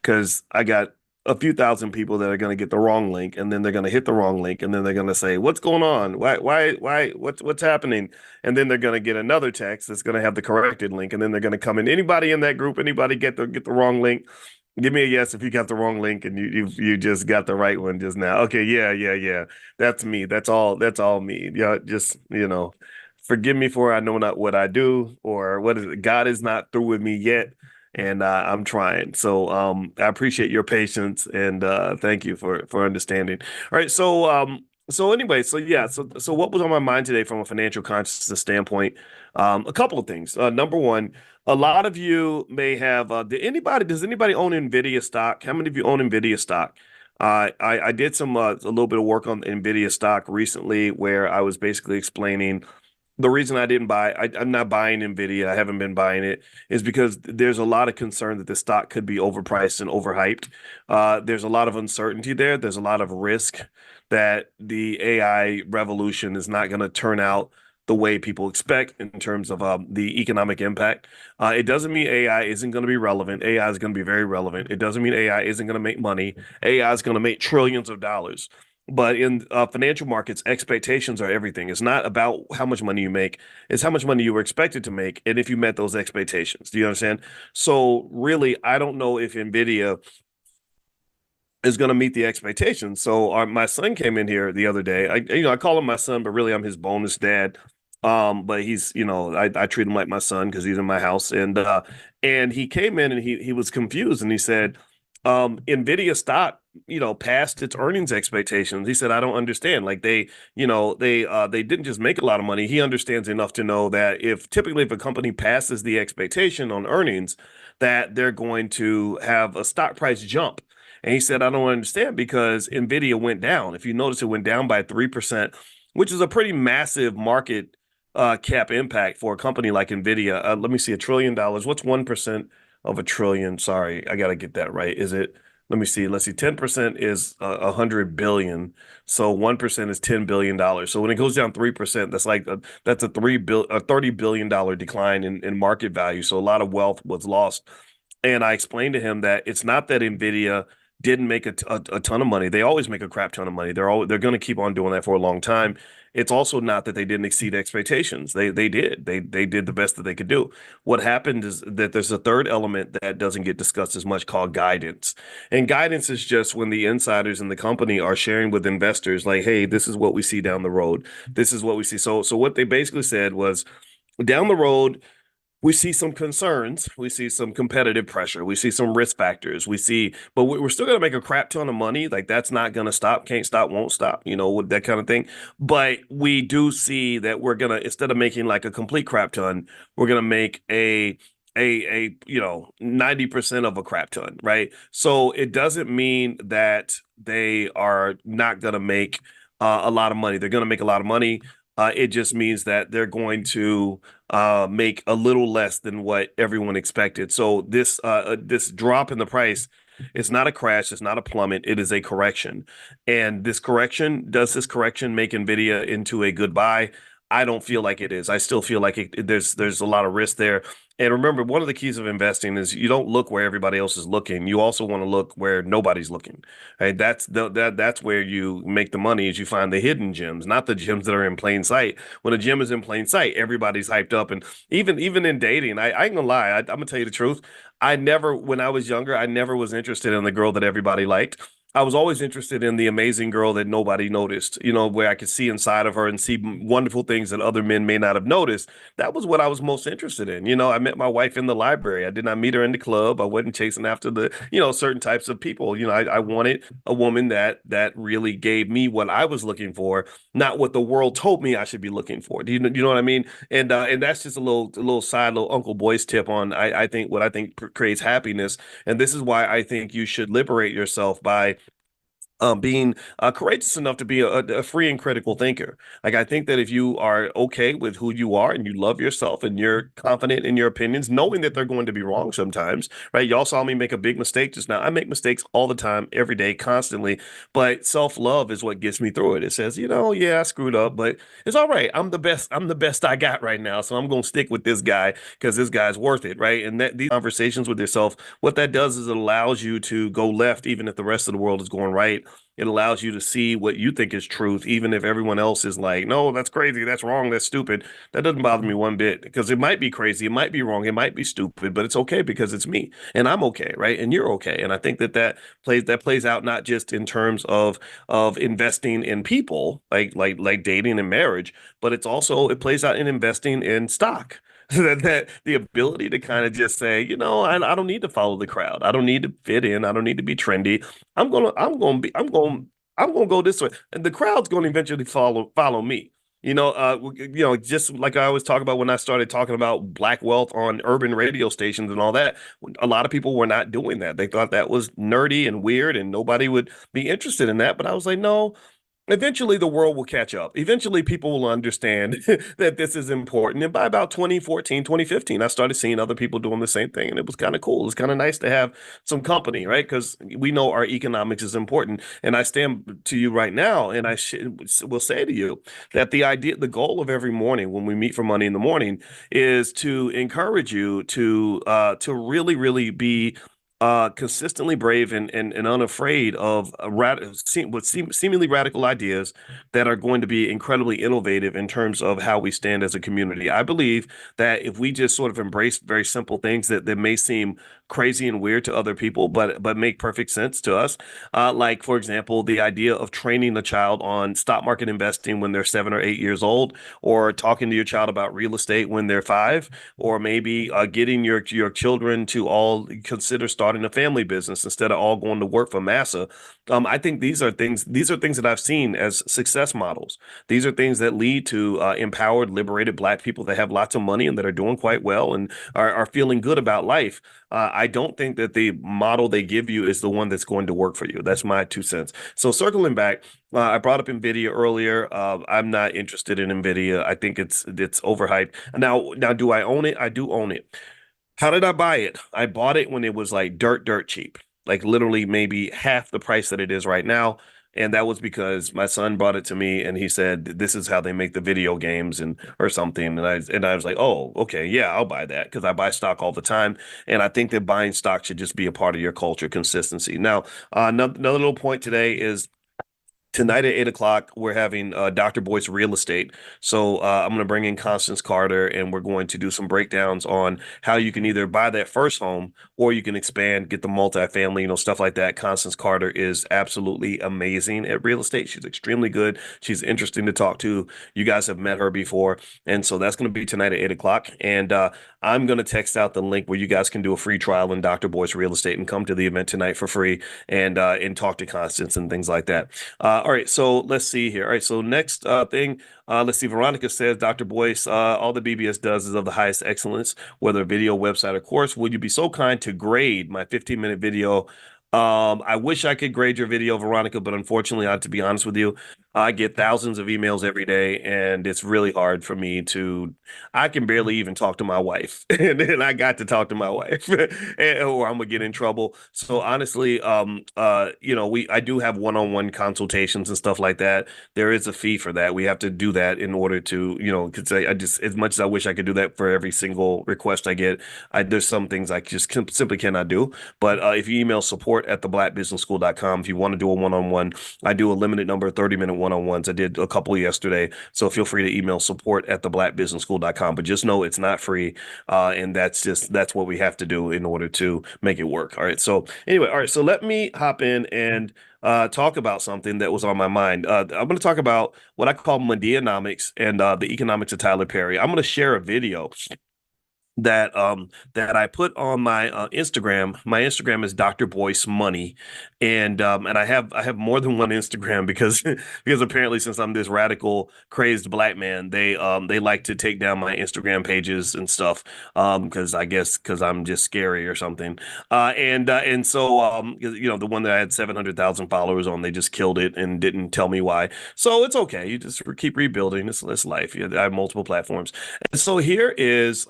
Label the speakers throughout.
Speaker 1: because I got a few thousand people that are going to get the wrong link, and then they're going to hit the wrong link, and then they're going to say, "What's going on? What's happening?" And then they're going to get another text that's going to have the corrected link, and then they're going to come in. Anybody in that group? Anybody get the wrong link? Give me a yes if you got the wrong link and you just got the right one just now. Okay, yeah, yeah, yeah. That's me. That's all me. Yeah, just forgive me for I know not what I do, or what is it? God is not through with me yet, and I'm trying. So I appreciate your patience, and thank you for understanding. All right, so anyway, so yeah, so what was on my mind today from a financial consciousness standpoint? A couple of things. Number one, a lot of you may have. Does anybody own Nvidia stock? How many of you own Nvidia stock? I did a little bit of work on Nvidia stock recently, where I was basically explaining the reason I didn't buy. I'm not buying Nvidia. I haven't been buying it is because there's a lot of concern that the stock could be overpriced and overhyped. There's a lot of uncertainty there. There's a lot of risk that the AI revolution is not going to turn out the way people expect in terms of the economic impact. It doesn't mean AI isn't going to be relevant. AI is going to be very relevant. It doesn't mean AI isn't going to make money. AI is going to make trillions of dollars. But in financial markets, expectations are everything. It's not about how much money you make, it's how much money you were expected to make and if you met those expectations. Do you understand? So, really, I don't know if NVIDIA is going to meet the expectations. So, my son came in here the other day. I call him my son, but really, I'm his bonus dad. But he's, I treat him like my son because he's in my house, and he came in and he was confused and he said, Nvidia stock, passed its earnings expectations. He said, I don't understand. Like they didn't just make a lot of money. He understands enough to know that if a company passes the expectation on earnings, that they're going to have a stock price jump. And he said, I don't understand because Nvidia went down. If you notice, it went down by 3%, which is a pretty massive market cap impact for a company like Nvidia. Let me see, $1 trillion. What's 1% of a trillion? Sorry, I gotta get that right. Is it? Let me see. Let's see. 10% is 100 billion. So 1% is $10 billion. So when it goes down 3%, that's a $30 billion decline in market value. So a lot of wealth was lost. And I explained to him that it's not that Nvidia didn't make a ton of money. They always make a crap ton of money. They're going to keep on doing that for a long time. It's also not that they didn't exceed expectations. They did. They did the best that they could do. What happened is that there's a third element that doesn't get discussed as much called guidance. And guidance is just when the insiders in the company are sharing with investors like, "Hey, this is what we see down the road. This is what we see." So what they basically said was down the road we see some concerns. We see some competitive pressure. We see some risk factors. But we're still going to make a crap ton of money. Like that's not going to stop. Can't stop, won't stop, with that kind of thing. But we do see that we're going to, instead of making like a complete crap ton, we're going to make a 90% of a crap ton, right? So it doesn't mean that they are not going to make a lot of money. They're going to make a lot of money. It just means that they're going to make a little less than what everyone expected. So this drop in the price, it's not a crash, it's not a plummet, it is a correction. And does this correction make Nvidia into a good buy? I don't feel like it is. I still feel like there's a lot of risk there. And remember, one of the keys of investing is you don't look where everybody else is looking. You also want to look where nobody's looking. Right? That's where you make the money is you find the hidden gems, not the gems that are in plain sight. When a gem is in plain sight, everybody's hyped up. And even in dating, I ain't gonna lie, I'm gonna tell you the truth. When I was younger, I never was interested in the girl that everybody liked. I was always interested in the amazing girl that nobody noticed, where I could see inside of her and see wonderful things that other men may not have noticed. That was what I was most interested in. I met my wife in the library. I did not meet her in the club. I wasn't chasing after certain types of people. I wanted a woman that really gave me what I was looking for, not what the world told me I should be looking for. Do you know what I mean? And that's just a little side, little Uncle Boyce tip on I think what I think creates happiness. And this is why I think you should liberate yourself by being courageous enough to be a free and critical thinker. Like, I think that if you are okay with who you are and you love yourself and you're confident in your opinions, knowing that they're going to be wrong sometimes, right? Y'all saw me make a big mistake just now. I make mistakes all the time, every day, constantly, but self-love is what gets me through it. It says, yeah, I screwed up, but it's all right. I'm the best. I'm the best I got right now. So I'm going to stick with this guy because this guy's worth it, right? And that these conversations with yourself, what that does is it allows you to go left even if the rest of the world is going right. It allows you to see what you think is truth, even if everyone else is like, no, that's crazy, that's wrong, that's stupid. That doesn't bother me one bit because it might be crazy, it might be wrong, it might be stupid, but it's okay because it's me and I'm okay, right? And you're okay. And I think that that plays out not just in terms of investing in people, like dating and marriage, but it plays out in investing in stock. That the ability to kind of just say, I don't need to follow the crowd. I don't need to fit in. I don't need to be trendy. I'm gonna go this way, and the crowd's gonna eventually follow me. Just like I always talk about when I started talking about black wealth on urban radio stations and all that, a lot of people were not doing that. They thought that was nerdy and weird, and nobody would be interested in that. But I was like, no, eventually the world will catch up. Eventually people will understand that this is important. And by about 2014, 2015, I started seeing other people doing the same thing. And it was kind of cool. It's kind of nice to have some company, right? Because we know our economics is important. And I stand to you right now, and will say to you that the goal of every morning when we meet for money in the morning is to encourage you to really, really be consistently brave and unafraid of seemingly radical ideas that are going to be incredibly innovative in terms of how we stand as a community. I believe that if we just sort of embrace very simple things that may seem crazy and weird to other people, but make perfect sense to us, like for example, the idea of training a child on stock market investing when they're 7 or 8 years old, or talking to your child about real estate when they're 5, or maybe getting your children to all consider starting a family business instead of all going to work for massa. I think these are things that I've seen as success models. These are things that lead to empowered, liberated Black people that have lots of money and that are doing quite well and are feeling good about life. I don't think that the model they give you is the one that's going to work for you. That's my 2 cents. So circling back, I brought up Nvidia earlier. I'm not interested in Nvidia. I think it's overhyped. Now, do I own it? I do own it. How did I buy it? I bought it when it was like dirt cheap, like literally maybe half the price that it is right now. And that was because my son brought it to me and he said, "This is how they make the video games and or something." And I was like, "Oh, okay, yeah, I'll buy that because I buy stock all the time." And I think that buying stock should just be a part of your culture, consistency. Now, another little point today is tonight at 8 o'clock, we're having Dr. Boyce Real Estate. So I'm going to bring in Constance Carter, and we're going to do some breakdowns on how you can either buy that first home or you can expand, get the multifamily, stuff like that. Constance Carter is absolutely amazing at real estate. She's extremely good. She's interesting to talk to. You guys have met her before. And so that's going to be tonight at 8 o'clock. And I'm going to text out the link where you guys can do a free trial in Dr. Boyce Real Estate and come to the event tonight for free and talk to Constance and things like that. All right, so let's see here. All right, so next thing, let's see. Veronica says, Dr. Boyce, all the BBS does is of the highest excellence, whether video, website, or course. Would you be so kind to grade my 15-minute video? I wish I could grade your video, Veronica, but unfortunately, I have to be honest with you, I get thousands of emails every day, and it's really hard for me to. I can barely even talk to my wife, and then I got to talk to my wife, or I'm gonna get in trouble. So honestly, I do have one-on-one consultations and stuff like that. There is a fee for that. We have to do that in order to, because I just as much as I wish I could do that for every single request I get, there's some things I just simply cannot do. But if you email support@theblackbusinessschool.com, if you want to do a one-on-one, I do a limited number of 30-minute one-on-ones. I did a couple yesterday. So feel free to email support@theblackbusinessschool.com. But just know it's not free. And that's what we have to do in order to make it work. All right. So anyway, all right. So let me hop in and talk about something that was on my mind. I'm going to talk about what I call Medianomics and the economics of Tyler Perry. I'm going to share a video that I put on my Instagram. My Instagram is Dr. Boyce Money, and I have more than one Instagram because because apparently since I'm this radical crazed black man, they like to take down my Instagram pages and stuff because I guess because I'm just scary or something. And so the one that I had 700,000 followers on, they just killed it and didn't tell me why. So it's okay. You just keep rebuilding. It's life. I have multiple platforms. And so here is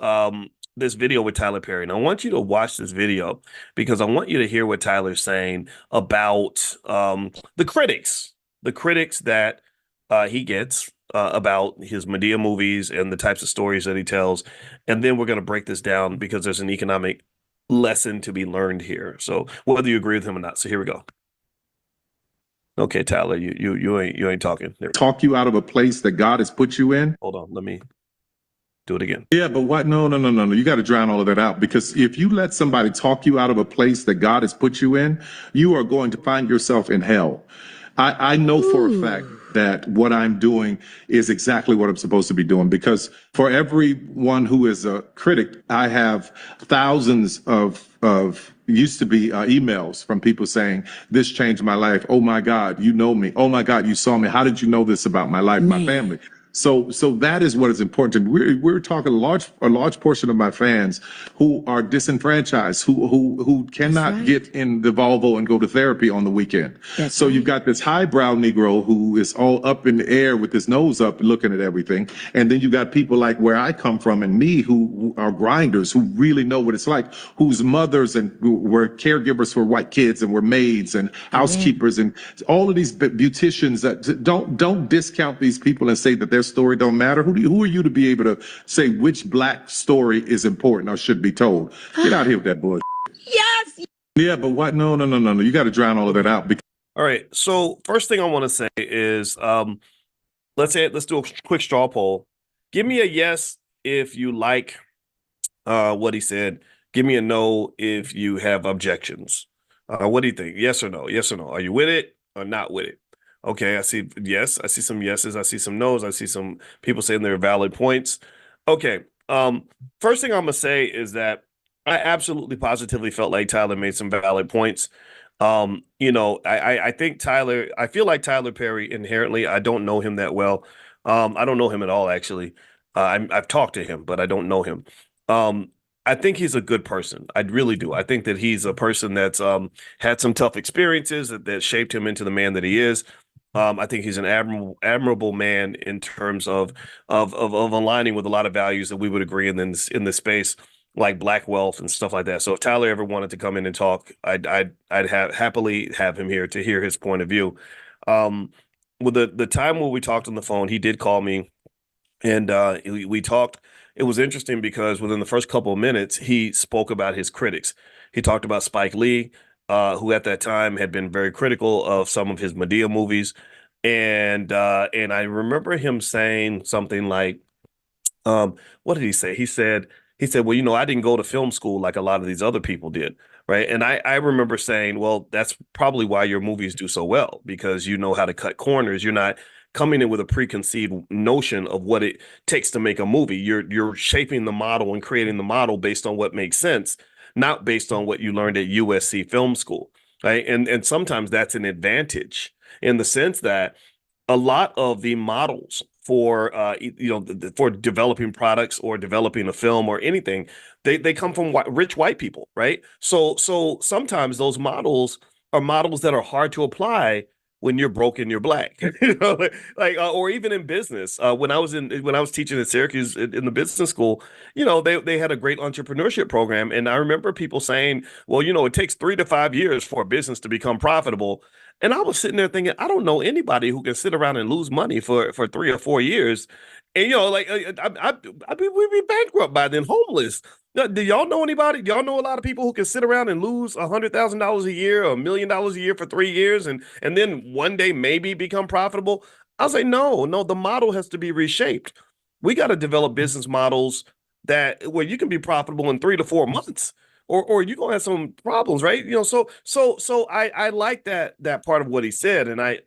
Speaker 1: this video with Tyler Perry. And I want you to watch this video because I want you to hear what Tyler's saying about the critics that he gets about his Medea movies and the types of stories that he tells. And then we're going to break this down because there's an economic lesson to be learned here. So whether you agree with him or not. So here we go. Okay, Tyler, you ain't talking. There.
Speaker 2: Talk you out of a place that God has put you in.
Speaker 1: Hold on, let me do it again.
Speaker 2: Yeah, but what? No, no, no, no, no. You got to drown all of that out because if you let somebody talk you out of a place that God has put you in, you are going to find yourself in hell. I know for a fact that what I'm doing is exactly what I'm supposed to be doing because for everyone who is a critic, I have thousands of used to be emails from people saying this changed my life. Oh my God, you know me. Oh my God, you saw me. How did you know this about my life, my family? So that is what is important. We're talking a large portion of my fans who are disenfranchised, who cannot get in the Volvo and go to therapy on the weekend. So you've got this highbrow Negro who is all up in the air with his nose up looking at everything. And then you got people like where I come from and me who are grinders, who really know what it's like, whose mothers and were caregivers for white kids and were maids and housekeepers and all of these beauticians that don't discount these people and say that their story don't matter. Who are you to be able to say which black story is important or should be told? Get out here with that bullshit.
Speaker 3: Yes.
Speaker 2: Yeah, but what? No, no, no, no, no. You got to drown all of that out.
Speaker 1: All right. So first thing I want to say is let's do a quick straw poll. Give me a yes if you like what he said. Give me a no if you have objections. What do you think? Yes or no? Yes or no? Are you with it or not with it? Okay, I see yes. I see some yeses. I see some nos. I see some people saying they're valid points. Okay. First thing I'm gonna say is that I absolutely positively felt like Tyler made some valid points. I think I feel like Tyler Perry inherently, I don't know him that well. I don't know him at all, actually. I've talked to him, but I don't know him. I think he's a good person. I really do. I think that he's a person that's had some tough experiences that shaped him into the man that he is. I think he's an admirable man in terms of aligning with a lot of values that we would agree in this space, like black wealth and stuff like that. So if Tyler ever wanted to come in and talk, I'd happily have him here to hear his point of view. With the time when we talked on the phone, he did call me and we talked. It was interesting because within the first couple of minutes, he spoke about his critics. He talked about Spike Lee, who at that time had been very critical of some of his Medea movies. And I remember him saying something like, what did he say? He said, well, I didn't go to film school like a lot of these other people did. Right. And I remember saying, well, that's probably why your movies do so well, because you know how to cut corners. You're not coming in with a preconceived notion of what it takes to make a movie. You're shaping the model and creating the model based on what makes sense, not based on what you learned at USC film school. Right. And sometimes that's an advantage in the sense that a lot of the models for for developing products or developing a film or anything, they come from rich white people, right? So sometimes those models are models that are hard to apply when you're broke and you're black, or even in business. When I was teaching at Syracuse in the business school, they had a great entrepreneurship program, and I remember people saying, well, it takes 3 to 5 years for a business to become profitable. And I was sitting there thinking, I don't know anybody who can sit around and lose money for 3 or 4 years. And we'd be bankrupt by then, homeless. Do y'all know anybody? Do y'all know a lot of people who can sit around and lose $100,000 a year or $1 million a year for 3 years and then one day maybe become profitable? I was like, no, the model has to be reshaped. We got to develop business models where you can be profitable in 3 to 4 months. Or you're gonna have some problems, right? So I like that part of what he said, and I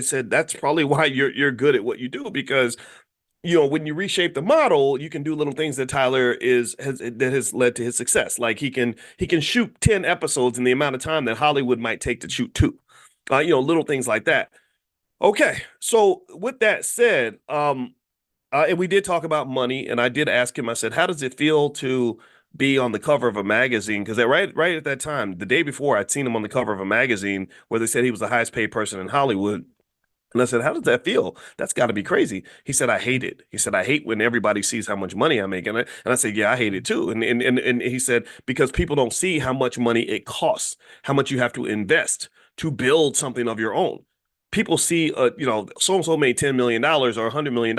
Speaker 1: said that's probably why you're good at what you do, because when you reshape the model, you can do little things that Tyler is has that has led to his success. Like he can shoot 10 episodes in the amount of time that Hollywood might take to shoot two. Little things like that. Okay, so with that said, and we did talk about money, and I did ask him. I said, "How does it feel to be on the cover of a magazine?" Because right at that time, the day before, I'd seen him on the cover of a magazine where they said he was the highest paid person in Hollywood. And I said, "How does that feel? That's got to be crazy." He said, "I hate it." He said, "I hate when everybody sees how much money I make." And I said, "Yeah, I hate it too." And he said, "Because people don't see how much money it costs, how much you have to invest to build something of your own. People see, so and so made $10 million or $100 million.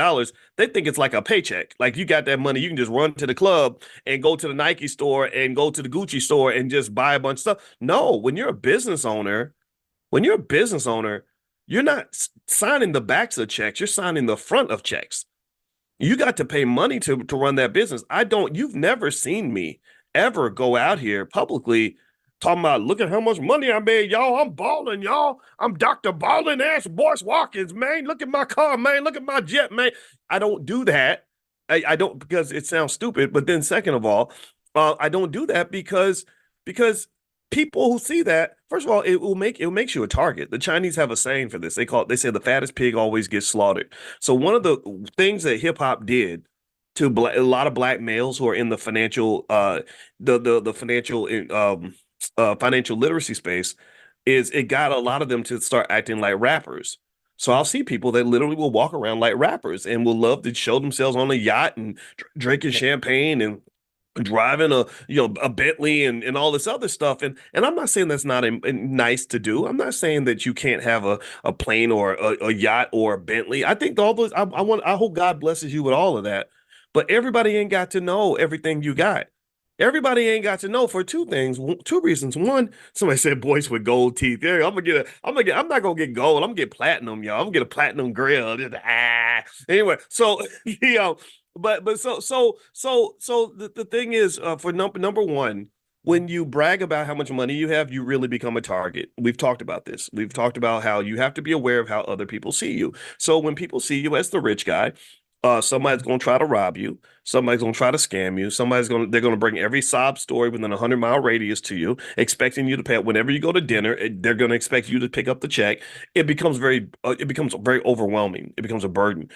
Speaker 1: They think it's like a paycheck. Like you got that money, you can just run to the club and go to the Nike store and go to the Gucci store and just buy a bunch of stuff. No, when you're a business owner, you're not signing the backs of checks, you're signing the front of checks. You got to pay money to run that business. You've never seen me ever go out here publicly talking about, look at how much money I made, y'all. I'm balling, y'all. I'm Dr. Balling ass Boyce Watkins, man. Look at my car, man. Look at my jet, man. I don't do that. I don't, because it sounds stupid. But then, second of all, I don't do that because people who see that, first of all, it makes you a target. The Chinese have a saying for this. They say the fattest pig always gets slaughtered. So one of the things that hip hop did to a lot of black males who are in the financial the financial literacy space is it got a lot of them to start acting like rappers. So I'll see people that literally will walk around like rappers and will love to show themselves on a yacht and drinking champagne and driving a Bentley and all this other stuff. And I'm not saying that's not nice to do. I'm not saying that you can't have a plane or a yacht or a Bentley. I think all those I hope God blesses you with all of that. But everybody ain't got to know everything you got. Everybody ain't got to know for two reasons. One, somebody said Boyce with gold teeth. Yeah, I'm not gonna get gold. I'm gonna get platinum, y'all. I'm gonna get a platinum grill. Anyway, so but the thing is, for number one, when you brag about how much money you have, you really become a target. We've talked about this. We've talked about how you have to be aware of how other people see you. So when people see you as the rich guy, somebody's going to try to rob you. Somebody's going to try to scam you. They're going to bring every sob story within a 100-mile radius to you, expecting you to pay. Whenever you go to dinner, they're going to expect you to pick up the check. It becomes very overwhelming. It becomes a burden.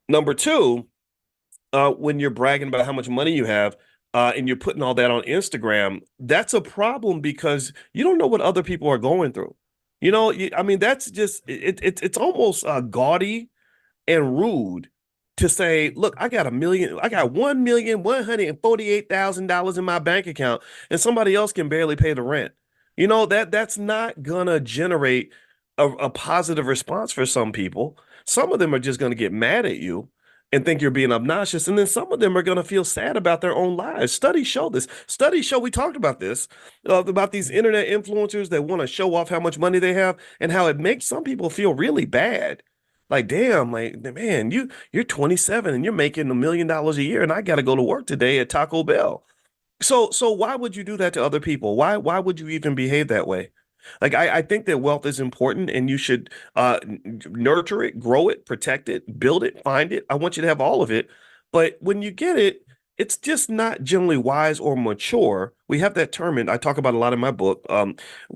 Speaker 1: Number two, when you're bragging about how much money you have, and you're putting all that on Instagram, that's a problem because you don't know what other people are going through. I mean, that's just it's almost gaudy and rude to say, look, I got $1,148,000 in my bank account, and somebody else can barely pay the rent. That's not gonna generate a positive response for some people. Some of them are just gonna get mad at you and think you're being obnoxious, and then some of them are gonna feel sad about their own lives. Studies show this. Studies show we talked about this about these internet influencers that want to show off how much money they have and how it makes some people feel really bad. Like, damn, like, man, you're 27 and you're making $1 million a year, and I got to go to work today at Taco Bell. So why would you do that to other people? Why would you even behave that way? Like, I think that wealth is important, and you should nurture it, grow it, protect it, build it, find it. I want you to have all of it. But when you get it, it's just not generally wise or mature. We have that term, and I talk about a lot in my book,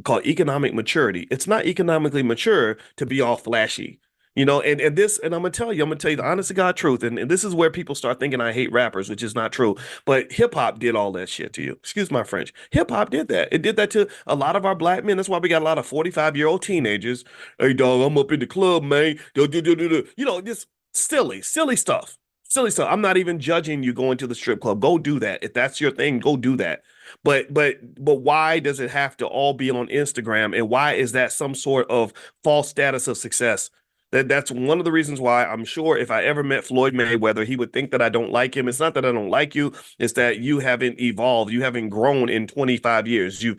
Speaker 1: called economic maturity. It's not economically mature to be all flashy. I'm gonna tell you the honest to God truth, and this is where people start thinking I hate rappers, which is not true. But hip hop did all that shit to you. Excuse my French. Hip hop did that. It did that to a lot of our black men. That's why we got a lot of 45-year-old teenagers. Hey dog, I'm up in the club, man. Just silly stuff. Silly stuff. I'm not even judging you going to the strip club. Go do that. If that's your thing, go do that. But why does it have to all be on Instagram? And why is that some sort of false status of success? That's one of the reasons why I'm sure if I ever met Floyd Mayweather, he would think that I don't like him. It's not that I don't like you, it's that you haven't evolved, you haven't grown in 25 years. You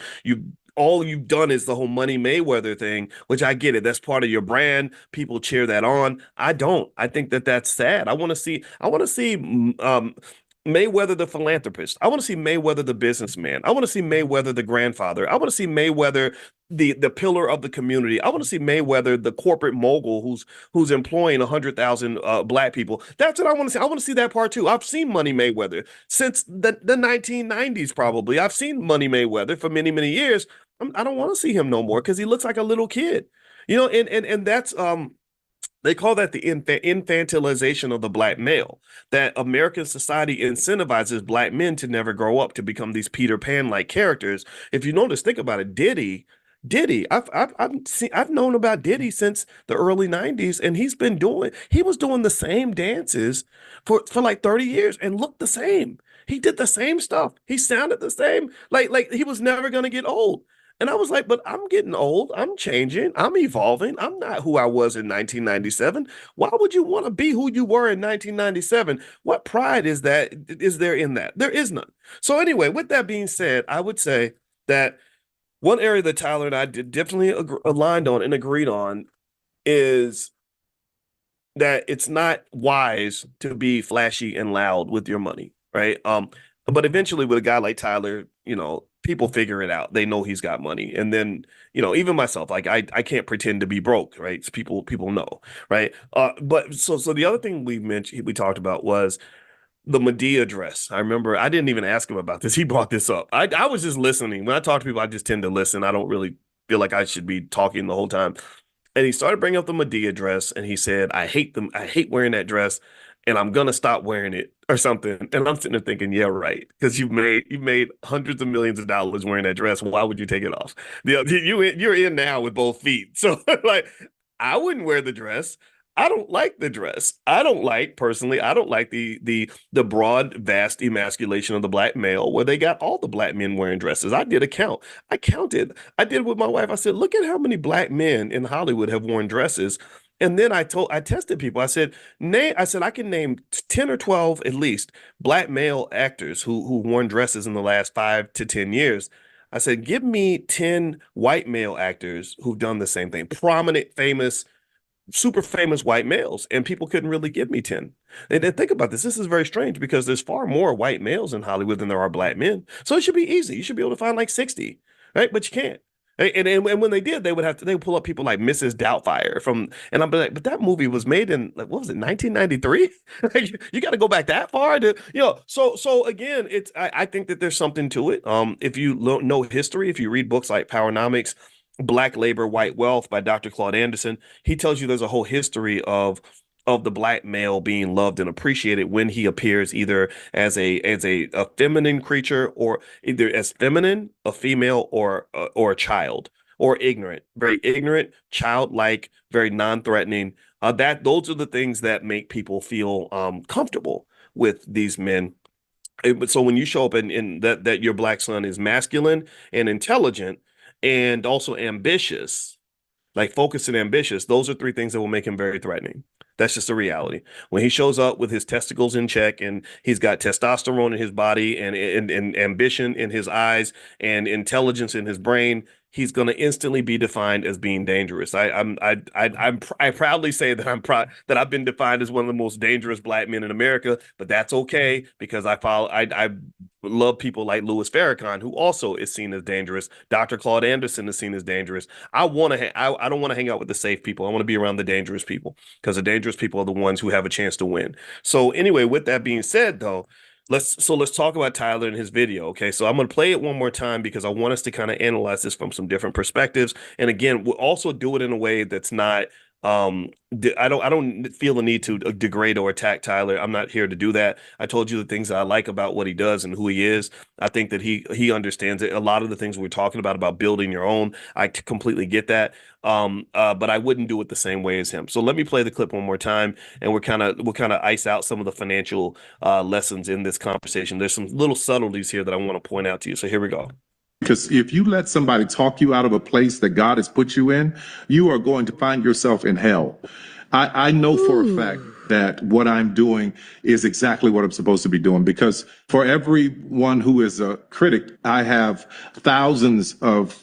Speaker 1: all you've done is the whole Money Mayweather thing, which I get it. That's part of your brand. People cheer that on. I don't. I think that that's sad. I want to see. Mayweather the philanthropist. I want to see Mayweather the businessman. I want to see Mayweather the grandfather. I want to see Mayweather the pillar of the community. I want to see Mayweather the corporate mogul who's employing 100,000 black people. That's what I want to see. I want to see that part too. I've seen Money Mayweather since the 1990s probably. I've seen Money Mayweather for many years. I don't want to see him no more because he looks like a little kid. And that's they call that the infantilization of the black male, that American society incentivizes black men to never grow up, to become these Peter Pan like characters. If you notice, think about it. Diddy, I've known about Diddy since the early 90s, and he was doing the same dances for like 30 years and looked the same. He did the same stuff. He sounded the same. Like he was never gonna get old. And I was like, but I'm getting old. I'm changing. I'm evolving. I'm not who I was in 1997. Why would you want to be who you were in 1997? What pride is there in that? There is none. So anyway, with that being said, I would say that one area that Tyler and I did definitely aligned on and agreed on is that it's not wise to be flashy and loud with your money, right? But eventually with a guy like Tyler, people figure it out. They know he's got money. And then, even myself, like I can't pretend to be broke, right? It's people know, right? But so the other thing we talked about was the Medea dress. I remember I didn't even ask him about this. He brought this up. I was just listening. When I talk to people, I just tend to listen. I don't really feel like I should be talking the whole time. And he started bringing up the Medea dress, and he said, "I hate them. I hate wearing that dress, and I'm gonna stop wearing it or something." And I'm sitting there thinking, "Yeah, right, because you've made hundreds of millions of dollars wearing that dress. Why would you take it off? You're in now with both feet, so like, I wouldn't wear the dress. I don't like the dress. Personally, I don't like the broad, vast emasculation of the black male where they got all the black men wearing dresses. I did a count. I counted. I did it with my wife. I said, look at how many black men in Hollywood have worn dresses. And then I tested people. I said, I can name 10 or 12 at least black male actors who worn dresses in the last 5 to 10 years. I said, give me 10 white male actors who've done the same thing, prominent, famous, super famous white males, and people couldn't really give me 10. And think about this. This is very strange because there's far more white males in Hollywood than there are black men. So it should be easy. You should be able to find like 60, right? But you can't. And when they did, they would pull up people like Mrs. Doubtfire and I'm like, but that movie was made in, like, what was it, 1993? Like, you got to go back that far so again, I think that there's something to it. If you know history, if you read books like Powernomics, Black Labor, White Wealth by Dr. Claude Anderson, he tells you there's a whole history of the black male being loved and appreciated when he appears either as a feminine creature, or either as feminine, a female, or a child, or ignorant, very ignorant, childlike, very non-threatening. That those are the things that make people feel comfortable with these men. So when you show up in that your black son is masculine and intelligent and also ambitious, like focused and ambitious, those are three things that will make him very threatening. That's just a reality. When he shows up with his testicles in check and he's got testosterone in his body and ambition in his eyes and intelligence in his brain, he's going to instantly be defined as being dangerous. I proudly say that that I've been defined as one of the most dangerous black men in America, but that's okay because I love people like Louis Farrakhan, who also is seen as dangerous. Dr. Claude Anderson is seen as dangerous. I don't want to hang out with the safe people. I want to be around the dangerous people because the dangerous people are the ones who have a chance to win. So anyway, with that being said, though, let's talk about Tyler and his video. Okay, so I'm gonna play it one more time because I want us to kind of analyze this from some different perspectives. And again, we'll also do it in a way that's not I don't feel the need to degrade or attack Tyler. I'm not here to do that. I told you the things that I like about what he does and who he is. I think that he understands it. A lot of the things we're talking about building your own, I completely get that. But I wouldn't do it the same way as him. So let me play the clip one more time, and we'll kind of ice out some of the financial lessons in this conversation. There's some little subtleties here that I want to point out to you. So here we go.
Speaker 2: Because if you let somebody talk you out of a place that God has put you in, you are going to find yourself in hell. I know for a fact that what I'm doing is exactly what I'm supposed to be doing, because for everyone who is a critic, I have thousands of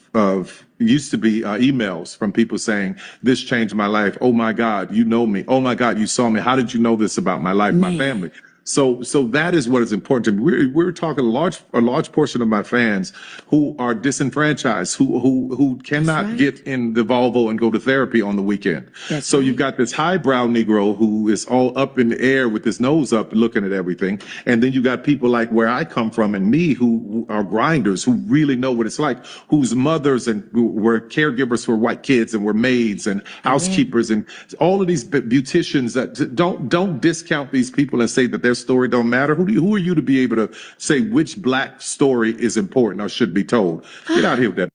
Speaker 2: used to be emails from people saying, this changed my life. Oh my God, you know me. Oh my God, you saw me. How did you know this about my life, my family? So that is what is important to me. We're talking a large portion of my fans who are disenfranchised, who
Speaker 3: That's
Speaker 2: cannot
Speaker 3: right.
Speaker 2: get in the Volvo and go to therapy on the weekend.
Speaker 3: That's
Speaker 2: So you've
Speaker 3: right.
Speaker 2: got this highbrow Negro who is all up in the air with his nose up, looking at everything, and then you got people like where I come from and me who are grinders, who really know what it's like, whose mothers and who were caregivers for white kids and were maids and
Speaker 3: Amen.
Speaker 2: housekeepers and all of these beauticians that don't discount these people and say that their story don't matter. Who are you to be able to say which black story is important or should be told? Get out here with that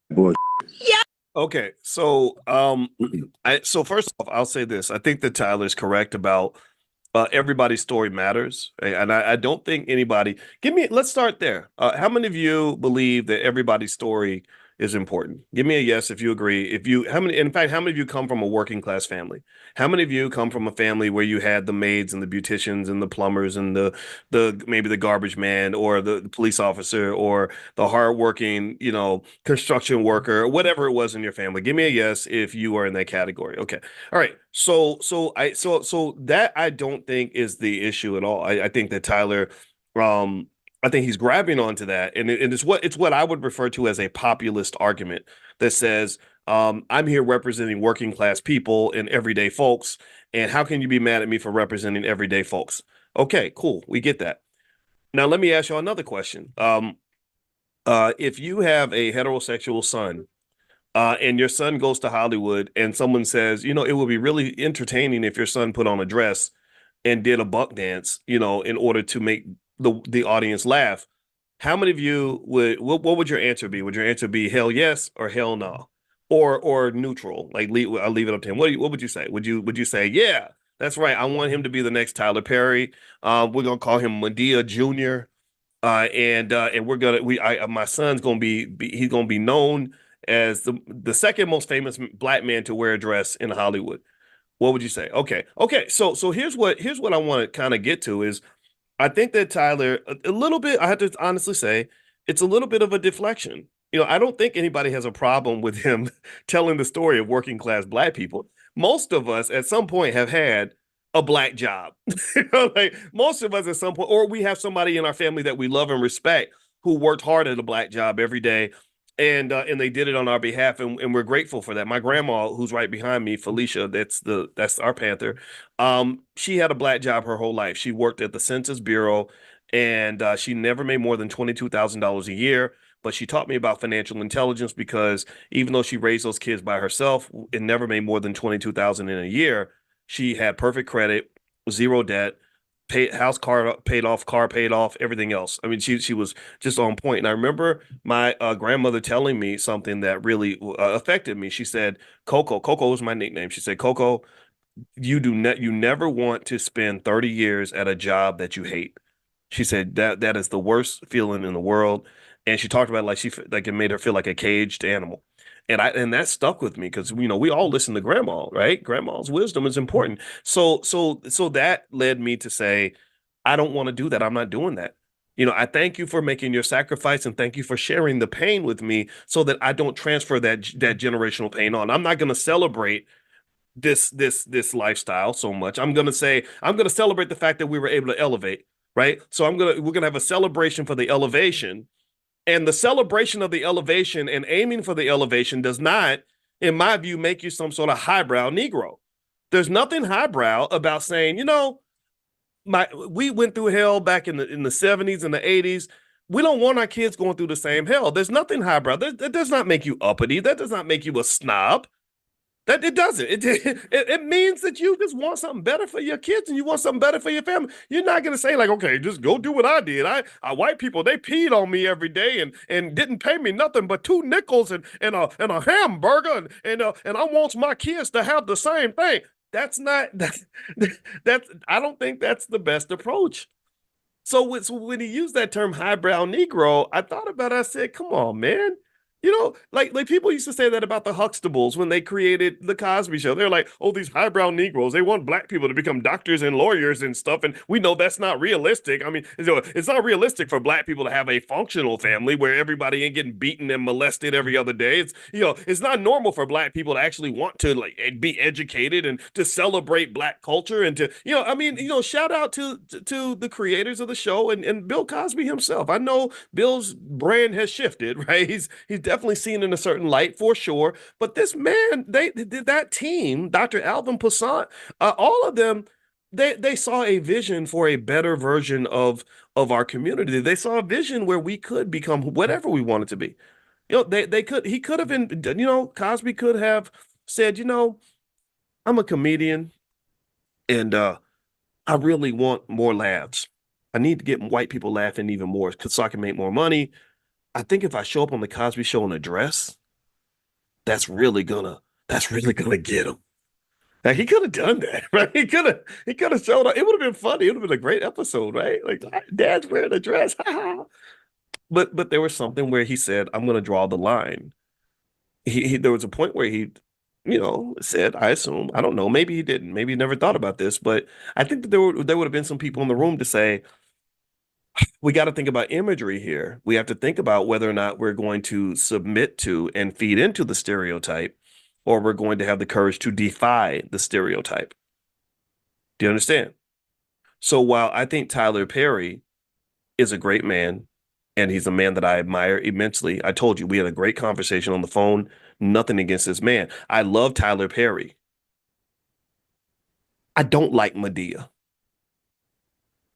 Speaker 2: bullshit.
Speaker 3: Yeah.
Speaker 1: Okay, so so first off, I'll say this. I think that Tyler's correct about everybody's story matters, and I don't think anybody. Let's start there. How many of you believe that everybody's story is important? Give me a yes if you agree. How many? In fact, how many of you come from a working class family? How many of you come from a family where you had the maids and the beauticians and the plumbers and the maybe the garbage man or the police officer or the hardworking, construction worker or whatever it was in your family? Give me a yes if you are in that category. Okay. All right. So that I don't think is the issue at all. I think that Tyler, um, I think he's grabbing onto that, and it's what I would refer to as a populist argument that says, I'm here representing working class people and everyday folks, and how can you be mad at me for representing everyday folks? Okay, cool, we get that. Now let me ask you another question. If you have a heterosexual son and your son goes to Hollywood and someone says, it would be really entertaining if your son put on a dress and did a buck dance, in order to make the audience laugh. How many of you what would your answer be? Would your answer be hell yes or hell no? Or neutral? Like I'll leave it up to him. What would you say? Would you say, yeah, that's right. I want him to be the next Tyler Perry. We're gonna call him Medea Jr. And we're gonna we I my son's gonna he's gonna be known as the second most famous black man to wear a dress in Hollywood. What would you say? Okay. So here's what I want to kind of get to is I think that Tyler a little bit. I have to honestly say it's a little bit of a deflection. I don't think anybody has a problem with him telling the story of working class black people. Most of us at some point have had a black job. Like most of us at some point, or we have somebody in our family that we love and respect who worked hard at a black job every day, and they did it on our behalf, and we're grateful for that. My grandma, who's right behind me, Felicia, that's our Panther. She had a black job her whole life. She worked at the Census Bureau, and she never made more than $22,000 a year. But she taught me about financial intelligence because even though she raised those kids by herself and never made more than 22,000 in a year, she had perfect credit, zero debt, house car paid off, car paid off, everything else. I mean, she was just on point. And I remember my grandmother telling me something that really affected me. She said, Coco was my nickname. She said, Coco, you never want to spend 30 years at a job that you hate. She said that is the worst feeling in the world, and she talked about it like it made her feel like a caged animal, and that stuck with me because we all listen to grandma, right? Grandma's wisdom is important. So that led me to say, I don't want to do that. I'm not doing that. I thank you for making your sacrifice and thank you for sharing the pain with me so that I don't transfer that generational pain on. I'm not going to celebrate this lifestyle so much. I'm gonna celebrate the fact that we were able to elevate, right? So we're gonna have a celebration for the elevation, and the celebration of the elevation and aiming for the elevation does not, in my view, make you some sort of highbrow Negro. There's nothing highbrow about saying, we went through hell back in the 70s and the 80s. We don't want our kids going through the same hell. There's nothing highbrow. That does not make you uppity. That does not make you a snob. That it doesn't. It means that you just want something better for your kids and you want something better for your family. You're not gonna say like, okay, just go do what I did. I white people they peed on me every day and didn't pay me nothing but two nickels and a hamburger and I want my kids to have the same thing. That's not that's I don't think that's the best approach. So when he used that term highbrow Negro, I thought about it. I said, come on, man. Like people used to say that about the Huxtables when they created the Cosby Show. They're like, oh, these highbrow Negroes, they want black people to become doctors and lawyers and stuff, and we know that's not realistic. I mean, it's not realistic for black people to have a functional family where everybody ain't getting beaten and molested every other day. It's not normal for black people to actually want to like be educated and to celebrate black culture and to, I mean, shout out to the creators of the show and Bill Cosby himself. I know Bill's brand has shifted, right? He's definitely seen in a certain light for sure. But this man, that team, Dr. Alvin Passant, all of them, they saw a vision for a better version of our community. They saw a vision where we could become whatever we wanted to be. They could he could have been, Cosby could have said, I'm a comedian and I really want more laughs. I need to get white people laughing even more so I can make more money. I think if I show up on the Cosby Show in a dress, that's really gonna get him. Now he could have done that, right? He could have showed up. It would have been funny. It would have been a great episode, right? Like Dad's wearing a dress. But there was something where he said, "I'm gonna draw the line." There was a point where he, said, I assume, I don't know, maybe he didn't, maybe he never thought about this, but I think that there would have been some people in the room to say, we got to think about imagery here. We have to think about whether or not we're going to submit to and feed into the stereotype, or we're going to have the courage to defy the stereotype. Do you understand? So while I think Tyler Perry is a great man, and he's a man that I admire immensely, I told you we had a great conversation on the phone. Nothing against this man. I love Tyler Perry. I don't like Medea.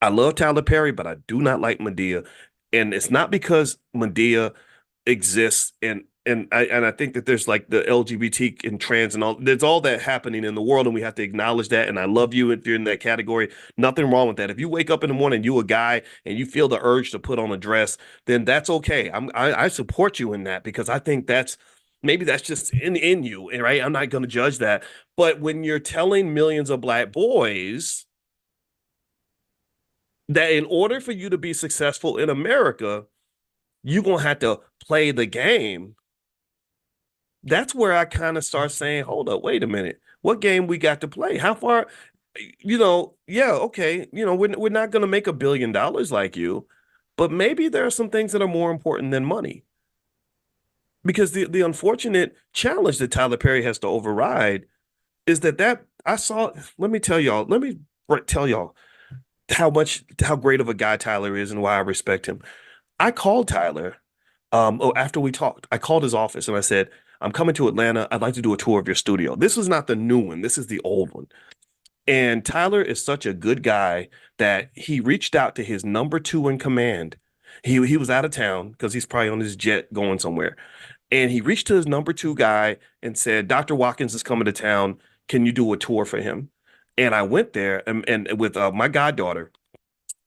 Speaker 1: I love Tyler Perry, but I do not like Medea. And it's not because Medea exists and I think that there's like the LGBT and trans and all there's all that happening in the world and we have to acknowledge that. And I love you if you're in that category. Nothing wrong with that. If you wake up in the morning, you a guy and you feel the urge to put on a dress, then that's okay. I support you in that because I think maybe that's just in you, right? I'm not going to judge that. But when you're telling millions of black boys that in order for you to be successful in America, you're gonna have to play the game. That's where I kind of start saying, hold up, wait a minute. What game we got to play? How far, yeah, okay. We're not gonna make $1 billion like you, but maybe there are some things that are more important than money. Because the unfortunate challenge that Tyler Perry has to override is that I saw, let me tell y'all how great of a guy Tyler is and why I respect him. I called Tyler. After we talked, I called his office and I said, I'm coming to Atlanta. I'd like to do a tour of your studio. This is not the new one. This is the old one. And Tyler is such a good guy that he reached out to his number two in command. He was out of town because he's probably on his jet going somewhere. And he reached to his number two guy and said, Dr. Watkins is coming to town. Can you do a tour for him? And I went there and with my goddaughter,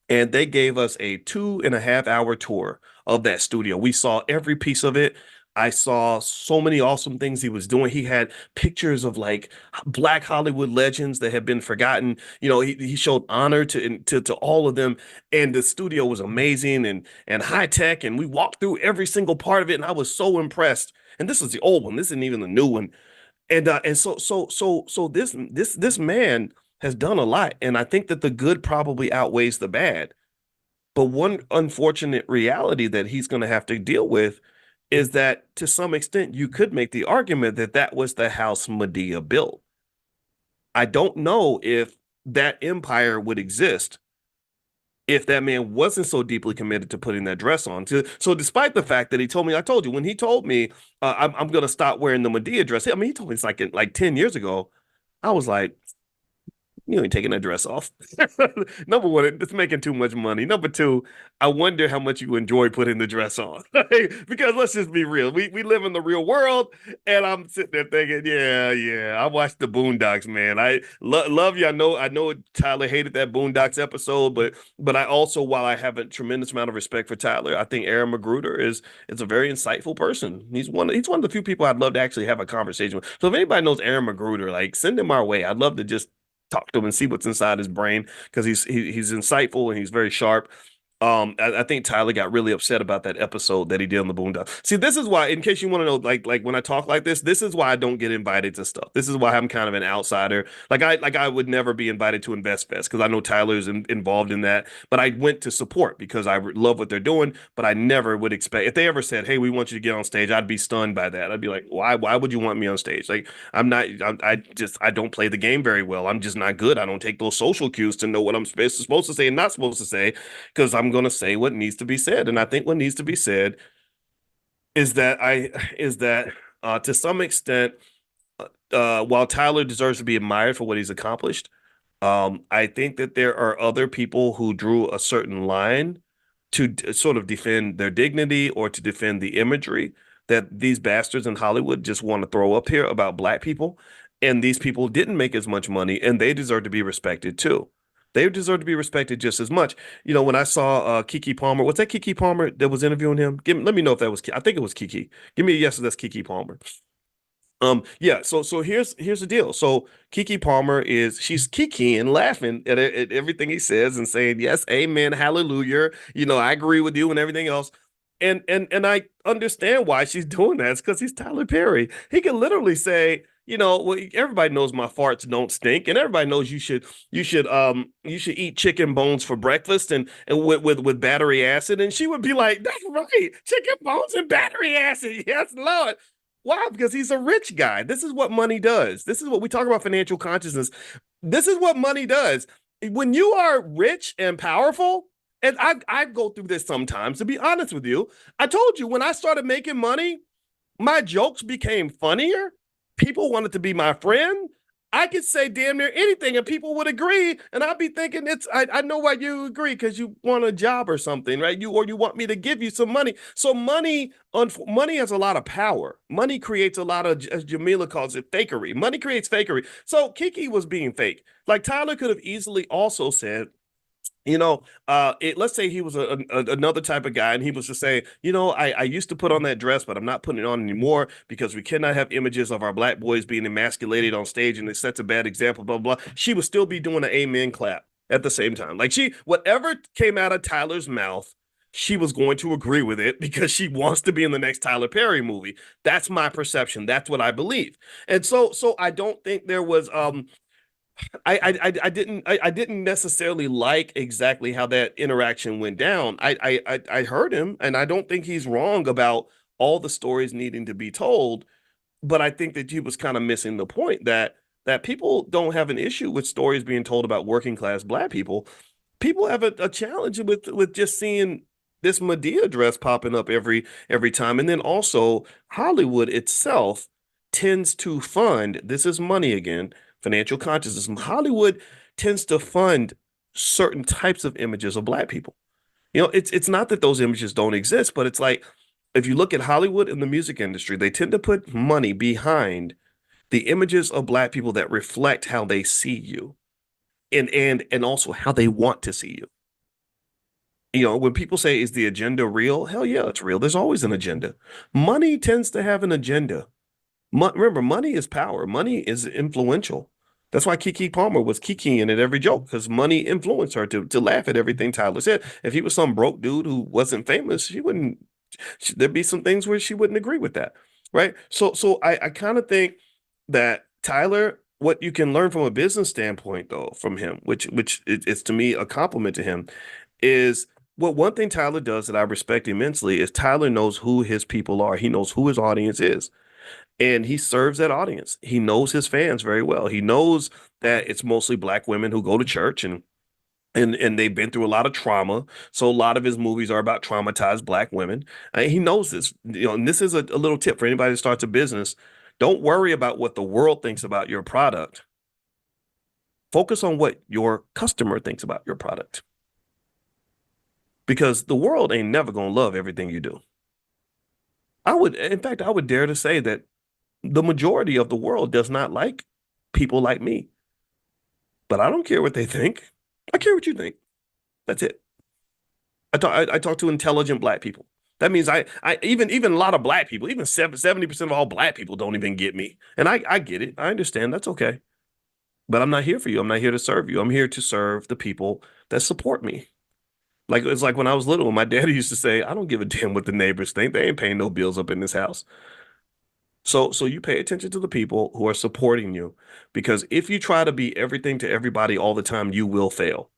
Speaker 1: and they gave us a 2.5 hour tour of that studio. We saw every piece of it. I saw so many awesome things he was doing. He had pictures of like black Hollywood legends that had been forgotten. He showed honor to all of them, and the studio was amazing and high tech. And we walked through every single part of it, and I was so impressed. And this is the old one. This isn't even the new one. And this man has done a lot, and I think that the good probably outweighs the bad. But one unfortunate reality that he's going to have to deal with is that to some extent you could make the argument that that was the house Medea built. I don't know if that empire would exist if that man wasn't so deeply committed to putting that dress on. So despite the fact that he told me, I told you when he told me I'm going to stop wearing the Medea dress. I mean, he told me it's like 10 years ago. I was like, you ain't taking that dress off. Number one, it's making too much money. Number two, I wonder how much you enjoy putting the dress on. Because let's just be real. We live in the real world, and I'm sitting there thinking, yeah, yeah. I watched the Boondocks, man. I love you. I know Tyler hated that Boondocks episode, but I also, while I have a tremendous amount of respect for Tyler, I think Aaron Magruder is a very insightful person. He's one of the few people I'd love to actually have a conversation with. So if anybody knows Aaron Magruder, like send him our way. I'd love to just talk to him and see what's inside his brain because he's insightful and he's very sharp. I think Tyler got really upset about that episode that he did on the Boondock. See, this is why, in case you want to know, like when I talk like this is why I don't get invited to stuff. This is why I'm kind of an outsider. Like I would never be invited to Invest Fest because I know Tyler's involved in that. But I went to support because I love what they're doing. But I never would expect if they ever said, "Hey, we want you to get on stage," I'd be stunned by that. I'd be like, "Why? Why would you want me on stage? Like, I'm not. I don't play the game very well. I'm just not good. I don't take those social cues to know what I'm supposed to say and not supposed to say." Because I'm going to say what needs to be said. And I think what needs to be said is that to some extent, while Tyler deserves to be admired for what he's accomplished, I think that there are other people who drew a certain line to sort of defend their dignity or to defend the imagery that these bastards in Hollywood just want to throw up here about black people. And these people didn't make as much money and they deserve to be respected too. They deserve to be respected just as much. When I saw Kiki Palmer, was that Kiki Palmer that was interviewing him? Let me know if that was. I think it was Kiki. Give me a yes if that's Kiki Palmer. Yeah, so here's the deal. So Kiki Palmer she's Kiki and laughing at everything he says and saying, "Yes, amen, hallelujah. I agree with you and everything else." And I understand why she's doing that. It's because he's Tyler Perry. He can literally say, well, everybody knows my farts don't stink, and everybody knows you should eat chicken bones for breakfast and with battery acid. And she would be like, "That's right, chicken bones and battery acid. Yes, Lord." Why? Because he's a rich guy. This is what money does. This is what we talk about financial consciousness. This is what money does. When you are rich and powerful, and I go through this sometimes, to be honest with you, I told you when I started making money, my jokes became funnier. People wanted to be my friend. I could say damn near anything and people would agree. And I'd be thinking I know why you agree because you want a job or something, right? You want me to give you some money. So money has a lot of power. Money creates a lot of, as Jamila calls it, fakery. Money creates fakery. So Kiki was being fake. Like Tyler could have easily also said, let's say he was another type of guy and he was just saying, I used to put on that dress, but I'm not putting it on anymore because we cannot have images of our black boys being emasculated on stage and it sets a bad example, blah, blah. She would still be doing an amen clap at the same time. Like whatever came out of Tyler's mouth, she was going to agree with it because she wants to be in the next Tyler Perry movie. That's my perception. That's what I believe. And so I don't think there was I didn't necessarily like exactly how that interaction went down. I heard him, and I don't think he's wrong about all the stories needing to be told. But I think that he was kind of missing the point that people don't have an issue with stories being told about working class black people. People have a challenge with just seeing this Medea dress popping up every time, and then also Hollywood itself tends to fund. This is money again, financial consciousness. Hollywood tends to fund certain types of images of black people. It's not that those images don't exist, but it's like if you look at Hollywood and the music industry, they tend to put money behind the images of black people that reflect how they see you and also how they want to see you. When people say, is the agenda real? Hell yeah, it's real. There's always an agenda. Money tends to have an agenda. Remember, money is power. Money is influential. That's why Kiki Palmer was kikiing at every joke because money influenced her to laugh at everything Tyler said. If he was some broke dude who wasn't famous, she wouldn't. There'd be some things where she wouldn't agree with that, right? So I kind of think that Tyler, what you can learn from a business standpoint, though, from him, which is to me a compliment to him, is one thing Tyler does that I respect immensely is Tyler knows who his people are. He knows who his audience is and he serves that audience. He knows his fans very well. He knows that it's mostly black women who go to church and they've been through a lot of trauma. So a lot of his movies are about traumatized black women. And he knows this. And this is a little tip for anybody that starts a business. Don't worry about what the world thinks about your product. Focus on what your customer thinks about your product. Because the world ain't never gonna love everything you do. In fact, I would dare to say that the majority of the world does not like people like me. But I don't care what they think. I care what you think. That's it. I talk to intelligent black people. That means I even a lot of black people, even 70% of all black people don't even get me. And I get it. I understand. That's okay. But I'm not here for you. I'm not here to serve you. I'm here to serve the people that support me. Like it's like when I was little, my daddy used to say, "I don't give a damn what the neighbors think. They ain't paying no bills up in this house." So you pay attention to the people who are supporting you, because if you try to be everything to everybody all the time, you will fail.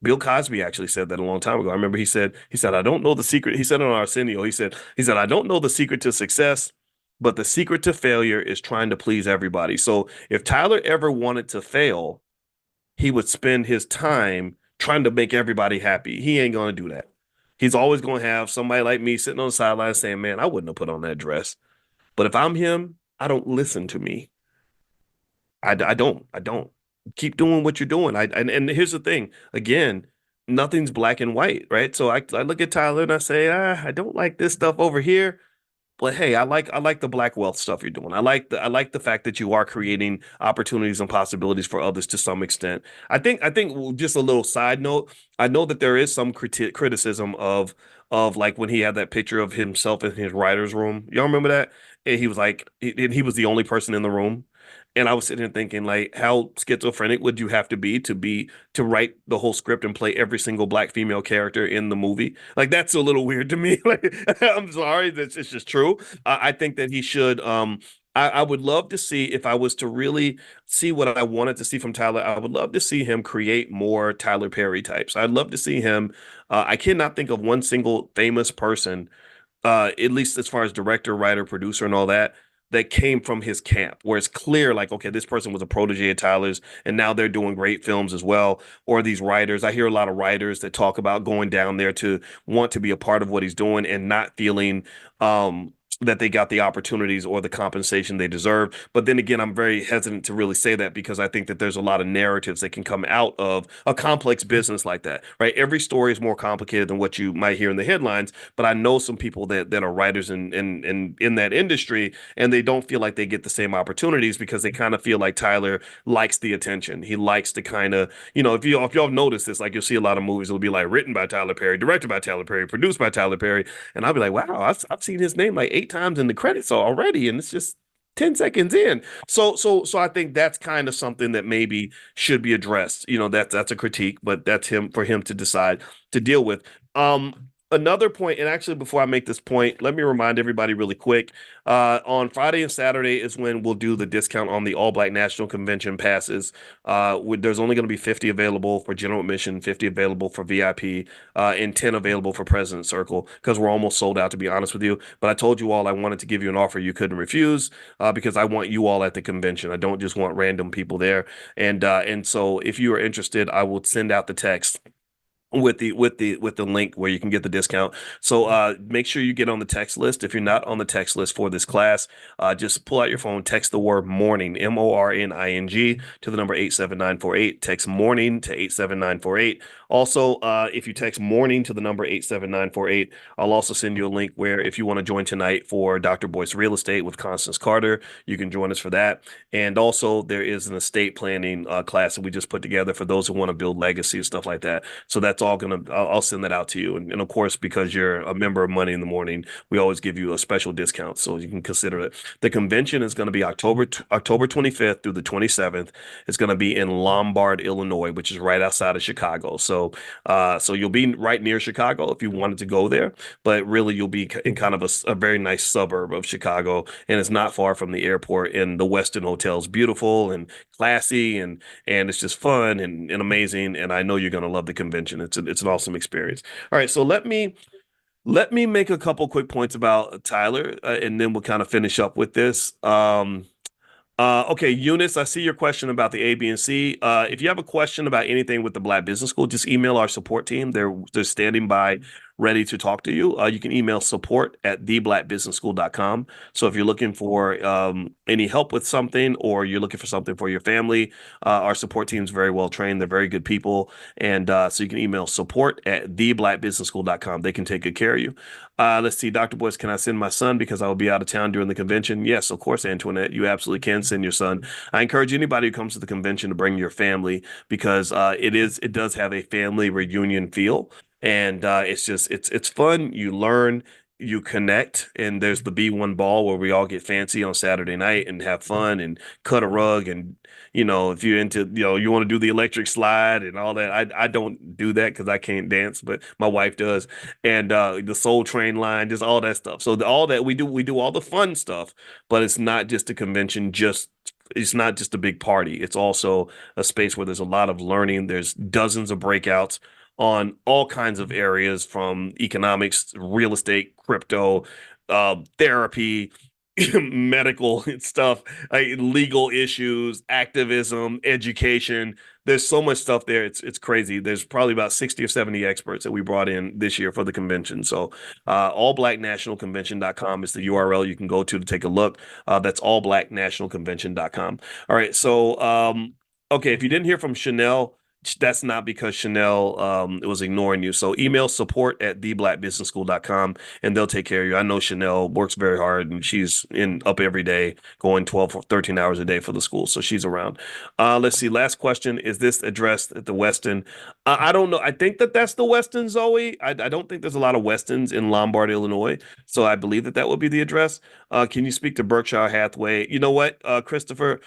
Speaker 1: Bill Cosby actually said that a long time ago. I remember he said, I don't know the secret. He said on Arsenio, he said, I don't know the secret to success, but the secret to failure is trying to please everybody. So if Tyler ever wanted to fail, he would spend his time trying to make everybody happy. He ain't gonna do that. He's always gonna have somebody like me sitting on the sideline saying, "Man, I wouldn't have put on that dress." But if I'm him, I don't listen to me. I don't keep doing what you're doing. And here's the thing. Again, nothing's black and white, right? So I look at Tyler and I say, I don't like this stuff over here. But hey, I like the black wealth stuff you're doing. I like the fact that you are creating opportunities and possibilities for others to some extent. I think just a little side note. I know that there is some criticism of like when he had that picture of himself in his writer's room. Y'all remember that? And he was like, and he was the only person in the room. And I was sitting here thinking, like, how schizophrenic would you have to to write the whole script and play every single black female character in the movie? Like, that's a little weird to me. Like, I'm sorry, that's it's just true. I think that he should. I would love to see, if I was to really see what I wanted to see from Tyler. I would love to see him create more Tyler Perry types. I'd love to see him. I cannot think of one single famous person, at least as far as director, writer, producer, and all that, that came from his camp, where it's clear, like, okay, this person was a protege of Tyler's, and now they're doing great films as well. Or these writers, I hear a lot of writers that talk about going down there to want to be a part of what he's doing and not feeling that they got the opportunities or the compensation they deserve. But then again, I'm very hesitant to really say that, because I think that there's a lot of narratives that can come out of a complex business like that, right? Every story is more complicated than what you might hear in the headlines. But I know some people that are writers in that industry, and they don't feel like they get the same opportunities because they kind of feel like Tyler likes the attention. He likes to kind of, if y'all have noticed this, like you'll see a lot of movies will be like written by Tyler Perry, directed by Tyler Perry, produced by Tyler Perry, and I'll be like, wow, I've seen his name like 8 times in the credits already, and it's just 10 seconds in. So I think that's kind of something that maybe should be addressed. That's a critique, but that's him for him to decide to deal with. Another point, and actually before I make this point, let me remind everybody really quick. On Friday and Saturday is when we'll do the discount on the All Black National Convention passes. There's only going to be 50 available for general admission, 50 available for VIP, and 10 available for President Circle, because we're almost sold out, to be honest with you. But I told you all I wanted to give you an offer you couldn't refuse, because I want you all at the convention. I don't just want random people there. And so if you are interested, I will send out the text with the link where you can get the discount. So make sure you get on the text list. If you're not on the text list for this class, just pull out your phone, text the word morning, MORNING, to the number 87948. Text morning to 87948. Also, if you text morning to the number 87948, I'll also send you a link where, if you want to join tonight for Dr. Boyce Real Estate with Constance Carter, you can join us for that. And also, there is an estate planning class that we just put together for those who want to build legacy and stuff like that. So that's all I'll send that out to you. And of course, because you're a member of Money in the Morning, we always give you a special discount, so you can consider it. The convention is going to be October 25th through the 27th. It's going to be in Lombard, Illinois, which is right outside of Chicago. So you'll be right near Chicago if you wanted to go there, but really you'll be in kind of a very nice suburb of Chicago, and it's not far from the airport. And the Westin Hotel is beautiful and classy, and it's just fun and amazing. And I know you're going to love the convention. It's an awesome experience. All right, so let me make a couple quick points about Tyler, and then we'll kind of finish up with this. Okay, Eunice, I see your question about the A, B, and C. If you have a question about anything with the Black Business School, just email our support team. They're standing by, ready to talk to you. You can email support@theblackbusinessschool.com. So if you're looking for any help with something, or you're looking for something for your family, our support team is very well trained. They're very good people. And so you can email support@theblackbusinessschool.com. They can take good care of you. Let's see, Dr. Boyce, can I send my son because I will be out of town during the convention? Yes, of course, Antoinette. You absolutely can send your son. I encourage anybody who comes to the convention to bring your family, because it does have a family reunion feel. And it's fun. You learn. you connect, and there's the B1 ball where we all get fancy on Saturday night and have fun and cut a rug. And if you're into, you want to do the electric slide and all that. I don't do that because I can't dance, but my wife does. And the Soul Train line, just all that stuff. So all that we do all the fun stuff, but it's not just a convention, just it's not just a big party. It's also a space where there's a lot of learning. There's dozens of breakouts on all kinds of areas, from economics, real estate, crypto, therapy, medical stuff, legal issues, activism, education. There's so much stuff there. It's crazy. There's probably about 60 or 70 experts that we brought in this year for the convention. So allblacknationalconvention.com is the URL you can go to take a look. That's allblacknationalconvention.com. All right. So okay, if you didn't hear from Chanel, that's not because Chanel was ignoring you. So email support@theblackbusinessschool.com and they'll take care of you. I know Chanel works very hard and she's up every day going 12 or 13 hours a day for the school. So she's around. Let's see. Last question. Is this addressed at the Westin? I don't know. I think that's the Westin, Zoe. I don't think there's a lot of Westins in Lombard, Illinois. So I believe that would be the address. Can you speak to Berkshire Hathaway? You know what, Christopher?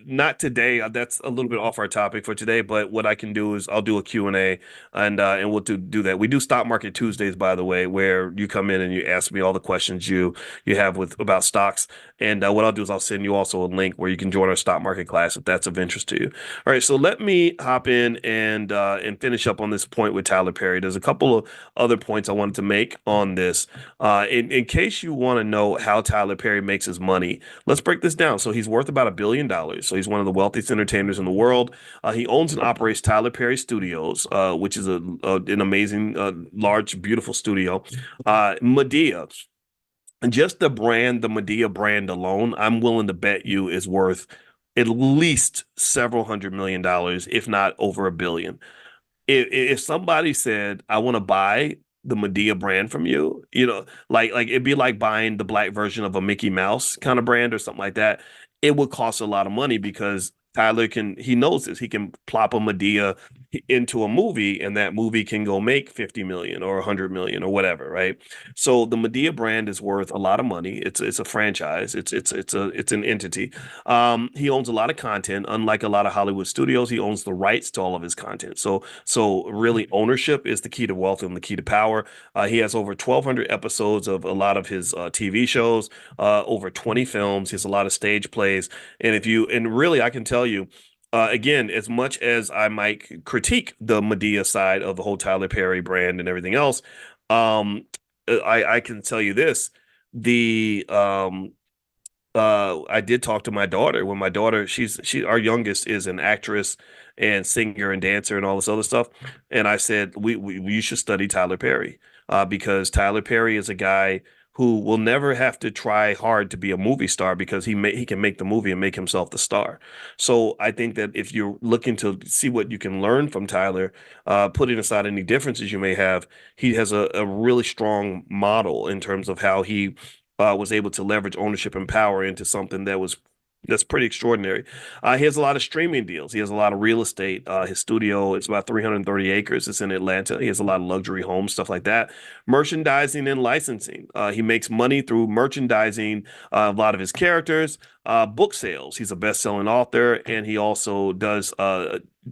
Speaker 1: Not today. That's a little bit off our topic for today, but what I can do is I'll do a Q&A and we'll do that. We do Stock Market Tuesdays, by the way, where you come in and you ask me all the questions you have about stocks. And what I'll do is I'll send you also a link where you can join our stock market class if that's of interest to you. All right, so let me hop in and finish up on this point with Tyler Perry. There's a couple of other points I wanted to make on this. In case you want to know how Tyler Perry makes his money, let's break this down. So he's worth about $1 billion. So he's one of the wealthiest entertainers in the world. He owns and operates Tyler Perry Studios, which is an amazing, large, beautiful studio. Medea, and just the Medea brand alone, I'm willing to bet you is worth at least several $100 million, if not over $1 billion. If somebody said, I want to buy the Medea brand from you, like it'd be like buying the black version of a Mickey Mouse kind of brand or something like that. It would cost a lot of money because he knows this. He can plop a Medea into a movie and that movie can go make 50 million or 100 million or whatever, right? So the Medea brand is worth a lot of money. It's a franchise. It's an entity. He owns a lot of content. Unlike a lot of Hollywood studios, he owns the rights to all of his content. So really, ownership is the key to wealth and the key to power. He has over 1,200 episodes of a lot of his TV shows, over 20 films. He has a lot of stage plays. And really, I can tell you, again, as much as I might critique the Medea side of the whole Tyler Perry brand and everything else, I can tell you this: the I did talk to my daughter when my daughter, our youngest is an actress and singer and dancer and all this other stuff. And I said, we should study Tyler Perry, because Tyler Perry is a guy who will never have to try hard to be a movie star because he can make the movie and make himself the star. So I think that if you're looking to see what you can learn from Tyler, putting aside any differences you may have, he has a really strong model in terms of how he was able to leverage ownership and power into something that's pretty extraordinary. He has a lot of streaming deals. He has a lot of real estate. His studio is about 330 acres. It's in Atlanta. He has a lot of luxury homes, stuff like that. Merchandising and licensing. He makes money through merchandising a lot of his characters. Book sales. He's a best-selling author, and he also does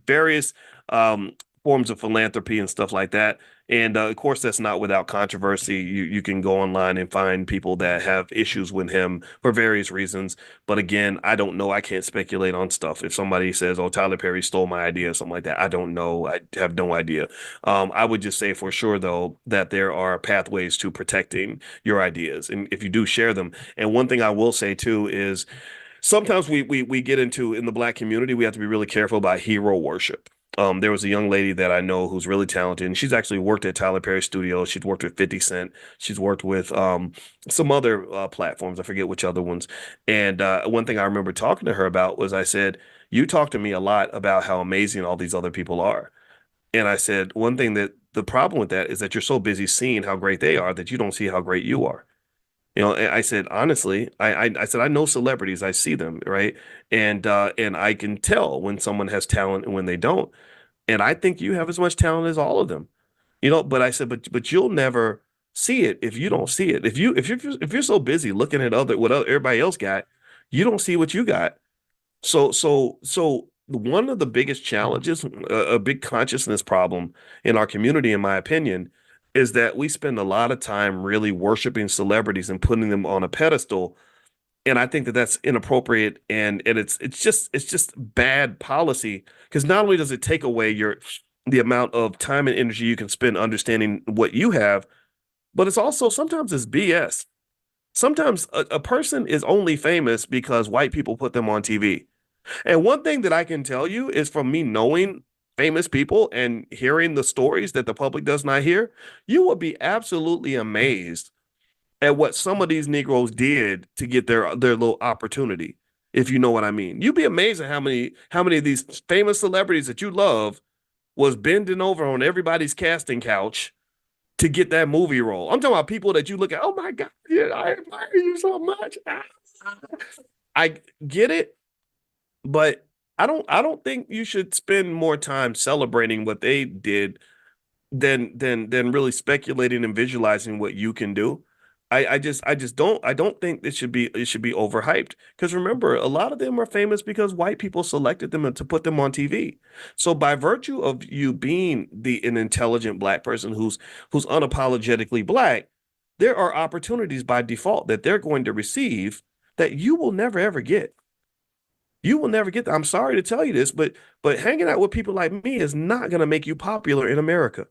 Speaker 1: various forms of philanthropy and stuff like that. And of course, that's not without controversy. You can go online and find people that have issues with him for various reasons. But again, I don't know. I can't speculate on stuff. If somebody says, "Oh, Tyler Perry stole my idea," or something like that, I don't know. I have no idea. I would just say for sure, though, that there are pathways to protecting your ideas, and if you do share them. And one thing I will say too is sometimes we get into in the Black community, we have to be really careful about hero worship. There was a young lady that I know who's really talented, and she's actually worked at Tyler Perry Studios. She's worked with 50 Cent. She's worked with some other platforms. I forget which other ones. And one thing I remember talking to her about was I said, "You talk to me a lot about how amazing all these other people are." And I said, one thing that the problem with that is that you're so busy seeing how great they are that you don't see how great you are. And I said, honestly, I said, I know celebrities, I see them, right? And I can tell when someone has talent and when they don't. And I think you have as much talent as all of them. But I said, but you'll never. see it if you don't see it. If you're so busy looking at what everybody else got, you don't see what you got. So one of the biggest challenges, a big consciousness problem in our community, in my opinion, is that we spend a lot of time really worshiping celebrities and putting them on a pedestal. And I think that that's inappropriate, and it's just bad policy, because not only does it take away the amount of time and energy you can spend understanding what you have, but it's also sometimes it's BS. Sometimes a person is only famous because white people put them on TV. And one thing that I can tell you is from me knowing famous people and hearing the stories that the public does not hear, you will be absolutely amazed at what some of these Negroes did to get their little opportunity, if you know what I mean. You'd be amazed at how many of these famous celebrities that you love was bending over on everybody's casting couch to get that movie role. I'm talking about people that you look at, oh my God, yeah, I admire you so much. I get it, but I don't think you should spend more time celebrating what they did than really speculating and visualizing what you can do. I just don't think it should be overhyped, because remember, a lot of them are famous because white people selected them to put them on TV. So by virtue of you being an intelligent black person who's unapologetically black, there are opportunities by default that they're going to receive that you will never ever get. You will never get that. I'm sorry to tell you this, but hanging out with people like me is not going to make you popular in America.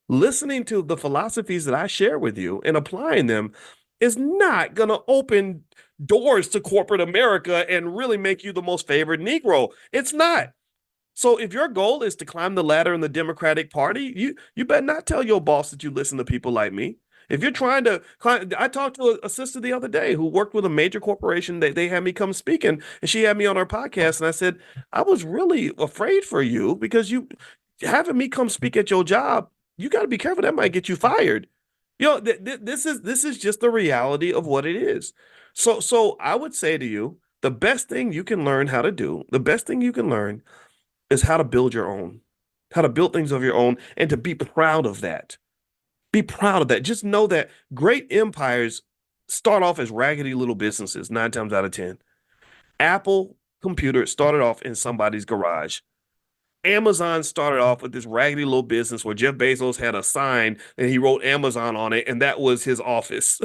Speaker 1: Listening to the philosophies that I share with you and applying them is not going to open doors to corporate America and really make you the most favored Negro. It's not. So if your goal is to climb the ladder in the Democratic Party, you better not tell your boss that you listen to people like me. If you're trying to climb, I talked to a sister the other day who worked with a major corporation. They had me come speaking, and she had me on her podcast. And I said, I was really afraid for you, because you having me come speak at your job, you got to be careful. That might get you fired. This is just the reality of what it is. So I would say to you, the best thing you can learn how to do, the best thing you can learn is how to build your own, how to build things of your own, and to be proud of that. Be proud of that. Just know that great empires start off as raggedy little businesses, 9 times out of 10. Apple computer started off in somebody's garage. Amazon started off with this raggedy little business where Jeff Bezos had a sign and he wrote Amazon on it, and that was his office.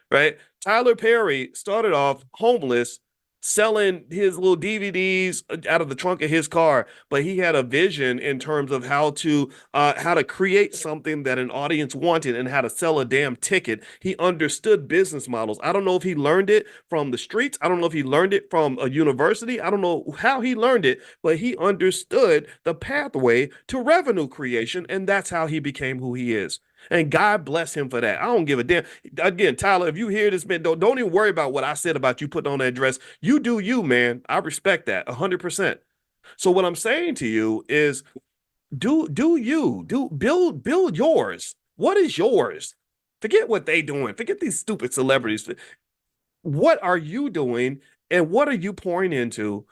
Speaker 1: Right? Tyler Perry started off homeless, selling his little DVDs out of the trunk of his car, but he had a vision in terms of how to create something that an audience wanted and how to sell a damn ticket. He understood business models. I don't know if he learned it from the streets. I don't know if he learned it from a university. I don't know how he learned it, but he understood the pathway to revenue creation, and that's how he became who he is. And God bless him for that. I don't give a damn. Again, Tyler, if you hear this, man, don't even worry about what I said about you putting on that dress. You do you, man. I respect that 100%. So what I'm saying to you is, do you do build yours. What is yours? Forget what they doing. Forget these stupid celebrities. What are you doing, and what are you pouring into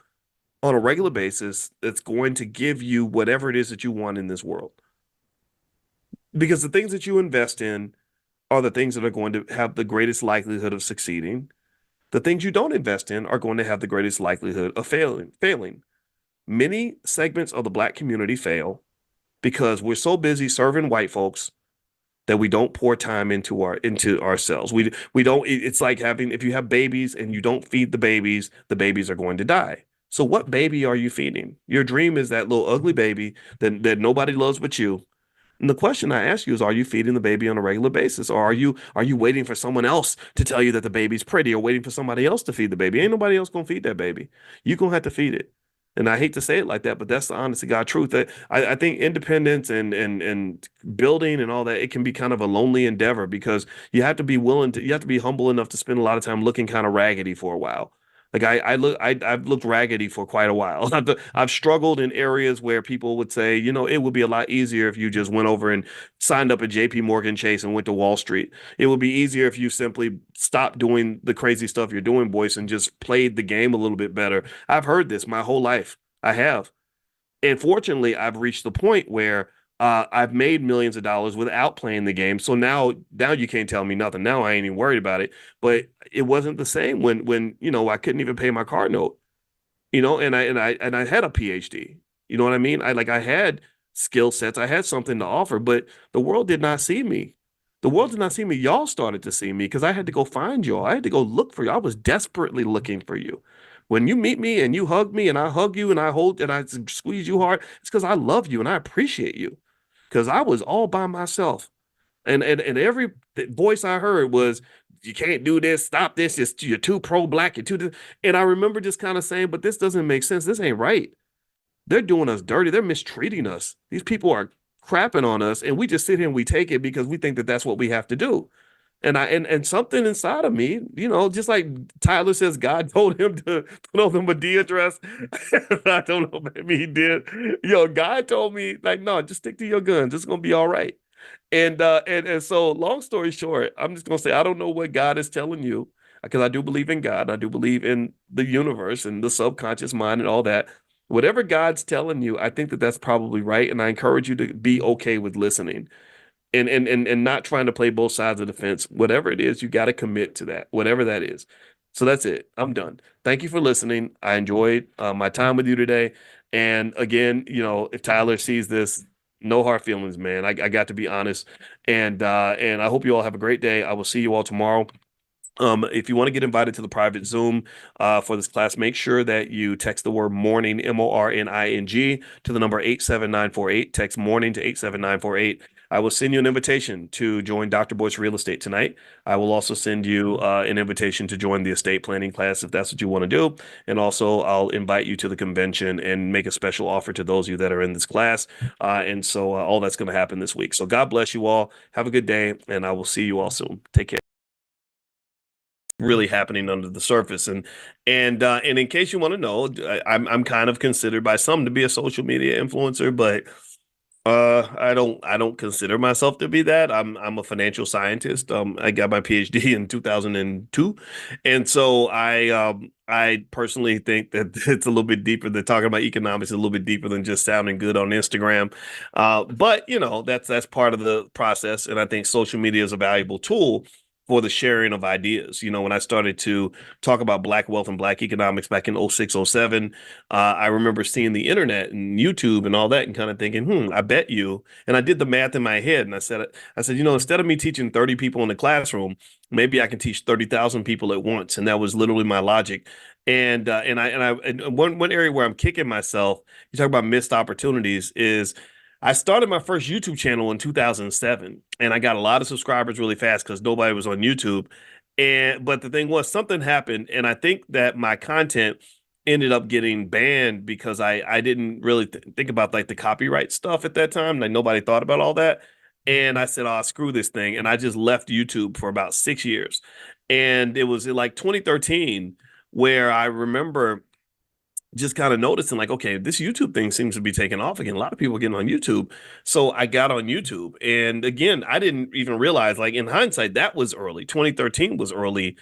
Speaker 1: on a regular basis that's going to give you whatever it is that you want in this world? Because the things that you invest in are the things that are going to have the greatest likelihood of succeeding. The things you don't invest in are going to have the greatest likelihood of failing. Many segments of the black community fail because we're so busy serving white folks that we don't pour time into ourselves. We don't. It's like having, if you have babies and you don't feed the babies are going to die. So what baby are you feeding? Your dream is that little ugly baby that nobody loves but you. And the question I ask you is, are you feeding the baby on a regular basis? Or are you waiting for someone else to tell you that the baby's pretty, or waiting for somebody else to feed the baby? Ain't nobody else gonna feed that baby. You're gonna have to feed it. And I hate to say it like that, but that's the honest to God truth. That I think independence and building and all that, it can be kind of a lonely endeavor, because you have to be humble enough to spend a lot of time looking kind of raggedy for a while. Like I've looked raggedy for quite a while. I've struggled in areas where people would say, it would be a lot easier if you just went over and signed up at JP Morgan Chase and went to Wall Street. It would be easier if you simply stopped doing the crazy stuff you're doing, Boyce, and just played the game a little bit better. I've heard this my whole life. I have. And fortunately, I've reached the point where I've made millions of dollars without playing the game. So now you can't tell me nothing. Now I ain't even worried about it. But it wasn't the same when I couldn't even pay my car note. And I had a PhD. You know what I mean? I had skill sets. I had something to offer, but the world did not see me. The world did not see me. Y'all started to see me because I had to go find y'all. I had to go look for you. I was desperately looking for you. When you meet me and you hug me and I hug you and I hold and I squeeze you hard, it's because I love you and I appreciate you. Because I was all by myself. And every voice I heard was, you can't do this, stop this, you're too pro-black, you're too. And I remember just kind of saying, but this doesn't make sense. This ain't right. They're doing us dirty. They're mistreating us. These people are crapping on us, and we just sit here and we take it because we think that that's what we have to do. And something inside of me, just like Tyler says, God told him to put on the Medea dress. I don't know, maybe he did. God told me, like, no, just stick to your guns. It's gonna be all right. And so long story short, I'm just gonna say I don't know what God is telling you because I do believe in God. I do believe in the universe and the subconscious mind and all that. Whatever God's telling you, I think that that's probably right, and I encourage you to be okay with listening and not trying to play both sides of the fence. Whatever it is, you got to commit to that, whatever that is. So that's it. I'm done. Thank you for listening. I enjoyed my time with you today. And again, if Tyler sees this, no hard feelings, man. I got to be honest. And I hope you all have a great day. I will see you all tomorrow. If you want to get invited to the private Zoom for this class, make sure that you text the word morning, MORNING, to the number 87948. Text morning to 87948. I will send you an invitation to join Dr. Boyce Real Estate tonight. I will also send you an invitation to join the estate planning class if that's what you want to do. And also, I'll invite you to the convention and make a special offer to those of you that are in this class. And so all that's going to happen this week. So God bless you all. Have a good day, and I will see you all soon. Take care. Really happening under the surface. And in case you want to know, I'm kind of considered by some to be a social media influencer, but I don't consider myself to be that. I'm a financial scientist. I got my PhD in 2002, and so I personally think that it's a little bit deeper than talking about economics, a little bit deeper than just sounding good on Instagram. But that's part of the process, and I think social media is a valuable tool for the sharing of ideas. When I started to talk about Black wealth and Black economics back in 06, 07, I remember seeing the internet and YouTube and all that and kind of thinking, I bet you. And I did the math in my head and I said, instead of me teaching 30 people in the classroom, maybe I can teach 30,000 people at once. And that was literally my logic. And one area where I'm kicking myself, you talk about missed opportunities, is I started my first YouTube channel in 2007, and I got a lot of subscribers really fast because nobody was on YouTube. But the thing was, something happened, and I think that my content ended up getting banned because I didn't really think about like the copyright stuff at that time. Like nobody thought about all that. And I said, "Oh, screw this thing," and I just left YouTube for about 6 years. And it was in like 2013 where I remember just kind of noticing like, okay, this YouTube thing seems to be taking off again. A lot of people are getting on YouTube. So I got on YouTube. And again, I didn't even realize, like in hindsight, that was early. 2013 was early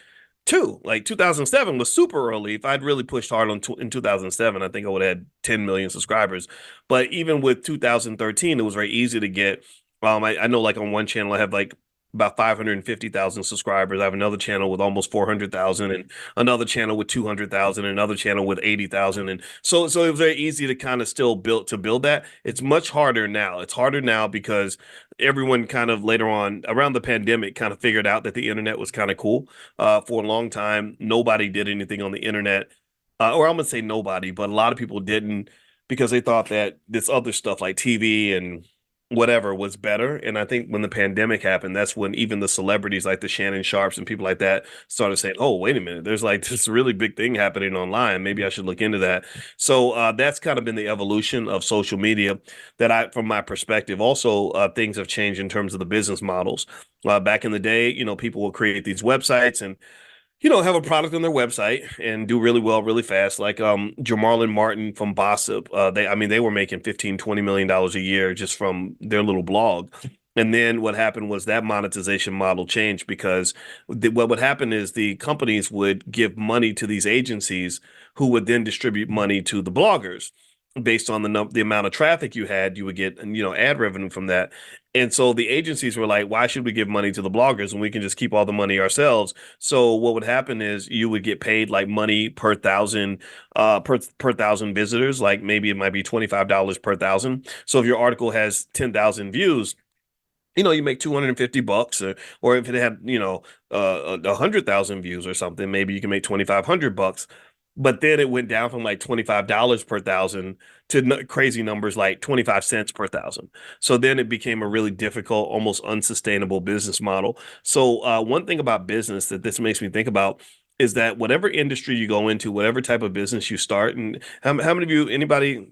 Speaker 1: too. Like 2007 was super early. If I'd really pushed hard in 2007, I think I would have had 10 million subscribers. But even with 2013, it was very easy to get. I know like on one channel, I have like about 550,000 subscribers. I have another channel with almost 400,000 and another channel with 200,000 and another channel with 80,000. And so it was very easy to kind of still build that. It's much harder now. It's harder now because everyone kind of later on around the pandemic kind of figured out that the internet was kind of cool. For a long time, nobody did anything on the internet. Or I'm gonna say nobody, but a lot of people didn't because they thought that this other stuff like TV and whatever was better. And I think when the pandemic happened, that's when even the celebrities like the Shannon Sharps and people like that started saying, oh, wait a minute, there's like this really big thing happening online. Maybe I should look into that. So that's kind of been the evolution of social media from my perspective, also things have changed in terms of the business models. Back in the day, people will create these websites and have a product on their website and do really well, really fast. Like Jamal and Martin from Bossip, they were making 15, $20 million a year just from their little blog. And then what happened was that monetization model changed because what would happen is the companies would give money to these agencies who would then distribute money to the bloggers. based on the amount of traffic you had, you would get, ad revenue from that. And so the agencies were like, why should we give money to the bloggers when we can just keep all the money ourselves? So what would happen is you would get paid like money per thousand, per thousand visitors. Like maybe it might be $25 per thousand. So if your article has 10,000 views, you make 250 bucks, or if it had, 100,000 views or something, maybe you can make 2,500 bucks. But then it went down from like $25 per thousand to crazy numbers like 25 cents per thousand. So then it became a really difficult, almost unsustainable business model. So one thing about business that this makes me think about is that whatever industry you go into, whatever type of business you start, and how many of you,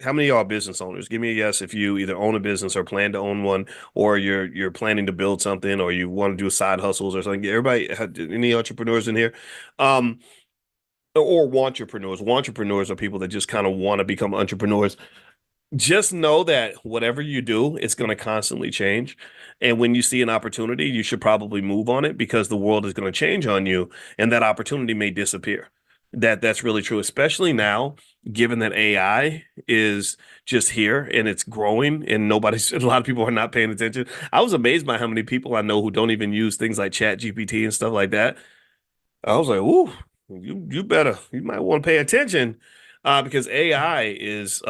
Speaker 1: how many of y'all are business owners? Give me a yes if you either own a business or plan to own one, or you're planning to build something, or you want to do side hustles or something. Everybody, any entrepreneurs in here? Um, or entrepreneurs. Entrepreneurs are people that just kind of want to become entrepreneurs. Just know that whatever you do, it's going to constantly change. And when you see an opportunity, you should probably move on it because the world is going to change on you and that opportunity may disappear. That's really true, especially now, given that AI is just here and it's growing and a lot of people are not paying attention. I was amazed by how many people I know who don't even use things like Chat GPT and stuff like that. I was like, "Ooh, you might want to pay attention, because AI is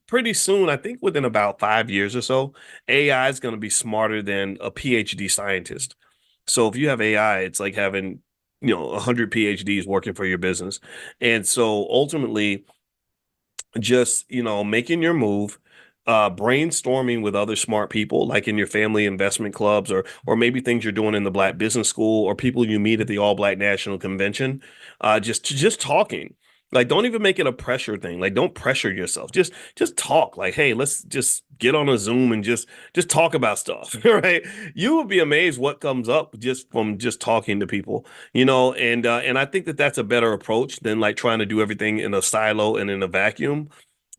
Speaker 1: pretty soon. I think within about 5 years or so, AI is going to be smarter than a PhD scientist. So if you have AI, it's like having 100 PhDs working for your business, and so ultimately just making your move, brainstorming with other smart people like in your family investment clubs, or maybe things you're doing in the Black Business School, or people you meet at the All Black National Convention. Just talking. Like, don't even make it a pressure thing. Like, don't pressure yourself. Just talk. Like, hey, let's just get on a Zoom and just talk about stuff. Right? You will be amazed what comes up just from just talking to people. And I think that that's a better approach than like trying to do everything in a silo and in a vacuum.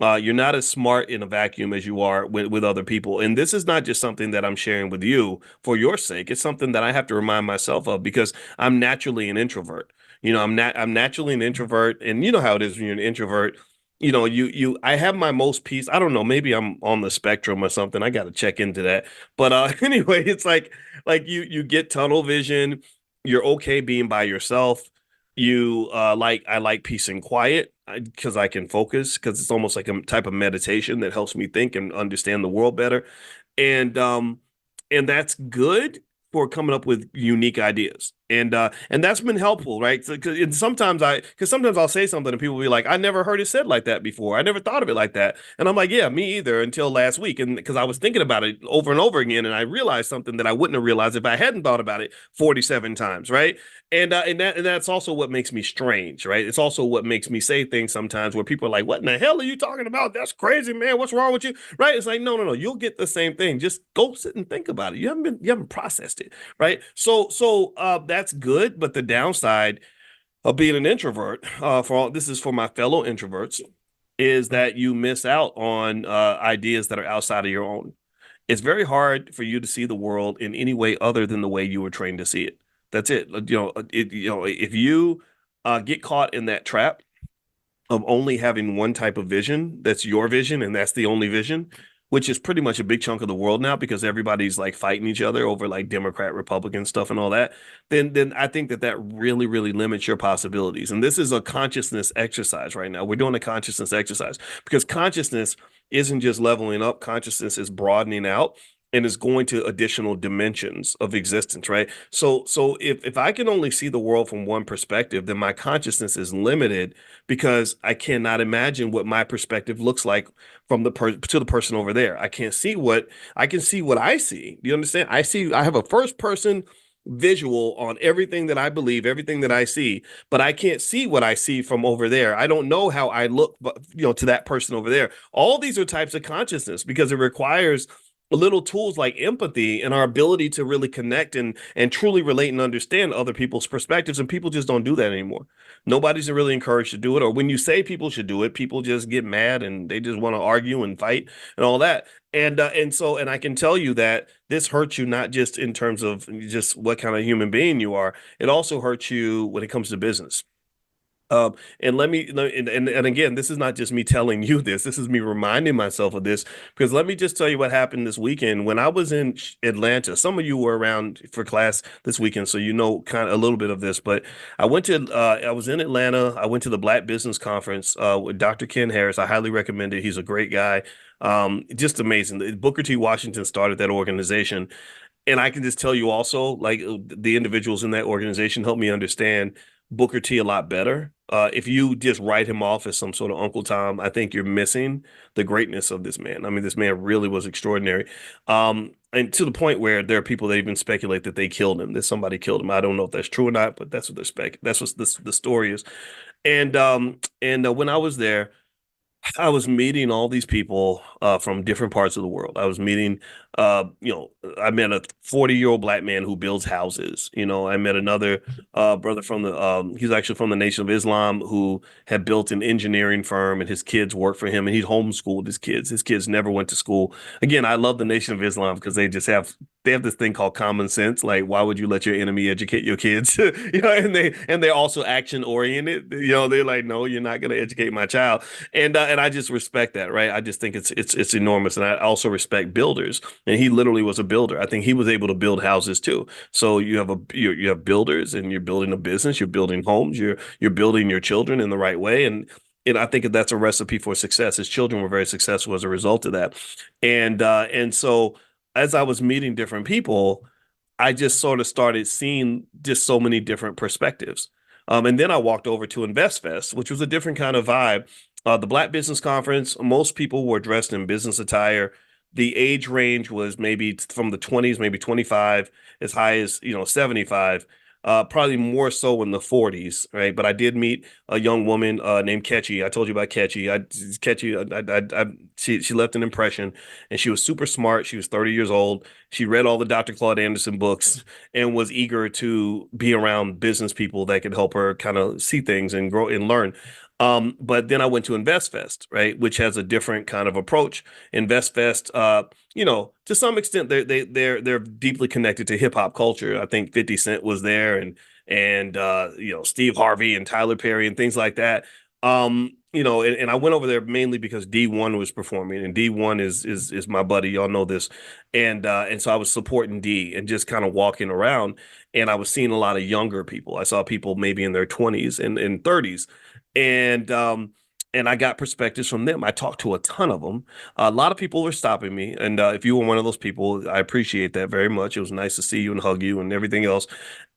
Speaker 1: You're not as smart in a vacuum as you are with other people. And this is not just something that I'm sharing with you for your sake. It's something that I have to remind myself of because I'm naturally an introvert. I'm naturally an introvert, and you know how it is when you're an introvert. I have my most peace. I don't know, maybe I'm on the spectrum or something. I got to check into that. But anyway, it's like you get tunnel vision. You're okay being by yourself. I like peace and quiet because I can focus because it's almost like a type of meditation that helps me think and understand the world better. And that's good for coming up with unique ideas. And that's been helpful, right? So, because sometimes I'll say something and people will be like, I never heard it said like that before. I never thought of it like that. And I'm like, yeah, me either until last week. And because I was thinking about it over and over again, and I realized something that I wouldn't have realized if I hadn't thought about it 47 times, right? And that's also what makes me strange, right? It's also what makes me say things sometimes where people are like, "What in the hell are you talking about? That's crazy, man. What's wrong with you?" Right? It's like, no, no, no. You'll get the same thing. Just go sit and think about it. You haven't processed it, right? So that's good, but the downside of being an introvert, this is for my fellow introverts, is that you miss out on ideas that are outside of your own. It's very hard for you to see the world in any way other than the way you were trained to see it. That's it. If you get caught in that trap of only having one type of vision, that's your vision, and that's the only vision, which is pretty much a big chunk of the world now because everybody's like fighting each other over like Democrat, Republican stuff and all that, then I think that really, really limits your possibilities. And this is a consciousness exercise right now. We're doing a consciousness exercise because consciousness isn't just leveling up, consciousness is broadening out and is going to additional dimensions of existence, right? So if I can only see the world from one perspective, then my consciousness is limited because I cannot imagine what my perspective looks like from to the person over there. I can see what I see. Do you understand? I have a first person visual on everything that I believe, everything that I see, but I can't see what I see from over there. I don't know how I look, to that person over there. All these are types of consciousness because it requires little tools like empathy and our ability to really connect and truly relate and understand other people's perspectives. And people just don't do that anymore. Nobody's really encouraged to do it. Or when you say people should do it, people just get mad and they just want to argue and fight and all that. And I can tell you that this hurts you not just in terms of just what kind of human being you are. It also hurts you when it comes to business. And and again, this is not just me telling you this. This is me reminding myself of this because let me just tell you what happened this weekend when I was in Atlanta. Some of you were around for class this weekend, so you know kind of a little bit of this. But I was in Atlanta. I went to the Black Business Conference with Dr. Ken Harris. I highly recommend it. He's a great guy. Just amazing. Booker T. Washington started that organization, and I can just tell you also, like the individuals in that organization helped me understand Booker T a lot better. If you just write him off as some sort of Uncle Tom, I think you're missing the greatness of this man. I mean, this man really was extraordinary. And to the point where there are people that even speculate that they killed him, that somebody killed him. I don't know if that's true or not, but that's what that's what the story is. And when I was there, I was meeting all these people from different parts of the world. I was meeting, I met a 40-year-old black man who builds houses. You know, I met another brother from he's actually from the Nation of Islam who had built an engineering firm and his kids work for him and he homeschooled his kids. His kids never went to school. Again, I love the Nation of Islam because they have this thing called common sense. Like, why would you let your enemy educate your kids? And they're also action oriented. You know, they're like, no, you're not going to educate my child. And I just respect that, right? I just think it's enormous, and I also respect builders. And he literally was a builder. I think he was able to build houses too. So you have builders, and you're building a business, you're building homes, you're building your children in the right way, and I think that's a recipe for success. His children were very successful as a result of that, and so as I was meeting different people, I just sort of started seeing just so many different perspectives. And then I walked over to InvestFest, which was a different kind of vibe. The Black Business Conference, most people were dressed in business attire. The age range was maybe from the 20s, maybe 25, as high as, 75, probably more so in the 40s, right? But I did meet a young woman named Ketchy. I told you about Ketchy. She left an impression, and she was super smart. She was 30 years old. She read all the Dr. Claude Anderson books and was eager to be around business people that could help her kind of see things and grow and learn. But then I went to InvestFest, right, which has a different kind of approach. InvestFest, to some extent, they're deeply connected to hip hop culture. I think 50 Cent was there, and Steve Harvey and Tyler Perry and things like that. And I went over there mainly because D1 was performing, and D1 is my buddy. Y'all know this, and so I was supporting D and just kind of walking around, and I was seeing a lot of younger people. I saw people maybe in their 20s and 30s, and I got perspectives from them. I talked to a ton of them. A lot of people were stopping me, and if you were one of those people, I appreciate that very much. It was nice to see you and hug you and everything else.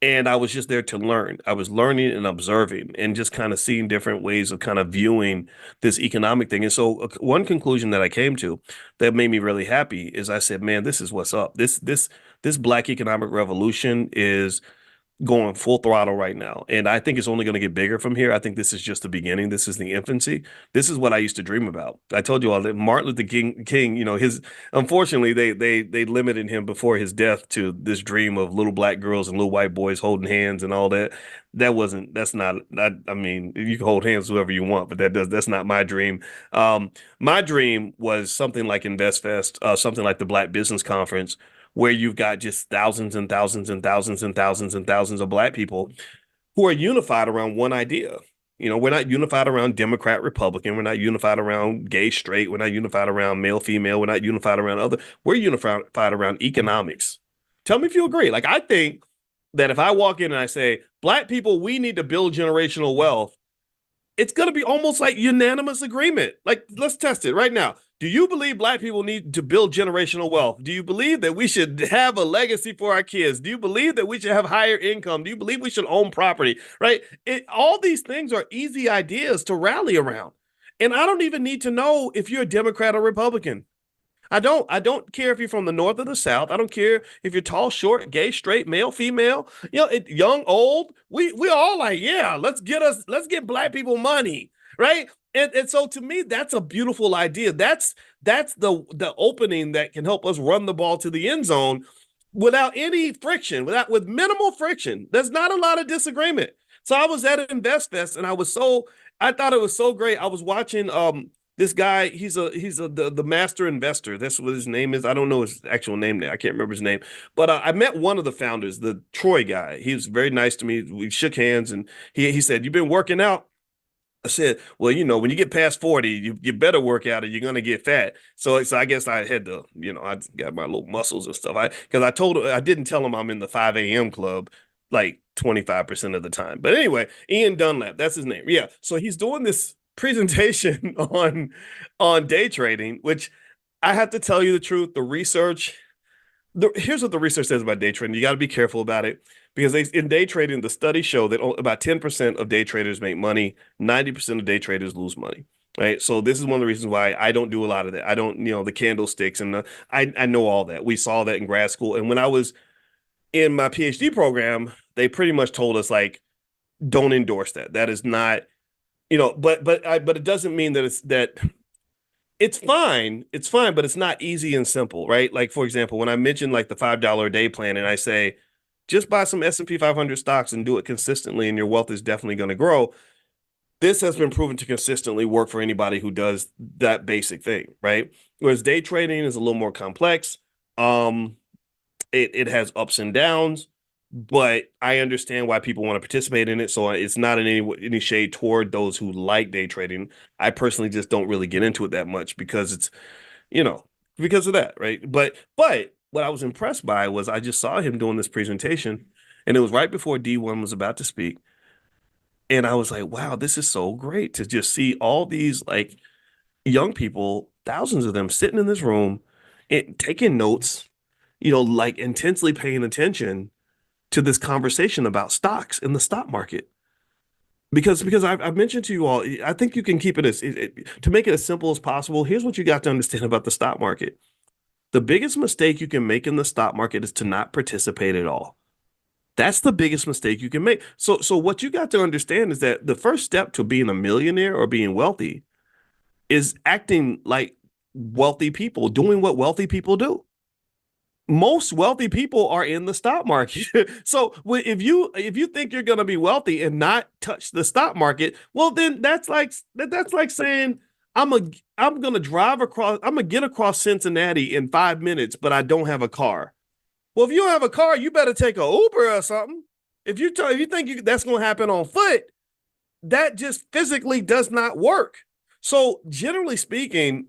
Speaker 1: And I was just there to learn. I was learning and observing and just kind of seeing different ways of kind of viewing this economic thing. And so, one conclusion that I came to that made me really happy is I said, "Man, this is what's up. This Black economic revolution is." Going full throttle right now. And I think it's only going to get bigger from here. I think this is just the beginning. This is the infancy. This is what I used to dream about. I told you all that Martin Luther King, his unfortunately they limited him before his death to this dream of little black girls and little white boys holding hands and all that. That's not I mean, you can hold hands with whoever you want, but that's not my dream. My dream was something like InvestFest, something like the Black Business Conference where you've got just thousands and thousands and thousands and thousands and thousands of black people who are unified around one idea. We're not unified around Democrat, Republican. We're not unified around gay, straight. We're not unified around male, female. We're not unified around other. We're unified around economics. Tell me if you agree. Like, I think that if I walk in and I say, black people, we need to build generational wealth, it's going to be almost like unanimous agreement. Like, let's test it right now. Do you believe black people need to build generational wealth? Do you believe that we should have a legacy for our kids? Do you believe that we should have higher income? Do you believe we should own property? Right? All these things are easy ideas to rally around. And I don't even need to know if you're a Democrat or Republican. I don't care if you're from the North or the South. I don't care if you're tall, short, gay, straight, male, female, young, old. We all like, yeah, let's get black people money, right? And so to me, that's a beautiful idea. That's the opening that can help us run the ball to the end zone without any friction, with minimal friction. There's not a lot of disagreement. So I was at InvestFest and I thought it was so great. I was watching this guy, the master investor. That's what his name is. I don't know his actual name now. I can't remember his name. But I met one of the founders, the Troy guy. He was very nice to me. We shook hands, and he said, "You've been working out." I said, well, when you get past 40, you better work out or you're gonna get fat. So I guess I had to, I got my little muscles and stuff. Because I didn't tell him I'm in the 5 a.m. club like 25% of the time. But anyway, Ian Dunlap, that's his name. Yeah. So he's doing this presentation on day trading, which I have to tell you the truth, here's what the research says about day trading. You got to be careful about it because in day trading, the studies show that about 10% of day traders make money, 90% of day traders lose money. Right. So this is one of the reasons why I don't do a lot of that. I don't, the candlesticks I know all that. We saw that in grad school. And when I was in my PhD program, they pretty much told us like, don't endorse that. That is not, but it doesn't mean that it's fine. It's fine, but it's not easy and simple, right? Like for example, when I mentioned like the $5 a day plan and I say just buy some S&P 500 stocks and do it consistently and your wealth is definitely going to grow. This has been proven to consistently work for anybody who does that basic thing, right? Whereas day trading is a little more complex. Um, it has ups and downs, but I understand why people want to participate in it. So it's not in any shade toward those who like day trading. I personally just don't really get into it that much because it's you know because of that, right? But what I was impressed by was I just saw him doing this presentation, and it was right before D1 was about to speak, and I was like, wow, this is so great to just see all these like young people, thousands of them sitting in this room and taking notes, like intensely paying attention to this conversation about stocks in the stock market. Because I've mentioned to you all, I think you can keep it to make it as simple as possible. Here's what you got to understand about the stock market. The biggest mistake you can make in the stock market is to not participate at all. That's the biggest mistake you can make. So what you got to understand is that the first step to being a millionaire or being wealthy is acting like wealthy people, doing what wealthy people do. Most wealthy people are in the stock market. So if you think you're going to be wealthy and not touch the stock market, well then that's like saying I'm a I'm going to drive across I'm going to get across Cincinnati in 5 minutes but I don't have a car. Well, if you don't have a car, you better take a Uber or something. If you think that's going to happen on foot, that just physically does not work. So, generally speaking,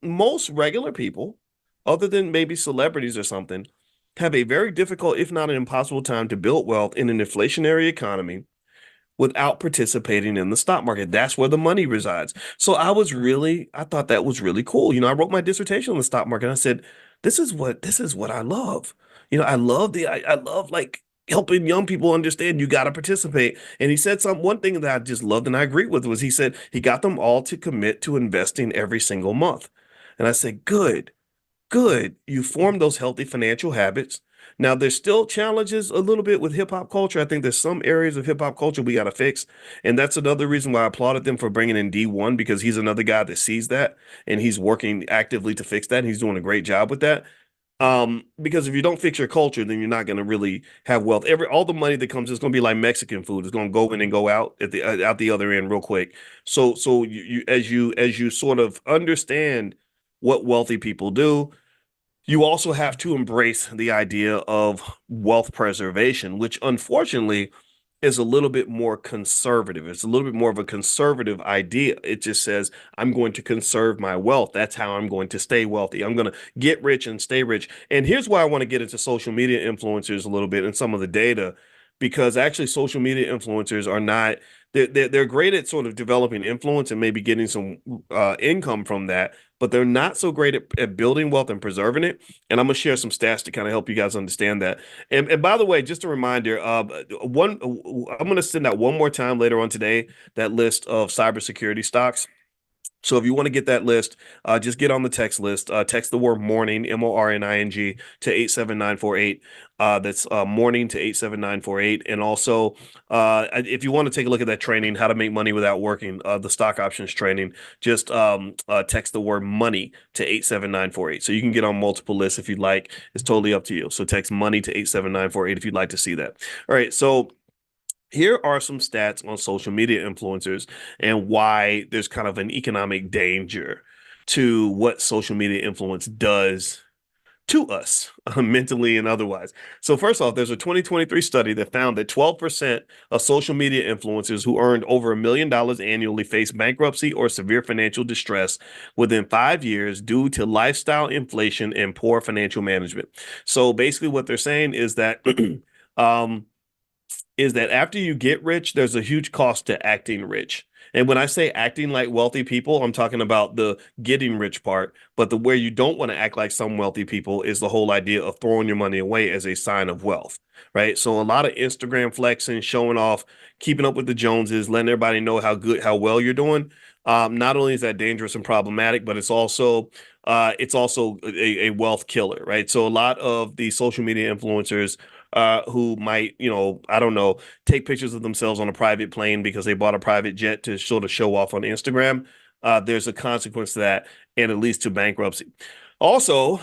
Speaker 1: most regular people, other than maybe celebrities or something, have a very difficult, if not an impossible time to build wealth in an inflationary economy without participating in the stock market. That's where the money resides. So I thought that was really cool. I wrote my dissertation on the stock market. I said, this is what I love. I love like helping young people understand you got to participate. And he said one thing that I just loved and I agreed with was he said he got them all to commit to investing every single month. And I said, good. Good. You form those healthy financial habits. Now, there's still challenges a little bit with hip hop culture. I think there's some areas of hip hop culture we got to fix. And that's another reason why I applauded them for bringing in D1 because he's another guy that sees that and he's working actively to fix that. And he's doing a great job with that. Because if you don't fix your culture, then you're not going to really have wealth. All the money that comes is going to be like Mexican food. It's going to go in and go out at the out the other end real quick. So as you sort of understand what wealthy people do, you also have to embrace the idea of wealth preservation, which unfortunately is a little bit more conservative. It's a little bit more of a conservative idea. It just says, I'm going to conserve my wealth. That's how I'm going to stay wealthy. I'm going to get rich and stay rich. And here's why I want to get into social media influencers a little bit and some of the data, because actually social media influencers are not, they're great at sort of developing influence and maybe getting some income from that, but they're not so great at building wealth and preserving it. And I'm gonna share some stats to kind of help you guys understand that. And by the way, just a reminder, I'm gonna send out one more time later on today that list of cybersecurity stocks. So if you want to get that list, just get on the text list. Text the word morning, MORNING, to 87948. That's morning to 87948. And also, if you want to take a look at that training, how to make money without working, the stock options training, just text the word money to 87948. So you can get on multiple lists if you'd like. It's totally up to you. So text money to 87948 if you'd like to see that. All right. So here are some stats on social media influencers and why there's kind of an economic danger to what social media influence does to us, mentally and otherwise. So, first off, there's a 2023 study that found that 12% of social media influencers who earned over $1 million annually face bankruptcy or severe financial distress within 5 years due to lifestyle inflation and poor financial management. So, basically, what they're saying um, is that after you get rich, there's a huge cost to acting rich. And when I say acting like wealthy people, I'm talking about the getting rich part. But the where you don't want to act like some wealthy people is the whole idea of throwing your money away as a sign of wealth, right? So a lot of Instagram flexing, showing off, keeping up with the Joneses, letting everybody know how good, how well you're doing. Not only is that dangerous and problematic, but it's also a wealth killer, right? So a lot of the social media influencers who might, I don't know, take pictures of themselves on a private plane because they bought a private jet to sort of show off on Instagram. There's a consequence to that, and it leads to bankruptcy. Also,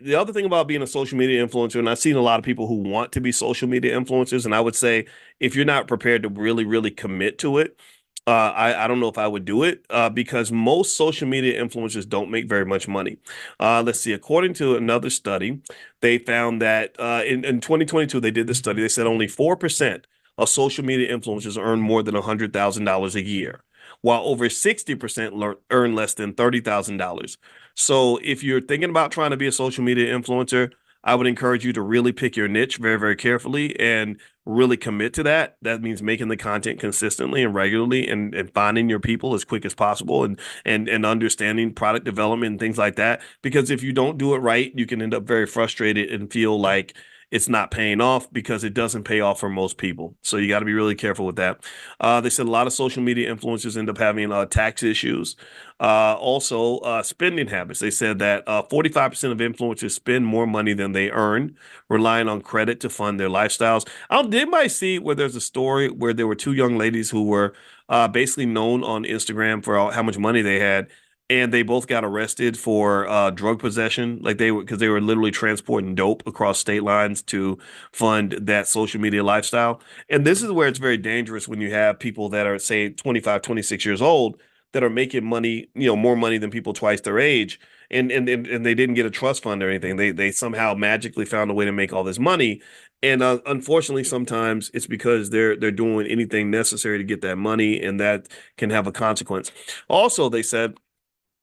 Speaker 1: the other thing about being a social media influencer, and I've seen a lot of people who want to be social media influencers, and I would say if you're not prepared to really, really commit to it, I don't know if I would do it because most social media influencers don't make very much money. Let's see. According to another study, they found that in 2022, they did this study. They said only 4% of social media influencers earn more than $100,000 a year, while over 60% earn less than $30,000. So if you're thinking about trying to be a social media influencer, I would encourage you to really pick your niche very, very carefully and really commit to that. That means making the content consistently and regularly and finding your people as quick as possible and understanding product development and things like that. Because if you don't do it right, you can end up very frustrated and feel like it's not paying off because it doesn't pay off for most people. So you got to be really careful with that. They said a lot of social media influencers end up having tax issues. Also, spending habits. They said that 45% of influencers spend more money than they earn, relying on credit to fund their lifestyles. Did anybody see where there's a story where there were two young ladies who were basically known on Instagram for how much money they had, and they both got arrested for drug possession, like they were because they were literally transporting dope across state lines to fund that social media lifestyle. And this is where it's very dangerous when you have people that are, say, 25, 26 years old that are making money, more money than people twice their age. And they didn't get a trust fund or anything. They somehow magically found a way to make all this money, and unfortunately, sometimes it's because they're doing anything necessary to get that money, and that can have a consequence. Also, they said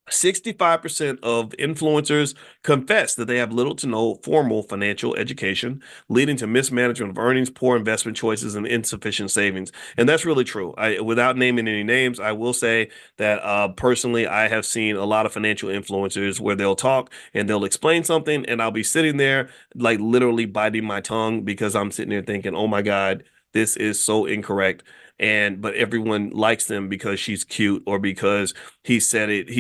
Speaker 1: 65% of influencers confess that they have little to no formal financial education, leading to mismanagement of earnings, poor investment choices, and insufficient savings. And that's really true. Without naming any names, I will say that personally, I have seen a lot of financial influencers where they'll talk and they'll explain something, and I'll be sitting there like literally biting my tongue because I'm sitting there thinking, oh my God, this is so incorrect. But everyone likes them because she's cute or because he said it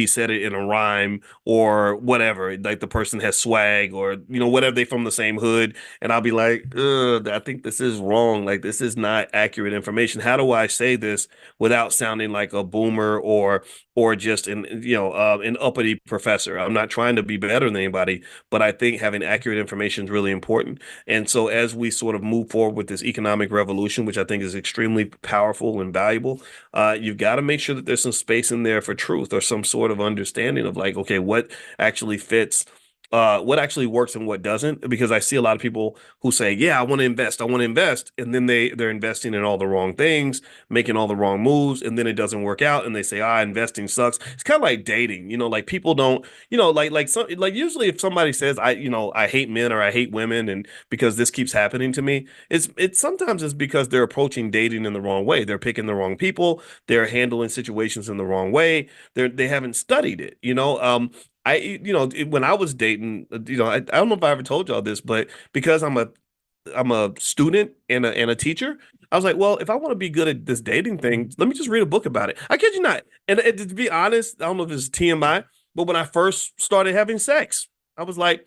Speaker 1: in a rhyme or whatever, like the person has swag or whatever, they from the same hood, and I'll be like, ugh, I think this is wrong, like this is not accurate information. How do I say this without sounding like a boomer or just an uppity professor? I'm not trying to be better than anybody, but I think having accurate information is really important. And so as we sort of move forward with this economic revolution, which I think is extremely powerful and valuable, you've got to make sure that there's some space in there for truth or some sort of understanding of like, okay, what actually fits, what actually works and what doesn't. Because I see a lot of people who say, "Yeah, I want to invest," and then they're investing in all the wrong things, making all the wrong moves, and then it doesn't work out, and they say, "Ah, investing sucks." It's kind of like dating, like people don't, like usually if somebody says, I hate men or I hate women," and because this keeps happening to me, it's sometimes it's because they're approaching dating in the wrong way. They're picking the wrong people. They're handling situations in the wrong way. They haven't studied it. When I was dating, I don't know if I ever told y'all this, but because I'm a student and a teacher, I was like, well, if I want to be good at this dating thing, let me just read a book about it. I kid you not. And to be honest, I don't know if it's TMI, but when I first started having sex, I was like,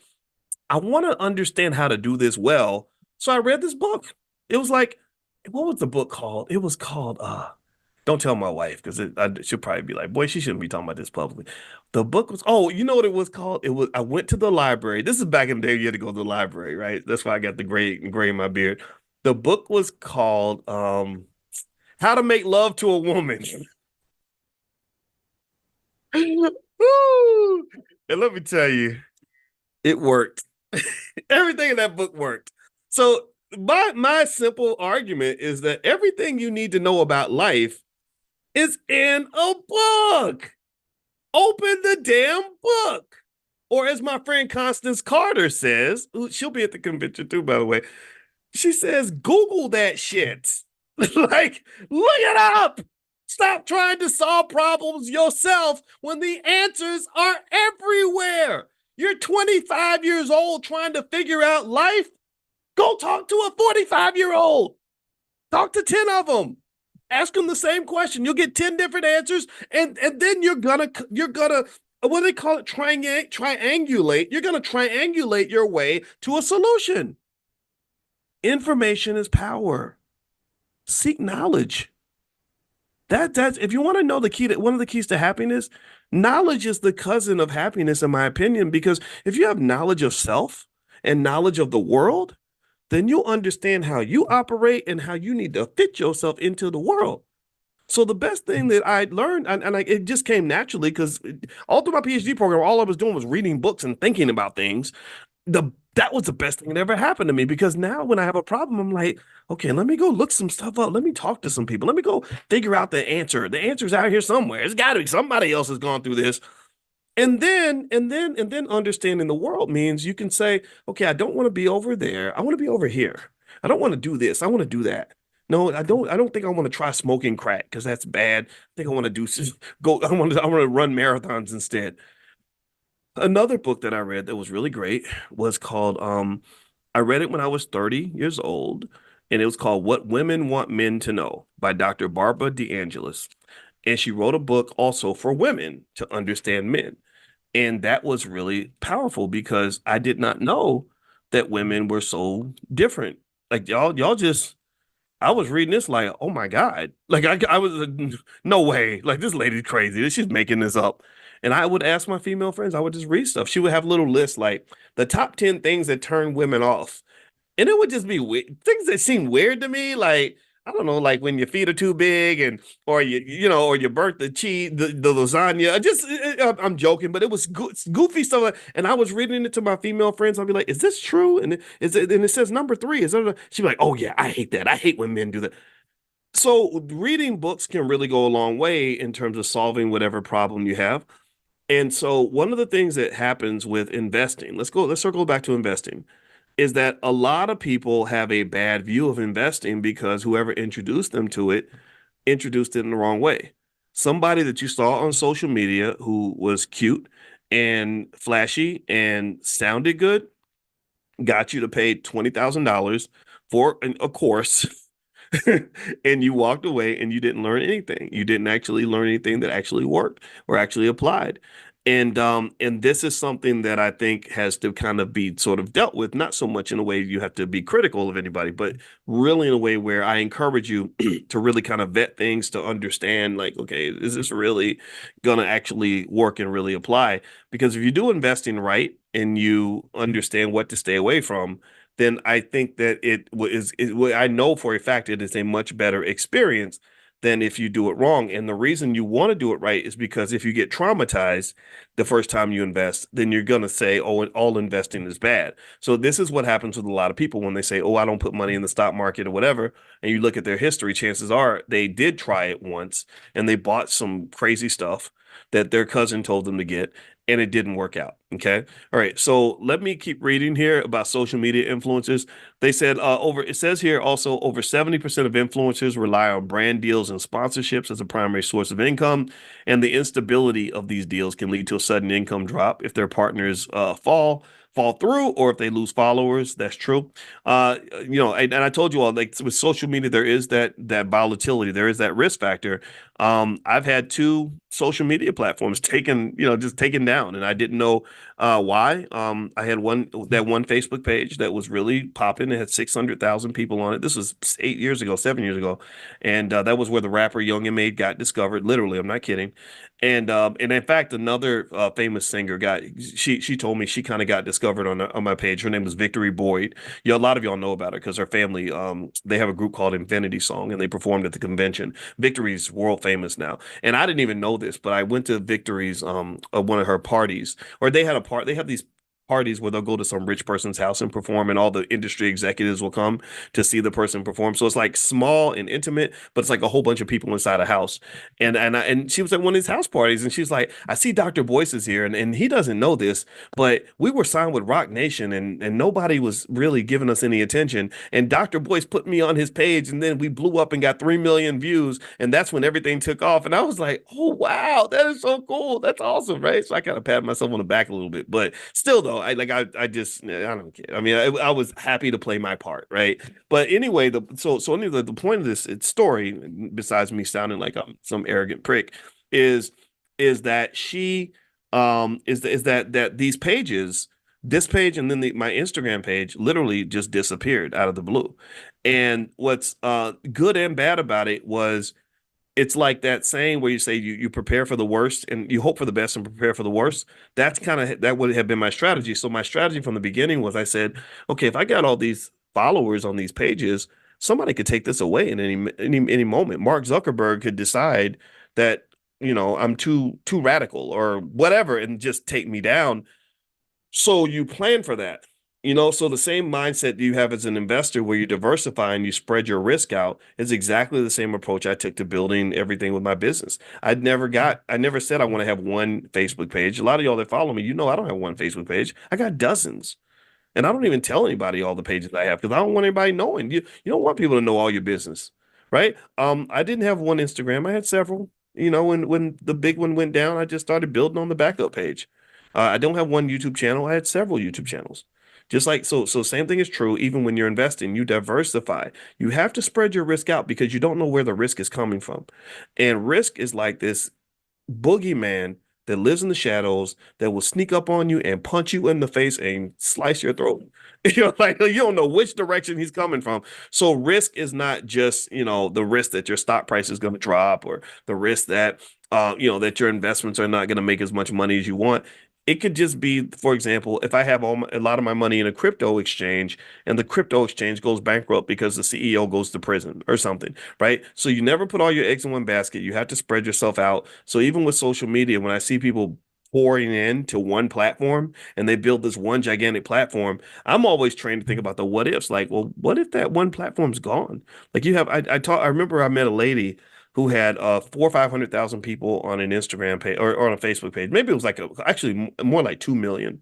Speaker 1: I want to understand how to do this well. So I read this book. It was like, what was the book called? It was called don't tell my wife because she'll probably be like, boy, she shouldn't be talking about this publicly. The book was, oh, you know what it was called? I went to the library. This is back in the day you had to go to the library, right? That's why I got the gray in my beard. The book was called How to Make Love to a Woman. Woo! And let me tell you, it worked. Everything in that book worked. So my simple argument is that everything you need to know about life is in a book. Open the damn book. Or as my friend Constance Carter says, she'll be at the convention too, by the way. She says, Google that shit. Like, look it up. Stop trying to solve problems yourself when the answers are everywhere. You're 25 years old trying to figure out life. Go talk to a 45-year-old. Talk to 10 of them. Ask them the same question. You'll get 10 different answers, and then you're gonna what do they call it? Triangulate. You're gonna triangulate your way to a solution. Information is power. Seek knowledge. That's if you want to know the key to one of the keys to happiness, knowledge is the cousin of happiness, in my opinion, because if you have knowledge of self and knowledge of the world, then you'll understand how you operate and how you need to fit yourself into the world. So the best thing that I learned, it just came naturally because all through my PhD program, all I was doing was reading books and thinking about things. That was the best thing that ever happened to me because now when I have a problem, I'm like, okay, let me go look some stuff up. Let me talk to some people. Let me go figure out the answer. The answer's out here somewhere. It's got to be somebody else has gone through this. And then understanding the world means you can say, okay, I don't want to be over there. I want to be over here. I don't want to do this. I want to do that. No, I don't think I want to try smoking crack because that's bad. I think I want to do go. I want to run marathons instead. Another book that I read that was really great was called I read it when I was 30 years old, and it was called What Women Want Men to Know by Dr. Barbara DeAngelis. And she wrote a book also for women to understand men. And that was really powerful because I did not know that women were so different. Like y'all just I was reading this like, oh my God. Like I was no way. Like this lady's crazy. She's making this up. And I would ask my female friends, I would just read stuff. She would have little lists like the top 10 things that turn women off. And it would just be things that seem weird to me. Like, I don't know, like when your feet are too big and or or you burnt the cheese, the lasagna. I'm joking, but it was goofy stuff. And I was reading it to my female friends. I'd be like, "Is this true?" And it says number three. Is that? She'd be like, "Oh yeah, I hate that. I hate when men do that." So reading books can really go a long way in terms of solving whatever problem you have. And so one of the things that happens with investing, let's circle back to investing, is that a lot of people have a bad view of investing because whoever introduced them to it introduced it in the wrong way. Somebody that you saw on social media who was cute and flashy and sounded good got you to pay $20,000 for a course and you walked away and you didn't learn anything. You didn't actually learn anything that actually worked or actually applied. And this is something that I think has to kind of be sort of dealt with, not so much in a way you have to be critical of anybody, but really in a way where I encourage you to really kind of vet things to understand, like, okay, is this really gonna actually work and really apply? Because if you do investing right and you understand what to stay away from, then I think that I know for a fact it is a much better experience than if you do it wrong. And the reason you want to do it right is because if you get traumatized the first time you invest, then you're going to say, oh, all investing is bad. So this is what happens with a lot of people when they say, oh, I don't put money in the stock market or whatever. And you look at their history, chances are they did try it once and they bought some crazy stuff that their cousin told them to get and it didn't work out. Okay. All right. So let me keep reading here about social media influencers. They said it says here also over 70% of influencers rely on brand deals and sponsorships as a primary source of income. And the instability of these deals can lead to a sudden income drop if their partners fall through or if they lose followers. That's true. And I told you all, like with social media, there is that volatility, there is that risk factor. I've had two social media platforms just taken down, and I didn't know why. I had one Facebook page that was really popping. It had 600,000 people on it. This was 8 years ago, 7 years ago, and that was where the rapper Young and Made got discovered. Literally, I'm not kidding. And in fact, another famous singer she told me she kind of got discovered on my page. Her name was Victory Boyd. A lot of y'all know about her because her family they have a group called Infinity Song, and they performed at the convention. Victory's world famous now, and I didn't even know this, but I went to Victory's one of her parties, or they had a part. They have these parties where they'll go to some rich person's house and perform, and all the industry executives will come to see the person perform. So it's like small and intimate, but it's like a whole bunch of people inside a house. And she was at one of these house parties, and she's like, I see Dr. Boyce is here, and he doesn't know this, but we were signed with Rock Nation, and nobody was really giving us any attention. And Dr. Boyce put me on his page, and then we blew up and got 3 million views, and that's when everything took off. And I was like, oh wow, that is so cool. That's awesome, right? So I kind of pat myself on the back a little bit, but still though, I just I don't care. I mean, I was happy to play my part, right? But anyway, so anyway, the point of this story, besides me sounding like I'm some arrogant prick, is is that she is that these pages, this page and then my Instagram page, literally just disappeared out of the blue. And what's good and bad about it was, it's like that saying where you say you prepare for the worst and you hope for the best and prepare for the worst. That's kind of that would have been my strategy. So my strategy from the beginning was, I said, okay, if I got all these followers on these pages, somebody could take this away in any moment. Mark Zuckerberg could decide that, I'm too radical or whatever and just take me down. So you plan for that. So the same mindset you have as an investor where you diversify and you spread your risk out is exactly the same approach I took to building everything with my business. I never said I want to have one Facebook page. A lot of y'all that follow me, I don't have one Facebook page. I got dozens. And I don't even tell anybody all the pages I have because I don't want anybody knowing. You don't want people to know all your business, right? I didn't have one Instagram. I had several. When the big one went down, I just started building on the backup page. I don't have one YouTube channel. I had several YouTube channels. Just like so same thing is true even when you're investing, you diversify. You have to spread your risk out because you don't know where the risk is coming from. And risk is like this boogeyman that lives in the shadows that will sneak up on you and punch you in the face and slice your throat. Like you don't know which direction he's coming from. So risk is not just, the risk that your stock price is going to drop, or the risk that that your investments are not going to make as much money as you want. It could just be, for example, if I have a lot of my money in a crypto exchange and the crypto exchange goes bankrupt because the CEO goes to prison or something, right? So you never put all your eggs in one basket. You have to spread yourself out. So even with social media, when I see people pouring in to one platform and they build this one gigantic platform, I'm always trained to think about the what ifs. Like, well, what if that one platform's gone? Like I remember I met a lady who had 400,000 or 500,000 people on an Instagram page, or on a Facebook page. Maybe it was like actually more like 2 million.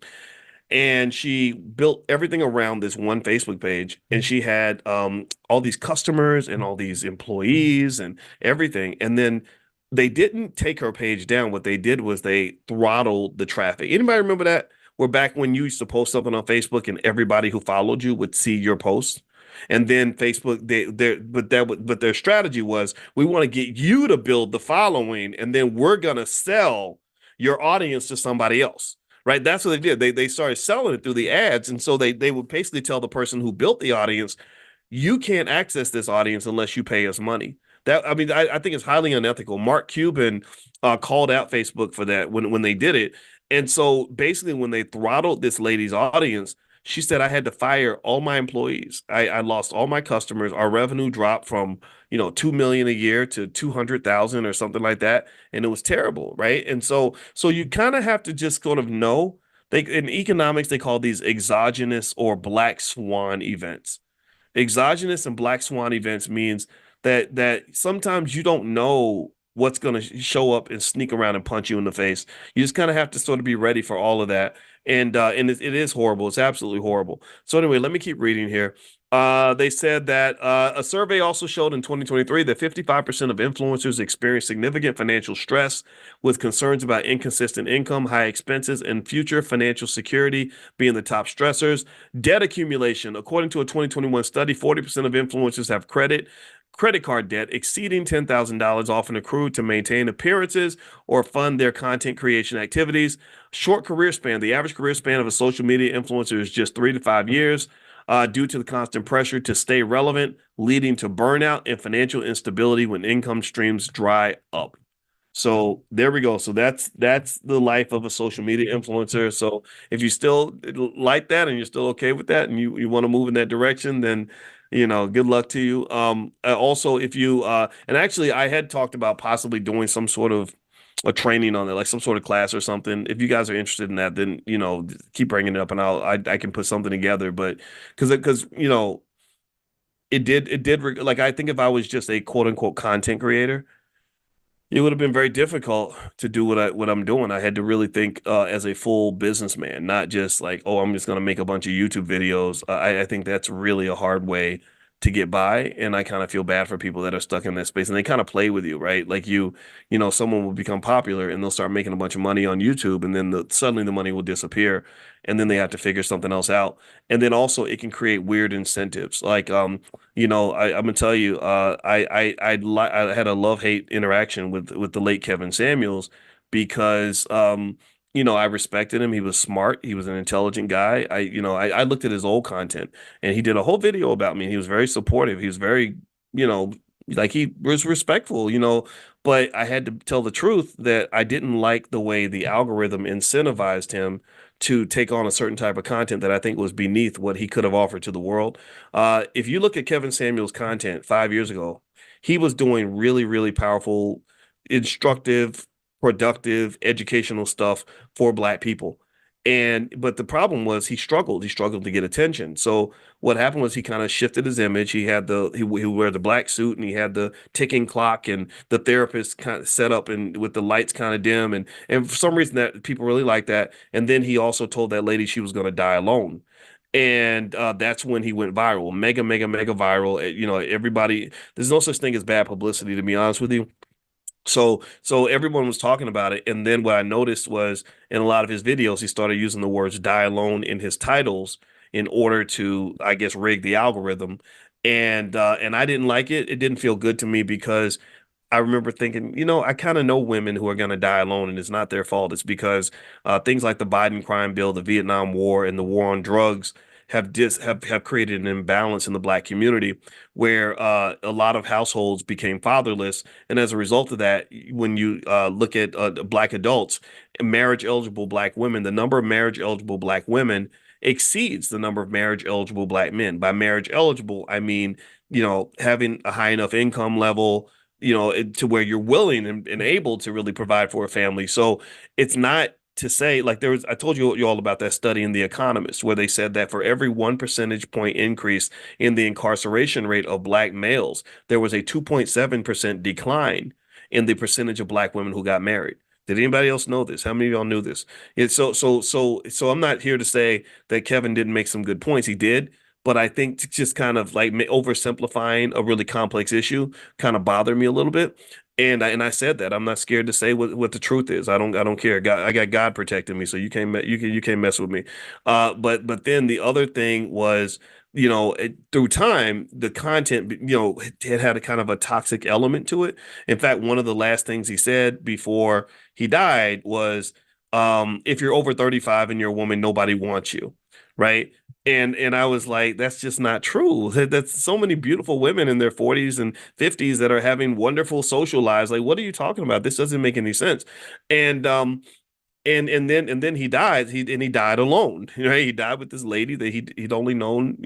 Speaker 1: And she built everything around this one Facebook page, and she had all these customers and all these employees and everything. And then they didn't take her page down. What they did was they throttled the traffic. Anybody remember that? Where back when you used to post something on Facebook and everybody who followed you would see your post. And then Facebook, but their strategy was, we want to get you to build the following, and then we're gonna sell your audience to somebody else. Right? That's what they did. They started selling it through the ads. And so they would basically tell the person who built the audience, you can't access this audience unless you pay us money. I think it's highly unethical. Mark Cuban called out Facebook for that when they did it. And so basically, when they throttled this lady's audience, she said, I had to fire all my employees. I lost all my customers. Our revenue dropped from 2 million a year to 200,000 or something like that. And it was terrible, right? And so you kind of have to just sort of know. In economics, they call these exogenous or black swan events. Exogenous and black swan events means that sometimes you don't know what's going to show up and sneak around and punch you in the face. You just kind of have to sort of be ready for all of that. And it is horrible. It's absolutely horrible. So anyway, let me keep reading here. They said that a survey also showed in 2023 that 55% of influencers experience significant financial stress, with concerns about inconsistent income, high expenses, and future financial security being the top stressors. Debt accumulation. According to a 2021 study, 40% of influencers have credit card debt exceeding $10,000, often accrued to maintain appearances or fund their content creation activities. Short career span. The average career span of a social media influencer is just 3 to 5 years, due to the constant pressure to stay relevant, leading to burnout and financial instability when income streams dry up. So there we go. So that's the life of a social media influencer. So if you still like that and you're still okay with that and you want to move in that direction, then good luck to you. Also, if you and actually I had talked about possibly doing some sort of a training on it, like some sort of class or something. If you guys are interested in that, then keep bringing it up, and I can put something together. But because like I think if I was just a quote unquote content creator, it would have been very difficult to do what I'm doing. I had to really think as a full businessman, not just like, oh, I'm just going to make a bunch of YouTube videos. I think that's really a hard way to get by, and I kind of feel bad for people that are stuck in that space, and they kind of play with you, right? Like someone will become popular and they'll start making a bunch of money on YouTube, and then suddenly the money will disappear, and then they have to figure something else out. And then also it can create weird incentives, like I'm gonna tell you, I had a love-hate interaction with the late Kevin Samuels because I respected him. He was smart. He was an intelligent guy. I looked at his old content, and he did a whole video about me. He was very supportive. He was very, you know, like he was respectful, but I had to tell the truth that I didn't like the way the algorithm incentivized him to take on a certain type of content that I think was beneath what he could have offered to the world. If you look at Kevin Samuel's content 5 years ago, he was doing really, really powerful, instructive, productive, educational stuff for Black people. But the problem was he struggled. He struggled to get attention. So what happened was he kind of shifted his image. He would wear the black suit, and he had the ticking clock, and the therapist kind of set up and with the lights kind of dim, and for some reason that people really like that. And then he also told that lady she was going to die alone. And that's when he went viral, mega, mega, mega viral. Everybody, there's no such thing as bad publicity, to be honest with you. So everyone was talking about it, and then what I noticed was in a lot of his videos, he started using the words "die alone" in his titles in order to, I guess, rig the algorithm. And I didn't like it. It didn't feel good to me because I remember thinking, I kind of know women who are going to die alone, and it's not their fault. It's because things like the Biden crime bill, the Vietnam War, and the war on drugs have created an imbalance in the Black community where a lot of households became fatherless, and as a result of that, when you look at Black adults, marriage eligible Black women, the number of marriage eligible Black women exceeds the number of marriage eligible Black men. By marriage eligible, I mean having a high enough income level to where you're willing and able to really provide for a family. So it's not to say like I told you all about that study in The Economist where they said that for every 1 percentage point increase in the incarceration rate of Black males, there was a 2.7% decline in the percentage of Black women who got married. Did anybody else know this? How many of y'all knew this? So I'm not here to say that Kevin didn't make some good points. He did, but I think just kind of like oversimplifying a really complex issue kind of bothered me a little bit. And I said that I'm not scared to say what the truth is. I don't care. I got God protecting me, so you can't mess with me. But then the other thing was, through time, the content, it had a kind of a toxic element to it. In fact, one of the last things he said before he died was, if you're over 35 and you're a woman, nobody wants you, right? And I was like, that's just not true. That's so many beautiful women in their 40s and 50s that are having wonderful social lives. Like, what are you talking about? This doesn't make any sense. And and then he died alone. He died with this lady that he'd only known,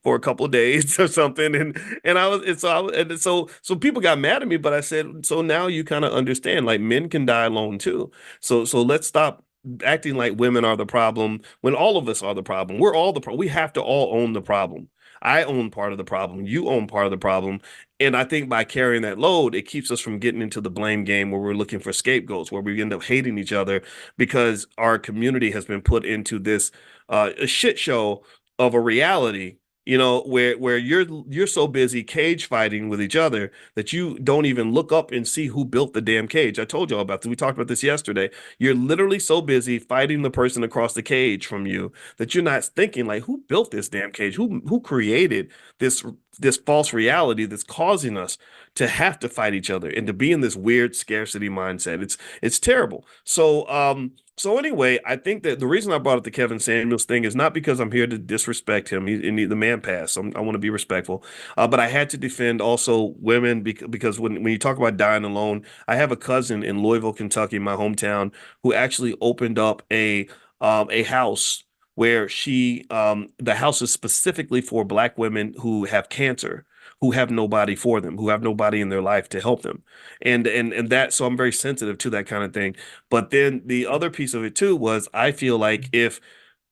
Speaker 1: for a couple of days or something. And I was and so I was, and so people got mad at me, but I said, so now you kind of understand, like men can die alone too. So let's stop acting like women are the problem when all of us are the problem. We're all the problem. We have to all own the problem. I own part of the problem. You own part of the problem. And I think by carrying that load, it keeps us from getting into the blame game where we're looking for scapegoats, where we end up hating each other because our community has been put into this a shit show of a reality, where you're so busy cage fighting with each other that you don't even look up and see who built the damn cage. I told y'all about this. We talked about this yesterday. You're literally so busy fighting the person across the cage from you that you're not thinking like, who built this damn cage? Who created this this false reality that's causing us to have to fight each other and to be in this weird scarcity mindset. It's terrible. So anyway, I think that the reason I brought up the Kevin Samuels thing is not because I'm here to disrespect him. The man passed. I want to be respectful, but I had to defend also women because when you talk about dying alone, I have a cousin in Louisville, Kentucky, my hometown, who actually opened up a house where the house is specifically for Black women who have cancer, who have nobody for them, who have nobody in their life to help them. And that, so I'm very sensitive to that kind of thing. But then the other piece of it too was I feel like if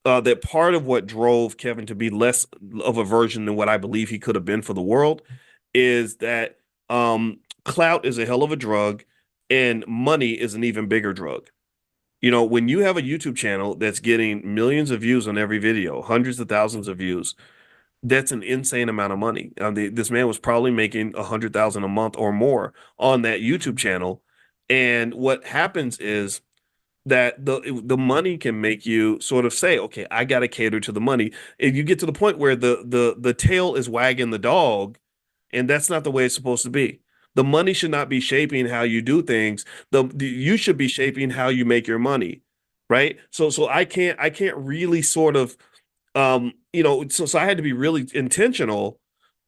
Speaker 1: that part of what drove Kevin to be less of a version than what I believe he could have been for the world is that clout is a hell of a drug and money is an even bigger drug. You know, when you have a YouTube channel that's getting millions of views on every video, hundreds of thousands of views, that's an insane amount of money. This man was probably making 100,000 a month or more on that YouTube channel. And what happens is that the money can make you sort of say, okay, I got to cater to the money. If you get to the point where the tail is wagging the dog, and that's not the way it's supposed to be. The money should not be shaping how you do things. You should be shaping how you make your money, right? So I can't really sort of so I had to be really intentional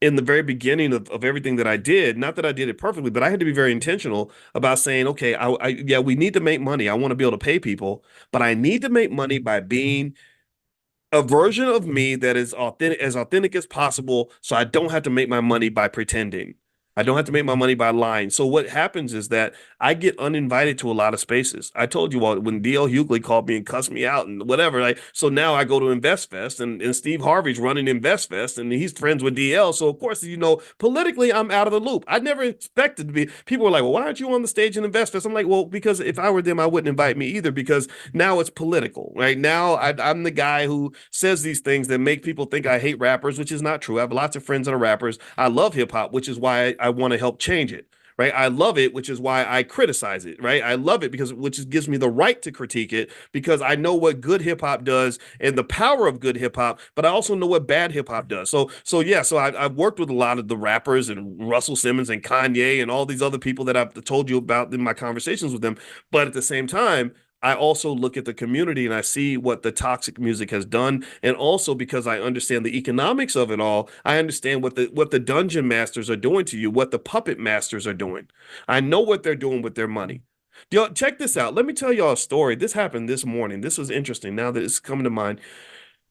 Speaker 1: in the very beginning of everything that I did. Not that I did it perfectly, but I had to be very intentional about saying, okay, yeah, we need to make money. I want to be able to pay people, but I need to make money by being a version of me that is authentic as possible, so I don't have to make my money by pretending. I don't have to make my money by lying. So what happens is that I get uninvited to a lot of spaces. I told you all when DL Hughley called me and cussed me out and whatever. Like, so now I go to InvestFest and Steve Harvey's running InvestFest and he's friends with DL. So of course, politically I'm out of the loop. I never expected to be. People were like, well, why aren't you on the stage in InvestFest? I'm like, well, because if I were them, I wouldn't invite me either because now it's political, right? Now I'm the guy who says these things that make people think I hate rappers, which is not true. I have lots of friends that are rappers. I love hip hop, which is why I want to help change it. Right. I love it, which is why I criticize it. Right. I love it because which gives me the right to critique it because I know what good hip hop does and the power of good hip hop, but I also know what bad hip hop does. So I've worked with a lot of the rappers and Russell Simmons and Kanye and all these other people that I've told you about in my conversations with them. But at the same time, I also look at the community and I see what the toxic music has done. And also because I understand the economics of it all, I understand what the dungeon masters are doing to you, what the puppet masters are doing. I know what they're doing with their money. Yo, check this out. Let me tell y'all a story. This happened this morning. This was interesting now that it's coming to mind.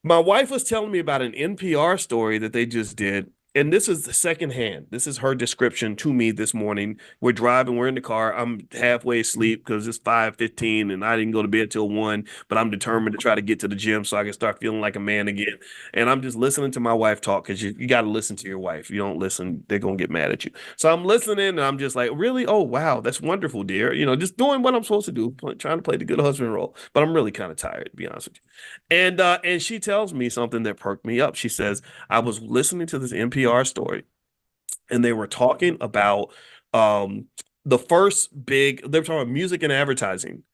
Speaker 1: My wife was telling me about an NPR story that they just did. And this is the second hand. This is her description to me this morning. We're driving, we're in the car. I'm halfway asleep because it's 5:15 and I didn't go to bed till 1, but I'm determined to try to get to the gym so I can start feeling like a man again. And I'm just listening to my wife talk because you got to listen to your wife. You don't listen, they're going to get mad at you. So I'm listening and I'm just like, really? Oh, wow, that's wonderful, dear. Just doing what I'm supposed to do, trying to play the good husband role. But I'm really kind of tired, to be honest with you. And she tells me something that perked me up. She says, I was listening to this NPR story, and they were talking about um the first big they were talking about music and advertising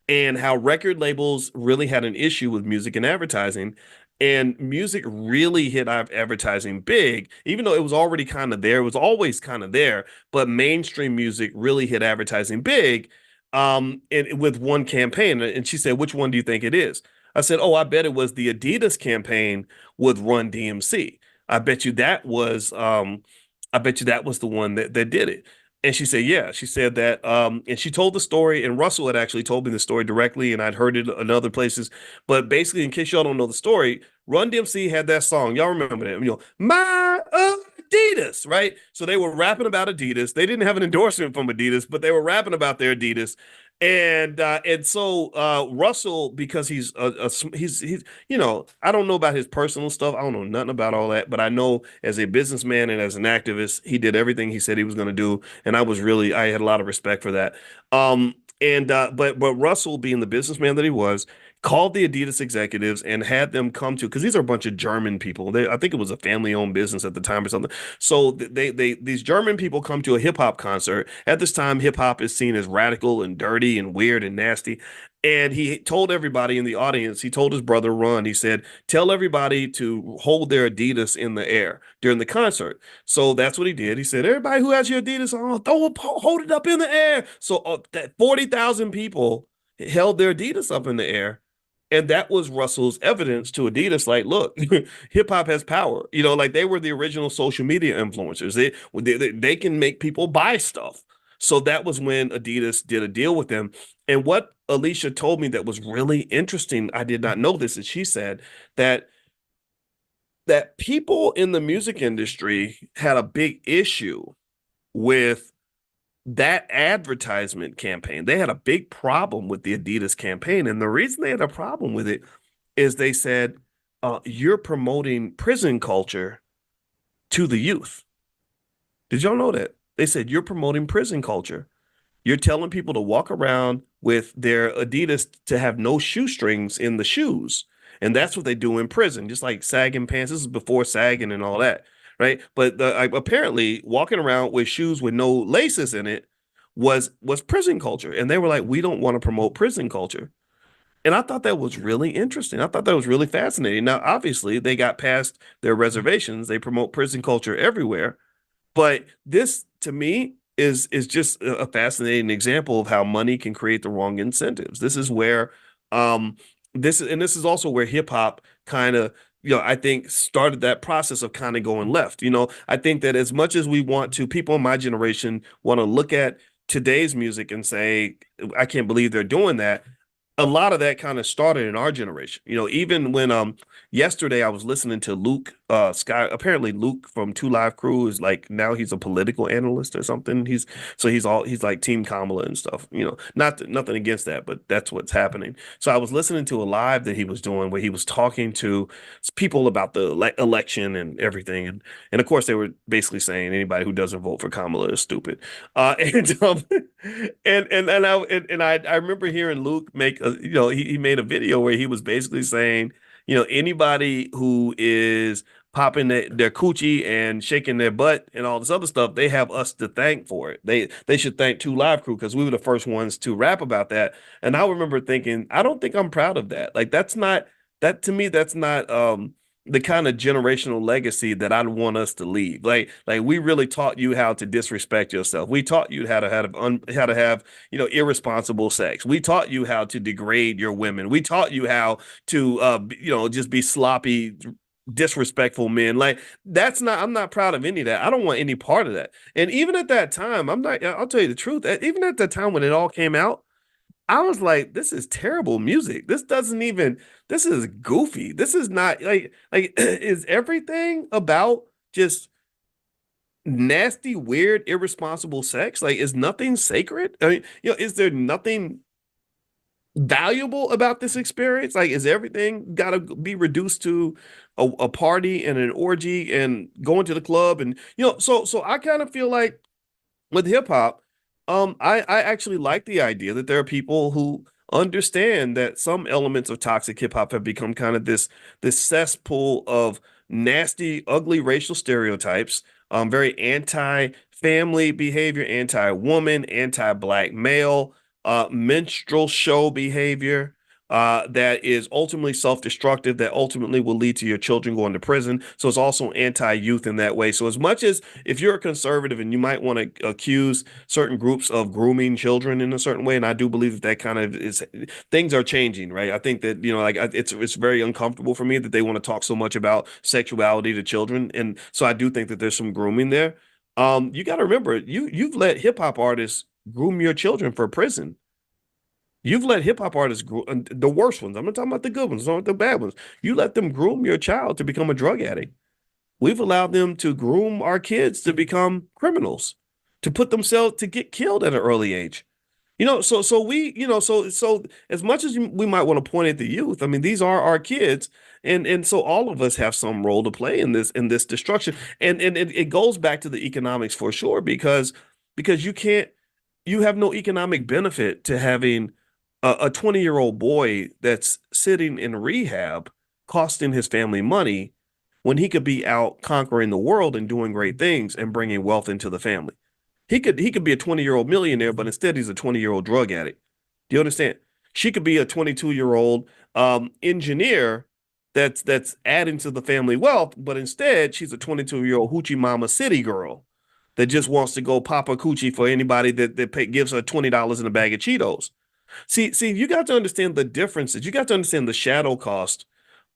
Speaker 1: and how record labels really had an issue with music and advertising. And music really hit advertising big, even though it was already kind of there, it was always kind of there, but mainstream music really hit advertising big and with one campaign. And she said, which one do you think it is? I said, oh, I bet it was the Adidas campaign with Run DMC. I bet you that was I bet you that was the one that did it. And she said, yeah. She said that, and she told the story, and Russell had actually told me the story directly, and I'd heard it in other places. But basically, in case y'all don't know the story, Run DMC had that song. Y'all remember that? My Adidas, right? So they were rapping about Adidas. They didn't have an endorsement from Adidas, but they were rapping about their Adidas. And so Russell, because he's I don't know about his personal stuff. I don't know nothing about all that, but I know as a businessman and as an activist, he did everything he said he was going to do, and I had a lot of respect for that. But Russell, being the businessman that he was, called the Adidas executives and had them come to because these are a bunch of German people. I think it was a family-owned business at the time or something. So these German people come to a hip hop concert. At this time, hip hop is seen as radical and dirty and weird and nasty. And he told everybody in the audience, he told his brother Ron, he said, tell everybody to hold their Adidas in the air during the concert. So that's what he did. He said, everybody who has your Adidas on, hold it up in the air. So that 40,000 people held their Adidas up in the air. And that was Russell's evidence to Adidas, like, look, hip hop has power. Like they were the original social media influencers. They can make people buy stuff. So that was when Adidas did a deal with them. And what Alicia told me that was really interesting, I did not know this, is she said that that people in the music industry had a big issue with that advertisement campaign. They had a big problem with the Adidas campaign. And the reason they had a problem with it is they said, you're promoting prison culture to the youth. Did y'all know that? They said, you're promoting prison culture. You're telling people to walk around with their Adidas to have no shoestrings in the shoes. And that's what they do in prison, just like sagging pants. This is before sagging and all that, right? But apparently, walking around with shoes with no laces in it was prison culture. And they were like, we don't want to promote prison culture. And I thought that was really interesting. I thought that was really fascinating. Now, obviously, they got past their reservations. They promote prison culture everywhere. But this, to me, is just a fascinating example of how money can create the wrong incentives. This is where this is also where hip hop kind of, I think started that process of kind of going left. I think that as much as we want to, people in my generation want to look at today's music and say, I can't believe they're doing that. A lot of that kind of started in our generation. Even when yesterday I was listening to Luke Sky. Apparently Luke from Two Live Crew is like now he's a political analyst or something. He's like Team Kamala and stuff. Nothing against that, but that's what's happening. So I was listening to a live that he was doing where he was talking to people about the election and everything, and of course they were basically saying anybody who doesn't vote for Kamala is stupid. And I remember hearing Luke make he made a video where he was basically saying, anybody who is popping their coochie and shaking their butt and all this other stuff, they have us to thank for it. They should thank Two Live Crew because we were the first ones to rap about that. And I remember thinking, I don't think I'm proud of that. Like that to me, that's not the kind of generational legacy that I'd want us to leave. Like we really taught you how to disrespect yourself. We taught you how to have irresponsible sex. We taught you how to degrade your women. We taught you how to just be sloppy, disrespectful men. Like I'm not proud of any of that. I don't want any part of that. And even at that time, I'll tell you the truth. Even at the time when it all came out, I was like, this is terrible music. This is goofy. This is not like is everything about just nasty, weird, irresponsible sex? Like, is nothing sacred? I mean, is there nothing valuable about this experience? Like, is everything got to be reduced to a party and an orgy and going to the club? And so I kind of feel like with hip hop, I actually like the idea that there are people who understand that some elements of toxic hip hop have become kind of this cesspool of nasty, ugly racial stereotypes, very anti-family behavior, anti-woman, anti-black male, minstrel show behavior, that is ultimately self-destructive, that ultimately will lead to your children going to prison. So it's also anti-youth in that way. So as much as if you're a conservative and you might want to accuse certain groups of grooming children in a certain way, and I do believe that kind of is things are changing, right? I think that it's very uncomfortable for me that they want to talk so much about sexuality to children, and so I do think that there's some grooming there. You got to remember, you've let hip hop artists groom your children for prison. You've let hip hop artists groom the worst ones. I'm not talking about the good ones, I'm not the bad ones. You let them groom your child to become a drug addict. We've allowed them to groom our kids to become criminals, to put themselves to get killed at an early age. So we, so as much as we might want to point at the youth, I mean, these are our kids, and so all of us have some role to play in this destruction, and it goes back to the economics for sure, because you have no economic benefit to having a 20-year-old boy that's sitting in rehab costing his family money when he could be out conquering the world and doing great things and bringing wealth into the family. He could be a 20-year-old millionaire, but instead he's a 20-year-old drug addict. Do you understand? She could be a 22-year-old engineer that's adding to the family wealth, but instead she's a 22-year-old hoochie mama city girl that just wants to go pop a coochie for anybody that gives her $20 in a bag of Cheetos. See, you got to understand the differences. You got to understand the shadow cost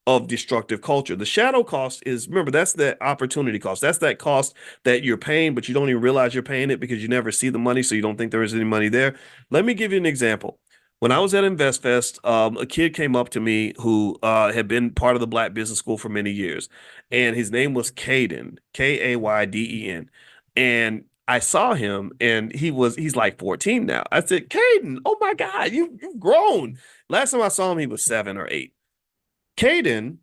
Speaker 1: of destructive culture. The shadow cost is, remember, that's the opportunity cost. That's that cost that you're paying, but you don't even realize you're paying it because you never see the money, so you don't think there is any money there. Let me give you an example. When I was at InvestFest, a kid came up to me who had been part of the Black Business School for many years, and his name was Caden, Kayden. And I saw him, and he's like 14 now. I said, Caden, oh my God, you've grown. Last time I saw him, he was 7 or 8. Caden,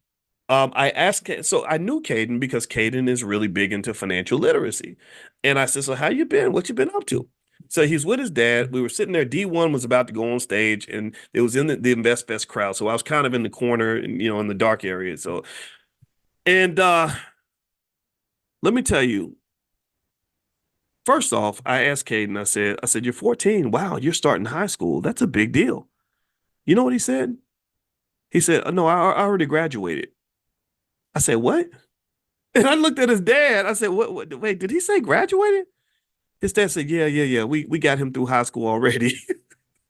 Speaker 1: I asked, so I knew Caden because Caden is really big into financial literacy. And I said, so how you been? What you been up to? So he's with his dad. We were sitting there. D1 was about to go on stage, and it was in the InvestFest crowd. So I was kind of in the corner, and in the dark area. So, and let me tell you, first off, I asked Caden, I said, you're 14. Wow, you're starting high school. That's a big deal. You know what he said? He said, no, I already graduated. I said, what? And I looked at his dad. I said, what, wait, did he say graduated? His dad said, yeah. We got him through high school already.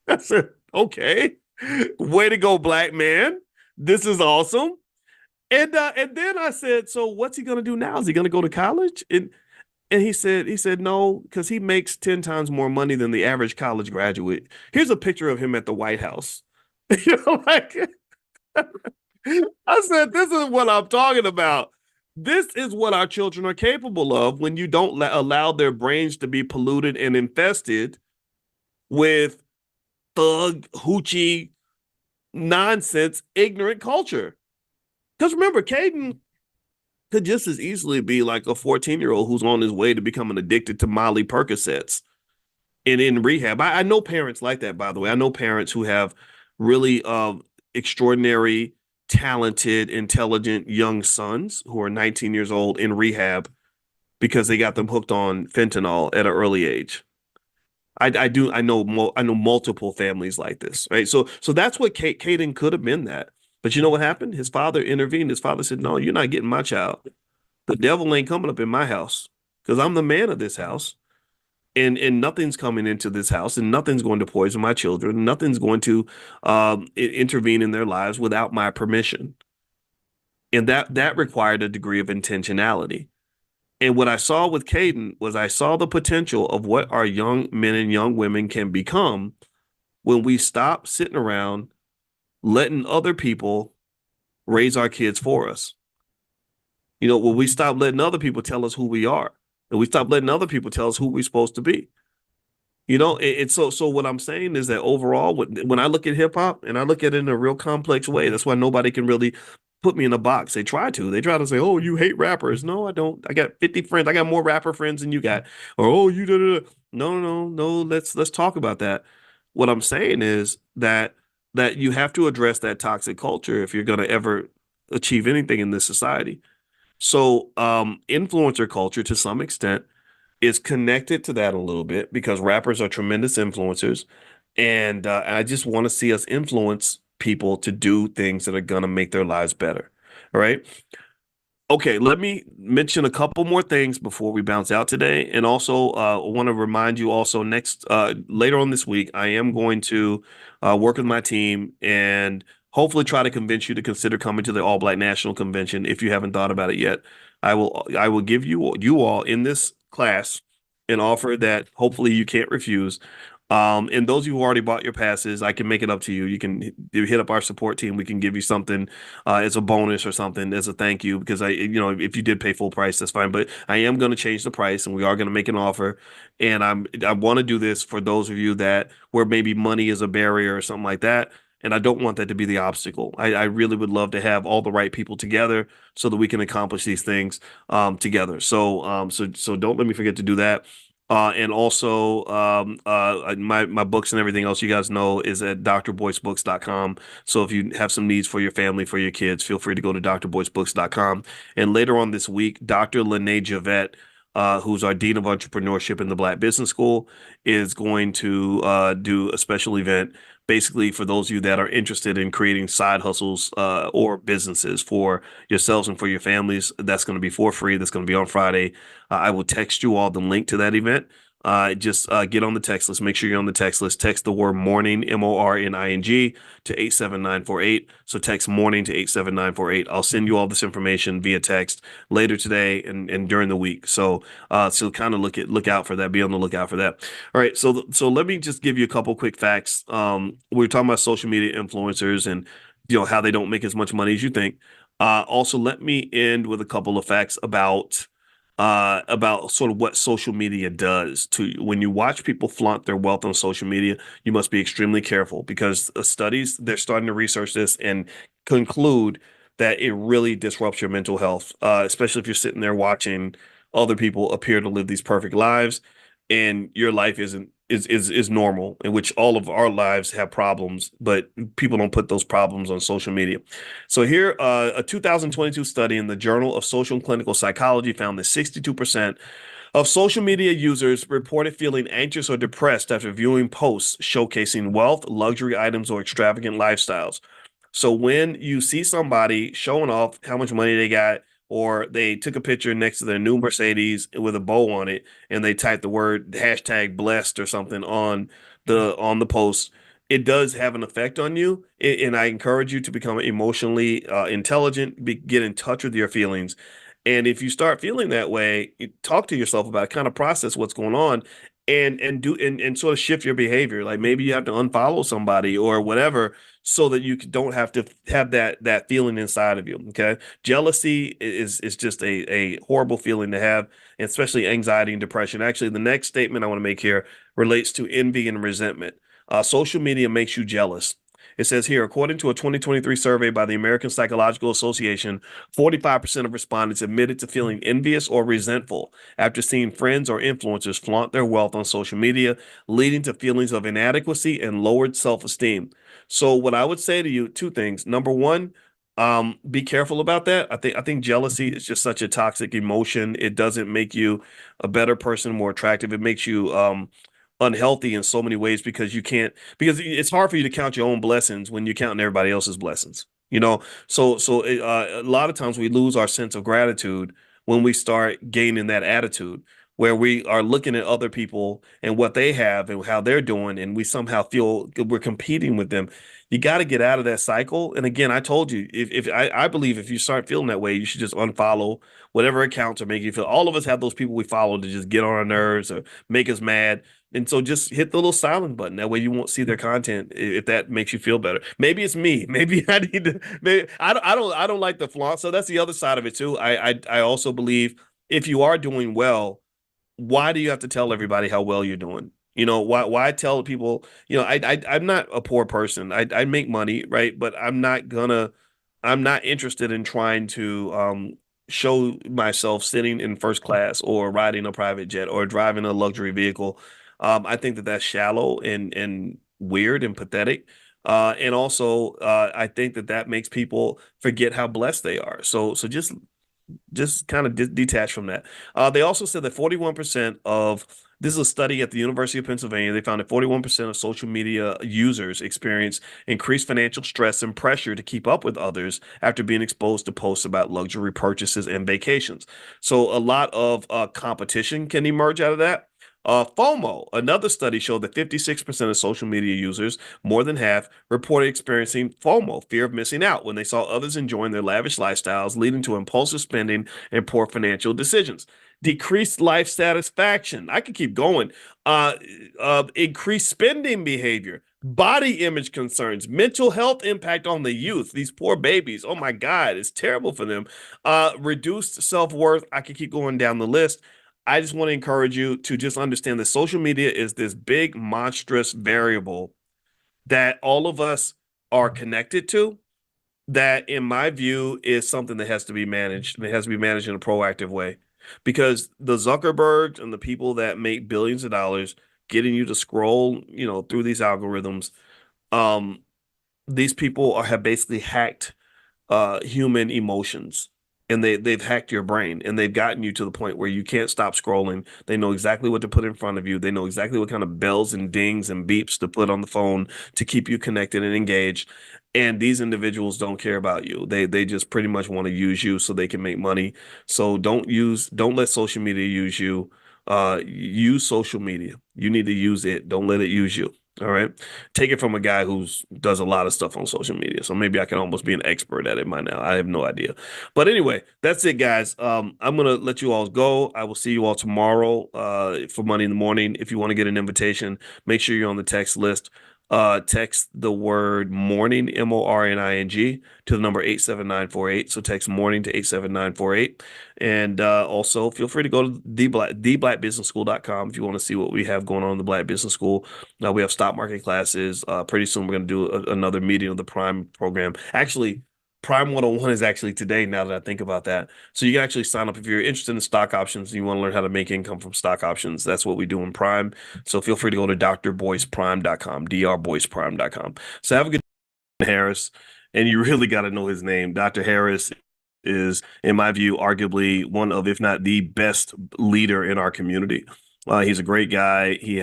Speaker 1: I said, okay. Way to go, black man. This is awesome. And then I said, so what's he gonna do now? Is he gonna go to college? And he said no, because he makes 10 times more money than the average college graduate. Here's a picture of him at the White House. Like I said, this is what I'm talking about. This is what our children are capable of when you don't allow their brains to be polluted and infested with thug, hoochie, nonsense, ignorant culture. Because remember, Caden could just as easily be like a 14-year-old who's on his way to becoming addicted to Molly Percocets and in rehab. I know parents like that, by the way. I know parents who have really extraordinary, talented, intelligent young sons who are 19 years old in rehab because they got them hooked on fentanyl at an early age. I know multiple families like this, right? So that's what Caden could have been that. But you know what happened? His father intervened. His father said, "No, you're not getting my child. The devil ain't coming up in my house because I'm the man of this house, and nothing's coming into this house, and nothing's going to poison my children. Nothing's going to intervene in their lives without my permission." And that required a degree of intentionality. And what I saw with Caden was I saw the potential of what our young men and young women can become when we stop sitting around letting other people raise our kids for us. When we stop letting other people tell us who we are, and we stop letting other people tell us who we're supposed to be. So what I'm saying is that overall, when I look at hip hop and I look at it in a real complex way, that's why nobody can really put me in a box. They try to. They try to say, "Oh, you hate rappers." No, I don't. I got 50 friends. I got more rapper friends than you got. Or, "Oh, you da, da, da." No, no, no, no. Let's talk about that. What I'm saying is that you have to address that toxic culture if you're going to ever achieve anything in this society. So, influencer culture to some extent is connected to that a little bit because rappers are tremendous influencers. And I just want to see us influence people to do things that are going to make their lives better. All right. Okay, let me mention a couple more things before we bounce out today. And also, I want to remind you also later on this week, I am going to work with my team and hopefully try to convince you to consider coming to the All Black National Convention if you haven't thought about it yet. I will give you all in this class an offer that hopefully you can't refuse. And those of you who already bought your passes, I can make it up to you. You can hit up our support team. We can give you something as a bonus or something as a thank you because if you did pay full price, that's fine. But I am going to change the price and we are going to make an offer. And I want to do this for those of you that where maybe money is a barrier or something like that. And I don't want that to be the obstacle. I really would love to have all the right people together so that we can accomplish these things together. So don't let me forget to do that. And also, my books and everything else you guys know is at drboycebooks.com. So if you have some needs for your family, for your kids, feel free to go to drboycebooks.com. And later on this week, Dr. Lene Javette, who's our Dean of Entrepreneurship in the Black Business School, is going to do a special event basically for those of you that are interested in creating side hustles or businesses for yourselves and for your families. That's going to be for free. That's going to be on Friday. I will text you all the link to that event. just get on the text list. Make sure you're on the text list. Text the word morning, MORNING, to 87948. So text morning to 87948. I'll send you all this information via text later today and during the week. So kind of look out for that. Be on the lookout for that. All right. So let me just give you a couple quick facts. We were talking about social media influencers and how they don't make as much money as you think. Also, let me end with a couple of facts about sort of what social media does to you. When you watch people flaunt their wealth on social media, you must be extremely careful because studies, they're starting to research this and conclude that it really disrupts your mental health, especially if you're sitting there watching other people appear to live these perfect lives and your life is normal, in which all of our lives have problems, but people don't put those problems on social media. So here, a 2022 study in the Journal of Social and Clinical Psychology found that 62% of social media users reported feeling anxious or depressed after viewing posts showcasing wealth, luxury items, or extravagant lifestyles. So when you see somebody showing off how much money they got, or they took a picture next to their new Mercedes with a bow on it, and they typed the word hashtag blessed or something on the post, it does have an effect on you. And I encourage you to become emotionally intelligent, get in touch with your feelings. And if you start feeling that way, talk to yourself about it, kind of process what's going on and sort of shift your behavior. Like maybe you have to unfollow somebody or whatever so that you don't have to have that feeling inside of you. Okay. Jealousy is just a horrible feeling to have, especially anxiety and depression. Actually, the next statement I want to make here relates to envy and resentment. Social media makes you jealous. It says here, according to a 2023 survey by the American Psychological Association, 45% of respondents admitted to feeling envious or resentful after seeing friends or influencers flaunt their wealth on social media, leading to feelings of inadequacy and lowered self-esteem. So what I would say to you, two things. Number one, be careful about that. I think jealousy is just such a toxic emotion. It doesn't make you a better person, more attractive. It makes you unhealthy in so many ways because it's hard for you to count your own blessings when you're counting everybody else's blessings. A lot of times we lose our sense of gratitude when we start gaining that attitude where we are looking at other people and what they have and how they're doing, and we somehow feel we're competing with them. You got to get out of that cycle. And again, I told you, if I believe if you start feeling that way, you should just unfollow whatever accounts are making you feel. All of us have those people we follow to just get on our nerves or make us mad. And so just hit the little silent button. That way you won't see their content if that makes you feel better. Maybe it's me. Maybe I need to maybe I don't like the flaunt. So that's the other side of it too. I also believe if you are doing well, why do you have to tell everybody how well you're doing? Why tell people, I'm not a poor person. I make money, right? But I'm not interested in trying to show myself sitting in first class or riding a private jet or driving a luxury vehicle. I think that that's shallow and weird and pathetic. And also, I think that that makes people forget how blessed they are. So just kind of detach from that. They also said that 41% of this is a study at the University of Pennsylvania. They found that 41% of social media users experience increased financial stress and pressure to keep up with others after being exposed to posts about luxury purchases and vacations. So a lot of competition can emerge out of that. FOMO, another study showed that 56% of social media users, more than half, reported experiencing FOMO, fear of missing out, when they saw others enjoying their lavish lifestyles, leading to impulsive spending and poor financial decisions. Decreased life satisfaction. I could keep going. Increased spending behavior, body image concerns, mental health impact on the youth. These poor babies. Oh my God, it's terrible for them. Reduced self-worth. I could keep going down the list. I just want to encourage you to just understand that social media is this big, monstrous variable that all of us are connected to. That, in my view, is something that has to be managed. And it has to be managed in a proactive way because the Zuckerbergs and the people that make billions of dollars getting you to scroll, through these algorithms, um, these people have basically hacked human emotions, and they've hacked your brain, and they've gotten you to the point where you can't stop scrolling. They know exactly what to put in front of you. They know exactly what kind of bells and dings and beeps to put on the phone to keep you connected and engaged. And these individuals don't care about you. They just pretty much want to use you so they can make money. So don't let social media use you. use social media. You need to use it. Don't let it use you. All right. Take it from a guy who's does a lot of stuff on social media. So maybe I can almost be an expert at it by now. I have no idea. But anyway, that's it, guys. I'm gonna let you all go. I will see you all tomorrow for Money in the Morning. If you want to get an invitation, make sure you're on the text list. Text the word morning, MORNING, to the number 87948. So text morning to 87948. And also feel free to go to theblackbusinessschool.com if you want to see what we have going on in the Black Business School. Now we have stock market classes. Pretty soon we're going to do another meeting of the Prime program. Actually, Prime 101 is actually today, now that I think about that. So you can actually sign up if you're interested in stock options and you want to learn how to make income from stock options. That's what we do in Prime. So feel free to go to drboyceprime.com, drboyceprime.com. So have a good day, Harris. And you really got to know his name. Dr. Harris is, in my view, arguably one of, if not the best leader in our community. He's a great guy. He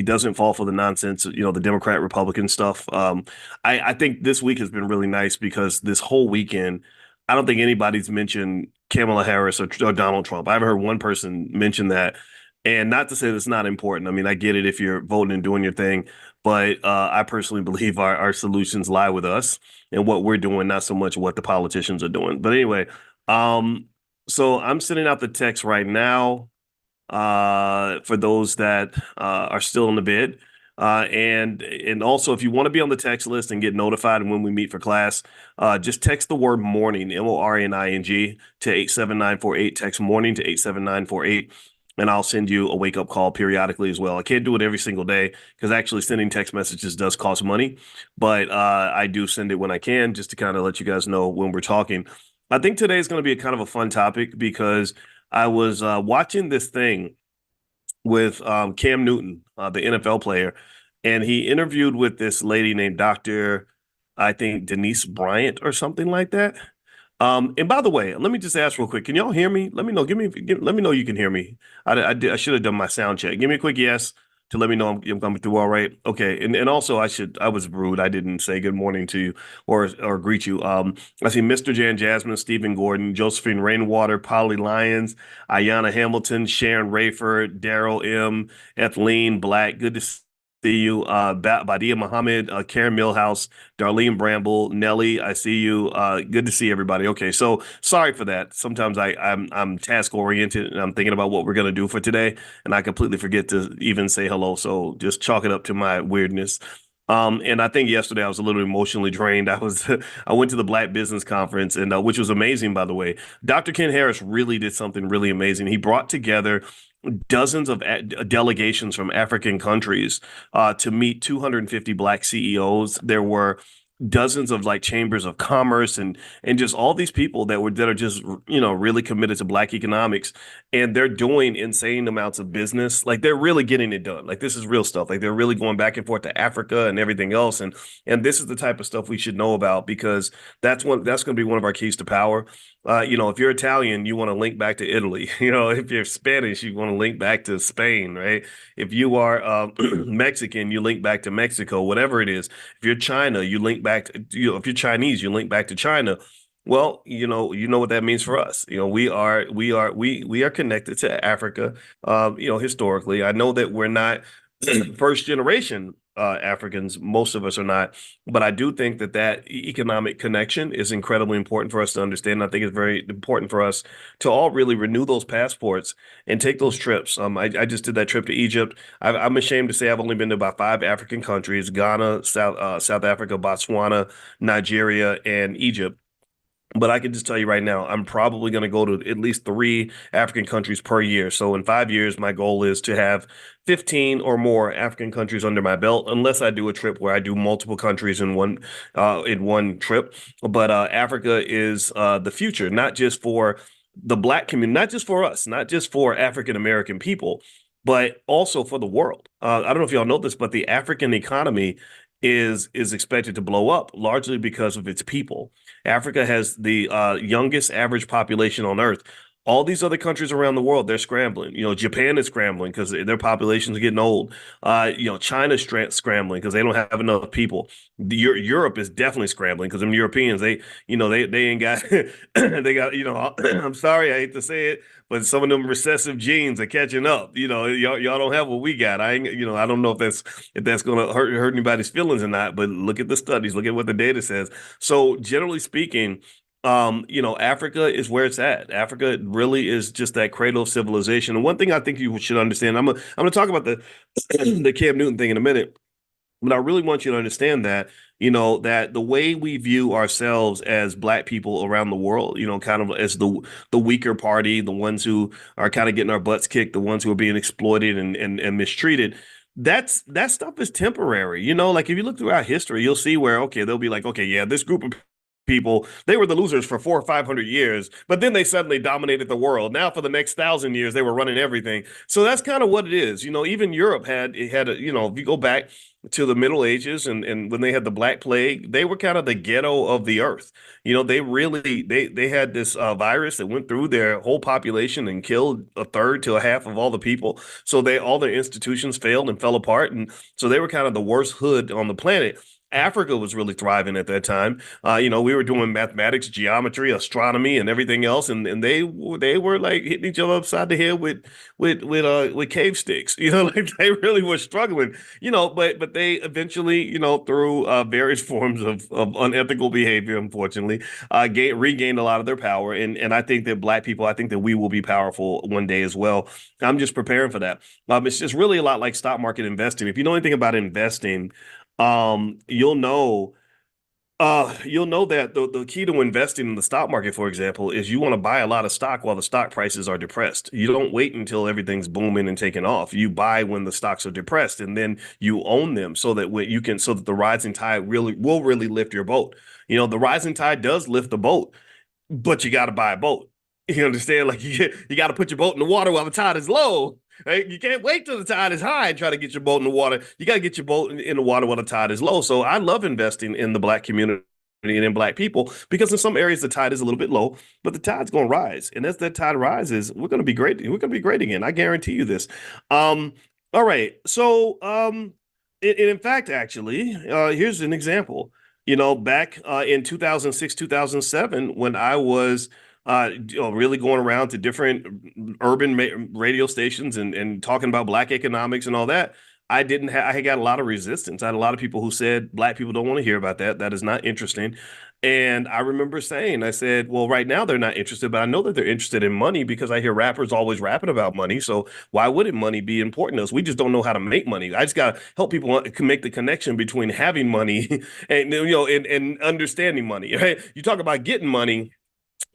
Speaker 1: doesn't fall for the nonsense, the Democrat Republican stuff. I think this week has been really nice because this whole weekend, I don't think anybody's mentioned Kamala Harris or Donald Trump. I haven't heard one person mention that. And not to say that's not important. I mean, I get it if you're voting and doing your thing, but I personally believe our solutions lie with us and what we're doing, not so much what the politicians are doing. But anyway, so I'm sending out the text right now for those that are still in the bid. And also, if you want to be on the text list and get notified when we meet for class, just text the word morning, MORNING, to 87948. Text morning to 87948. And I'll send you a wake up call periodically as well. I can't do it every single day because actually sending text messages does cost money, but I do send it when I can just to kind of let you guys know when we're talking. I think today is going to be a kind of a fun topic because I was watching this thing with Cam Newton, the NFL player, and he interviewed with this lady named Dr. I think Denise Bryant or something like that. And by the way, let me just ask real quick. Can y'all hear me? Let me know. Let me know you can hear me. I should have done my sound check. Give me a quick yes to let me know I'm coming through all right. Okay. And also I was rude. I didn't say good morning to you or greet you. I see Mr. Jan Jasmine, Stephen Gordon, Josephine Rainwater, Polly Lyons, Ayanna Hamilton, Sharon Rayford, Daryl M, Ethelene Black. Good to see you. Badia Muhammad, Karen Millhouse, Darlene Bramble, Nelly. I see you. Good to see everybody. Okay, so sorry for that. Sometimes I'm task oriented and I'm thinking about what we're gonna do for today, and I completely forget to even say hello. So just chalk it up to my weirdness. And I think yesterday I was a little emotionally drained. I went to the Black Business Conference, and which was amazing, by the way. Dr. Ken Harris really did something really amazing. He brought together dozens of delegations from African countries to meet 250 Black CEOs. There were dozens of like chambers of commerce and just all these people that are just really committed to Black economics, and they're doing insane amounts of business. Like they're really getting it done. Like this is real stuff. Like they're really going back and forth to Africa and everything else, and this is the type of stuff we should know about because that's going to be one of our keys to power. If you're Italian, you want to link back to Italy. If you're Spanish, you want to link back to Spain, right? If you are Mexican, you link back to Mexico, whatever it is. If you're China, you link back to, if you're Chinese, you link back to China. Well, you know what that means for us. We are connected to Africa, historically. I know that we're not first generation Africans, most of us are not, but I do think that economic connection is incredibly important for us to understand. I think it's very important for us to all really renew those passports and take those trips. I just did that trip to Egypt. I'm ashamed to say I've only been to about 5 African countries: Ghana, South Africa, Botswana, Nigeria, and Egypt. But I can just tell you right now, I'm probably going to go to at least 3 African countries per year. So in 5 years, my goal is to have 15 or more African countries under my belt, unless I do a trip where I do multiple countries in one trip. But Africa is the future, not just for the Black community, not just for us, not just for African American people, but also for the world. I don't know if y'all know this, but the African economy is expected to blow up largely because of its people. Africa has the youngest average population on Earth. All these other countries around the world, they're scrambling. Japan is scrambling because their populations are getting old. China's scrambling because they don't have enough people. Europe is definitely scrambling because them Europeans, they ain't got, they got, I'm sorry, I hate to say it, but some of them recessive genes are catching up. Y'all don't have what we got. I ain't, I don't know if that's gonna hurt anybody's feelings or not. But look at the studies, look at what the data says. So generally speaking, Africa is where it's at. Africa really is just that cradle of civilization. And one thing I think you should understand, I'm gonna talk about the the Cam Newton thing in a minute, but I really want you to understand that, that the way we view ourselves as black people around the world, kind of as the weaker party, the ones who are kind of getting our butts kicked, the ones who are being exploited and mistreated. That stuff is temporary. Like if you look throughout history, you'll see where, okay, they'll be like, okay, yeah, this group of people, they were the losers for 400 or 500 years, but then they suddenly dominated the world. Now for the next 1,000 years, they were running everything. So that's kind of what it is. Even Europe had if you go back to the Middle Ages and when they had the Black Plague, they were kind of the ghetto of the earth. They really they had this virus that went through their whole population and killed a third to a half of all the people. So all their institutions failed and fell apart, and so they were kind of the worst hood on the planet. Africa was really thriving at that time. We were doing mathematics, geometry, astronomy, and everything else, and they were like hitting each other upside the head with cave sticks. Like they really were struggling. But they eventually, through various forms of unethical behavior, unfortunately, regained a lot of their power. And I think that black people, I think that we will be powerful one day as well. I'm just preparing for that. It's just really a lot like stock market investing. If you know anything about investing, you'll know that the key to investing in the stock market, for example, is you want to buy a lot of stock while the stock prices are depressed. You don't wait until everything's booming and taking off. You buy when the stocks are depressed, and then you own them so that the rising tide really lift your boat. The rising tide does lift the boat, but you got to buy a boat. You understand? Like you got to put your boat in the water while the tide is low. Right? You can't wait till the tide is high and try to get your boat in the water. You got to get your boat in the water while the tide is low. So I love investing in the black community and in black people because in some areas the tide is a little bit low, but the tide's going to rise. And as that tide rises, we're going to be great. We're going to be great again. I guarantee you this. Um, all right. So, in fact, actually, here's an example. Back in 2006, 2007, when I was really going around to different urban radio stations and talking about black economics and all that, I had got a lot of resistance. I had a lot of people who said black people don't want to hear about that. That is not interesting. And I remember I said, well, right now they're not interested, but I know that they're interested in money because I hear rappers always rapping about money. So why wouldn't money be important to us? We just don't know how to make money. I just got to help people make the connection between having money and, and understanding money, right? You talk about getting money,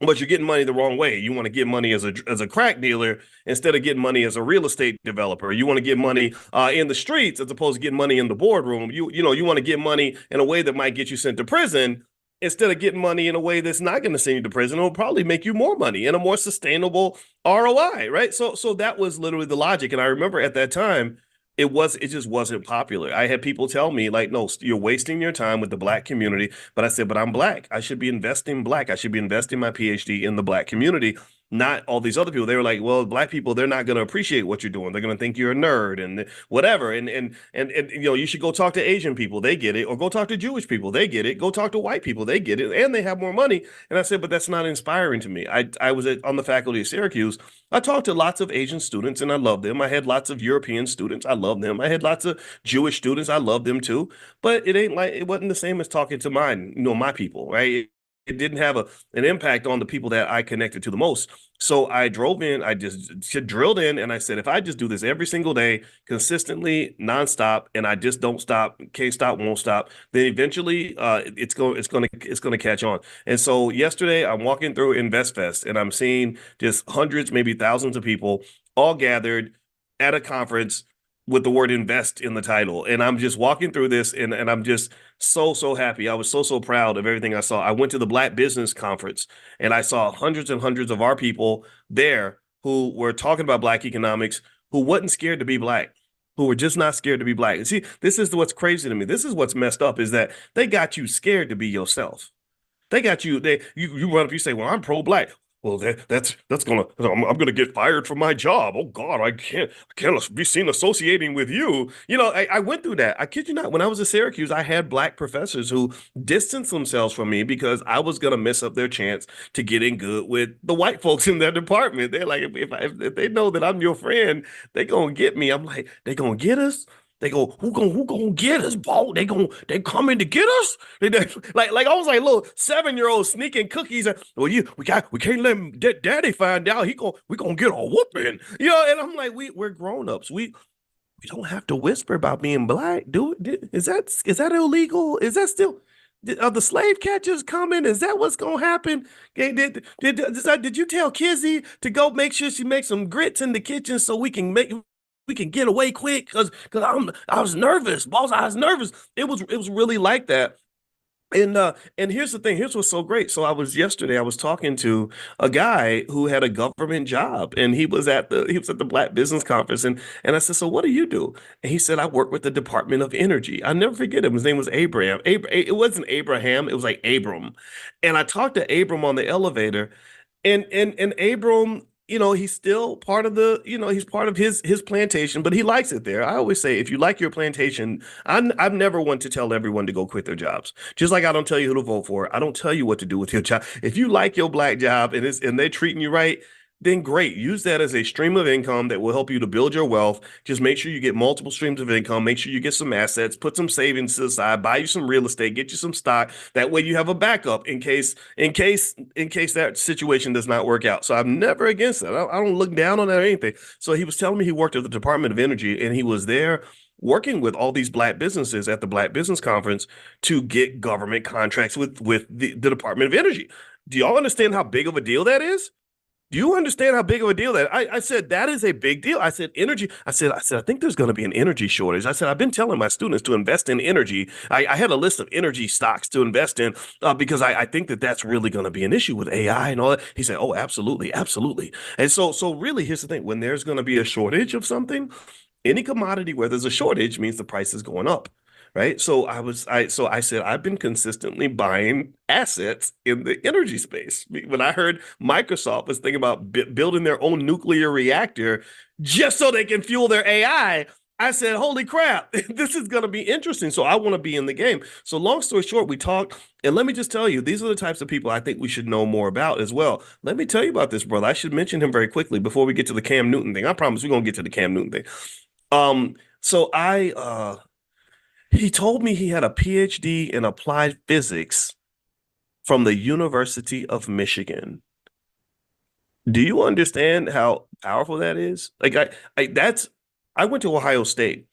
Speaker 1: but you're getting money the wrong way. You want to get money as a crack dealer instead of getting money as a real estate developer. You want to get money in the streets as opposed to getting money in the boardroom. You want to get money in a way that might get you sent to prison instead of getting money in a way that's not going to send you to prison. It'll probably make you more money and a more sustainable ROI, right? So that was literally the logic. And I remember at that time, it just wasn't popular. I had people tell me like, no, you're wasting your time with the black community. But I said, but I'm black. I should be investing black. I should be investing my PhD in the black community, not all these other people. They were like, well, black people, they're not going to appreciate what you're doing. They're going to think you're a nerd and whatever. And you should go talk to Asian people. They get it. Or go talk to Jewish people. They get it. Go talk to white people. They get it. And they have more money. And I said, but that's not inspiring to me. I was on the faculty of Syracuse. I talked to lots of Asian students and I love them. I had lots of European students. I love them. I had lots of Jewish students. I love them too. But it wasn't the same as talking to my people, right? It didn't have an impact on the people that I connected to the most. So I drove in, I just drilled in, and I said, if I just do this every single day, consistently, nonstop, and I just don't stop, can't stop, won't stop, then eventually, it's gonna catch on. And so yesterday, I'm walking through InvestFest, and I'm seeing just hundreds, maybe thousands of people all gathered at a conference with the word invest in the title. And I'm just walking through this and I'm just so happy. I was so proud of everything I saw. I went to the Black Business Conference and I saw hundreds and hundreds of our people there who were talking about black economics, who wasn't scared to be black, who were just not scared to be black. And see, this is what's crazy to me. This is what's messed up is that they got you scared to be yourself. They got you, you run up, you say, well, I'm pro-black. well, that's gonna I'm gonna get fired from my job. Oh God, I can't be seen associating with you. I went through that. I kid you not. When I was at Syracuse, I had black professors who distanced themselves from me because I was gonna mess up their chance to get in good with the white folks in their department. They're like, if they know that I'm your friend, they gonna get me. I'm like, they gonna get us. They go, who gonna get us, Bo? They coming to get us? Like I was like little 7-year-old sneaking cookies. Well, we can't let daddy find out. We gonna get a whooping. And I'm like, we're grown-ups. We don't have to whisper about being black, do it. Is that illegal? Is that still are the slave catchers coming? Is that what's gonna happen? Okay, did you tell Kizzy to go make sure she makes some grits in the kitchen so we can get away quick? Because I was nervous, boss. I was nervous. It was really like that. And here's the thing. Here's what's so great. So yesterday I was talking to a guy who had a government job, and he was at the Black Business Conference, and I said, so what do you do? And he said, I work with the Department of Energy. I never forget him. His name was Abraham. It wasn't Abraham. It was like Abram. And I talked to Abram on the elevator, and Abram, he's still part of he's part of his plantation, but he likes it there. I always say, if you like your plantation, I've never want to tell everyone to go quit their jobs. Just like I don't tell you who to vote for. I don't tell you what to do with your job. If you like your black job and they're treating you right, then great. Use that as a stream of income that will help you to build your wealth. Just make sure you get multiple streams of income. Make sure you get some assets, put some savings to the side, buy you some real estate, get you some stock. That way you have a backup in case that situation does not work out. So I'm never against that. I don't look down on that or anything. So he was telling me he worked at the Department of Energy, and he was there working with all these black businesses at the Black Business Conference to get government contracts with the Department of Energy. Do y'all understand how big of a deal that is? Do you understand how big of a deal that? I said that is a big deal. I said energy. I think there's going to be an energy shortage. I said I've been telling my students to invest in energy. I had a list of energy stocks to invest in because I think that that's really going to be an issue with AI and all that. He said, "Oh, absolutely, absolutely." And so really, here's the thing: when there's going to be a shortage of something, any commodity where there's a shortage means the price is going up, right? So I said I've been consistently buying assets in the energy space. When I heard Microsoft was thinking about building their own nuclear reactor just so they can fuel their I said, holy crap, this is going to be interesting. So I want to be in the game. So long story short, we talked, and let me just tell you, these are the types of people I think we should know more about as well. Let me tell you about this brother. I should mention him very quickly before we get to the Cam Newton thing. I promise we're going to get to the Cam Newton thing. So he told me he had a PhD in applied physics from the University of Michigan. Do you understand how powerful that is? Like I went to Ohio State.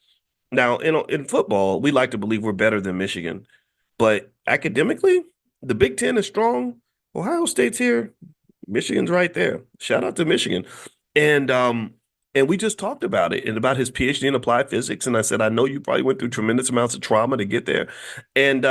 Speaker 1: Now, in football, we like to believe we're better than Michigan, but academically, the Big Ten is strong. Ohio State's here. Michigan's right there. Shout out to Michigan. And we just talked about it and about his PhD in applied physics. And I said, I know you probably went through tremendous amounts of trauma to get there. And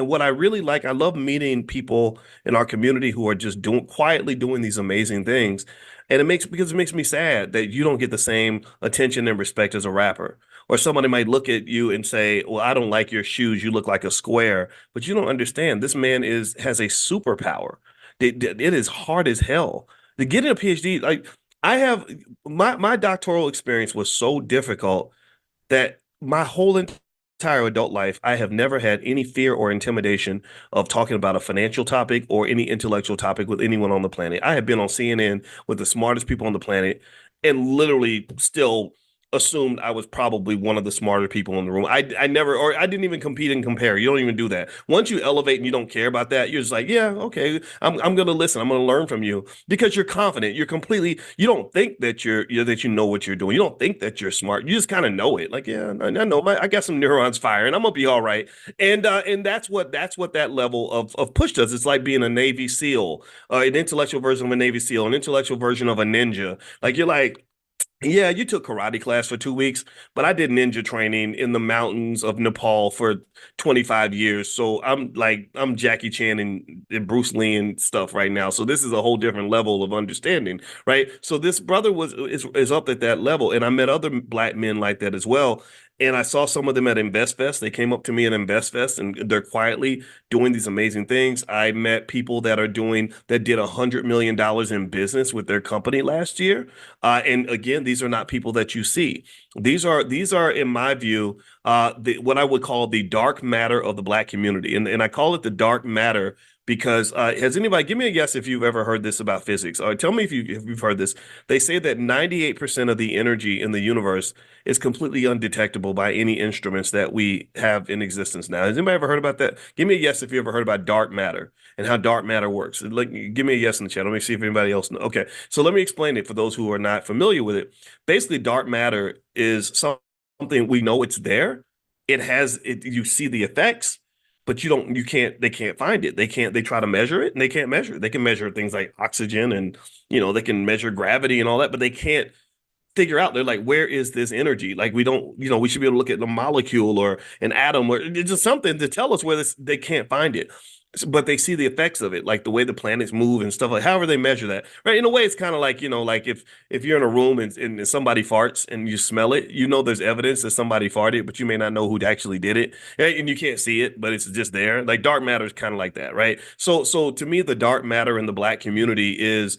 Speaker 1: what I really like, I love meeting people in our community who are just quietly doing these amazing things. And it makes me sad that you don't get the same attention and respect as a rapper. Or somebody might look at you and say, well, I don't like your shoes. You look like a square. But you don't understand. This man has a superpower. It is hard as hell to get a PhD. Like I have my doctoral experience was so difficult that my whole entire adult life, I have never had any fear or intimidation of talking about a financial topic or any intellectual topic with anyone on the planet. I have been on CNN with the smartest people on the planet and literally still assumed I was probably one of the smarter people in the room. I never, or I didn't even compete and compare. You don't even do that. Once you elevate and you don't care about that, you're just like, yeah, okay, I'm gonna listen. I'm gonna learn from you because you're confident. You don't think that that you know what you're doing. You don't think that you're smart. You just kind of know it. Like, yeah, I know I got some neurons firing. I'm gonna be all right. And that's what that level of push does. It's like being a Navy SEAL, an intellectual version of a Navy SEAL, an intellectual version of a ninja. Like you're like, yeah, you took karate class for 2 weeks, but I did ninja training in the mountains of Nepal for 25 years. So I'm Jackie Chan and Bruce Lee and stuff right now. So this is a whole different level of understanding, right? So this brother is up at that level, and I met other black men like that as well. And I saw some of them at InvestFest. They came up to me at InvestFest and they're quietly doing these amazing things. I met people that did $100 million in business with their company last year. And again, these are not people that you see. These are in my view, what I would call the dark matter of the Black community. And I call it the dark matter because has anybody give me a guess if you've ever heard this about physics? Or tell me if you've heard this. They say that 98% of the energy in the universe is completely undetectable by any instruments that we have in existence now. Has anybody ever heard about that? Give me a yes if you ever heard about dark matter and how dark matter works. Like, give me a yes in the chat. Let me see if anybody else knows. Okay, so let me explain it for those who are not familiar with it. Basically, dark matter is something we know it's there. It has it. You see the effects, but you can't. They can't find it. They can't. They try to measure it, and they can't measure it. They can measure things like oxygen, and they can measure gravity and all that, but they can't figure out. They're like, where is this energy? Like, we don't, we should be able to look at the molecule or an atom or just something to tell us where this. They can't find it, but they see the effects of it, like the way the planets move and stuff. Like, however they measure that, right? In a way, it's kind of like, like if you're in a room and somebody farts and you smell it, there's evidence that somebody farted, but you may not know who actually did it, right? And you can't see it, but it's just there. Like, dark matter is kind of like that, right? So to me, the dark matter in the Black community is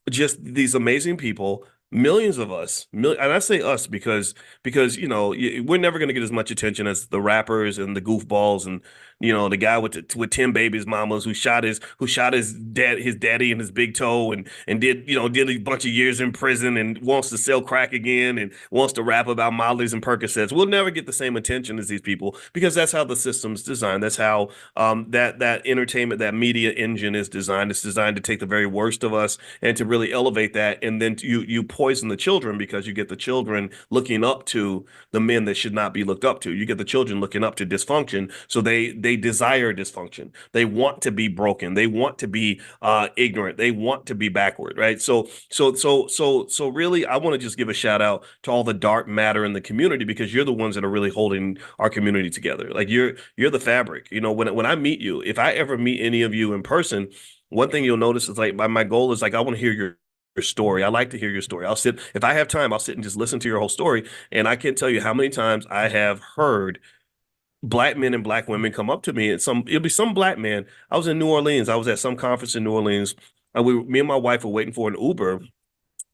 Speaker 1: just these amazing people, millions of us, and I say us because we're never going to get as much attention as the rappers and the goofballs and the guy with 10 babies mamas who shot his daddy in his big toe and did a bunch of years in prison and wants to sell crack again and wants to rap about Molly's and Percocets. We'll never get the same attention as these people because that's how the system's designed. That's how that entertainment, that media engine is designed. It's designed to take the very worst of us and to really elevate that, and then you poison the children because you get the children looking up to the men that should not be looked up to. You get the children looking up to dysfunction, so they desire dysfunction. They want to be broken. They want to be ignorant. They want to be backward, right? So really, I want to just give a shout out to all the dark matter in the community because you're the ones that are really holding our community together. Like, you're the fabric. When I meet you, if I ever meet any of you in person, one thing you'll notice is like my goal is like I want to hear your story. I like to hear your story. If I have time, I'll sit and just listen to your whole story. And I can't tell you how many times I have heard Black men and Black women come up to me, and it'll be some Black man. I was in New Orleans. I was at some conference in New Orleans. Me and my wife were waiting for an Uber,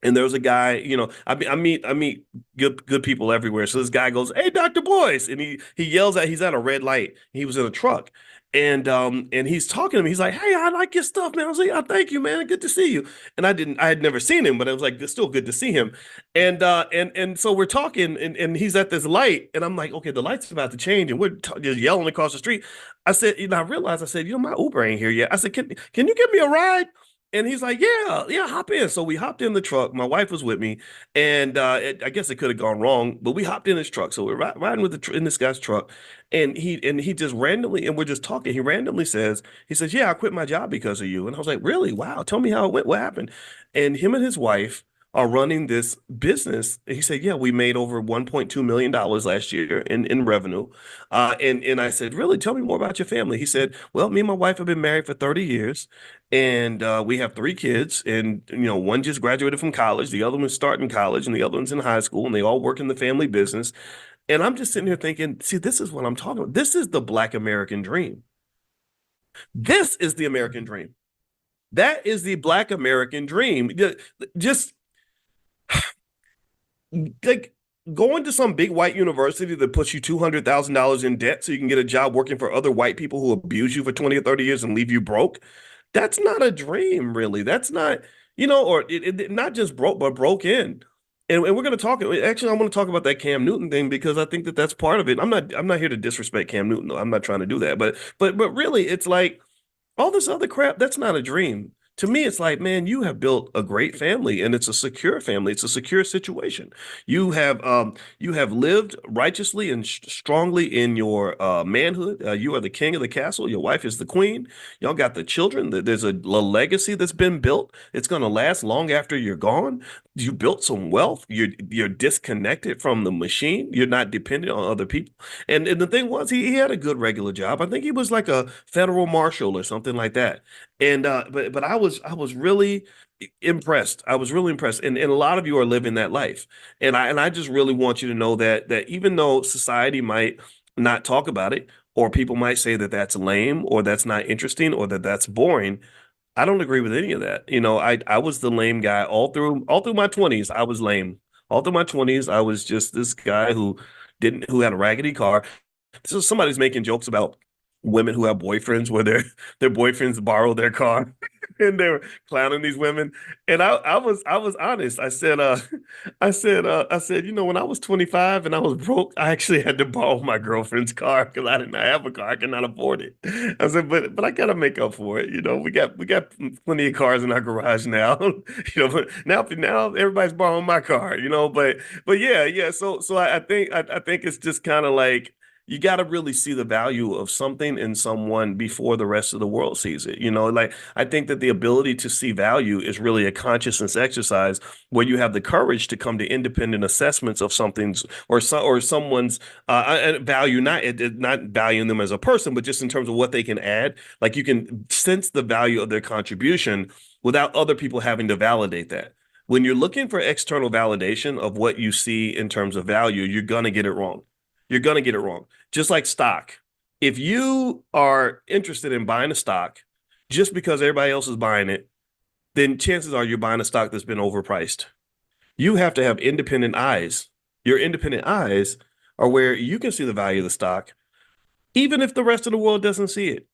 Speaker 1: and there was a guy. I meet good people everywhere. So this guy goes, "Hey, Dr. Boyce," and he yells at. He's at a red light. He was in a truck, and he's talking to me. He's like, "Hey, I like your stuff, man." I was like, "Oh, thank you, man. Good to see you." And I had never seen him, but it was like, it's still good to see him. And so we're talking, and he's at this light, and I'm like, okay, the light's about to change, and we're just yelling across the street. I said, I realized, I said, my Uber ain't here yet. I said, can you give me a ride? And he's like, yeah, yeah, hop in. So we hopped in the truck. My wife was with me, and I guess it could have gone wrong, but we hopped in his truck. So we're riding in this guy's truck, and he just randomly, and we're just talking. He randomly says, "Yeah, I quit my job because of you." And I was like, "Really? Wow. Tell me how it went. What happened?" And him and his wife are running this business. He said, "Yeah, we made over $1.2 million last year in revenue." And I said, "Really? Tell me more about your family." He said, "Well, me and my wife have been married for 30 years, and we have three kids. And one just graduated from college, the other one's starting college, and the other one's in high school, and they all work in the family business." And I'm just sitting here thinking, see, this is what I'm talking about. This is the Black American dream. This is the American dream. That is the Black American dream. Just like going to some big white university that puts you $200,000 in debt so you can get a job working for other white people who abuse you for 20 or 30 years and leave you broke. That's not a dream, really. That's not, or not just broke, but broke in. And we're going to talk. Actually, I want to talk about that Cam Newton thing because I think that that's part of it. I'm not here to disrespect Cam Newton, though. I'm not trying to do that. But really, it's like all this other crap. That's not a dream. To me, it's like, man, you have built a great family, and it's a secure family. It's a secure situation. You have lived righteously and strongly in your manhood. You are the king of the castle. Your wife is the queen. Y'all got the children. There's a legacy that's been built. It's going to last long after you're gone. You built some wealth. You're disconnected from the machine. You're not dependent on other people. And the thing was, he had a good regular job. I think he was like a federal marshal or something like that. And but I was really impressed. I was really impressed. And a lot of you are living that life. And I just really want you to know that even though society might not talk about it, or people might say that that's lame, or that's not interesting, or that that's boring, I don't agree with any of that. I was the lame guy all through my 20s. I was lame. All through my 20s, I was just this guy who had a raggedy car. So somebody's making jokes about women who have boyfriends where their boyfriends borrow their car and they were clowning these women. And I was honest. I said, when I was 25 and I was broke, I actually had to borrow my girlfriend's car because I didn't have a car. I could not afford it. I said, but I gotta make up for it. We got plenty of cars in our garage now. But now everybody's borrowing my car, but yeah. So I think it's just kind of like you got to really see the value of something in someone before the rest of the world sees it. Like I think that the ability to see value is really a consciousness exercise where you have the courage to come to independent assessments of something's or someone's value, not valuing them as a person, but just in terms of what they can add. Like you can sense the value of their contribution without other people having to validate that. When you're looking for external validation of what you see in terms of value, you're gonna get it wrong. You're going to get it wrong. Just like stock. If you are interested in buying a stock just because everybody else is buying it, then chances are you're buying a stock that's been overpriced. You have to have independent eyes. Your independent eyes are where you can see the value of the stock, even if the rest of the world doesn't see it.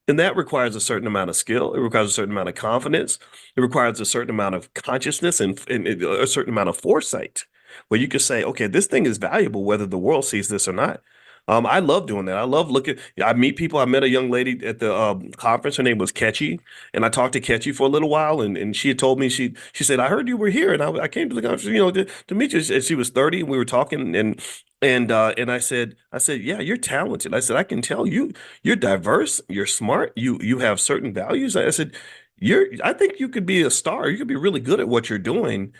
Speaker 1: And that requires a certain amount of skill. It requires a certain amount of confidence. It requires a certain amount of consciousness and a certain amount of foresight where you can say, okay, this thing is valuable whether the world sees this or not. I love doing that. I love looking. I meet people. I met a young lady at the conference. Her name was Ketchy, and I talked to Ketchy for a little while. And she had told me she said I heard you were here, and I came to the conference, to meet you. And she was 30, and we were talking, and I said, yeah, you're talented. I said, I can tell you're diverse, you're smart, you have certain values. I said, I think you could be a star. You could be really good at what you're doing.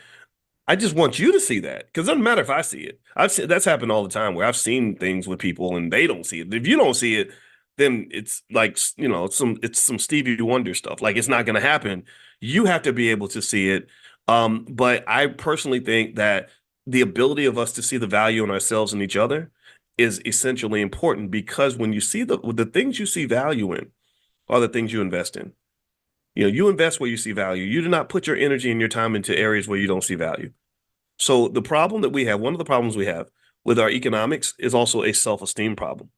Speaker 1: I just want you to see that because it doesn't matter if I see it. I've seen that's happened all the time where I've seen things with people and they don't see it. If you don't see it, then it's like it's some Stevie Wonder stuff. Like it's not going to happen. You have to be able to see it. But I personally think that the ability of us to see the value in ourselves and each other is essentially important because when you see the things you see value in are the things you invest in. You invest where you see value. You do not put your energy and your time into areas where you don't see value. So the problem that we have, one of the problems we have with our economics is also a self-esteem problem.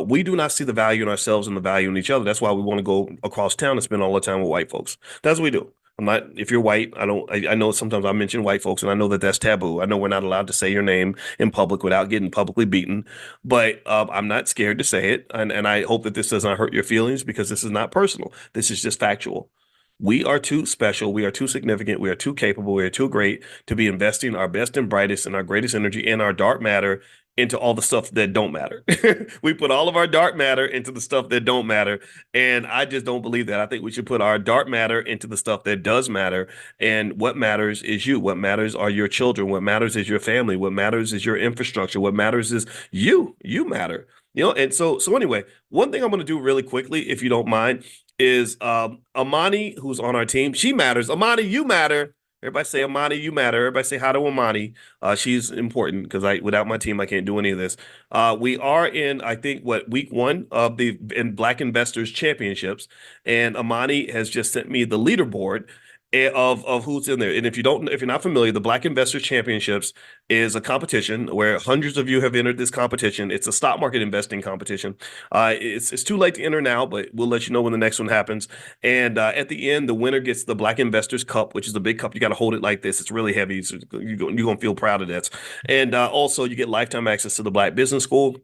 Speaker 1: We do not see the value in ourselves and the value in each other. That's why we want to go across town and spend all the time with white folks. That's what we do. I'm not, if you're white, I don't, I know sometimes I mention white folks and I know that that's taboo. I know we're not allowed to say your name in public without getting publicly beaten, but I'm not scared to say it. And I hope that this does not hurt your feelings because this is not personal. This is just factual. We are too special. We are too significant. We are too capable. We are too great to be investing our best and brightest and our greatest energy and our dark matter into all the stuff that don't matter. We put all of our dark matter into the stuff that don't matter. And I just don't believe that. I think we should put our dark matter into the stuff that does matter. And what matters is you. What matters are your children. What matters is your family. What matters is your infrastructure. What matters is you. You matter. And so anyway, one thing I'm going to do really quickly, if you don't mind, is Amani, who's on our team. She matters. Amani, you matter. Everybody say Amani, you matter. Everybody say hi to Amani. She's important because without my team, I can't do any of this. We are in, I think, week one of the Black Investors Championships, and Amani has just sent me the leaderboard of who's in there. And if you're not familiar, the Black Investors Championships is a competition where hundreds of you have entered this competition. It's a stock market investing competition. It's too late to enter now, but we'll let you know when the next one happens. And at the end, the winner gets the Black Investors Cup, which is a big cup. You got to hold it like this. It's really heavy. So you're going to feel proud of that. And also, you get lifetime access to the Black Business School.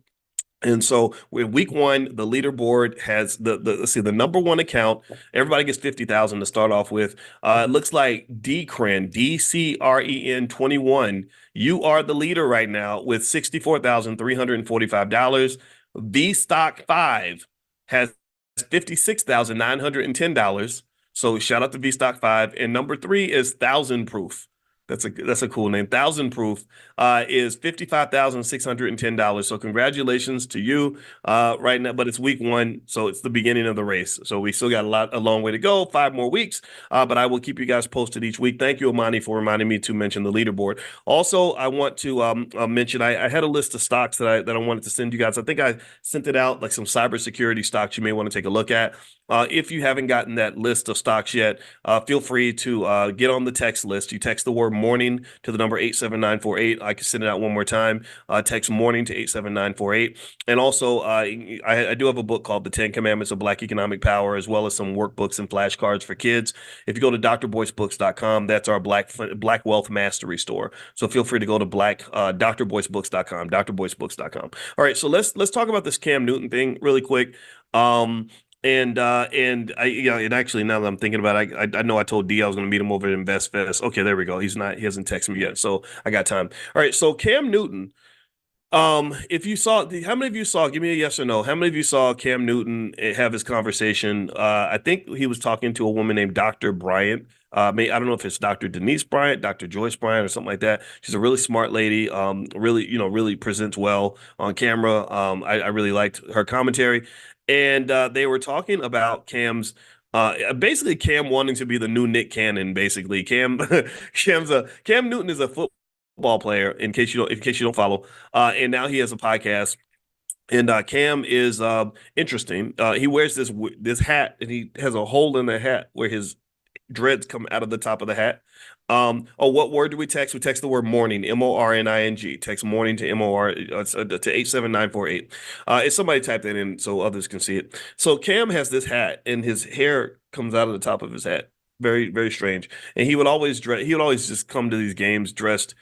Speaker 1: And so in week one, the leaderboard has let's see, the number one account. Everybody gets 50,000 to start off with. It looks like DCREN 21. You are the leader right now with $64,345. V Stock 5 has $56,910. So shout out to V Stock 5. And number three is Thousand Proof. That's a cool name. Thousand Proof is $55,610. So congratulations to you right now. But it's week one, so it's the beginning of the race. So we still got a long way to go. 5 more weeks. But I will keep you guys posted each week. Thank you, Amani, for reminding me to mention the leaderboard. Also, I want to mention I had a list of stocks that I wanted to send you guys. I think I sent it out, like some cybersecurity stocks you may want to take a look at. If you haven't gotten that list of stocks yet, feel free to get on the text list. You text the word morning to the number 87948. I can send it out one more time. Text morning to 87948. And also, I do have a book called The 10 Commandments of Black Economic Power, as well as some workbooks and flashcards for kids. If you go to drboycebooks.com, that's our Black Wealth Mastery store. So feel free to go to drboycebooks.com, drboycebooks.com. All right, so let's talk about this Cam Newton thing really quick. And and actually, now that I'm thinking about it, I know I told D I was going to meet him over at Invest Fest. Okay, there we go. He hasn't texted me yet, so I got time. All right, so Cam Newton. If you saw, how many of you saw? Give me a yes or no. How many of you saw Cam Newton have his conversation? I think he was talking to a woman named Dr. Bryant. I don't know if it's Dr. Denise Bryant, Dr. Joyce Bryant, or something like that. She's a really smart lady. Really presents well on camera. I really liked her commentary, and they were talking about basically Cam wanting to be the new Nick Cannon. Basically, Cam Cam Newton is a football player. In case you don't follow, and now he has a podcast. And Cam is interesting. He wears this hat, and he has a hole in the hat where his dreads come out of the top of the hat. What word do we text? We text the word morning, MORNING. Text morning to to 87948. If somebody type that in so others can see it. So Cam has this hat, and his hair comes out of the top of his hat. Very, very strange. And he would always just come to these games dressed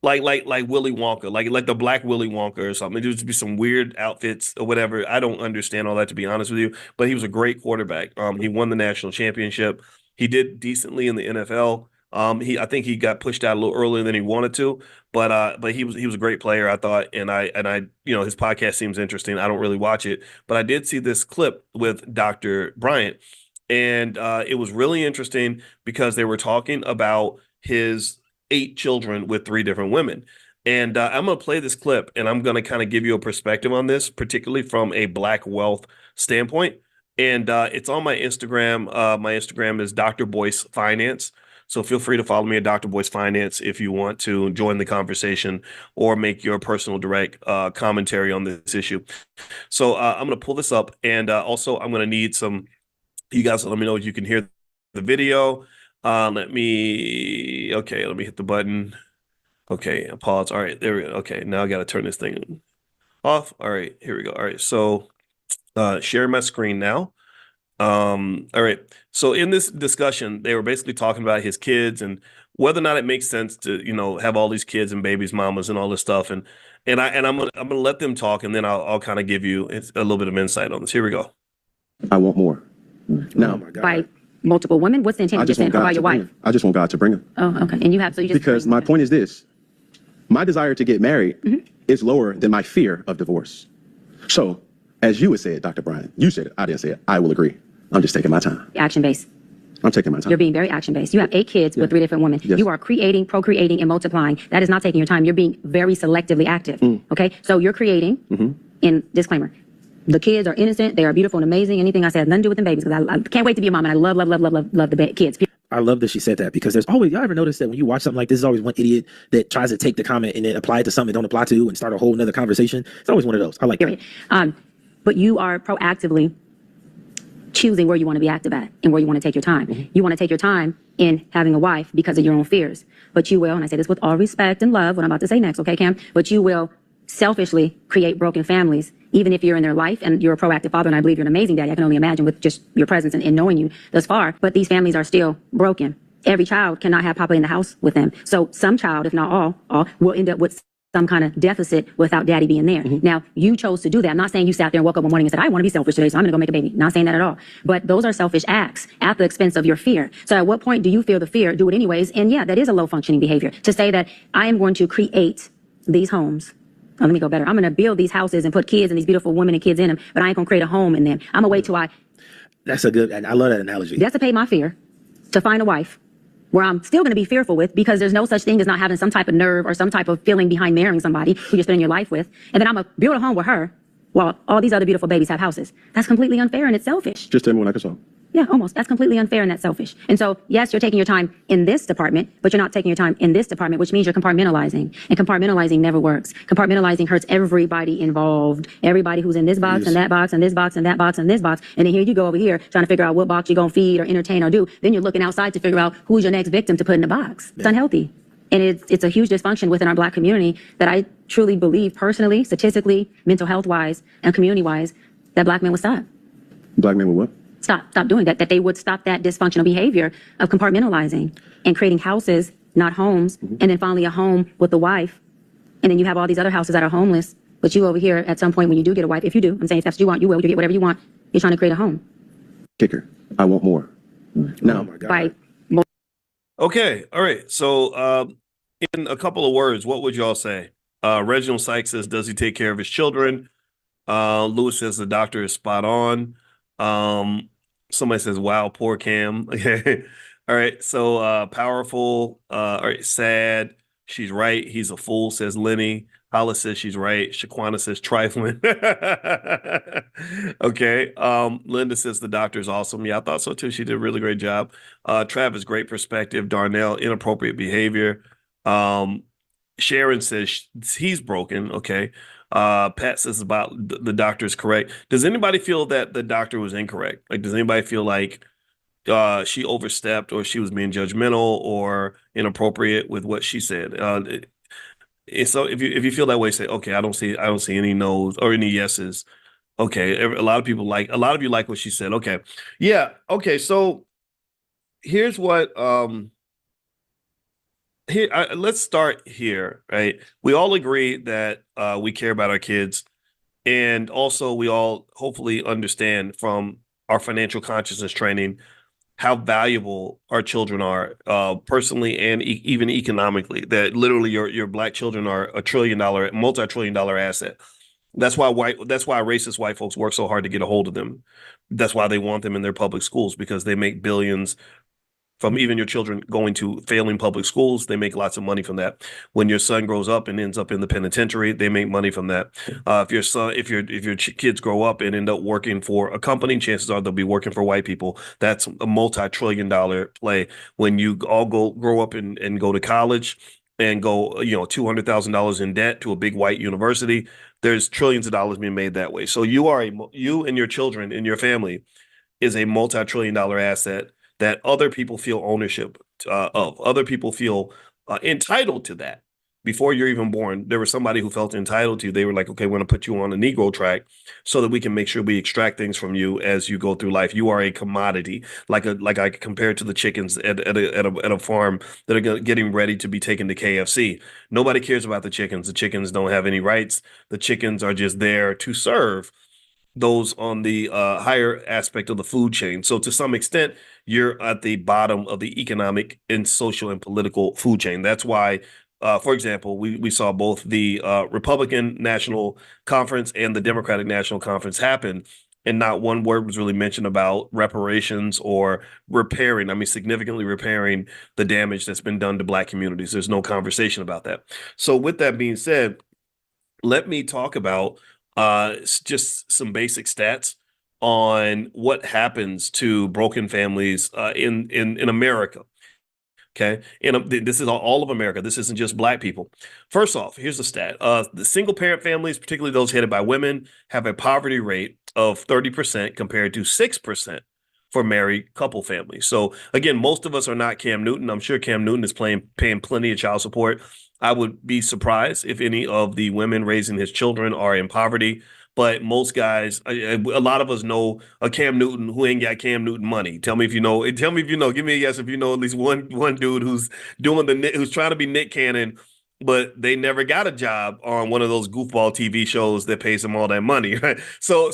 Speaker 1: like Willy Wonka, like the Black Willy Wonka or something. It would just be some weird outfits or whatever. I don't understand all that, to be honest with you. But he was a great quarterback. He won the national championship. He did decently in the NFL. I think he got pushed out a little earlier than he wanted to, but he was a great player, I thought, and I his podcast seems interesting. I don't really watch it, but I did see this clip with Dr. Bryant, and it was really interesting because they were talking about his 8 children with 3 different women. And I'm going to play this clip, and I'm going to kind of give you a perspective on this, particularly from a Black wealth standpoint. And it's on my Instagram. My Instagram is Dr. Boyce Finance. So feel free to follow me at Dr. Boyce Finance if you want to join the conversation or make your personal direct commentary on this issue. So I'm going to pull this up, and also I'm going to need you guys to let me know if you can hear the video. Let me hit the button. Okay, pause. All right, there we go. Okay, now I got to turn this thing off. All right, here we go. All right, so share my screen now. All right, so in this discussion, they were basically talking about his kids and whether or not it makes sense to, have all these kids and babies, mamas, and all this stuff. And I'm gonna let them talk, and then I'll kind of give you a little bit of insight on this. Here we go.
Speaker 2: I want more. Now,
Speaker 3: by multiple women? What's the intent? About your wife?
Speaker 2: I just want God to bring him.
Speaker 3: Oh, okay. And you just
Speaker 2: because my point is this: my desire to get married is lower than my fear of divorce. So, as you would say it, Dr. Brian, you said it. I didn't say it. I will agree. I'm just taking my time.
Speaker 3: Action based.
Speaker 2: I'm taking my time.
Speaker 3: You're being very action based. You have 8 kids with 3 different women.
Speaker 2: Yes.
Speaker 3: You are creating, procreating, and multiplying. That is not taking your time. You're being very selectively active. Okay. So you're creating. And disclaimer. The kids are innocent. They are beautiful and amazing. Anything I said has nothing to do with them babies, because I can't wait to be a mom, and I love the kids.
Speaker 4: I love that she said that, because there's always, y'all ever notice that when you watch something like this, there's always one idiot that tries to take the comment and then apply it to something it don't apply to and start a whole nother conversation. It's always one of those. I like that.
Speaker 3: But you are proactively choosing where you want to be active at and where you want to take your time. You want to take your time in having a wife because of your own fears. But you will, and I say this with all respect and love, what I'm about to say next, okay, Cam? But you will selfishly create broken families, even if you're in their life and you're a proactive father, and I believe you're an amazing daddy. I can only imagine with just your presence and knowing you thus far. But these families are still broken. Every child cannot have Papa in the house with them. So some child, if not all will end up with some kind of deficit without daddy being there. Now, you chose to do that. I'm not saying you sat there and woke up one morning and said, I want to be selfish today, so I'm going to go make a baby. Not saying that at all. But those are selfish acts at the expense of your fear. So at what point do you feel the fear? Do it anyways. And yeah, that is a low functioning behavior. To say that I am going to create these homes. Oh, let me go better. I'm going to build these houses and put kids and these beautiful women and kids in them, but I ain't going to create a home in them. I'm going to wait till
Speaker 4: That's a good, and I love that analogy.
Speaker 3: That's to pay my fear, to find a wife where I'm still going to be fearful with, because there's no such thing as not having some type of nerve or some type of feeling behind marrying somebody who you're spending your life with. And then I'm going to build a home with her while all these other beautiful babies have houses. That's completely unfair and it's selfish.
Speaker 2: Just tell me when I can solve.
Speaker 3: Yeah, almost. That's completely unfair and that's selfish. And so, yes, you're taking your time in this department, but you're not taking your time in this department, which means you're compartmentalizing. And compartmentalizing never works. Compartmentalizing hurts everybody involved. Everybody who's in this box and that box and this box and that box and this box. And then here you go over here trying to figure out what box you're going to feed or entertain or do. Then you're looking outside to figure out who's your next victim to put in the box. It's unhealthy. And it's a huge dysfunction within our Black community that I truly believe personally, statistically, mental health wise, and community wise, that Black men would stop.
Speaker 2: Black men with what?
Speaker 3: Stop doing that they would stop that dysfunctional behavior of compartmentalizing and creating houses, not homes, and then finally a home with a wife. And then you have all these other houses that are homeless, but you over here at some point when you do get a wife, if you do, I'm saying if that's what you want, you will, you get whatever you want. You're trying to create a home.
Speaker 2: Kicker. I want more.
Speaker 4: No, oh my God.
Speaker 3: By
Speaker 1: Okay. All right. So in a couple of words, what would y'all say? Reginald Sykes says, does he take care of his children? Lewis says the doctor is spot on. Somebody says, wow, poor Cam. Okay. All right. So powerful. All right. Sad. She's right. He's a fool, says Lenny. Hala says she's right. Shaquana says trifling. Okay. Linda says the doctor is awesome. Yeah, I thought so too. She did a really great job. Travis, great perspective. Darnell, inappropriate behavior. Sharon says he's broken. Okay. Pat says about the doctor is correct. Does anybody feel that the doctor was incorrect? Like, does anybody feel like she overstepped or she was being judgmental or inappropriate with what she said? So if you feel that way, say, okay, I don't see any no's or any yeses. Okay, a lot of you like what she said. Okay, yeah, okay. So here's what let's start here, right? We all agree that we care about our kids, and also we all hopefully understand from our financial consciousness training how valuable our children are, personally and even economically. That literally your Black children are a multi-trillion-dollar asset. That's why racist white folks work so hard to get a hold of them. That's why they want them in their public schools, because they make billions from even your children going to failing public schools. They make lots of money from that. When your son grows up and ends up in the penitentiary, they make money from that. If your kids grow up and end up working for a company, chances are they'll be working for white people. That's a multi-trillion-dollar play. When you all grow up and go to college and go, $200,000 in debt to a big white university, there's trillions of dollars being made that way. So you and your children and your family is a multi-trillion-dollar asset that other people feel ownership of. Other people feel entitled to that. Before you're even born, there was somebody who felt entitled to you. They were like, okay, we're going to put you on a Negro track so that we can make sure we extract things from you as you go through life. You are a commodity, like I compare to the chickens at a farm that are getting ready to be taken to KFC. Nobody cares about the chickens. The chickens don't have any rights. The chickens are just there to serve those on the higher aspect of the food chain. So to some extent, you're at the bottom of the economic and social and political food chain. That's why, for example, we saw both the Republican National Conference and the Democratic National Conference happen, and not one word was really mentioned about reparations or significantly repairing the damage that's been done to Black communities. There's no conversation about that. So with that being said, let me talk about just some basic stats on what happens to broken families in America. Okay, and this is all of America. This isn't just Black people. First off, here's the stat: the single parent families, particularly those headed by women, have a poverty rate of 30% compared to 6% for married couple families. So again, most of us are not Cam Newton. I'm sure Cam Newton is paying plenty of child support. I would be surprised if any of the women raising his children are in poverty. But most guys, a lot of us know a Cam Newton who ain't got Cam Newton money. Tell me if you know. Tell me if you know. Give me a yes if you know at least one dude who's trying to be Nick Cannon but they never got a job on one of those goofball TV shows that pays them all that money, right? So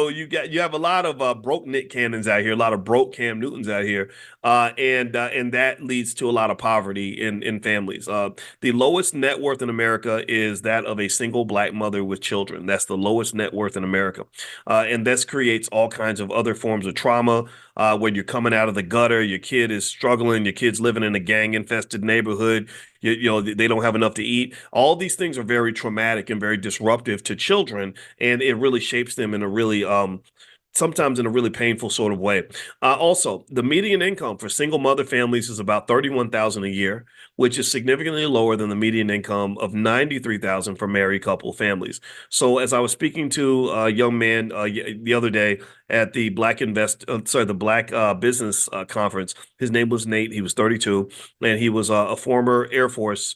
Speaker 1: you have a lot of broke Nick Cannons out here, a lot of broke Cam Newtons out here, and that leads to a lot of poverty in families. The lowest net worth in America is that of a single black mother with children. That's the lowest net worth in America, and this creates all kinds of other forms of trauma. When you're coming out of the gutter, your kid is struggling, your kid's living in a gang infested neighborhood, they don't have enough to eat. All these things are very traumatic and very disruptive to children, and it really shapes them in a really sometimes in a really painful sort of way. Also, the median income for single mother families is about 31,000 a year, which is significantly lower than the median income of 93,000 for married couple families. So, as I was speaking to a young man the other day at the the Black Business Conference, his name was Nate. He was 32, and he was a former Air Force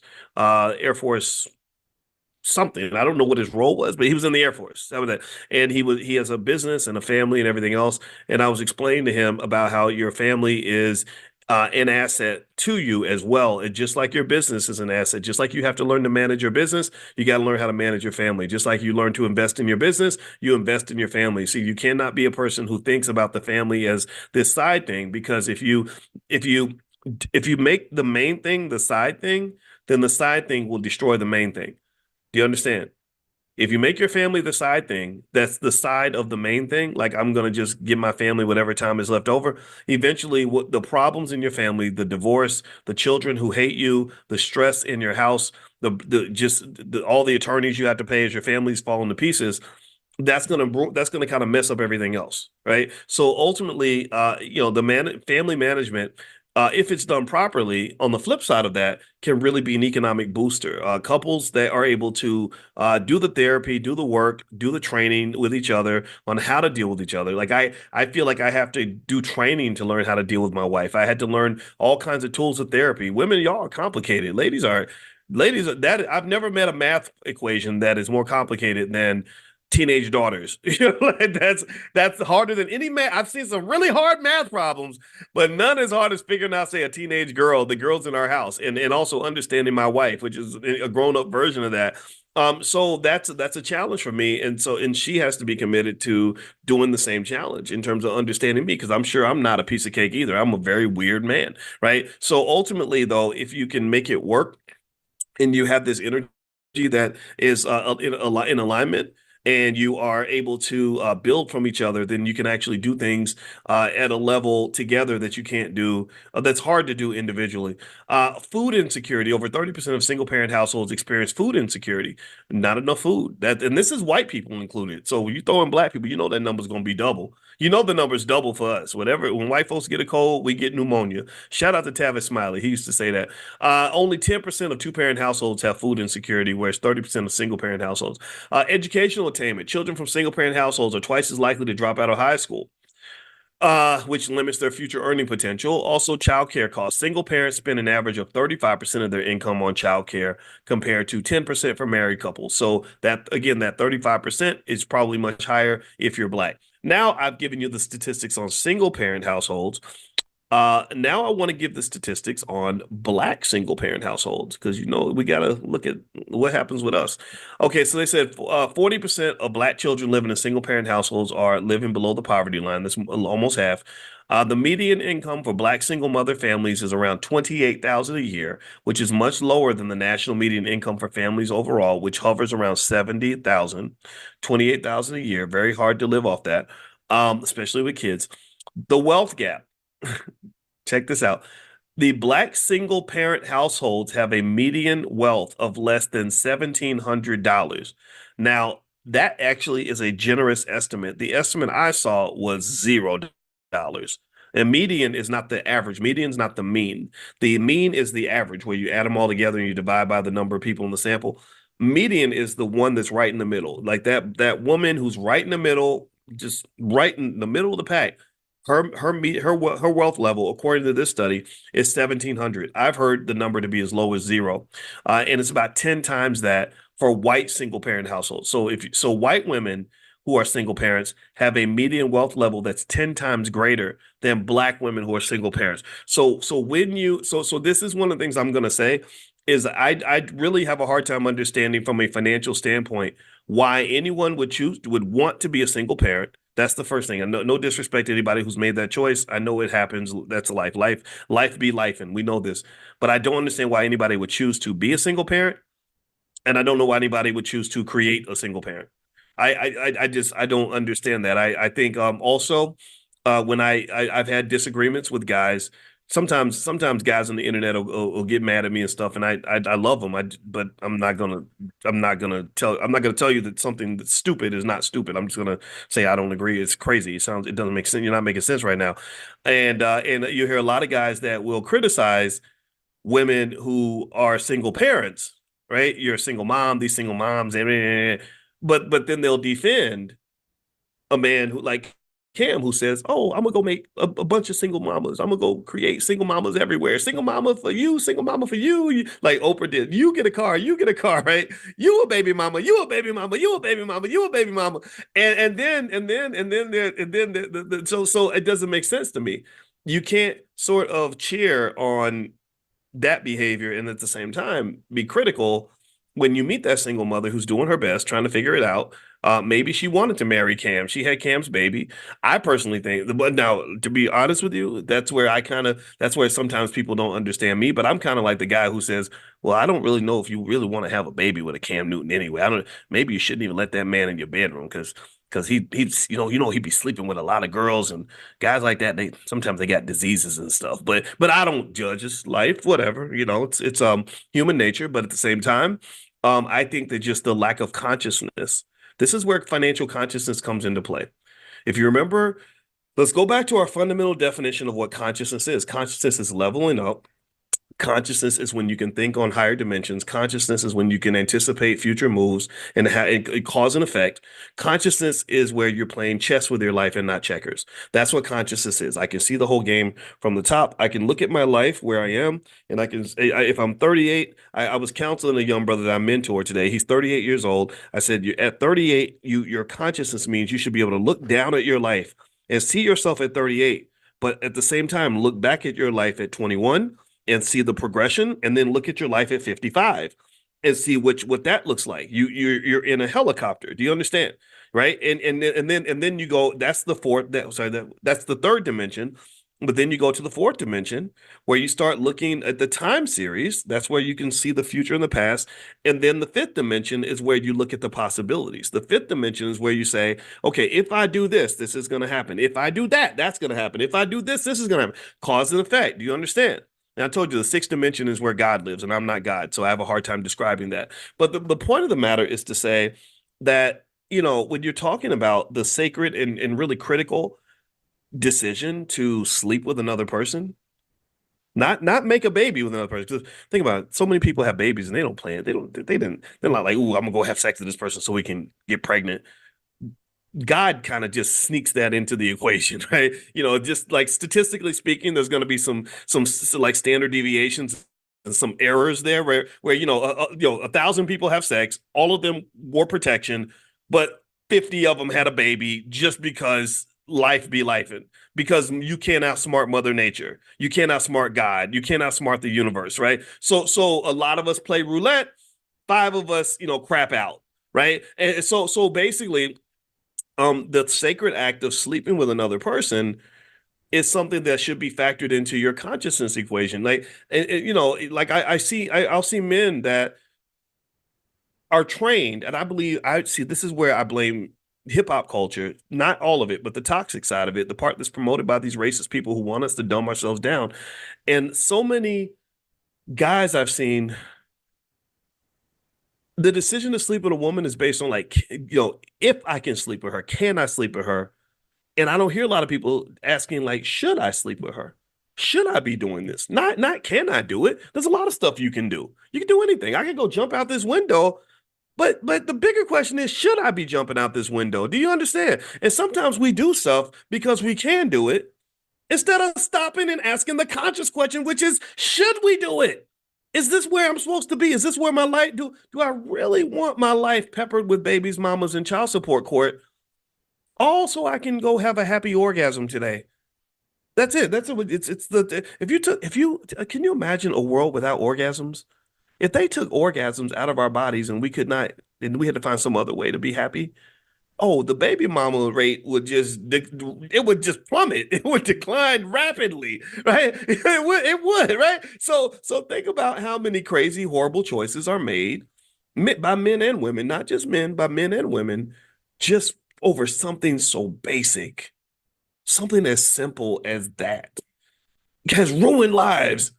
Speaker 1: something. I don't know what his role was, but he was in the Air Force. That was that. And he has a business and a family and everything else. And I was explaining to him about how your family is an asset to you as well. And just like your business is an asset, just like you have to learn to manage your business, you got to learn how to manage your family. Just like you learn to invest in your business, you invest in your family. See, you cannot be a person who thinks about the family as this side thing, because if you if you make the main thing the side thing, then the side thing will destroy the main thing. Do you understand? If you make your family the side thing, that's the side of the main thing. Like, I'm going to just give my family whatever time is left over. Eventually, what the problems in your family, the divorce, the children who hate you, the stress in your house, all the attorneys you have to pay as your family's falling to pieces, that's gonna kind of mess up everything else, right? So ultimately, the family management, if it's done properly, on the flip side of that, can really be an economic booster. Couples that are able to do the therapy, do the work, do the training with each other on how to deal with each other. Like, I feel like I have to do training to learn how to deal with my wife. I had to learn all kinds of tools of therapy. Women, y'all are complicated. That I've never met a math equation that is more complicated than teenage daughters. Like, that's harder than any math. I've seen some really hard math problems, but none as hard as figuring out, say, a teenage girl, the girls in our house, and also understanding my wife, which is a grown up version of that. So that's a challenge for me, and she has to be committed to doing the same challenge in terms of understanding me, because I'm sure I'm not a piece of cake either. I'm a very weird man, right? So ultimately, though, if you can make it work and you have this energy that is in alignment, and you are able to build from each other, then you can actually do things at a level together that you can't do, that's hard to do individually. Food insecurity. Over 30% of single parent households experience food insecurity. Not enough food. And this is white people included. So when you throw in black people, you know that number's going to be double. You know the number's double for us. When white folks get a cold, we get pneumonia. Shout out to Tavis Smiley. He used to say that. Only 10% of two-parent households have food insecurity, whereas 30% of single-parent households. Educational attainment. Children from single-parent households are twice as likely to drop out of high school, which limits their future earning potential. Also, childcare costs. Single parents spend an average of 35% of their income on childcare compared to 10% for married couples. So that 35% is probably much higher if you're black. Now I've given you the statistics on single parent households. Now I want to give the statistics on black single parent households, because we got to look at what happens with us. Okay, so they said 40% of black children living in single parent households are living below the poverty line. That's almost half. The median income for black single mother families is around 28,000 a year, which is much lower than the national median income for families overall, which hovers around 70,000. 28,000 a year. Very hard to live off that, especially with kids. The wealth gap. Check this out. The black single parent households have a median wealth of less than $1,700. Now, that actually is a generous estimate. The estimate I saw was $0. And median is not the average. Median is not the mean. The mean is the average, where you add them all together and you divide by the number of people in the sample. Median is the one that's right in the middle. Like that woman who's right in the middle, just right in the middle of the pack. Her wealth level, according to this study, is 1,700. I've heard the number to be as low as zero, and it's about 10 times that for white single parent households. So white women who are single parents have a median wealth level that's 10 times greater than black women who are single parents. So this is one of the things I'm going to say. is I really have a hard time understanding from a financial standpoint why anyone would want to be a single parent. That's the first thing. And no disrespect to anybody who's made that choice. I know it happens. That's life. Life be life, and we know this. But I don't understand why anybody would choose to be a single parent, and I don't know why anybody would choose to create a single parent. I don't understand that. I think also when I've had disagreements with guys. Sometimes guys on the internet will get mad at me and stuff, and I love them. But I'm not gonna tell you that something that's stupid is not stupid. I'm just gonna say I don't agree. It's crazy. It doesn't make sense. You're not making sense right now, and you hear a lot of guys that will criticize women who are single parents, right? You're a single mom, these single moms, but then they'll defend a man who like Cam who says, "Oh, I'm gonna go make a bunch of single mamas. I'm gonna go create single mamas everywhere. Single mama for you, single mama for you." Like Oprah did. You get a car, you get a car, right? You a baby mama, you a baby mama, you a baby mama, you a baby mama, so it doesn't make sense to me. You can't sort of cheer on that behavior and at the same time be critical when you meet that single mother who's doing her best trying to figure it out. Maybe she wanted to marry Cam. She had Cam's baby. I personally think, but now to be honest with you, that's where sometimes people don't understand me. But I'm kind of like the guy who says, "Well, I don't really know if you really want to have a baby with a Cam Newton anyway. I don't. Maybe you shouldn't even let that man in your bedroom because he's he'd be sleeping with a lot of girls and guys like that. They sometimes they got diseases and stuff. But I don't judge. It's life, whatever. It's human nature. But at the same time, I think that just the lack of consciousness. This is where financial consciousness comes into play. If you remember, let's go back to our fundamental definition of what consciousness is. Consciousness is leveling up. Consciousness is when you can think on higher dimensions. Consciousness is when you can anticipate future moves and cause and effect. Consciousness is where you're playing chess with your life and not checkers. That's what consciousness is. I can see the whole game from the top. I can look at my life where I am, and if I'm 38, I was counseling a young brother that I mentored today. He's 38 years old. I said, at 38, your consciousness means you should be able to look down at your life and see yourself at 38, but at the same time, look back at your life at 21 and see the progression, and then look at your life at 55 and see what that looks like. You're in a helicopter. Do you understand? Right? And then you go, that's the third dimension. But then you go to the fourth dimension where you start looking at the time series. That's where you can see the future and the past. And then the fifth dimension is where you look at the possibilities. The fifth dimension is where you say, okay, if I do this, this is going to happen. If I do that, that's going to happen. If I do this, this is going to happen. Cause and effect. Do you understand? And I told you the sixth dimension is where God lives, and I'm not God, so I have a hard time describing that. But the point of the matter is to say that, when you're talking about the sacred and really critical decision to sleep with another person, not make a baby with another person. 'Cause think about it, so many people have babies and they don't plan. They're not like, ooh, I'm gonna go have sex with this person so we can get pregnant. God kind of just sneaks that into the equation, right? Just like statistically speaking, there's going to be some like standard deviations and some errors there where 1,000 people have sex, all of them wore protection, but 50 of them had a baby just because life be life, because you can't outsmart Mother Nature, you can't outsmart God, you can't outsmart the universe, right? So a lot of us play roulette, 5 of us crap out, right? And so basically the sacred act of sleeping with another person is something that should be factored into your consciousness equation. Like, like I'll see men that are trained, and I see this is where I blame hip hop culture, not all of it, but the toxic side of it, the part that's promoted by these racist people who want us to dumb ourselves down. And so many guys I've seen, the decision to sleep with a woman is based on like, if I can sleep with her, can I sleep with her? And I don't hear a lot of people asking like, should I sleep with her? Should I be doing this? Not can I do it? There's a lot of stuff you can do. You can do anything. I can go jump out this window, but the bigger question is, should I be jumping out this window? Do you understand? And sometimes we do stuff because we can do it instead of stopping and asking the conscious question, which is, should we do it? Is this where I'm supposed to be? Is this where my life do I really want my life peppered with babies, mamas, and child support court? All so I can go have a happy orgasm today. That's it. That's it. It's the if you can you imagine a world without orgasms? If they took orgasms out of our bodies and we could not, and we had to find some other way to be happy, oh, the baby mama rate would it would just plummet. It would decline rapidly, right? It would, right? So think about how many crazy, horrible choices are made by men and women, not just men, by men and women, just over something so basic, something as simple as that has ruined lives,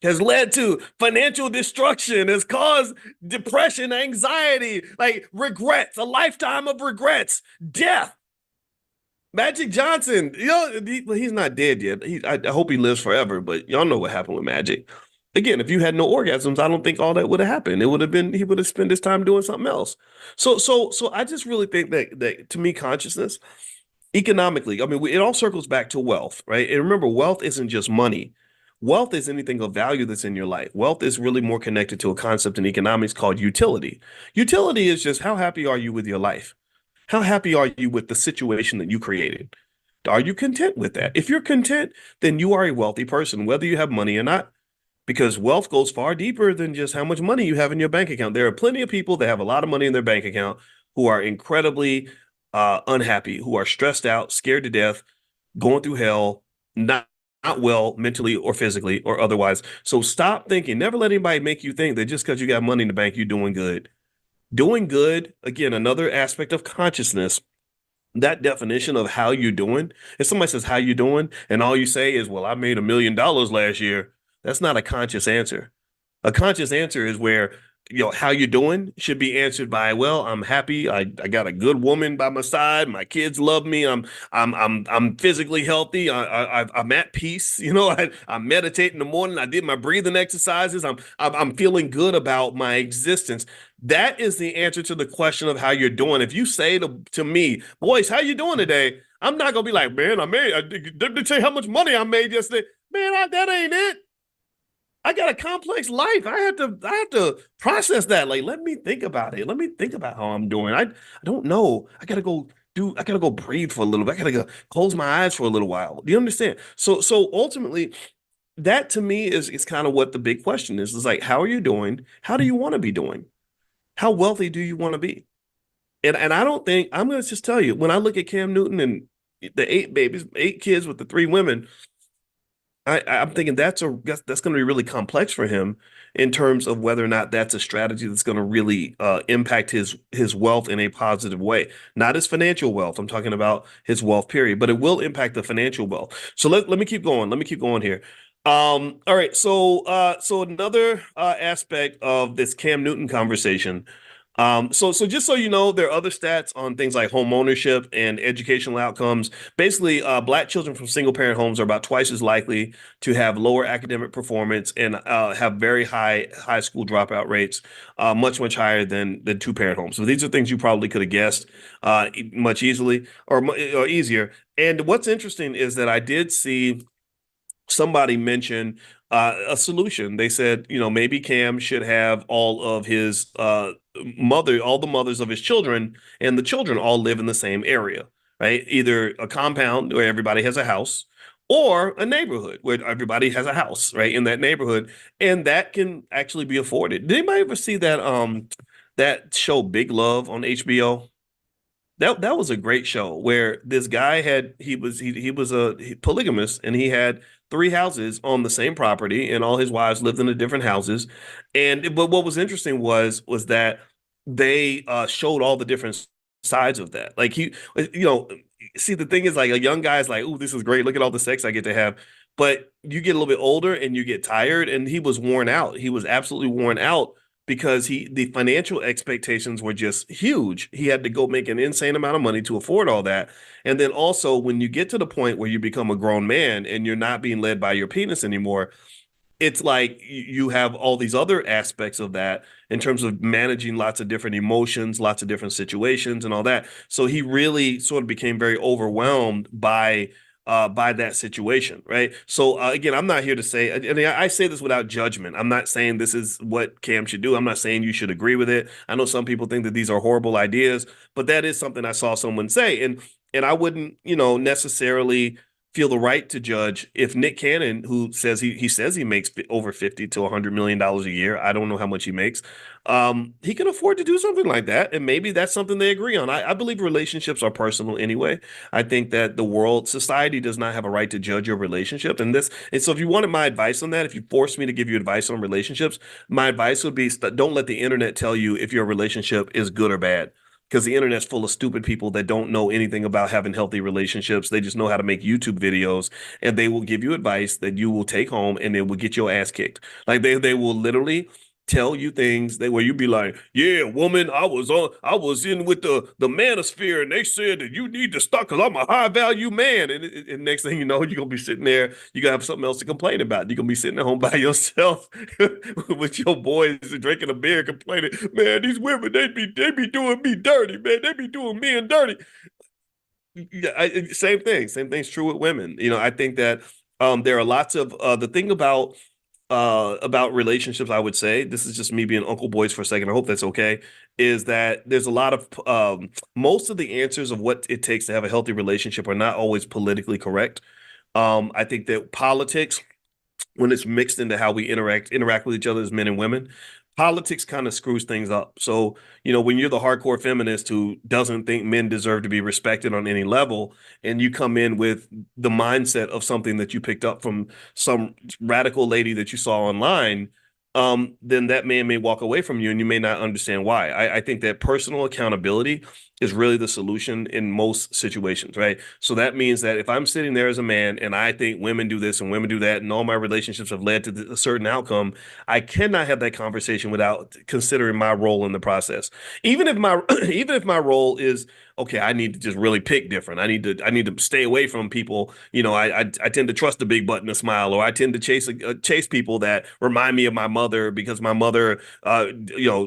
Speaker 1: has led to financial destruction, has caused depression, anxiety, like regrets, a lifetime of regrets, death. Magic Johnson, he's not dead yet. I hope he lives forever, but y'all know what happened with Magic. Again, if you had no orgasms, I don't think all that would have happened. It would have been he would have spent his time doing something else. So I just really think that to me, consciousness economically, I mean, it all circles back to wealth, right? And remember, wealth isn't just money. Wealth is anything of value that's in your life. Wealth is really more connected to a concept in economics called utility. Utility is just how happy are you with your life? How happy are you with the situation that you created? Are you content with that? If you're content, then you are a wealthy person, whether you have money or not, because wealth goes far deeper than just how much money you have in your bank account. There are plenty of people that have a lot of money in their bank account who are incredibly unhappy, who are stressed out, scared to death, going through hell, not well mentally or physically or otherwise. So stop thinking. Never let anybody make you think that just because you got money in the bank, you're doing good. Doing good, again, another aspect of consciousness. That definition of how you're doing. If somebody says how you doing, and all you say is, "Well, I made $1 million last year," that's not a conscious answer. A conscious answer is where, how you doing should be answered by, well, I'm happy. I got a good woman by my side. My kids love me. I'm physically healthy. I'm at peace. I meditate in the morning. I did my breathing exercises. I'm feeling good about my existence. That is the answer to the question of how you're doing. If you say to me, Boyce, how you doing today? I'm not gonna be like, man, did they tell you how much money I made yesterday? Man, that ain't it. I got a complex life. I have to process that. Like, let me think about it. Let me think about how I'm doing. I don't know. I gotta go breathe for a little bit. I gotta go close my eyes for a little while. Do you understand? So ultimately, that to me is kind of what the big question is. It's like, how are you doing? How do you want to be doing? How wealthy do you want to be? And I don't think I'm gonna just tell you, when I look at Cam Newton and the 8 babies, 8 kids with the 3 women, I'm thinking that's going to be really complex for him in terms of whether or not that's a strategy that's going to really impact his wealth in a positive way. Not his financial wealth. I'm talking about his wealth period, but it will impact the financial wealth. So let me keep going. Let me keep going here. All right. So another aspect of this Cam Newton conversation. So just so you know, there are other stats on things like home ownership and educational outcomes. Basically, Black children from single parent homes are about twice as likely to have lower academic performance and have very high school dropout rates, much higher than 2 parent homes. So these are things you probably could have guessed much easily or easier. And what's interesting is that I did see somebody mention a solution. They said, maybe Cam should have all the mothers of his children, and the children all live in the same area, right? Either a compound where everybody has a house, or a neighborhood where everybody has a house, right? In that neighborhood, and that can actually be afforded. Did anybody ever see that show Big Love on HBO? That was a great show where this guy he was a polygamist, and he had 3 houses on the same property, and all his wives lived in the different houses. But what was interesting was that they showed all the different sides of that. Like see, the thing is, like, a young guy is like, "Ooh, this is great. Look at all the sex I get to have." But you get a little bit older and you get tired, and he was worn out. He was absolutely worn out because the financial expectations were just huge. He had to go make an insane amount of money to afford all that. And then also, when you get to the point where you become a grown man and you're not being led by your penis anymore, it's like you have all these other aspects of that in terms of managing lots of different emotions, lots of different situations and all that. So he really sort of became very overwhelmed by that situation, right? So again, I'm not here to say, and I say this without judgment. I'm not saying this is what Cam should do. I'm not saying you should agree with it. I know some people think that these are horrible ideas, but that is something I saw someone say, and I wouldn't, necessarily feel the right to judge if Nick Cannon, who says he says he makes over 50 to $100 million a year. I don't know how much he makes. He can afford to do something like that, and maybe that's something they agree on. I believe relationships are personal anyway. I think that society does not have a right to judge your relationship. And so if you wanted my advice on that, if you forced me to give you advice on relationships, my advice would be don't let the internet tell you if your relationship is good or bad. Because the internet's full of stupid people that don't know anything about having healthy relationships. They just know how to make YouTube videos, and they will give you advice that you will take home and it will get your ass kicked. Like they will literally tell you things that where you be like, yeah, woman, I was in with the manosphere, and they said that you need to stop because I'm a high value man. And next thing you know, you're gonna be sitting there, you gotta have something else to complain about. You're gonna be sitting at home by yourself with your boys drinking a beer, complaining, man, these women, they be doing me dirty, man. They be doing men dirty. Yeah, same thing. Same thing's true with women. I think that there are lots of the thing about relationships, I would say, this is just me being Uncle Boyce for a second. I hope that's okay. Is that there's a lot of most of the answers of what it takes to have a healthy relationship are not always politically correct. I think that politics, when it's mixed into how we interact with each other as men and women, politics kind of screws things up. So, when you're the hardcore feminist who doesn't think men deserve to be respected on any level, and you come in with the mindset of something that you picked up from some radical lady that you saw online, then that man may walk away from you and you may not understand why. I think that personal accountability is really the solution in most situations, right? So that means that if I'm sitting there as a man and I think women do this and women do that, and all my relationships have led to a certain outcome, I cannot have that conversation without considering my role in the process. Even if my even if my role is okay, I need to just really pick different. I need to stay away from people. I tend to trust the big button, a smile, or I tend to chase people that remind me of my mother because my mother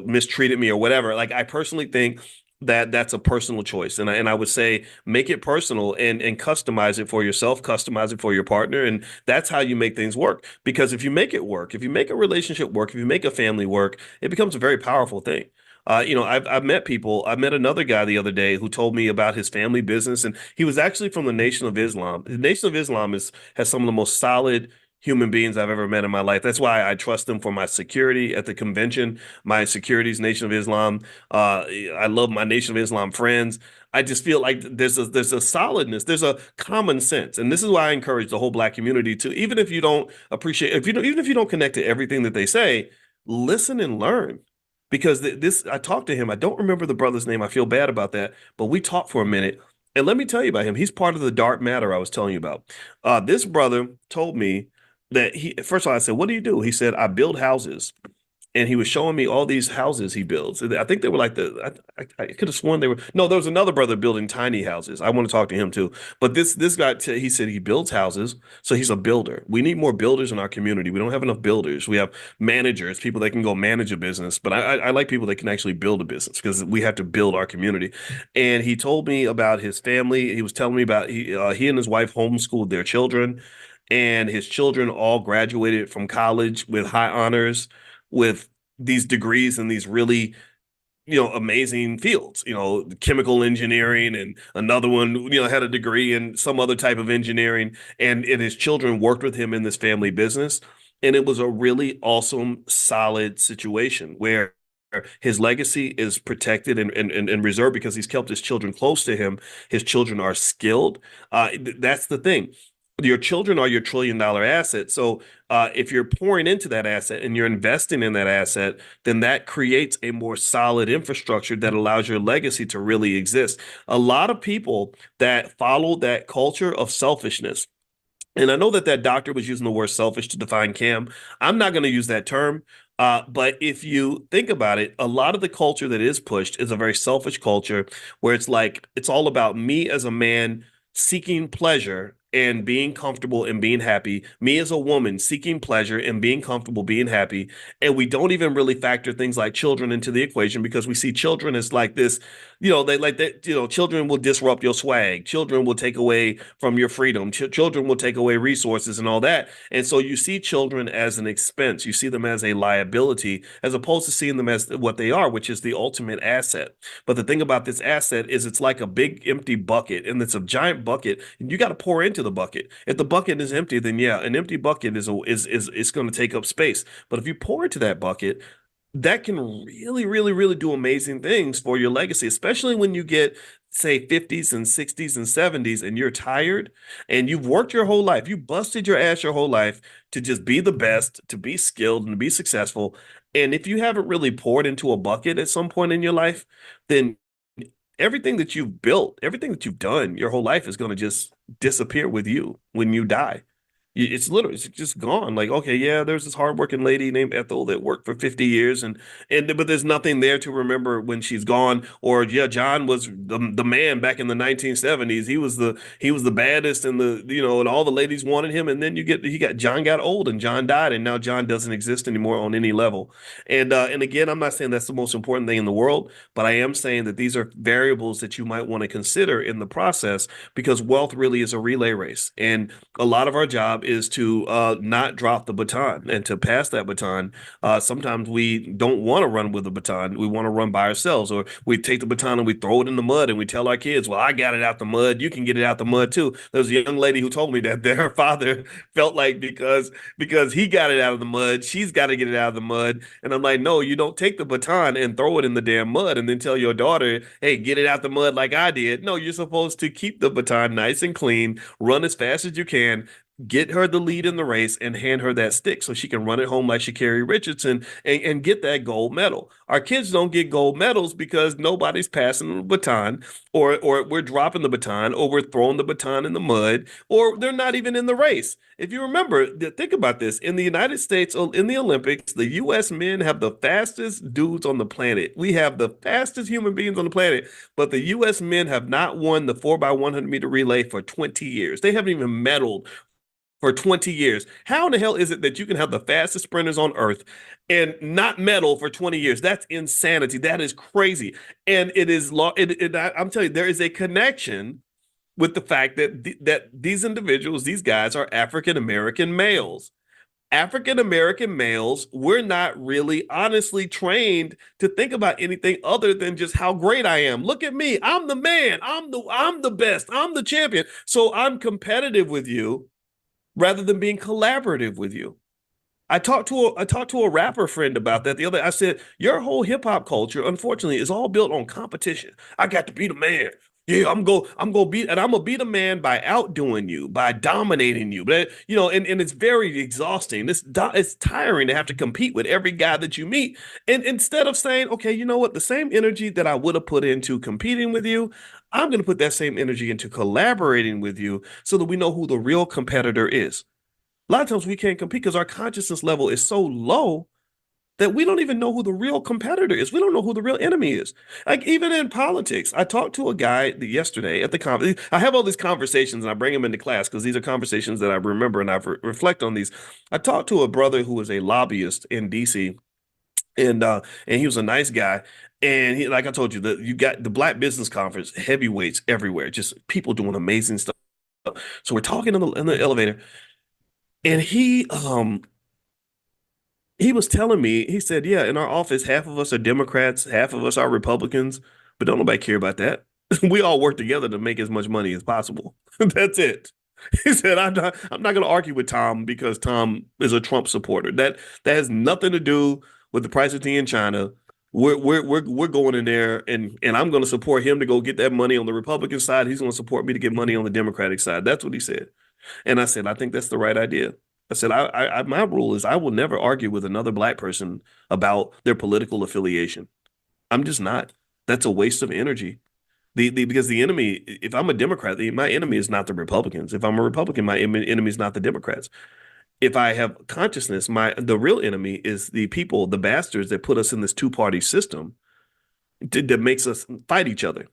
Speaker 1: mistreated me or whatever. Like, I personally think that that's a personal choice, and I would say make it personal and customize it for yourself, customize it for your partner, and that's how you make things work. Because if you make it work, if you make a relationship work, if you make a family work, it becomes a very powerful thing. I've met people. I met another guy the other day who told me about his family business, and he was actually from the Nation of Islam. The Nation of Islam has some of the most solid human beings I've ever met in my life. That's why I trust them for my security at the convention. My security is Nation of Islam. I love my Nation of Islam friends. I just feel like there's a solidness, there's a common sense, and this is why I encourage the whole Black community to, even if you don't appreciate, if you don't, even if you don't connect to everything that they say, listen and learn. Because I talked to him. I don't remember the brother's name. I feel bad about that, but we talked for a minute. And let me tell you about him. He's part of the dark matter I was telling you about. This brother told me that first of all, I said, "What do you do?" He said, "I build houses." And he was showing me all these houses he builds. I think they were like I could have sworn they were. No, there was another brother building tiny houses. I want to talk to him too. But this guy, he said he builds houses, so he's a builder. We need more builders in our community. We don't have enough builders. We have managers, people that can go manage a business. But I like people that can actually build a business, because we have to build our community. And he told me about his family. He was telling me about he and his wife homeschooled their children, and his children all graduated from college with high honors, with these degrees in these really amazing fields, chemical engineering, and another one had a degree in some other type of engineering, and his children worked with him in this family business, and it was a really awesome, solid situation where his legacy is protected and reserved because he's kept his children close to him. His children are skilled. That's the thing. Your children are your $1 trillion asset. So if you're pouring into that asset and you're investing in that asset, then that creates a more solid infrastructure that allows your legacy to really exist. A lot of people that follow that culture of selfishness, and I know that doctor was using the word selfish to define Cam. I'm not going to use that term. But if you think about it, a lot of the culture that is pushed is a very selfish culture where it's like, it's all about me as a man seeking pleasure and being comfortable and being happy, me as a woman seeking pleasure and being comfortable, being happy. And we don't even really factor things like children into the equation, because we see children as like this, they like that, children will disrupt your swag. Children will take away from your freedom. Children will take away resources and all that. And so you see children as an expense. You see them as a liability, as opposed to seeing them as what they are, which is the ultimate asset. But the thing about this asset is it's like a big empty bucket, and it's a giant bucket, and you got to pour into into the bucket. If the bucket is empty, then yeah, an empty bucket is going to take up space. But if you pour into that bucket, that can really, really, really do amazing things for your legacy, especially when you get, say, 50s and 60s and 70s and you're tired and you've worked your whole life. You busted your ass your whole life to just be the best, to be skilled and to be successful. And if you haven't really poured into a bucket at some point in your life, then everything that you've built, everything that you've done your whole life is going to just disappear with you when you die. It's literally it's just gone. Like, okay, yeah, there's this hardworking lady named Ethel that worked for 50 years and but there's nothing there to remember when she's gone. Or yeah, John was the man back in the 1970s. He was the baddest and and all the ladies wanted him. And then John got old and John died and now John doesn't exist anymore on any level. And again, I'm not saying that's the most important thing in the world, but I am saying that these are variables that you might want to consider in the process because wealth really is a relay race. And a lot of our job is to not drop the baton and to pass that baton. Sometimes we don't want to run with the baton. We want to run by ourselves, or we take the baton and we throw it in the mud and we tell our kids, well, I got it out the mud. You can get it out the mud too. There was a young lady who told me that her father felt like because he got it out of the mud, she's got to get it out of the mud. And I'm like, no, you don't take the baton and throw it in the damn mud and then tell your daughter, hey, get it out the mud like I did. No, you're supposed to keep the baton nice and clean, run as fast as you can, get her the lead in the race and hand her that stick so she can run it home like Sha'Carri Richardson and get that gold medal. Our kids don't get gold medals because nobody's passing the baton or we're dropping the baton or we're throwing the baton in the mud or they're not even in the race. If you remember, think about this. In the United States, in the Olympics, the U.S. men have the fastest dudes on the planet. We have the fastest human beings on the planet, but the U.S. men have not won the 4x100 meter relay for 20 years. They haven't even medaled for 20 years. How in the hell is it that you can have the fastest sprinters on earth and not medal for 20 years? That's insanity. That is crazy. And it is I'm telling you, there is a connection with the fact that these individuals, these guys are African American males. African American males, we're not really honestly trained to think about anything other than just how great I am. Look at me. I'm the man. I'm the best. I'm the champion. So I'm competitive with you rather than being collaborative with you. I talked to a rapper friend about that the other day. I said, your whole hip hop culture, unfortunately, is all built on competition. I got to be the man. Yeah, I'm gonna be the man by outdoing you, by dominating you. But and it's very exhausting. It's tiring to have to compete with every guy that you meet. And instead of saying, okay, you know what, the same energy that I would have put into competing with you, I'm gonna put that same energy into collaborating with you so that we know who the real competitor is. A lot of times we can't compete because our consciousness level is so low that we don't even know who the real competitor is. We don't know who the real enemy is. Like even in politics, I talked to a guy yesterday at the conference. I have all these conversations and I bring them into class because these are conversations that I remember and I reflect on these. I talked to a brother who was a lobbyist in DC and he was a nice guy. And he, like I told you, you got the Black Business Conference, heavyweights everywhere, just people doing amazing stuff. So we're talking in the elevator, and he was telling me, he said, yeah, in our office, half of us are Democrats, half of us are Republicans, but don't nobody care about that. We all work together to make as much money as possible. That's it. He said, I'm not going to argue with Tom because Tom is a Trump supporter. That has nothing to do with the price of tea in China. We're going in there and I'm going to support him to go get that money on the Republican side. He's going to support me to get money on the Democratic side. That's what he said. And I said, I think that's the right idea. I said, my rule is I will never argue with another Black person about their political affiliation. I'm just not. That's a waste of energy. Because the enemy, if I'm a Democrat, my enemy is not the Republicans. If I'm a Republican, my enemy is not the Democrats. If I have consciousness, the real enemy is the people, the bastards that put us in this two-party system that makes us fight each other.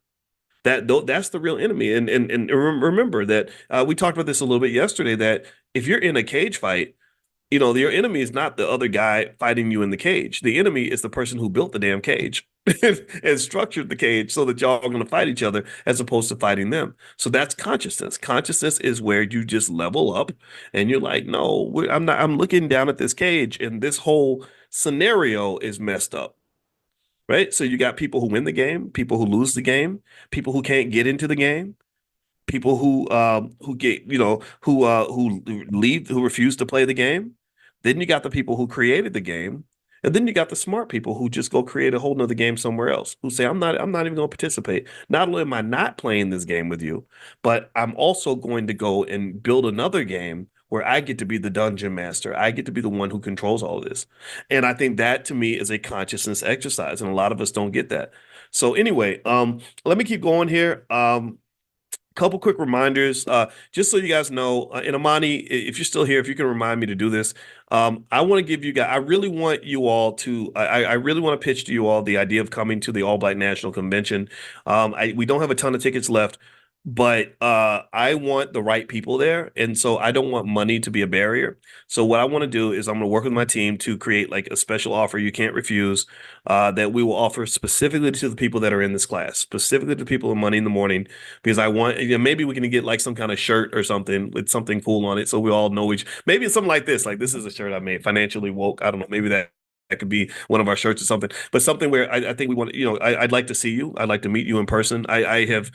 Speaker 1: That's the real enemy. And remember that we talked about this a little bit yesterday, that if you're in a cage fight, your enemy is not the other guy fighting you in the cage. The enemy is the person who built the damn cage and structured the cage so that y'all are going to fight each other as opposed to fighting them. So that's consciousness. Consciousness is where you just level up and you're like, no, I'm looking down at this cage and this whole scenario is messed up. Right? So you got people who win the game, people who lose the game, people who can't get into the game, people who get who leave, who refuse to play the game. Then you got the people who created the game, and then you got the smart people who just go create a whole nother game somewhere else, who say, I'm not even going to participate. Not only am I not playing this game with you, but I'm also going to go and build another game where I get to be the dungeon master. I get to be the one who controls all of this. And I think that to me is a consciousness exercise, and a lot of us don't get that. So anyway, let me keep going here. Couple quick reminders, just so you guys know, and Amani, if you're still here, if you can remind me to do this, I want to give you guys, I really want you all to, I really want to pitch to you all the idea of coming to the All Black National Convention. We don't have a ton of tickets left, but I want the right people there, and so I don't want money to be a barrier. So what I want to do is I'm going to work with my team to create like a special offer you can't refuse, that we will offer specifically to the people that are in this class, specifically to people in Money in the Morning, because I want, maybe we can get like some kind of shirt or something with something cool on it, so we all know maybe it's something like this is a shirt I made, financially woke. I don't know, maybe that could be one of our shirts or something, but something where I think we want, I'd like to see you. I'd like to meet you in person. I have,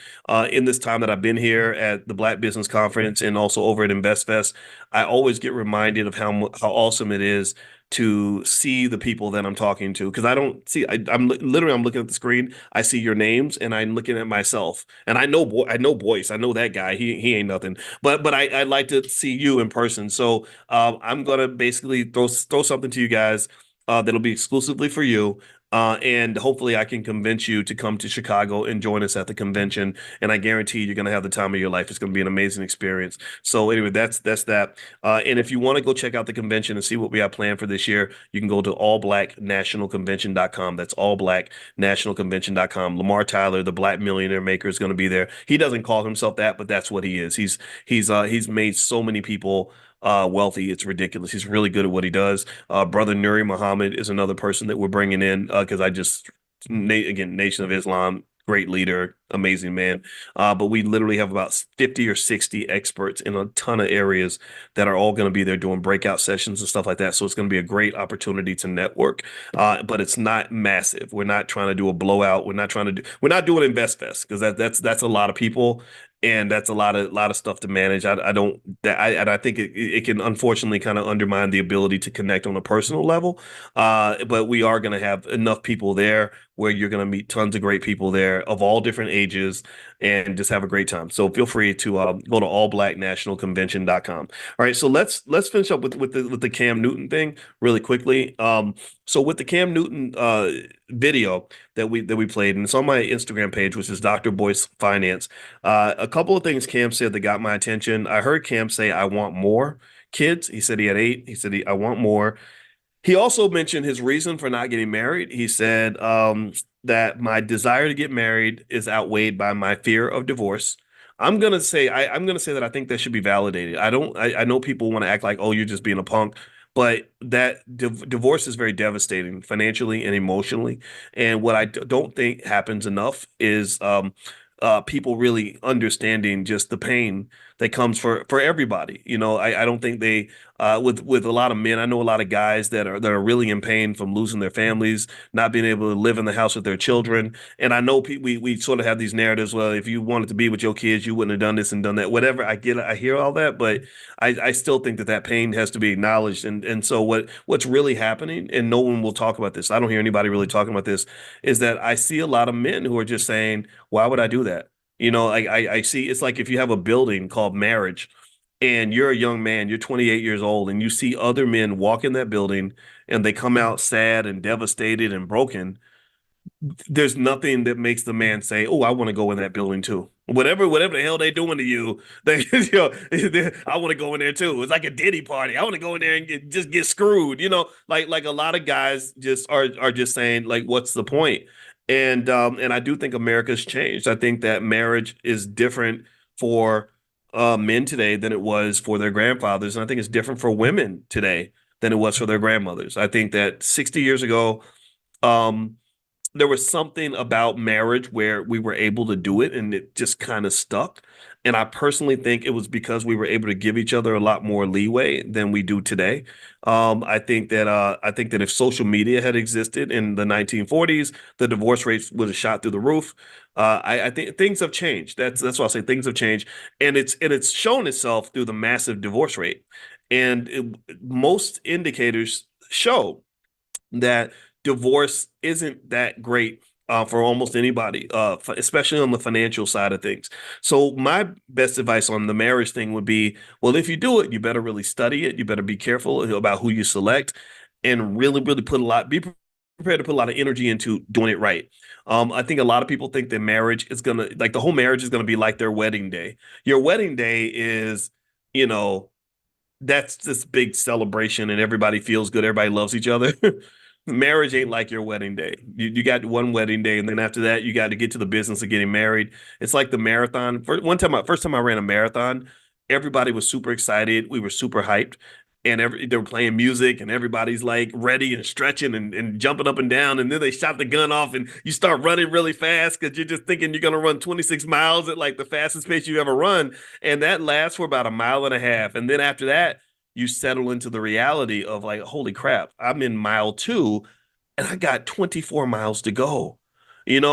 Speaker 1: in this time that I've been here at the Black Business Conference and also over at InvestFest, I always get reminded of how awesome it is to see the people that I'm talking to, because I don't see, I'm literally, I'm looking at the screen. I see your names and I'm looking at myself, and I know Boyce. I know that guy. He ain't nothing, but I like to see you in person. So I'm gonna basically throw something to you guys, that'll be exclusively for you. And hopefully I can convince you to come to Chicago and join us at the convention. And I guarantee you're going to have the time of your life. It's going to be an amazing experience. So anyway, that's that. And if you want to go check out the convention and see what we have planned for this year, you can go to allblacknationalconvention.com. That's allblacknationalconvention.com. Lamar Tyler, the Black Millionaire Maker, is going to be there. He doesn't call himself that, but that's what he is. He's made so many people wealthy. It's ridiculous. He's really good at what he does. Brother Nuri Muhammad is another person that we're bringing in, because again, Nation of Islam, great leader, amazing man. But we literally have about 50 or 60 experts in a ton of areas that are all going to be there doing breakout sessions and stuff like that. So it's going to be a great opportunity to network. But it's not massive. We're not trying to do a blowout. We're not doing InvestFest, because that's a lot of people. And that's a lot of stuff to manage. I think it can unfortunately kind of undermine the ability to connect on a personal level. But we are going to have enough people there where you're going to meet tons of great people there of all different ages and just have a great time. So feel free to go to allblacknationalconvention.com. All right, so let's finish up with the Cam Newton thing really quickly. So with the Cam Newton video that we played, and it's on my Instagram page, which is Dr. Boyce Finance. A couple of things Cam said that got my attention. I heard Cam say, "I want more kids." He said he had 8. He said, "I want more." He also mentioned his reason for not getting married. He said that my desire to get married is outweighed by my fear of divorce. I'm gonna say that I think that should be validated. I know people want to act like, oh, you're just being a punk, but that divorce is very devastating financially and emotionally. And what don't think happens enough is people really understanding just the pain that comes for everybody. I don't think they with a lot of men. I know a lot of guys that are really in pain from losing their families, not being able to live in the house with their children. And I know we sort of have these narratives. Well, if you wanted to be with your kids, you wouldn't have done this and done that. Whatever. I get it. I hear all that, but I still think that pain has to be acknowledged. And so what's really happening, and no one will talk about this. I don't hear anybody really talking about this. Is that I see a lot of men who are just saying, "Why would I do that?" I see it's like if you have a building called marriage and you're a young man, you're 28 years old, and you see other men walk in that building and they come out sad and devastated and broken. There's nothing that makes the man say, "Oh, I want to go in that building too." Whatever the hell they doing to you, I want to go in there too. It's like a Diddy party. I want to go in there and just get screwed. Like a lot of guys just are just saying, like, what's the point? And I do think America's changed. I think that marriage is different for men today than it was for their grandfathers, and I think it's different for women today than it was for their grandmothers. I think that 60 years ago, um, there was something about marriage where we were able to do it and it just kind of stuck. And I personally think it was because we were able to give each other a lot more leeway than we do today. I think that if social media had existed in the 1940s, the divorce rates would have shot through the roof. I think things have changed. That's why I say things have changed, and it's shown itself through the massive divorce rate. Most indicators show that divorce isn't that great for almost anybody, especially on the financial side of things. So my best advice on the marriage thing would be, well, if you do it, you better really study it. You better be careful about who you select, and really, really be prepared to put a lot of energy into doing it right. I think a lot of people think that marriage is gonna, like, the whole marriage is gonna be like their wedding day. Your wedding day is, you know, that's this big celebration and everybody feels good, everybody loves each other. Marriage ain't like your wedding day. You got one wedding day, and then after that, you got to get to the business of getting married. It's like the marathon. First time I ran a marathon, everybody was super excited. We were super hyped, and they were playing music, and everybody's like ready and stretching and jumping up and down. And then they shot the gun off, and you start running really fast because you're just thinking you're gonna run 26 miles at like the fastest pace you ever run, and that lasts for about a mile and a half. And then after that, you settle into the reality of like, holy crap, I'm in mile two and I got 24 miles to go. And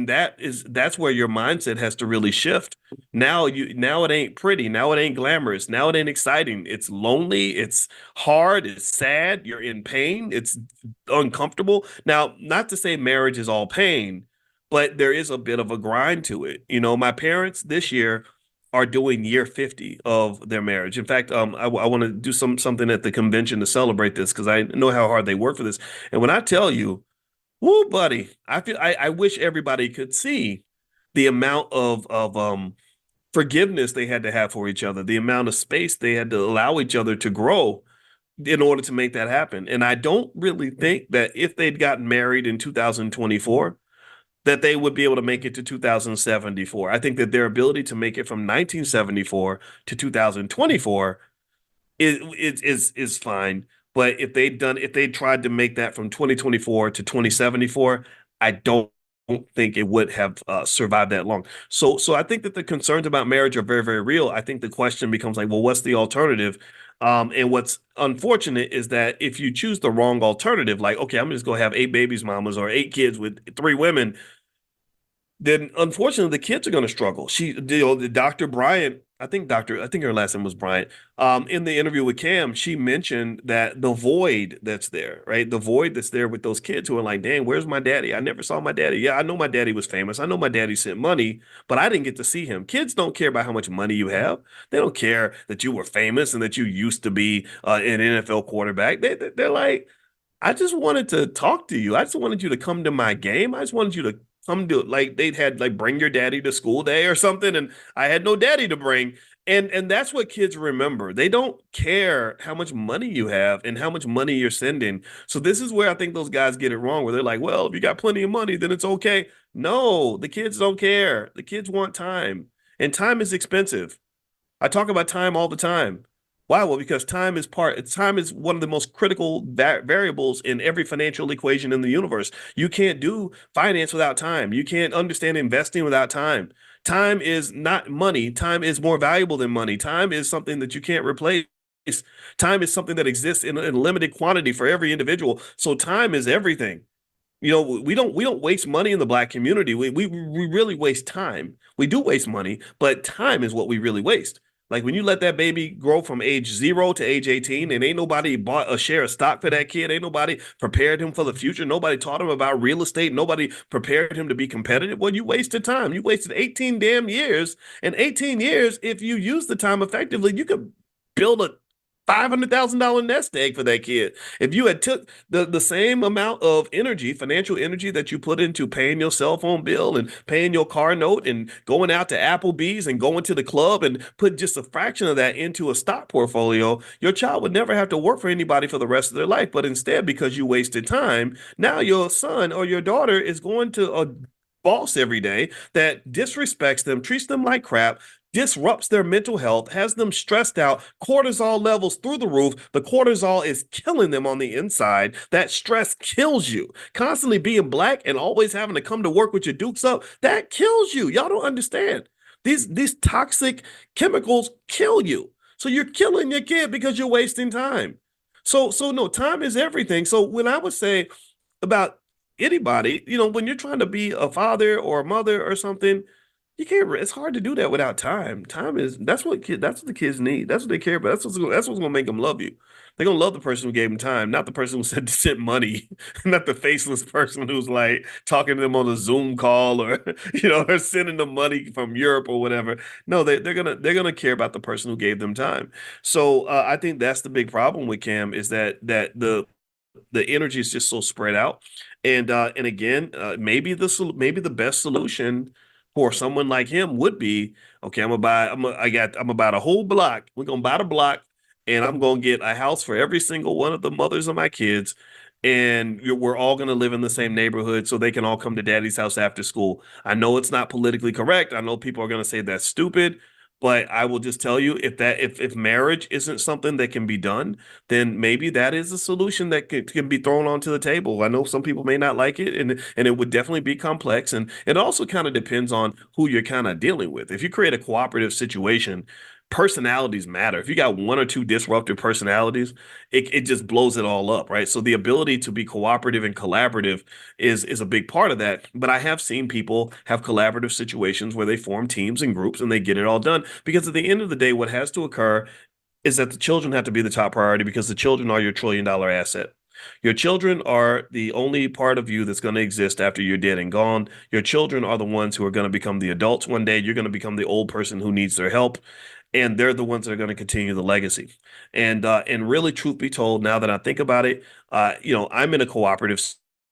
Speaker 1: that's where your mindset has to really shift. Now it ain't pretty, now it ain't glamorous, now it ain't exciting. It's lonely, it's hard, it's sad, you're in pain, it's uncomfortable. Now, not to say marriage is all pain, but there is a bit of a grind to it. My parents this year are doing year 50 of their marriage. In fact, I want to do something at the convention to celebrate this because I know how hard they work for this. And when I tell you, whoo, buddy, I wish everybody could see the amount of forgiveness they had to have for each other, the amount of space they had to allow each other to grow in order to make that happen. And I don't really think that if they'd gotten married in 2024, that they would be able to make it to 2074. I think that their ability to make it from 1974 to 2024 is fine. But if they tried to make that from 2024 to 2074, I don't think it would have survived that long. So I think that the concerns about marriage are very, very real. I think the question becomes like, well, what's the alternative? And what's unfortunate is that if you choose the wrong alternative, like, okay, I'm just going to have 8 babies mamas or 8 kids with 3 women, then unfortunately the kids are going to struggle. The Dr. Bryant, I think her last name was Bryant. In the interview with Cam, she mentioned that the void that's there, right? The void that's there with those kids who are like, dang, where's my daddy? I never saw my daddy. Yeah, I know my daddy was famous. I know my daddy sent money, but I didn't get to see him. Kids don't care about how much money you have. They don't care that you were famous and that you used to be an NFL quarterback. They're like, I just wanted to talk to you. I just wanted you to come to my game. I just wanted you to come to, like, they'd had like bring your daddy to school day or something, and I had no daddy to bring. And that's what kids remember. They don't care how much money you have and how much money you're sending. So this is where I think those guys get it wrong, where they're like, well, if you got plenty of money, then it's okay. No, the kids don't care. The kids want time, and time is expensive. I talk about time all the time. Why? Well, because time is one of the most critical variables in every financial equation in the universe. You can't do finance without time. You can't understand investing without time. Time is not money. Time is more valuable than money. Time is something that you can't replace. Time is something that exists in limited quantity for every individual. So time is everything. We don't waste money in the Black community. We really waste time. We do waste money, but time is what we really waste. Like when you let that baby grow from age 0 to age 18, and ain't nobody bought a share of stock for that kid, ain't nobody prepared him for the future, nobody taught him about real estate, nobody prepared him to be competitive. Well, you wasted time. You wasted 18 damn years. And 18 years, if you use the time effectively, you could build a $500,000 nest egg for that kid. If you had took the same amount of energy, financial energy that you put into paying your cell phone bill and paying your car note and going out to Applebee's and going to the club and put just a fraction of that into a stock portfolio, your child would never have to work for anybody for the rest of their life. But instead, because you wasted time, now your son or your daughter is going to a boss every day that disrespects them, treats them like crap, disrupts their mental health, has them stressed out, cortisol levels through the roof. The cortisol is killing them on the inside. That stress kills you. Constantly being black and always having to come to work with your dukes up, that kills you. Y'all don't understand. These toxic chemicals kill you. So you're killing your kid because you're wasting time. So no, time is everything. So when I would say about anybody, when you're trying to be a father or a mother or something, you can't. It's hard to do that without time. Time is that's what the kids need. That's what they care about. That's what's gonna make them love you. They're gonna love the person who gave them time, not the person who sent money, not the faceless person who's like talking to them on a Zoom call or or sending them money from Europe or whatever. No, they're gonna care about the person who gave them time. So I think that's the big problem with Cam is that the energy is just so spread out. And again, maybe the best solution for someone like him would be, okay, I'm about a whole block. We're gonna buy the block, and I'm gonna get a house for every single one of the mothers of my kids, and we're all gonna live in the same neighborhood so they can all come to daddy's house after school. I know it's not politically correct. I know people are gonna say that's stupid. But I will just tell you, if marriage isn't something that can be done, then maybe that is a solution that can be thrown onto the table. I know some people may not like it, and it would definitely be complex. And it also kind of depends on who you're kind of dealing with. If you create a cooperative situation, personalities matter. If you got one or two disruptive personalities, it just blows it all up, right? So the ability to be cooperative and collaborative is a big part of that. But I have seen people have collaborative situations where they form teams and groups and they get it all done. Because at the end of the day, what has to occur is that the children have to be the top priority because the children are your $1 trillion asset. Your children are the only part of you that's going to exist after you're dead and gone. Your children are the ones who are going to become the adults one day. You're going to become the old person who needs their help, and they're the ones that are going to continue the legacy. And really, truth be told, now that I think about it, I'm in a cooperative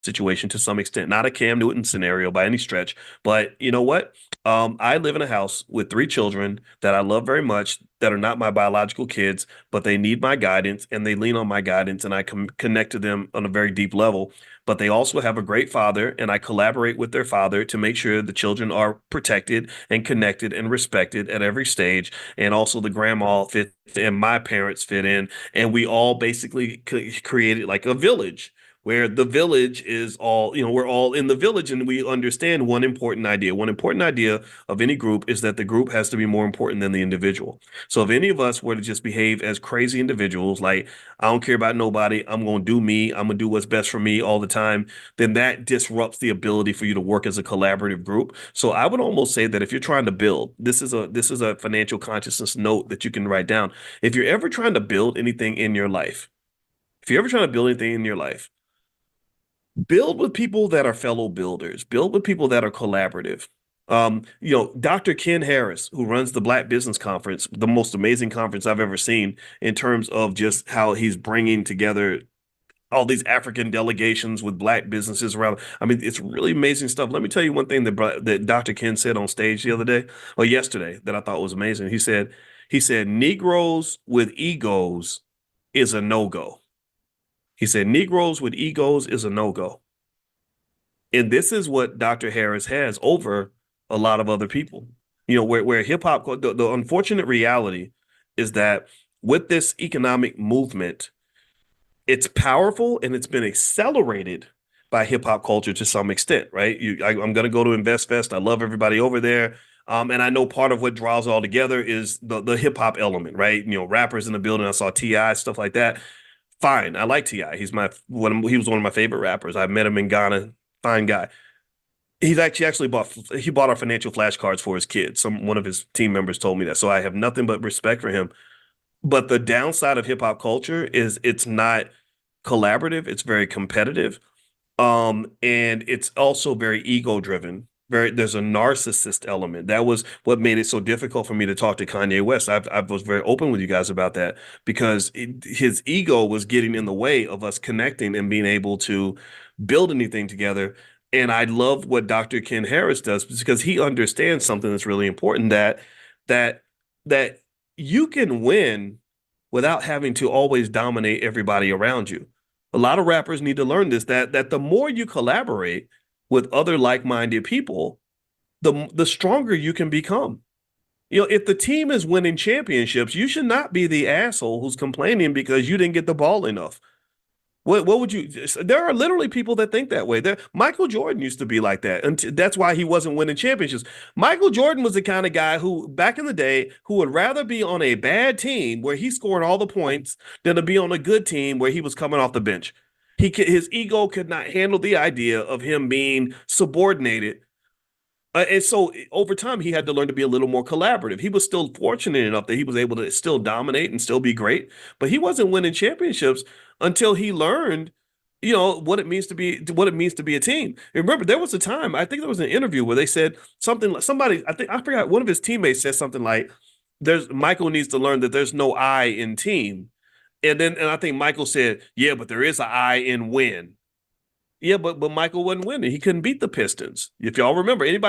Speaker 1: situation to some extent, not a Cam Newton scenario by any stretch, but you know what? I live in a house with three children that I love very much that are not my biological kids, but they need my guidance and they lean on my guidance, and I connect to them on a very deep level. But they also have a great father, and I collaborate with their father to make sure the children are protected and connected and respected at every stage. And also the grandma fits and my parents fit in, and we all basically created like a village where the village is all, we're all in the village and we understand one important idea. One important idea of any group is that the group has to be more important than the individual. So if any of us were to just behave as crazy individuals, like, I don't care about nobody, I'm going to do me, I'm going to do what's best for me all the time, then that disrupts the ability for you to work as a collaborative group. So I would almost say that if you're trying to build, this is a financial consciousness note that you can write down. If you're ever trying to build anything in your life, if you're ever trying to build anything in your life, build with people that are fellow builders, build with people that are collaborative. Dr. Ken Harris, who runs the Black Business Conference, the most amazing conference I've ever seen in terms of just how he's bringing together all these African delegations with Black businesses around. I mean, it's really amazing stuff. Let me tell you one thing that Dr. Ken said on stage the other day or yesterday that I thought was amazing. He said Negroes with egos is a no-go. He said Negroes with egos is a no-go. And this is what Dr. Harris has over a lot of other people. Where hip hop, the unfortunate reality is that with this economic movement, it's powerful and it's been accelerated by hip hop culture to some extent, right? I'm going to go to Invest Fest. I love everybody over there. And I know part of what draws it all together is the hip hop element, right? Rappers in the building. I saw T.I., stuff like that. Fine. I like T.I. He was one of my favorite rappers. I met him in Ghana. Fine guy. He's actually bought our financial flashcards for his kids. One of his team members told me that. So I have nothing but respect for him. But the downside of hip hop culture is it's not collaborative. It's very competitive. And it's also very ego driven. There's a narcissist element. That was what made it so difficult for me to talk to Kanye West. I was very open with you guys about that because his ego was getting in the way of us connecting and being able to build anything together. And I love what Dr. Ken Harris does because he understands something that's really important that that you can win without having to always dominate everybody around you. A lot of rappers need to learn this, that the more you collaborate with other like-minded people, the stronger you can become. If the team is winning championships, you should not be the asshole who's complaining because you didn't get the ball enough. What would you? There are literally people that think that way. Michael Jordan used to be like that, and that's why he wasn't winning championships. Michael Jordan was the kind of guy who, back in the day, who would rather be on a bad team where he scored all the points than to be on a good team where he was coming off the bench. His ego could not handle the idea of him being subordinated, and so over time, he had to learn to be a little more collaborative. He was still fortunate enough that he was able to still dominate and still be great, but he wasn't winning championships until he learned, what it means to be a team. And remember, there was a time, I think there was an interview where they said something like somebody, I forgot, one of his teammates said something like, "There's Michael needs to learn that there's no I in team," and I think Michael said, "Yeah, but there is an I in win." Yeah, but Michael wasn't winning. He couldn't beat the Pistons. If y'all remember, any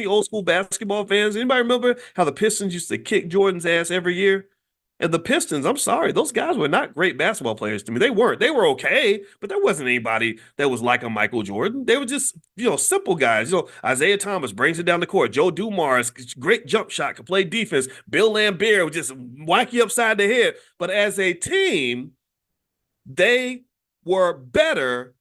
Speaker 1: old school basketball fans, anybody remember how the Pistons used to kick Jordan's ass every year? And the Pistons, I'm sorry, those guys were not great basketball players to me. They weren't. They were okay, but there wasn't anybody that was like a Michael Jordan. They were just, simple guys. Isaiah Thomas brings it down the court. Joe Dumars, great jump shot, could play defense. Bill Laimbeer would just whack you upside the head. But as a team, they were better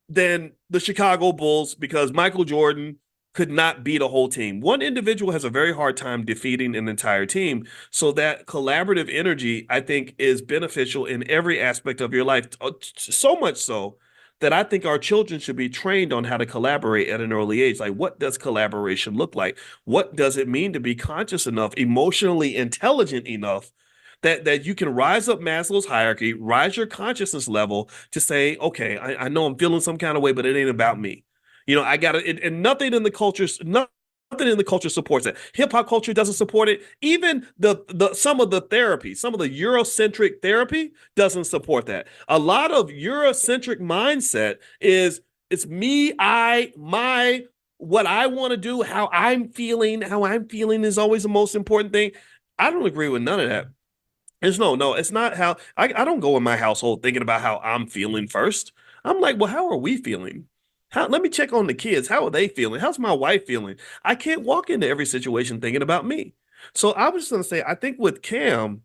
Speaker 1: than the Chicago Bulls because Michael Jordan could not beat a whole team. One individual has a very hard time defeating an entire team. So that collaborative energy, I think, is beneficial in every aspect of your life. So much so that I think our children should be trained on how to collaborate at an early age. Like, what does collaboration look like? What does it mean to be conscious enough, emotionally intelligent enough that you can rise up Maslow's hierarchy, rise your consciousness level to say, okay, I know I'm feeling some kind of way, but it ain't about me. I got it, and nothing in the culture, nothing in the culture supports it. Hip hop culture doesn't support it. Even the some of the therapy, some of the Eurocentric therapy doesn't support that. A lot of Eurocentric mindset is it's me, my, what I want to do, how I'm feeling. How I'm feeling is always the most important thing. I don't agree with none of that. No, it's not how I don't go in my household thinking about how I'm feeling first. I'm like, well, how are we feeling? Let me check on the kids. How are they feeling? How's my wife feeling? I can't walk into every situation thinking about me. So I was just gonna say, I think with Cam,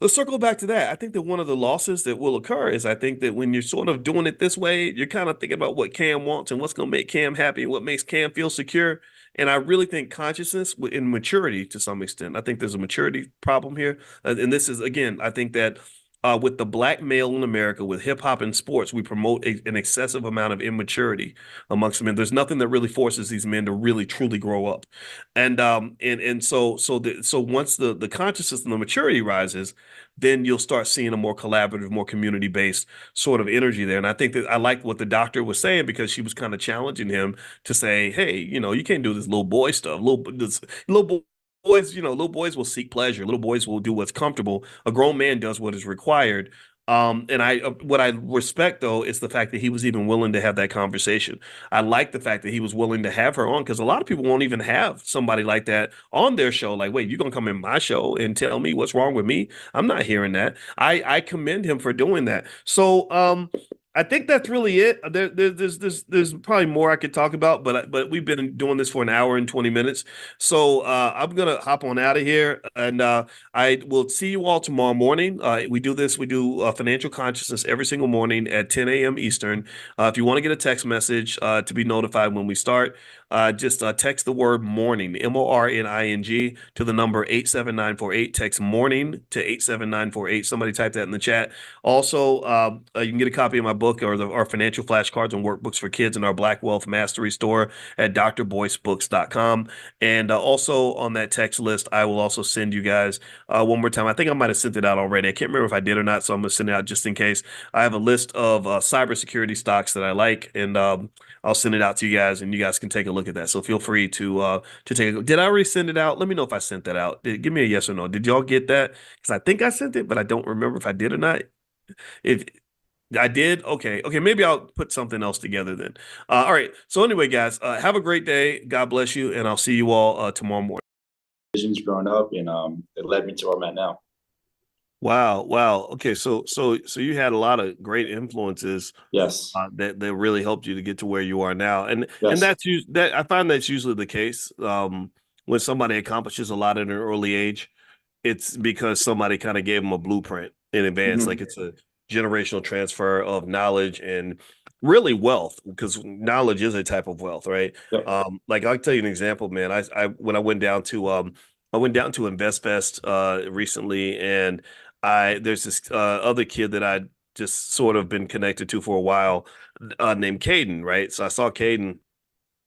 Speaker 1: let's circle back to that. I think that one of the losses that will occur is I think that when you're sort of doing it this way, you're kind of thinking about what Cam wants and what's going to make Cam happy and what makes Cam feel secure. And I really think consciousness and maturity to some extent. I think there's a maturity problem here. And this is, again, I think that with the black male in America, with hip hop and sports, we promote an excessive amount of immaturity amongst men. There's nothing that really forces these men to really truly grow up, and so once the consciousness and the maturity rises, then you'll start seeing a more collaborative, more community based sort of energy there. And I think that I like what the doctor was saying because she was kind of challenging him to say, hey, you can't do this little boy stuff, little boy. Boys, little boys will seek pleasure. Little boys will do what's comfortable. A grown man does what is required. And what I respect though is the fact that he was even willing to have that conversation. I like the fact that he was willing to have her on because a lot of people won't even have somebody like that on their show. Like, wait, you're gonna come in my show and tell me what's wrong with me? I'm not hearing that. I commend him for doing that. So, I think that's really it. There's probably more I could talk about, but we've been doing this for an hour and 20 minutes. So I'm gonna hop on out of here, and I will see you all tomorrow morning. We do financial consciousness every single morning at 10 a.m. Eastern. If you want to get a text message to be notified when we start, just text the word morning, MORNING, to the number 87948. Text morning to 87948. Somebody type that in the chat. Also, you can get a copy of my book or our financial flashcards and workbooks for kids in our Black Wealth Mastery store at drboycebooks.com. And also on that text list, I will also send you guys one more time. I think I might have sent it out already. I can't remember if I did or not, so I'm going to send it out just in case. I have a list of cybersecurity stocks that I like, and I'll send it out to you guys, and you guys can take a look at that. So feel free to take a. Did I already send it out? Let me know if I sent that out. Give me a yes or no. Did y'all get that? Because I think I sent it, but I don't remember if I did or not. If I did, okay, maybe I'll put something else together then. All right. So anyway, guys, have a great day. God bless you, and I'll see you all tomorrow morning.
Speaker 5: Decisions growing up, and it led me to where I'm at now.
Speaker 1: Wow. Okay, so you had a lot of great influences,
Speaker 5: Yes.
Speaker 1: that really helped you to get to where you are now, and
Speaker 5: Yes.
Speaker 1: that I find that's usually the case. when somebody accomplishes a lot at an early age, it's because somebody kind of gave them a blueprint in advance. Like it's a generational transfer of knowledge and really wealth, because knowledge is a type of wealth, right?
Speaker 5: Yep.
Speaker 1: Like I'll tell you an example, man. I when I went down to InvestFest recently, and I there's this other kid that I just sort of been connected to for a while, named Caden, right? So I saw Caden,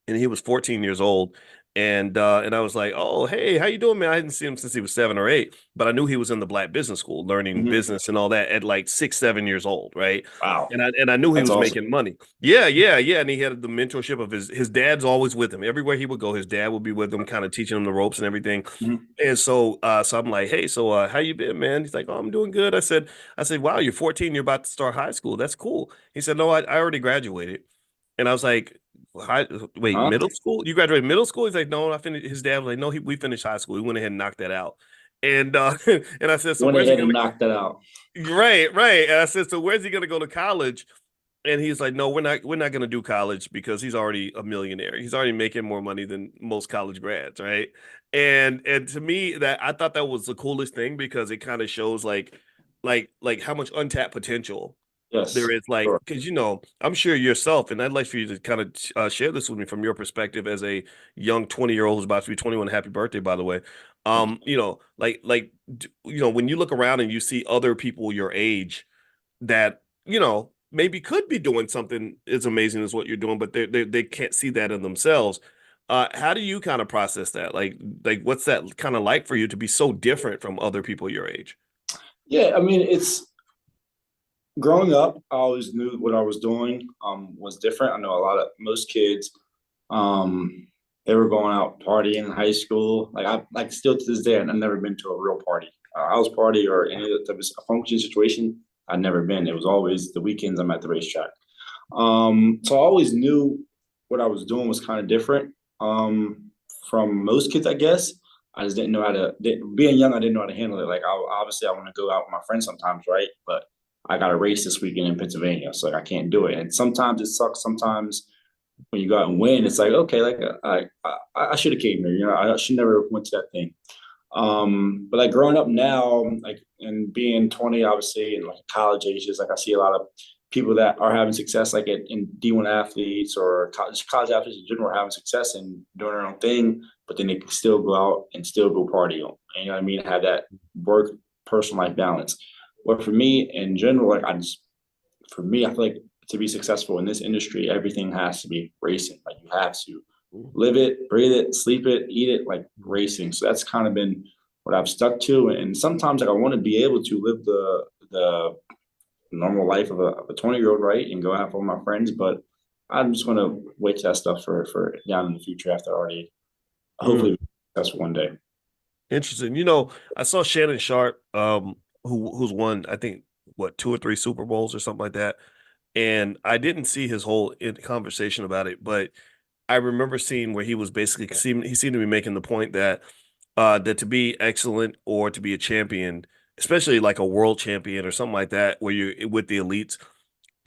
Speaker 1: and he was 14 years old. And I was like, "Oh, hey, how you doing, man?" I hadn't seen him since he was 7 or 8, but I knew he was in the Black Business School learning
Speaker 5: Mhm.
Speaker 1: business and all that at like 6, 7 years old, right?
Speaker 5: Wow.
Speaker 1: And I knew he
Speaker 5: That's
Speaker 1: was
Speaker 5: awesome.
Speaker 1: making money. Yeah, yeah, yeah. And he had the mentorship of his dad's always with him. Everywhere he would go, his dad would be with him, kind of teaching him the ropes and everything.
Speaker 5: Mhm.
Speaker 1: And so I'm like, "Hey, so how you been, man?" He's like, "Oh, I'm doing good." I said, "Wow, you're 14, you're about to start high school. That's cool." He said, "No, I already graduated." And I was like, high, wait,
Speaker 5: Huh?
Speaker 1: middle school? You graduated middle school? He's like, "No, I finished." His dad was like, "No, we finished high school. We went ahead and knocked that out." And and I said, "So
Speaker 5: Went
Speaker 1: where's he
Speaker 5: ahead and
Speaker 1: gonna?"
Speaker 5: knocked that out.
Speaker 1: Right, right. And I said, "So where's he gonna go to college?" And he's like, "No, we're not gonna do college because he's already a millionaire. He's already making more money than most college grads, right?" And to me, that I thought that was the coolest thing, because it kind of shows like how much untapped potential there
Speaker 5: Yes.
Speaker 1: is, like,
Speaker 5: Sure.
Speaker 1: because I'm sure yourself, and I'd like for you to kind of share this with me from your perspective as a young 20-year-old who's about to be 21. Happy birthday, by the way. When you look around and you see other people your age that maybe could be doing something as amazing as what you're doing, but they can't see that in themselves. How do you kind of process that? Like what's that kind of like for you to be so different from other people your age?
Speaker 5: Yeah, I mean, it's growing up, I always knew what I was doing was different. I know most kids, um, they were going out partying in high school. Like still to this day, I've never been to a real party, house party or any other type of function situation. I've never been. It was always the weekends I'm at the racetrack. So I always knew what I was doing was kind of different from most kids, I guess. I just didn't know how to. Being young, I didn't know how to handle it. Like, obviously, I want to go out with my friends sometimes, right? But I got a race this weekend in Pennsylvania, so like, I can't do it. And sometimes it sucks. Sometimes when you go out and win, it's like, okay, like I should have came here. I should never went to that thing. But like growing up now, like and being 20, obviously, and like college ages, like I see a lot of people that are having success, like in D1 athletes or college athletes in general, are having success and doing their own thing, but then they can still go out and still go party. And you know what I mean? Have that work personal life balance. But for me in general, for me, I feel like to be successful in this industry, everything has to be racing. Like you have to live it, breathe it, sleep it, eat it, like racing. So that's kind of been what I've stuck to. And sometimes like I want to be able to live the normal life of a 20-year-old, right? And go out with my friends. But I'm just gonna wait to that stuff for down in the future after I already
Speaker 1: Mm,
Speaker 5: hopefully be successful one day.
Speaker 1: interesting. I saw Shannon Sharp, who's won, I think, what, 2 or 3 Super Bowls or something like that. And I didn't see his whole conversation about it, but I remember seeing where he was basically he seemed to be making the point that to be excellent or to be a champion, especially like a world champion or something like that, where you're with the elites,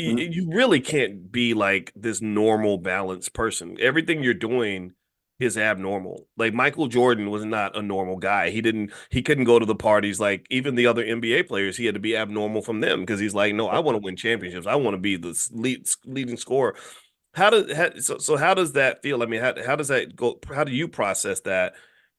Speaker 5: Mhm.
Speaker 1: you really can't be like this normal balanced person. Everything you're doing is abnormal. Like Michael Jordan was not a normal guy. He couldn't go to the parties like even the other NBA players. He had to be abnormal from them, because he's like, "No, I want to win championships. I want to be the leading scorer." So how does that feel? I mean, how does that go? How do you process that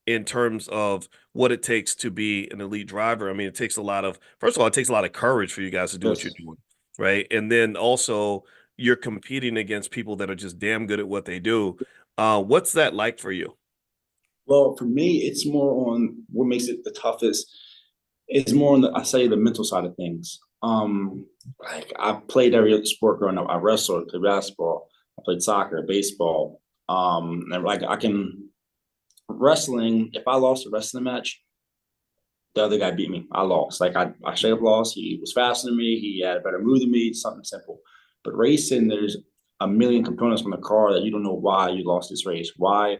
Speaker 1: in terms of what it takes to be an elite driver? I mean, it takes a lot of, first of all, it takes a lot of courage for you guys to do what you're
Speaker 5: Yes.
Speaker 1: doing, right? And then also you're competing against people that are just damn good at what they do. What's that like for you?
Speaker 5: Well, for me, it's more on what makes it the toughest. It's more on I say the mental side of things. Like I played every other sport growing up. I wrestled, played basketball, I played soccer, baseball. And like I can wrestling. If I lost a wrestling match, the other guy beat me. I lost. Like I straight up lost. He was faster than me. He had a better move than me. Something simple. But racing, there's a million components from the car that you don't know why you lost this race. Why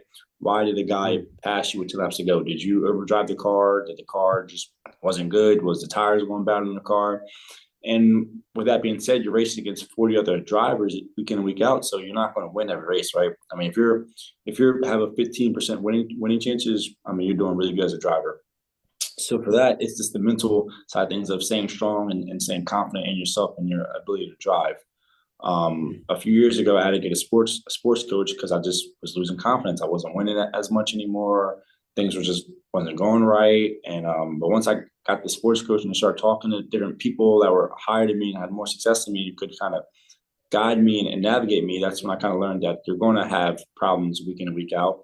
Speaker 5: did the guy
Speaker 1: Mm.
Speaker 5: pass you with 2 laps to go? Did you overdrive the car? Did the car just wasn't good? Was the tires going bad in the car? And with that being said, you're racing against 40 other drivers week in and week out, so you're not going to win every race, right? I mean, if you have a 15% winning chances, I mean, you're doing really good as a driver. So for that, it's just the mental side of things of staying strong and staying confident in yourself and your ability to drive. A few years ago, I had to get a sports coach because I just was losing confidence. I wasn't winning as much anymore. Things were just wasn't going right. And but once I got the sports coach and started talking to different people that were higher than me and had more success than me, you could kind of guide me and navigate me. That's when I kind of learned that you're going to have problems week in and week out.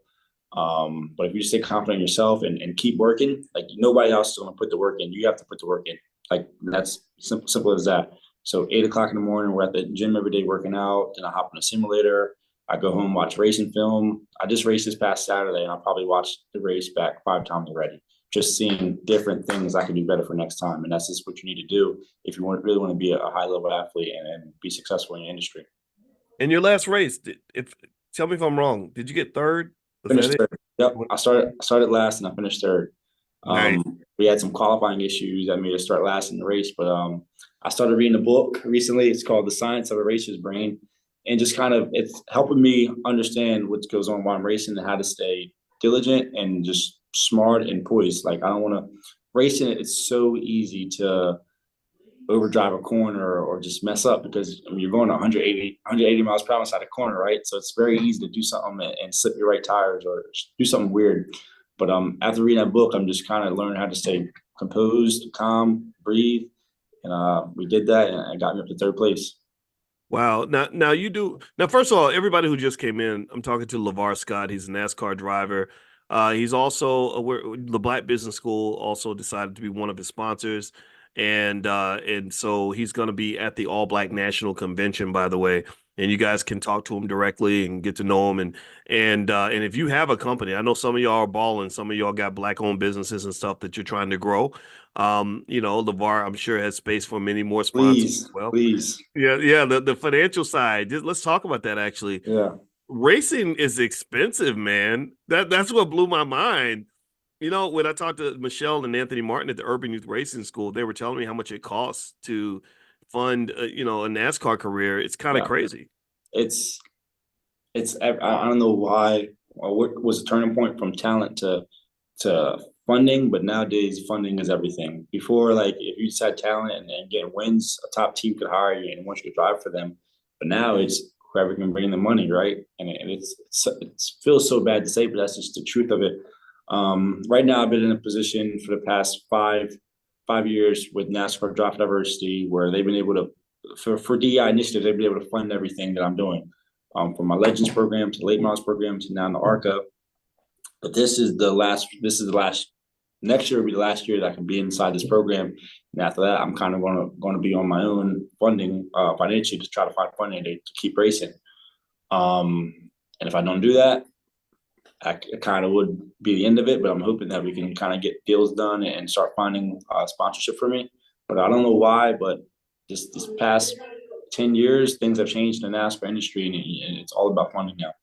Speaker 5: But if you stay confident in yourself and keep working, like nobody else is going to put the work in. You have to put the work in. Like that's simple as that. So 8 o'clock in the morning, we're at the gym every day working out. Then I hop in a simulator. I go home, watch racing film. I just raced this past Saturday, and I'll probably watch the race back 5 times already. Just seeing different things I can do better for next time, and that's just what you need to do if you really want to be a high level athlete and be successful in your industry.
Speaker 1: In your last race, if tell me if I'm wrong, did you get third? Was
Speaker 5: Finished
Speaker 1: that it?
Speaker 5: third. Yep, I started last, and I finished third.
Speaker 1: Nice.
Speaker 5: We had some qualifying issues that made us start last in the race, but I started reading a book recently. It's called The Science of a Racer's Brain, and just kind of it's helping me understand what goes on while I'm racing and how to stay diligent and just smart and poised. Like I don't want to racing it. It's so easy to overdrive a corner or just mess up because I mean, you're going 180 miles per hour inside a corner, right? So it's very easy to do something and slip your right tires or do something weird. But after reading that book, I'm just kind of learning how to stay composed, calm, breathe, and we did that, and it got me up to third place.
Speaker 1: Wow. Now you do. Now, first of all, everybody who just came in, I'm talking to LeVar Scott. He's a NASCAR driver. He's also the Black Business School also decided to be one of his sponsors, and so he's going to be at the All Black National Convention, by the way. And you guys can talk to him directly and get to know him. And if you have a company, I know some of y'all are balling, some of y'all got Black-owned businesses and stuff that you're trying to grow. LeVar, I'm sure has space for many more sponsors as
Speaker 5: Please,
Speaker 1: well.
Speaker 5: please.
Speaker 1: Yeah. The financial side. Let's talk about that actually.
Speaker 5: Yeah.
Speaker 1: Racing is expensive, man. That's what blew my mind. When I talked to Michelle and Anthony Martin at the Urban Youth Racing School, they were telling me how much it costs to fund, a NASCAR career. It's kind of
Speaker 5: Yeah.
Speaker 1: crazy.
Speaker 5: I don't know why or what was a turning point from talent to funding, but nowadays funding is everything. Before, like if you just had talent and getting wins, a top team could hire you and want you to drive for them. But now it's whoever can bring the money, right? And it feels so bad to say, but that's just the truth of it. Right now, I've been in a position for the past five years with NASCAR Draft Diversity, where they've been able to, for DEI initiatives, they've been able to fund everything that I'm doing, from my Legends program to late models program to now in the ARCA. But this is the last. Next year will be the last year that I can be inside this program, and after that, I'm kind of going to be on my own funding, financially, to try to find funding to keep racing. And if I don't do that, it kind of would be the end of it, but I'm hoping that we can kind of get deals done and start finding sponsorship for me. But I don't know why, but this past 10 years, things have changed in the NASCAR industry, and it's all about funding now.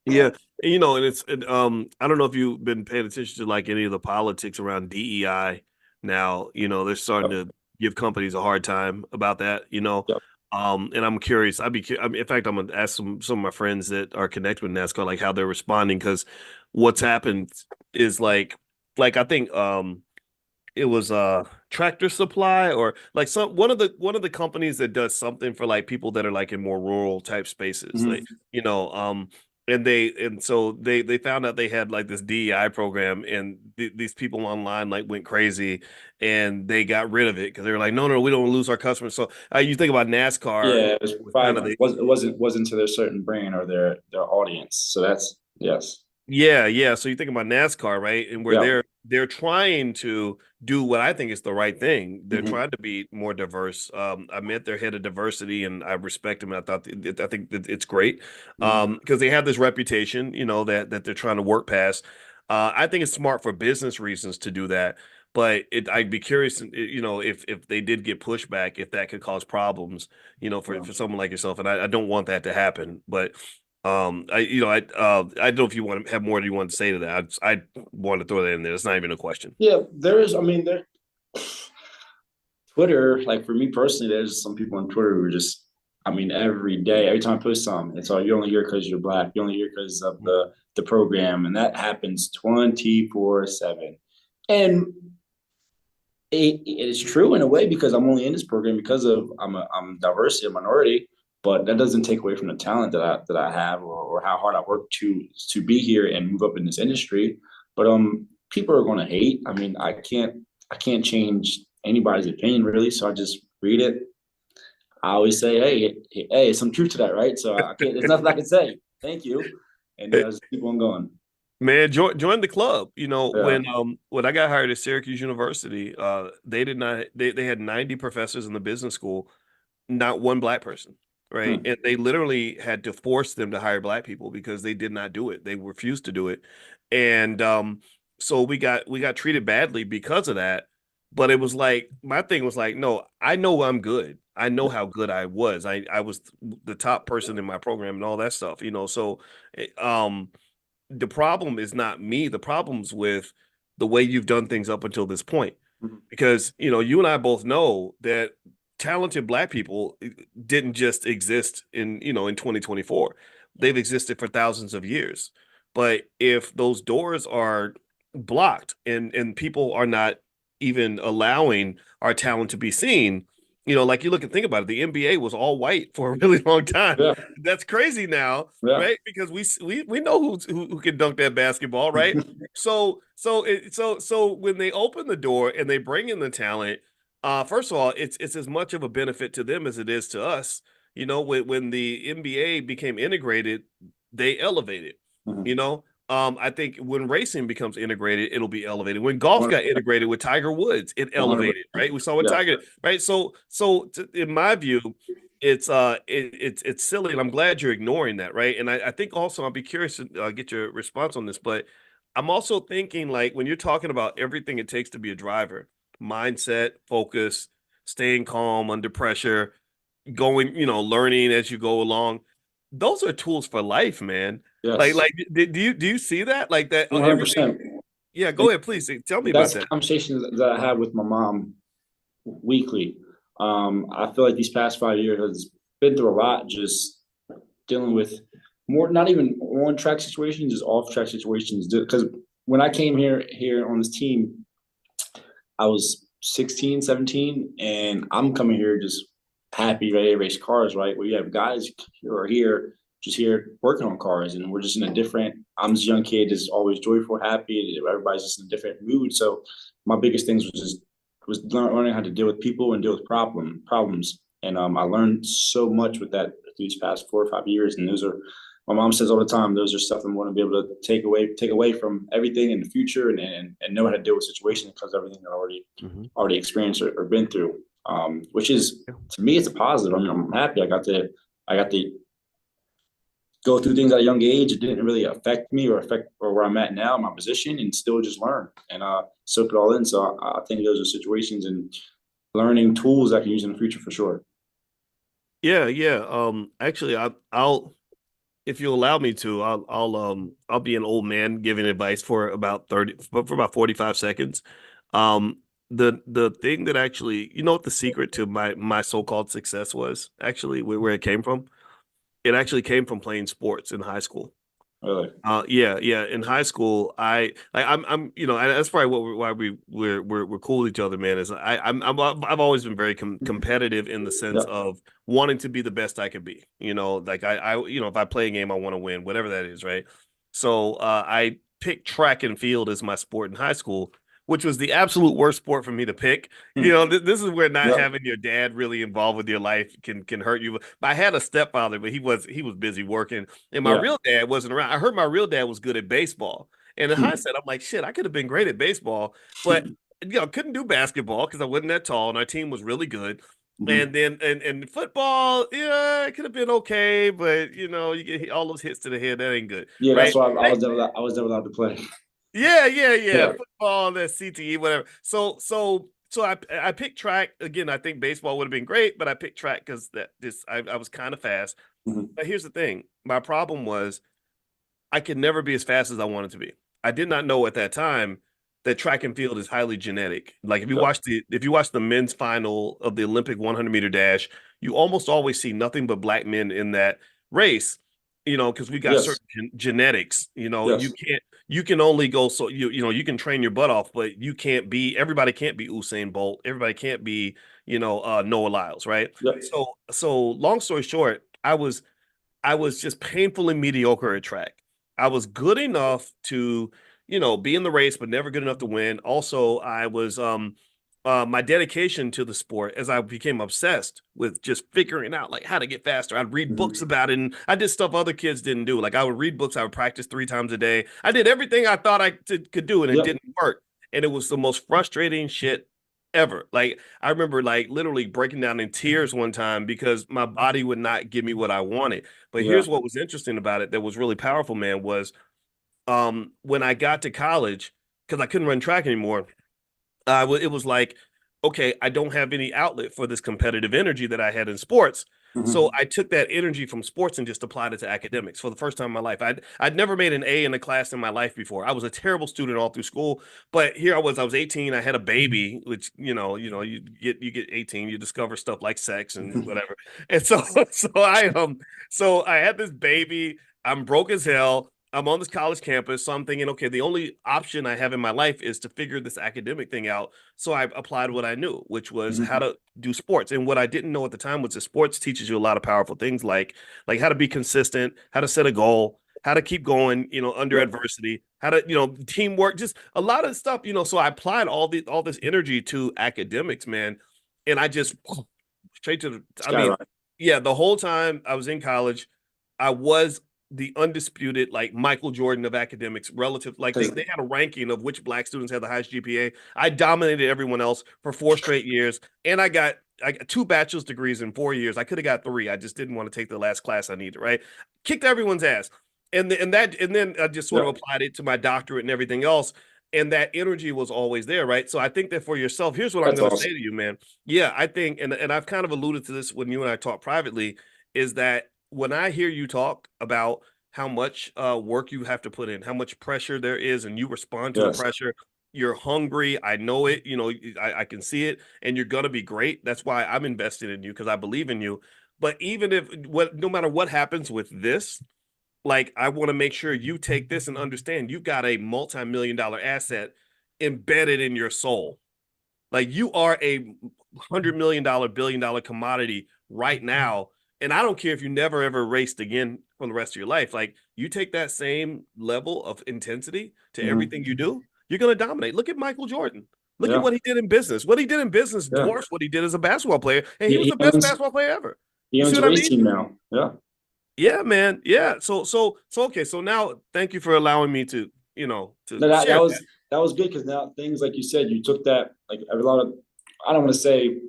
Speaker 1: Yeah, and I don't know if you've been paying attention to like any of the politics around DEI now. They're starting to give companies a hard time about that.
Speaker 5: Yep.
Speaker 1: And I'm curious. In fact, I'm gonna ask some of my friends that are connected with NASCAR like how they're responding, because what's happened is like I think it was Tractor Supply or like one of the companies that does something for like people that are like in more rural type spaces.
Speaker 5: Mhm.
Speaker 1: Like, and so they found out they had like this DEI program, and these people online like went crazy, and they got rid of it because they were like, no, we don't lose our customers. So you think about NASCAR,
Speaker 5: Yeah, it was
Speaker 1: kind of
Speaker 5: probably it wasn't to their certain brand or their audience. So that's yes.
Speaker 1: Yeah. So you think about NASCAR, right? And where
Speaker 5: Yeah.
Speaker 1: they're trying to do what I think is the right thing. They're
Speaker 5: Mhm.
Speaker 1: trying to be more diverse. I met their head of diversity, and I respect him. And I think that it's great, because they have this reputation, that they're trying to work past. I think it's smart for business reasons to do that, but I'd be curious, if they did get pushback, if that could cause problems, for someone like yourself. And I don't want that to happen, but. I don't know if you want to have more that you want to say to that. I want to throw that in there. It's not even a question.
Speaker 5: Yeah, there is. I mean, Twitter, like for me personally, there's some people on Twitter who are just, I mean, every day, every time I post something, it's all you're only here because you're black. You're only here because of the program, and that happens 24/7. And it is true in a way because I'm only in this program because of I'm diversity, a minority, but that doesn't take away from the talent that I have or how hard I work to be here and move up in this industry. But people are going to hate. I mean, I can't change anybody's opinion really, so I just read it. I always say, hey, some truth to that, right? So I can't. There's nothing I can say. Thank you, and just keep on going.
Speaker 1: Man, join the club.
Speaker 5: Yeah.
Speaker 1: When I got hired at Syracuse University, they did not they had 90 professors in the business school, not one black person, right?
Speaker 5: Hmm.
Speaker 1: And they literally had to force them to hire black people because they did not do it. They refused to do it. And so we got treated badly because of that. But it was like my thing was like, no, I know I'm good. I know how good I was. I was the top person in my program and all that stuff, So the problem is not me. The problem's with the way you've done things up until this point.
Speaker 5: Mhm.
Speaker 1: Because, you and I both know that talented black people didn't just exist in 2024. They've existed for thousands of years. But if those doors are blocked and people are not even allowing our talent to be seen, like you look and think about it, the NBA was all white for a really long time.
Speaker 5: Yeah.
Speaker 1: That's crazy now,
Speaker 5: Yeah.
Speaker 1: right? Because we know who can dunk that basketball, right? So when they open the door and they bring in the talent, first of all, it's as much of a benefit to them as it is to us. When the NBA became integrated, they elevated.
Speaker 5: Mhm.
Speaker 1: You know, I think when racing becomes integrated, it'll be elevated. When golf got integrated with Tiger Woods, it elevated,
Speaker 5: 100%.
Speaker 1: right? We saw what
Speaker 5: Yeah.
Speaker 1: Tiger, right? In my view, it's silly, and I'm glad you're ignoring that, right? And I think also I'll be curious to get your response on this, but I'm also thinking like when you're talking about everything it takes to be a driver, mindset, focus, staying calm under pressure, going, learning as you go along. Those are tools for life, man. Like,
Speaker 5: Yes.
Speaker 1: like, do you see that? Like that, everything.
Speaker 5: 100%.
Speaker 1: Yeah,
Speaker 5: And
Speaker 1: go ahead, please tell me about
Speaker 5: that's
Speaker 1: that.
Speaker 5: conversations that I have with my mom weekly. I feel like these past 5 years has been through a lot, just dealing with more, not even on track situations, just off track situations. Because when I came here on this team, I was 16, 17, and I'm coming here just happy, ready to race cars, right? Where you have guys who are here, just here working on cars, and we're just in a different. I'm this young kid, just always joyful, happy. Everybody's just in a different mood. So my biggest things was learning how to deal with people and deal with problems. And I learned so much with that these past 4 or 5 years. And those are, my mom says all the time, those are stuff I'm going to be able to take away from everything in the future and know how to deal with situations because of everything that I
Speaker 1: Hmm.
Speaker 5: already experienced or been through. Which is, to me, it's a positive. I mean, I'm happy I got to go through things at a young age. It didn't really affect me or affect or where I'm at now, my position, and still just learn and soak it all in. So I think those are situations and learning tools I can use in the future for sure.
Speaker 1: Yeah, yeah. Actually, I'll if you allow me to, I'll be an old man giving advice for about 30 for about 45 seconds. The thing that actually, what the secret to my so-called success was actually where it came from? It actually came from playing sports in high school.
Speaker 5: Really.
Speaker 1: Yeah, yeah. In high school, I'm, and that's probably why we're cool with each other, man. Is I've always been very competitive in the sense
Speaker 5: Yeah.
Speaker 1: of wanting to be the best I can be. Like if I play a game, I want to win, whatever that is, right? So I picked track and field as my sport in high school, which was the absolute worst sport for me to pick. This is where not
Speaker 5: Yeah.
Speaker 1: having your dad really involved with your life can hurt you. But I had a stepfather, but he was busy working. And my
Speaker 5: Yeah.
Speaker 1: real dad wasn't around. I heard my real dad was good at baseball. And in hindsight, I'm like, shit, I could have been great at baseball, but couldn't do basketball because I wasn't that tall and our team was really good.
Speaker 5: Mhm.
Speaker 1: And then and football, yeah, it could have been okay, but you get all those hits to the head, that ain't good,
Speaker 5: Yeah, that's
Speaker 1: right?
Speaker 5: why I was never allowed to play.
Speaker 1: Yeah, yeah, yeah.
Speaker 5: Yeah.
Speaker 1: Football, that CTE, whatever. So I picked track again. I think baseball would have been great, but I picked track because I was kind of fast.
Speaker 5: Mhm.
Speaker 1: But here's the thing: my problem was I could never be as fast as I wanted to be. I did not know at that time that track and field is highly genetic. Like if you
Speaker 5: Yep.
Speaker 1: watch the men's final of the Olympic 100-meter dash, you almost always see nothing but black men in that race. Because we got
Speaker 5: Yes.
Speaker 1: certain genetics.
Speaker 5: Yes.
Speaker 1: You can only go so you can train your butt off, but you can't be everybody can't be Usain Bolt. Everybody can't be Noah Lyles, right?
Speaker 5: Yep.
Speaker 1: So long story short, I was just painfully mediocre at track. I was good enough to, be in the race, but never good enough to win. Also, I was my dedication to the sport as I became obsessed with just figuring out like how to get faster. I'd read books
Speaker 5: Mhm.
Speaker 1: about it, and I did stuff other kids didn't do. Like I would read books, I would practice 3 times a day. I did everything I thought could do, and it
Speaker 5: Yep.
Speaker 1: didn't work. And it was the most frustrating shit ever. Like I remember like literally breaking down in tears one time because my body would not give me what I wanted. But
Speaker 5: Yeah.
Speaker 1: here's what was interesting about it that was really powerful, man, was when I got to college, because I couldn't run track anymore, it was like, okay, I don't have any outlet for this competitive energy that I had in sports. So
Speaker 5: Mhm.
Speaker 1: I took that energy from sports and just applied it to academics for the first time in my life. I'd never made an A in a class in my life before. I was a terrible student all through school, but here I was 18, I had a baby, which you get 18, you discover stuff like sex and whatever. And so so I had this baby, I'm broke as hell. I'm on this college campus, so I'm thinking, okay, the only option I have in my life is to figure this academic thing out. So I applied what I knew, which was how
Speaker 5: Mhm.
Speaker 1: to do sports. And what I didn't know at the time was that sports teaches you a lot of powerful things like how to be consistent, how to set a goal, how to keep going, under
Speaker 5: Yep.
Speaker 1: adversity, how to, teamwork, just a lot of stuff. So I applied all this energy to academics, man. And I just straight to I mean,
Speaker 5: Skyrocket.
Speaker 1: yeah, the whole time I was in college, I was the undisputed like Michael Jordan of academics relative like they,
Speaker 5: 'Cause-
Speaker 1: they had a ranking of which black students had the highest GPA. I dominated everyone else for 4 straight years, and I got 2 bachelor's degrees in 4 years. I could have got 3. I just didn't want to take the last class I needed, right? Kicked everyone's ass. And then I just sort of
Speaker 5: Yep.
Speaker 1: applied it to my doctorate and everything else. And that energy was always there, right? So I think that for yourself, here's what I'm
Speaker 5: That's
Speaker 1: gonna say
Speaker 5: awesome.
Speaker 1: to you, man. Yeah, I think, and I've kind of alluded to this when you and I talk privately, is that when I hear you talk about how much work you have to put in, how much pressure there is, and you respond to the
Speaker 5: Yes.
Speaker 1: pressure. You're hungry. I know it. I can see it, and you're gonna be great. That's why I'm invested in you because I believe in you. But even if no matter what happens with this, like I want to make sure you take this and understand you've got a multi-million-dollar asset embedded in your soul. Like you are a $100 million, billion-dollar commodity right now. And I don't care if you never ever raced again for the rest of your life. Like you take that same level of intensity to
Speaker 5: Mhm.
Speaker 1: everything you do, you're going to dominate. Look at Michael Jordan. Look at
Speaker 5: Yeah.
Speaker 1: what he did in business. What he did in business
Speaker 5: Yeah.
Speaker 1: dwarfs what he did as a basketball player. And he was
Speaker 5: He
Speaker 1: the best
Speaker 5: owns
Speaker 1: basketball player ever.
Speaker 5: he
Speaker 1: You see
Speaker 5: owns a
Speaker 1: what I
Speaker 5: race
Speaker 1: mean?
Speaker 5: team now. Yeah.
Speaker 1: Yeah, man. Yeah. So okay. So now thank you for allowing me to
Speaker 5: No, that
Speaker 1: share
Speaker 5: that
Speaker 1: that.
Speaker 5: was good because now things like you said, you took that like a lot of I don't want to say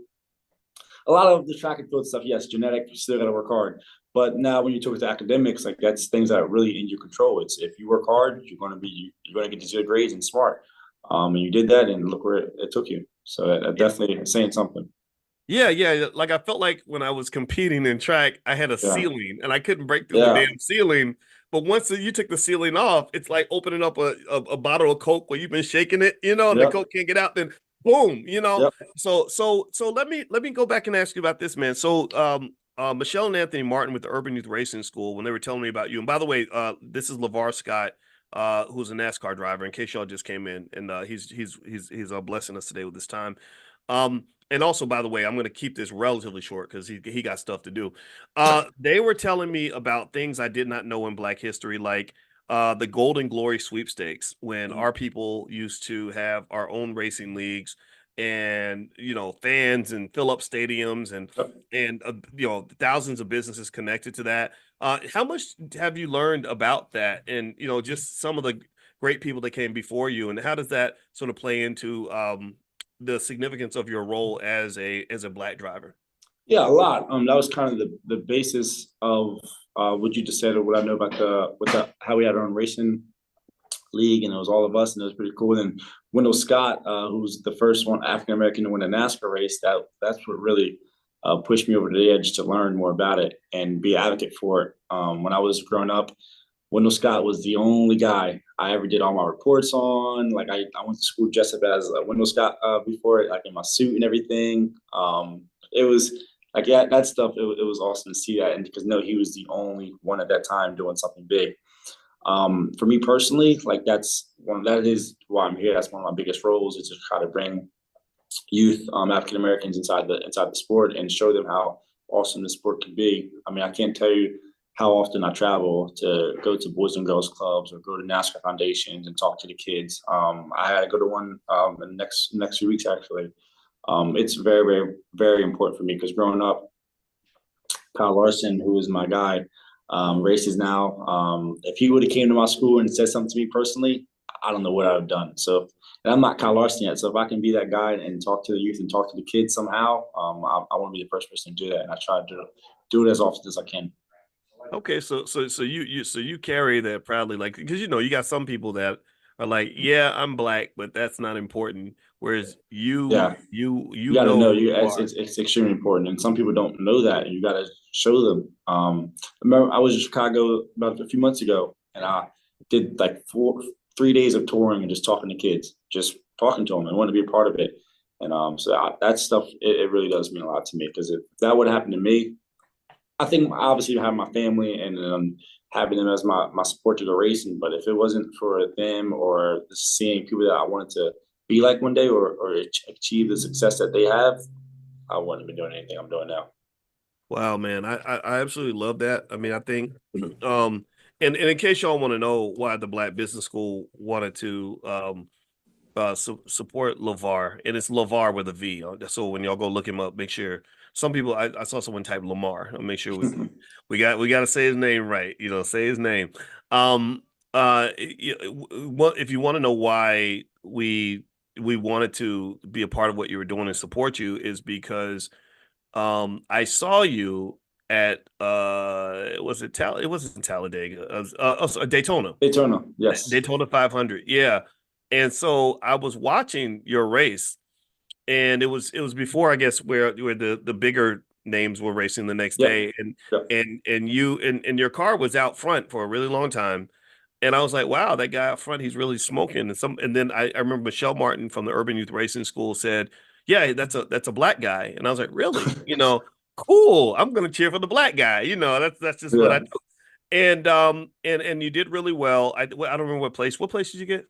Speaker 5: a lot of the track and field stuff, yes, genetic, you still gotta work hard. But now when you took it to academics, like that's things that are really in your control. It's if you work hard, you're gonna get these good grades and smart. And you did that and look where it took you. So that definitely is saying something.
Speaker 1: Yeah, yeah. Like I felt like when I was competing in track, I had a
Speaker 5: Yeah.
Speaker 1: ceiling and I couldn't break through the
Speaker 5: Yeah.
Speaker 1: damn ceiling. But once you took the ceiling off, it's like opening up a bottle of Coke where you've been shaking it, and the
Speaker 5: Yep.
Speaker 1: Coke can't get out. Then boom.
Speaker 5: Yep.
Speaker 1: So let me go back and ask you about this, man. So Michelle and Anthony Martin with the Urban Youth Racing School when they were telling me about you. And by the way, this is LeVar Scott, who's a NASCAR driver. In case y'all just came in, and he's blessing us today with his time. And also, by the way, I'm going to keep this relatively short because he got stuff to do. They were telling me about things I did not know in Black history, like the Golden Glory sweepstakes, when
Speaker 5: Mhm.
Speaker 1: our people used to have our own racing leagues and fans and fill up stadiums and
Speaker 5: Yep.
Speaker 1: and thousands of businesses connected to that. How much have you learned about that, and just some of the great people that came before you, and how does that sort of play into the significance of your role as a black driver?
Speaker 5: Yeah, a lot. That was kind of the basis of what you just said or what I know about the how we had our own racing league, and it was all of us, and it was pretty cool. And Wendell Scott, who was the first one African American to win a NASCAR race, that's what really pushed me over the edge to learn more about it and be an advocate for it. When I was growing up, Wendell Scott was the only guy I ever did all my reports on. Like I went to school dressed up as Wendell Scott before it, like in my suit and everything. It was like, yeah, that stuff. It was awesome to see that, and because no, he was the only one at that time doing something big. For me personally, like that is why I'm here. That's one of my biggest roles, is to try to bring youth, African Americans inside the sport and show them how awesome the sport can be. I mean, I can't tell you how often I travel to go to Boys and Girls Clubs or go to NASCAR foundations and talk to the kids. I had to go to one in the next few weeks actually. It's very, very, very important for me because growing up, Kyle Larson, who is my guy, races now. If he would have came to my school and said something to me personally, I don't know what I'd have done. So, and I'm not Kyle Larson yet. So if I can be that guy and talk to the youth and talk to the kids somehow, I want to be the first person to do that. And I try to do it as often as I can.
Speaker 1: Okay, so you carry that proudly, like, because you got some people that are like, yeah, I'm black, but that's not important. Whereas you
Speaker 5: Yeah.
Speaker 1: you
Speaker 5: You
Speaker 1: you
Speaker 5: got to
Speaker 1: know
Speaker 5: know
Speaker 1: who you
Speaker 5: it's,
Speaker 1: are.
Speaker 5: it's it's extremely important, and some people don't know that, and you got to show them. I remember I was in Chicago about a few months ago, and I did like 3 days of touring and just talking to kids, just talking to them, and wanted to be a part of it. And that stuff it really does mean a lot to me because if that would happen to me, I think obviously having my family and having them as my support to the racing. But if it wasn't for them or seeing people that I wanted to be like one day or achieve the success that they have, I wouldn't have been doing anything I'm doing now.
Speaker 1: Wow, man, I absolutely love that. I mean, I think, and in case y'all want to know why the Black Business School wanted to support LeVar, and it's LeVar with a V. So when y'all go look him up, make sure. Some people, I saw someone type Lamar. I'll make sure we got to say his name right. Say his name. Um, if you want to know why we wanted to be a part of what you were doing and support you, is because I saw you at it wasn't Talladega, Daytona.
Speaker 5: Daytona, yes.
Speaker 1: Daytona 500. Yeah. And so I was watching your race, and it was before, I guess, where the bigger names were racing the next
Speaker 5: Yep.
Speaker 1: day, and
Speaker 5: Yep.
Speaker 1: and your car was out front for a really long time. And I was like, wow, that guy out front, he's really smoking. And then I remember Michelle Martin from the Urban Youth Racing School said, yeah, that's a black guy. And I was like, really? Cool. I'm gonna cheer for the black guy. That's just what I
Speaker 5: Yeah.
Speaker 1: do. And you did really well. I don't remember what place. What place did you get?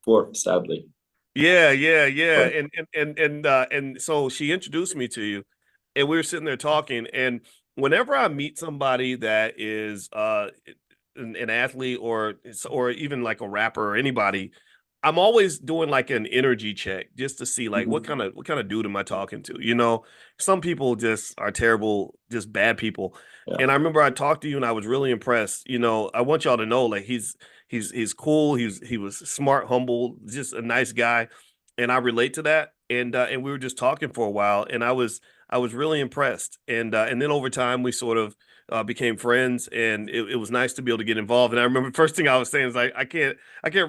Speaker 5: Fourth, sadly.
Speaker 1: Yeah, yeah, yeah.
Speaker 5: But
Speaker 1: And so she introduced me to you, and we were sitting there talking. And whenever I meet somebody that is an athlete or even like a rapper or anybody, I'm always doing like an energy check just to see like what
Speaker 5: mhm.
Speaker 1: kind of dude am I talking to? Some people just are terrible, just bad people.
Speaker 5: Yeah.
Speaker 1: And I remember I talked to you and I was really impressed. I want y'all to know like he's cool, he was smart, humble, just a nice guy. And I relate to that. And we were just talking for a while, and I was really impressed. And then over time we sort of became friends, and it was nice to be able to get involved. And I remember the first thing I was saying is like, I can't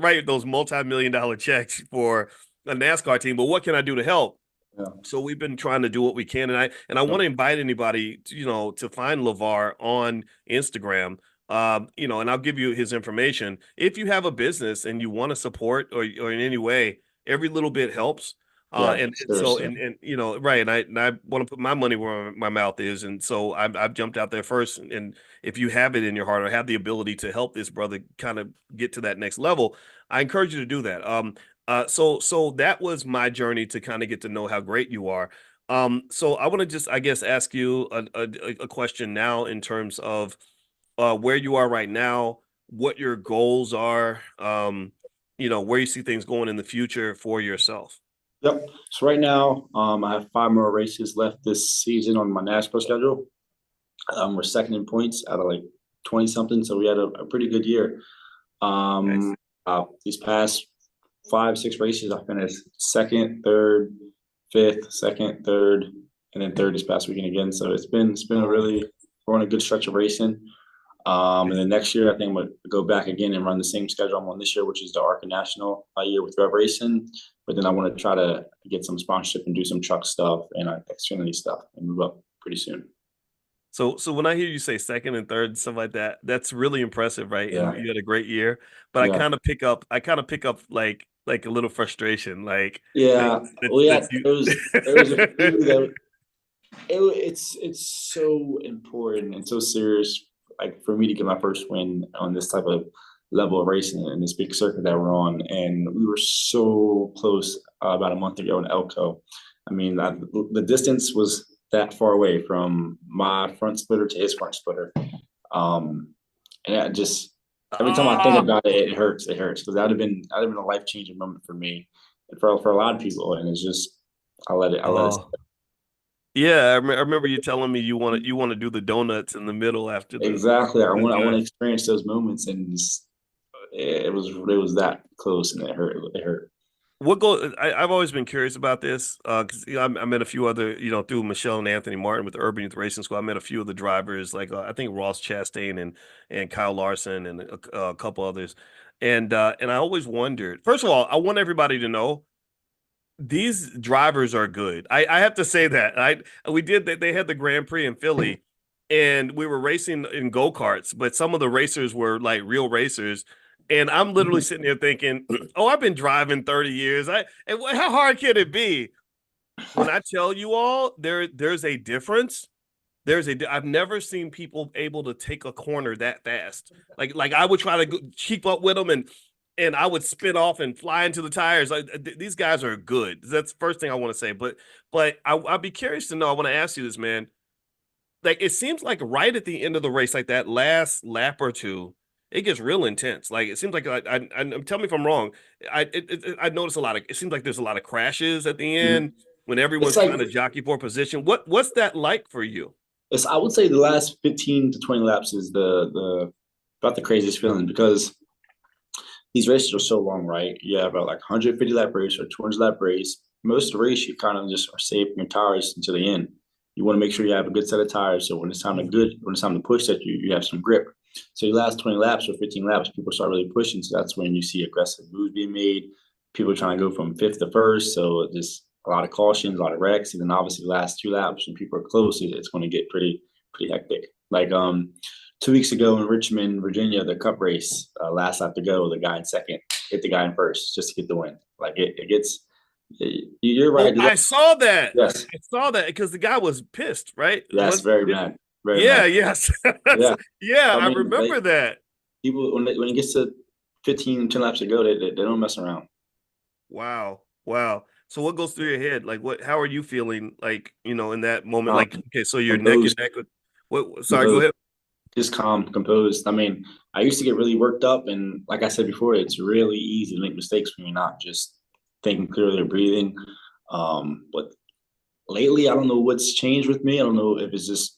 Speaker 1: write those multi-million-dollar checks for a NASCAR team, but what can I do to help?
Speaker 5: Yeah.
Speaker 1: So we've been trying to do what we can, and I want to invite anybody to find LeVar on Instagram. And I'll give you his information. If you have a business and you want to support or in any way, every little bit helps.
Speaker 5: Yeah.
Speaker 1: And so
Speaker 5: Seriously.
Speaker 1: and right, and I want to put my money where my mouth is, and so I've jumped out there first. And if you have it in your heart or have the ability to help this brother kind of get to that next level, I encourage you to do that. So that was my journey to kind of get to know how great you are. So I want to just, I guess, ask you a question now in terms of where you are right now, what your goals are, where you see things going in the future for yourself.
Speaker 5: Yep. So right now, I have 5 more races left this season on my NASCAR schedule. We're second in points out of like 20 something. So we had a pretty good year.
Speaker 1: Nice.
Speaker 5: These past 5, 6 races, I finished second, third, fifth, second, third, and then third this past weekend again. So it's been we're on a good stretch of racing. And then next year, I think I'm gonna go back again and run the same schedule I'm on this year, which is the ARCA National year with Rev Racing. But then I want to try to get some sponsorship and do some truck stuff and Xfinity stuff and move up pretty soon.
Speaker 1: So when I hear you say second and third and stuff like that, that's really impressive, right? And
Speaker 5: Yeah,
Speaker 1: you had a great year. But
Speaker 5: yeah,
Speaker 1: I kind of pick up like a little frustration, like
Speaker 5: yeah.
Speaker 1: that's
Speaker 5: We had
Speaker 1: that's you.
Speaker 5: there was a few that it's so important and so serious, like for me to get my first win on this type of level of racing in this big circuit that we're on, and we were so close about a month ago in Elko. I mean, the distance was that far away from my front splitter to his front splitter, and I just every time I think
Speaker 1: Oh,
Speaker 5: about it, it hurts. It hurts because that'd have been a life changing moment for me and for a lot of people, and it's just I let it.
Speaker 1: oh. Yeah, I remember you telling me you want to do the donuts in the middle after
Speaker 5: Exactly. I want
Speaker 1: the
Speaker 5: to experience those moments, and just, it was that close, and it hurt. It hurt.
Speaker 1: I've always been curious about this because I met a few other, through Michelle and Anthony Martin with the Urban Youth Racing School. I met a few of the drivers, like I think Ross Chastain and Kyle Larson and a couple others, and I always wondered. First of all, I want everybody to know these drivers are good. I have to say that. We did that. They had the Grand Prix in Philly, and we were racing in go-karts, but some of the racers were like real racers. And I'm literally sitting there thinking, "Oh, I've been driving 30 years. How hard can it be?" When I tell you all, there's a difference. I've never seen people able to take a corner that fast. Like I would try to keep up with them, and I would spin off and fly into the tires. These guys are good. That's the first thing I want to say. But I'd be curious to know. I want to ask you this, man. Like it seems like right at the end of the race, like that last lap or two, it gets real intense. Like it seems like tell me if I'm wrong. I notice a lot of. It seems like there's a lot of crashes at the end when
Speaker 5: It's
Speaker 1: everyone's
Speaker 5: like
Speaker 1: trying to jockey for position. What's that like for you?
Speaker 5: I would say the last 15 to 20 laps is the about the craziest feeling because these races are so long, right? You have about like 150 lap race or 200 lap race. Most of the race, you kind of just are saving your tires until the end. You want to make sure you have a good set of tires, so when it's time to push, that you have some grip. So your last 20 laps or 15 laps, people start really pushing. So that's when you see aggressive moves being made. People trying to go from fifth to first. So just a lot of cautions, a lot of wrecks, and then obviously the last two laps when people are close, it's going to get pretty hectic. Like 2 weeks ago in Richmond, Virginia, the Cup race, last lap to go, the guy in second hit the guy in first just to get the win. Like it gets. You're
Speaker 1: Oh,
Speaker 5: right.
Speaker 1: I saw that.
Speaker 5: Yes,
Speaker 1: I saw that because the guy was pissed, right?
Speaker 5: yes, very mad, very
Speaker 1: Yeah,
Speaker 5: mad.
Speaker 1: yes.
Speaker 5: Yeah,
Speaker 1: Yeah,
Speaker 5: I
Speaker 1: I
Speaker 5: mean,
Speaker 1: remember that.
Speaker 5: people when it gets to 15, 10 laps to go, they don't mess around.
Speaker 1: Wow. Wow. So what goes through your head? Like how are you feeling like, in that moment?
Speaker 5: Um,
Speaker 1: Like, okay, so you're neck and
Speaker 5: composed,
Speaker 1: neck with sorry, go
Speaker 5: composed,
Speaker 1: ahead.
Speaker 5: just calm, composed. I mean, I used to get really worked up, and like I said before, it's really easy to make mistakes when you're not just thinking clearly or breathing. But lately, I don't know what's changed with me. I don't know if it's just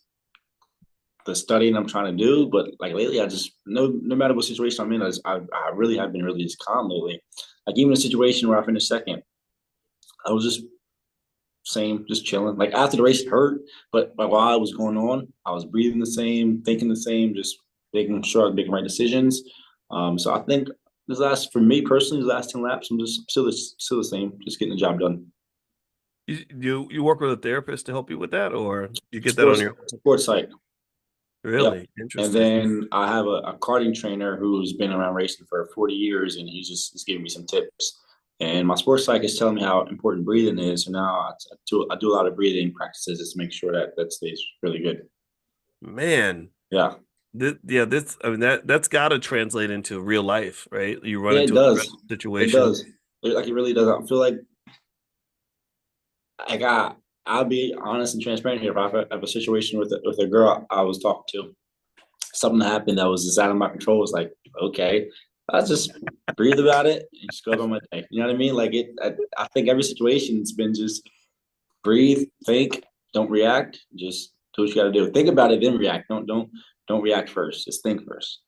Speaker 5: the studying I'm trying to do, but like lately, I just no matter what situation I'm in, I really have been really just calm lately. Like even a situation where I finished second, I was just same, just chilling. Like after the race, it hurt, but while it was going on, I was breathing the same, thinking the same, just making sure I was making right decisions. So I think for me personally, the last 10 laps, I'm just still the same, just getting the job done.
Speaker 1: You work with a therapist to help you with that, or you get that on
Speaker 5: Sports
Speaker 1: your own?
Speaker 5: sports site. Yep.
Speaker 1: Really
Speaker 5: And
Speaker 1: interesting.
Speaker 5: then I have a karting trainer who's been around racing for 40 years, and he's giving me some tips. And my sports psych is telling me how important breathing is. So now I do a lot of breathing practices just to make sure that stays really good.
Speaker 1: Man,
Speaker 5: Yeah.
Speaker 1: this I mean that's got to translate into real life, right? You run
Speaker 5: Yeah, it
Speaker 1: into a
Speaker 5: does.
Speaker 1: stressful
Speaker 5: It
Speaker 1: situation.
Speaker 5: does. Like it really does. I feel like I got. I'll be honest and transparent here. If I have a situation with a girl I was talking to, something happened that was just out of my control. It's like, okay, I just breathe about it and just go about my day. You know what I mean? Like it. I think every situation's been just breathe, think, don't react. Just do what you got to do. Think about it, then react. Don't react first. Just think first.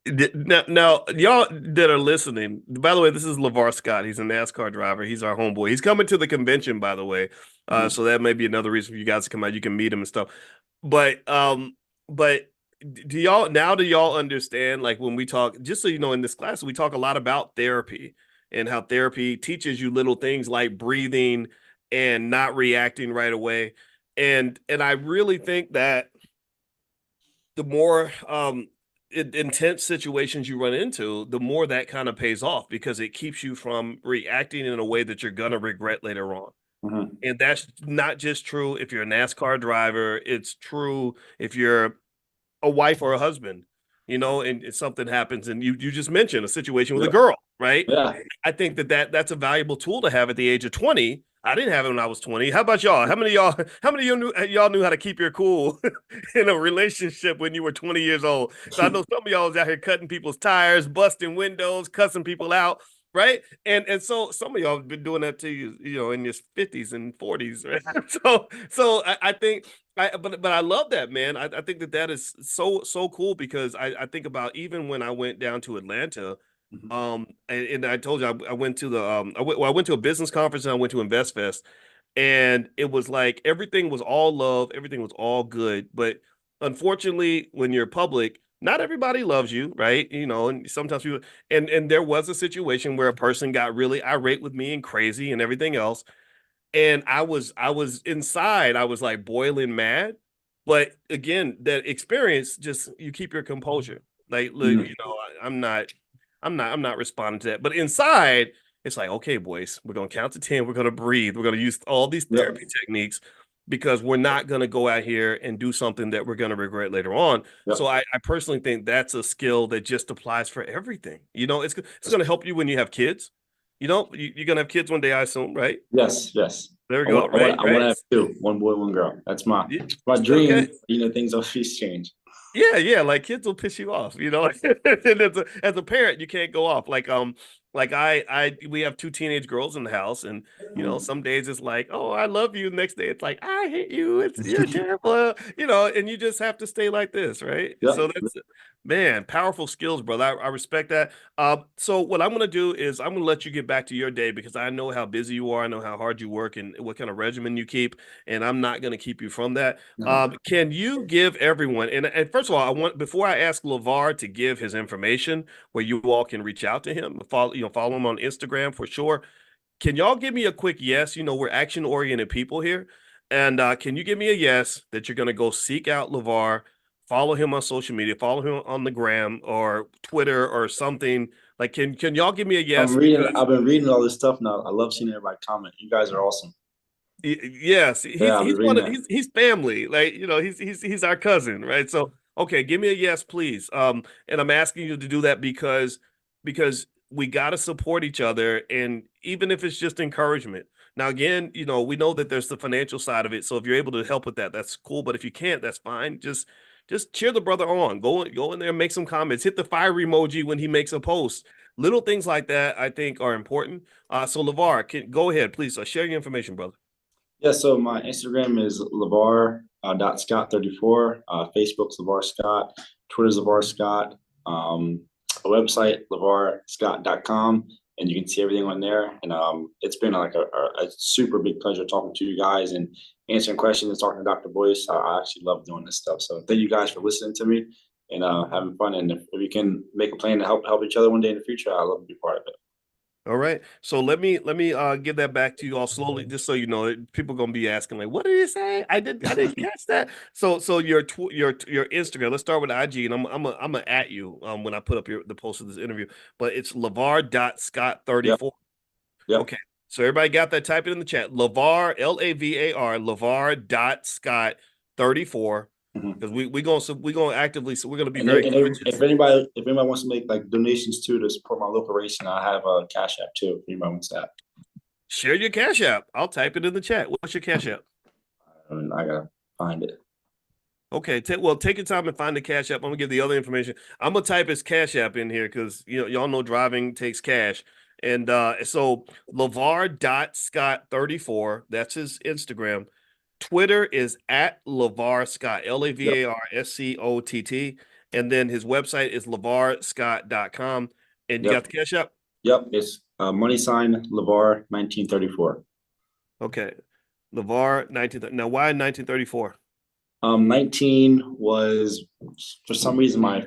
Speaker 1: Now, y'all that are listening, by the way, this is LeVar Scott. He's a NASCAR driver. He's our homeboy. He's coming to the convention, by the way.
Speaker 5: Mhm.
Speaker 1: So that may be another reason for you guys to come out. You can meet him and stuff. But do y'all understand like when we talk, just so you know, in this class, we talk a lot about therapy and how therapy teaches you little things like breathing and not reacting right away. And I really think that the more intense situations you run into, the more that kind of pays off because it keeps you from reacting in a way that you're gonna regret later on.
Speaker 5: Mhm.
Speaker 1: And that's not just true if you're a NASCAR driver, it's true if you're a wife or a husband, and something happens, and you just mentioned a situation with a
Speaker 5: Yep.
Speaker 1: girl, right?
Speaker 5: Yeah.
Speaker 1: I think that's a valuable tool to have at the age of 20. I didn't have it when I was 20. How about y'all? How many of y'all knew how to keep your cool in a relationship when you were 20 years old? So I know some of y'all was out here cutting people's tires, busting windows, cussing people out, right? And so some of y'all have been doing that to you, in your 50s and 40s, right? So I think but I love that, man. I think that is so cool because I think about even when I went down to Atlanta,
Speaker 5: Mhm.
Speaker 1: and I told you I went to the I went to a business conference and I went to Invest Fest, and it was like everything was all love, everything was all good, but unfortunately, when you're public, not everybody loves you, right? And sometimes people, and there was a situation where a person got really irate with me and crazy and everything else, and I was inside, I was like boiling mad. But again, that experience, just you keep your composure. Like, look,
Speaker 5: Mhm.
Speaker 1: I'm not responding to that. But inside, it's like, okay, boys, we're gonna count to 10, we're gonna breathe, we're gonna use all these
Speaker 5: Yep.
Speaker 1: therapy techniques because we're not gonna go out here and do something that we're gonna regret later on. So
Speaker 5: Yep.
Speaker 1: I personally think that's a skill that just applies for everything. It's gonna help you when you have kids. You're gonna have kids one day, I assume, right?
Speaker 5: Yes. Yes.
Speaker 1: There we
Speaker 5: I want.
Speaker 1: go.
Speaker 5: I want.
Speaker 1: Right,
Speaker 5: I want
Speaker 1: right.
Speaker 5: to have two. One boy, one girl. That's my
Speaker 1: Yeah.
Speaker 5: my
Speaker 1: Okay.
Speaker 5: dream. Things always change.
Speaker 1: Yeah, yeah. Like kids will piss you off, And as a parent, you can't go off. Like we have two teenage girls in the house, and some days it's like, oh, I love you. Next day it's like, I hate you. You're terrible. And you just have to stay like this, right?
Speaker 5: Yep.
Speaker 1: So that's man, powerful skills, brother. I respect that. So what I'm gonna do is I'm gonna let you get back to your day because I know how busy you are. I know how hard you work and what kind of regimen you keep, and I'm not gonna keep you from that.
Speaker 5: No.
Speaker 1: Can you give everyone, and first of all, I want before I ask LeVar to give his information where you all can reach out to him, follow him on Instagram for sure. Can y'all give me a quick yes? We're action-oriented people here. And can you give me a yes that you're gonna go seek out LeVar, follow him on social media, follow him on the gram or Twitter or something? Like, can y'all give me a
Speaker 5: I'm
Speaker 1: yes?
Speaker 5: reading.
Speaker 1: Because
Speaker 5: I've been reading all this stuff now. I love seeing everybody comment. You guys are awesome.
Speaker 1: Yes,
Speaker 5: Yeah,
Speaker 1: he's
Speaker 5: I've been
Speaker 1: he's
Speaker 5: reading
Speaker 1: one of
Speaker 5: that.
Speaker 1: he's family. Like, he's our cousin, right? So, okay, give me a yes, please. And I'm asking you to do that because we got to support each other, and even if it's just encouragement. Now, again, we know that there's the financial side of it. So if you're able to help with that, that's cool. But if you can't, that's fine. Just cheer the brother on. Go in there, and make some comments. Hit the fire emoji when he makes a post. Little things like that, I think, are important. So LeVar, go ahead, please. Share your information, brother.
Speaker 5: Yeah. So my Instagram is Levar dot Scott 34. Facebook's Levar Scott. Twitter's Levar Scott. A website levarscott.com, and you can see everything on there. And it's been like a super big pleasure talking to you guys and answering questions and talking to Dr. Boyce. I actually love doing this stuff. So thank you guys for listening to me and having fun. And if we can make a plan to help each other one day in the future, I'd love to be part of it.
Speaker 1: All right. So let me give that back to you all slowly, just so you know. People gonna be asking like, "What did he say?" I didn't catch that. So your Instagram. Let's start with IG, and I'm at you when I put up the post of this interview. But it's
Speaker 5: Yep.
Speaker 1: LeVar.Scott34.
Speaker 5: Yep.
Speaker 1: Okay. So everybody got that? Type it in the chat. LeVar, LAVAR, LeVar.Scott34.
Speaker 5: Mhm.
Speaker 1: Because we gonna actively, so we're gonna be
Speaker 5: And,
Speaker 1: very
Speaker 5: if
Speaker 1: conscious.
Speaker 5: anybody wants to make like donations too to support my local racing, I have a Cash App too. If anybody wants that,
Speaker 1: Share your Cash App. I'll type it in the chat. What's your Cash App?
Speaker 5: I gotta find it.
Speaker 1: Okay, take your time and find the Cash App. I'm gonna give the other information. I'm gonna type his Cash App in here because y'all know driving takes cash. And so LeVar.Scott34, that's his Instagram. Twitter is at LeVar Scott,
Speaker 5: Yep.
Speaker 1: LAVARSCOTT. And then his website is levarscott.com. And you got
Speaker 5: Yep.
Speaker 1: the Cash App?
Speaker 5: Yep. It's money sign Levar 1934.
Speaker 1: Okay. LeVar 19. Now, why 1934?
Speaker 5: 19 was for some reason my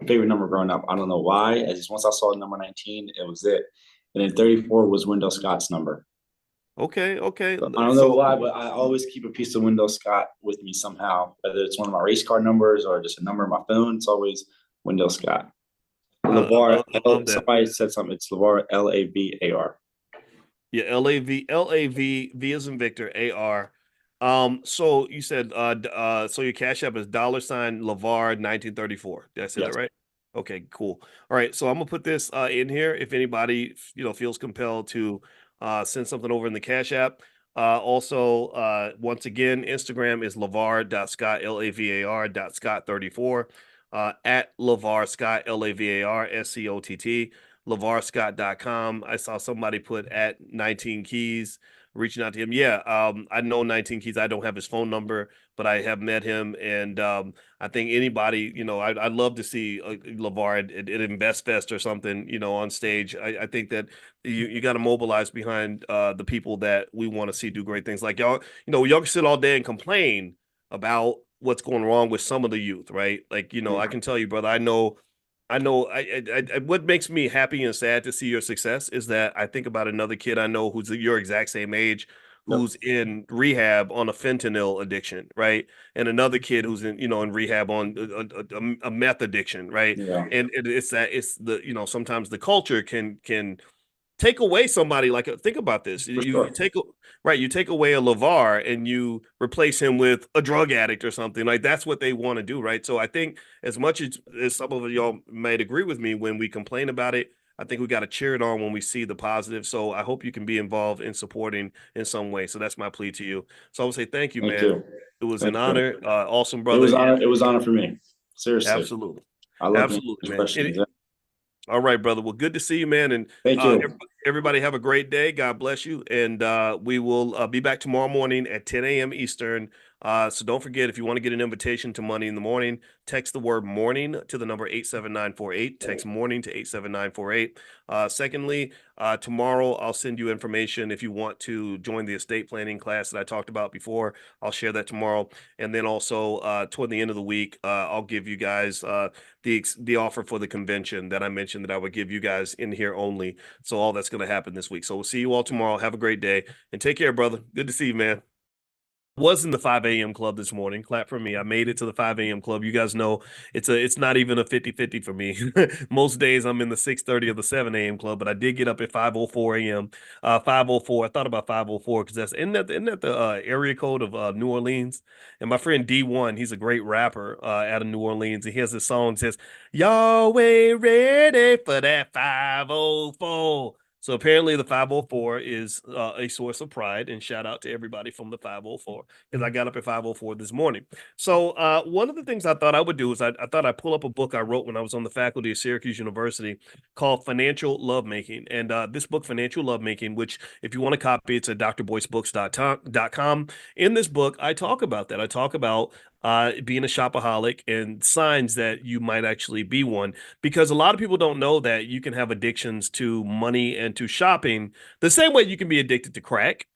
Speaker 5: favorite number growing up. I don't know why. I just once I saw number 19, it was it. And then 34 was Wendell Scott's number.
Speaker 1: Okay, okay.
Speaker 5: So I don't know
Speaker 1: So
Speaker 5: why, but I always keep a piece of Windows Scott with me somehow, whether it's one of my race car numbers or just a number on my phone. It's always Windows Scott. LeVar,
Speaker 1: I love that.
Speaker 5: somebody said something. It's LeVar, Lavar.
Speaker 1: Yeah, LAV is in Victor, AR. So you said so your Cash App is $ LeVar 1934. Did I say that
Speaker 5: Yes.
Speaker 1: right? Okay, cool. All right, so I'm gonna put this in here if anybody feels compelled to send something over in the Cash App. Also, once again, Instagram is LeVar.Scott, LAVAR.Scott34, at LeVar Scott, LAVAR SCOTT. LeVarScott.com. I saw somebody put at 19 Keys, reaching out to him. Yeah, I know 19 Keys. I don't have his phone number, but I have met him. And I think anybody, I'd love to see LeVar at Invest Fest or something, on stage. I think that you got to mobilize behind the people that we want to see do great things. Like y'all, y'all can sit all day and complain about what's going wrong with some of the youth, right? Like, I can tell you, brother, I know. What makes me happy and sad to see your success is that I think about another kid I know who's your exact same age,
Speaker 5: Yep.
Speaker 1: who's in rehab on a fentanyl addiction, right? And another kid who's in rehab on a meth addiction, right?
Speaker 5: Yeah.
Speaker 1: And it's the sometimes the culture can take away somebody like think about this.
Speaker 5: For
Speaker 1: You
Speaker 5: sure.
Speaker 1: take right, you take away a LeVar and you replace him with a drug addict or something. Like that's what they want to do, right? So I think as much as some of y'all might agree with me when we complain about it, I think we got to cheer it on when we see the positive. So I hope you can be involved in supporting in some way. So that's my plea to you. So I would say thank you,
Speaker 5: Thank
Speaker 1: man.
Speaker 5: you.
Speaker 1: It was
Speaker 5: Thank
Speaker 1: an
Speaker 5: you.
Speaker 1: honor. Awesome,
Speaker 5: It
Speaker 1: brother.
Speaker 5: was honor. It was honor for me. Seriously.
Speaker 1: Absolutely.
Speaker 5: I love to
Speaker 1: Absolutely,
Speaker 5: answer
Speaker 1: man.
Speaker 5: questions.
Speaker 1: All right, brother. Well, good to see you, man. And
Speaker 5: Thank you.
Speaker 1: everybody have a great day. God bless you. And we will be back tomorrow morning at 10 a.m. Eastern. So don't forget, if you want to get an invitation to Money in the Morning, text the word morning to the number 87948. Text morning to 87948. Secondly, tomorrow I'll send you information if you want to join the estate planning class that I talked about before. I'll share that tomorrow. And then also toward the end of the week, I'll give you guys the offer for the convention that I mentioned that I would give you guys in here only. So all that's going to happen this week. So we'll see you all tomorrow. Have a great day and take care, brother. Good to see you, man. Was in the 5 a.m. club this morning. Clap for me. I made it to the 5 a.m. club. You guys know it's not even a 50-50 for me. Most days I'm in the 6:30 or the 7 a.m. club, but I did get up at 5:04 a.m. 5:04. I thought about 5:04 because isn't that the area code of New Orleans? And my friend D1, he's a great rapper out of New Orleans, and he has this song that says, "Y'all ain't ready for that 5:04." So apparently the 5:04 is a source of pride, and shout out to everybody from the 5:04 because I got up at 5:04 this morning. So one of the things I thought I would do is I thought I'd pull up a book I wrote when I was on the faculty of Syracuse University called Financial Lovemaking. And this book, Financial Lovemaking, which if you want to copy, it's at drboycebooks.com. In this book, I talk about that. I talk about being a shopaholic and signs that you might actually be one because a lot of people don't know that you can have addictions to money and to shopping the same way you can be addicted to crack,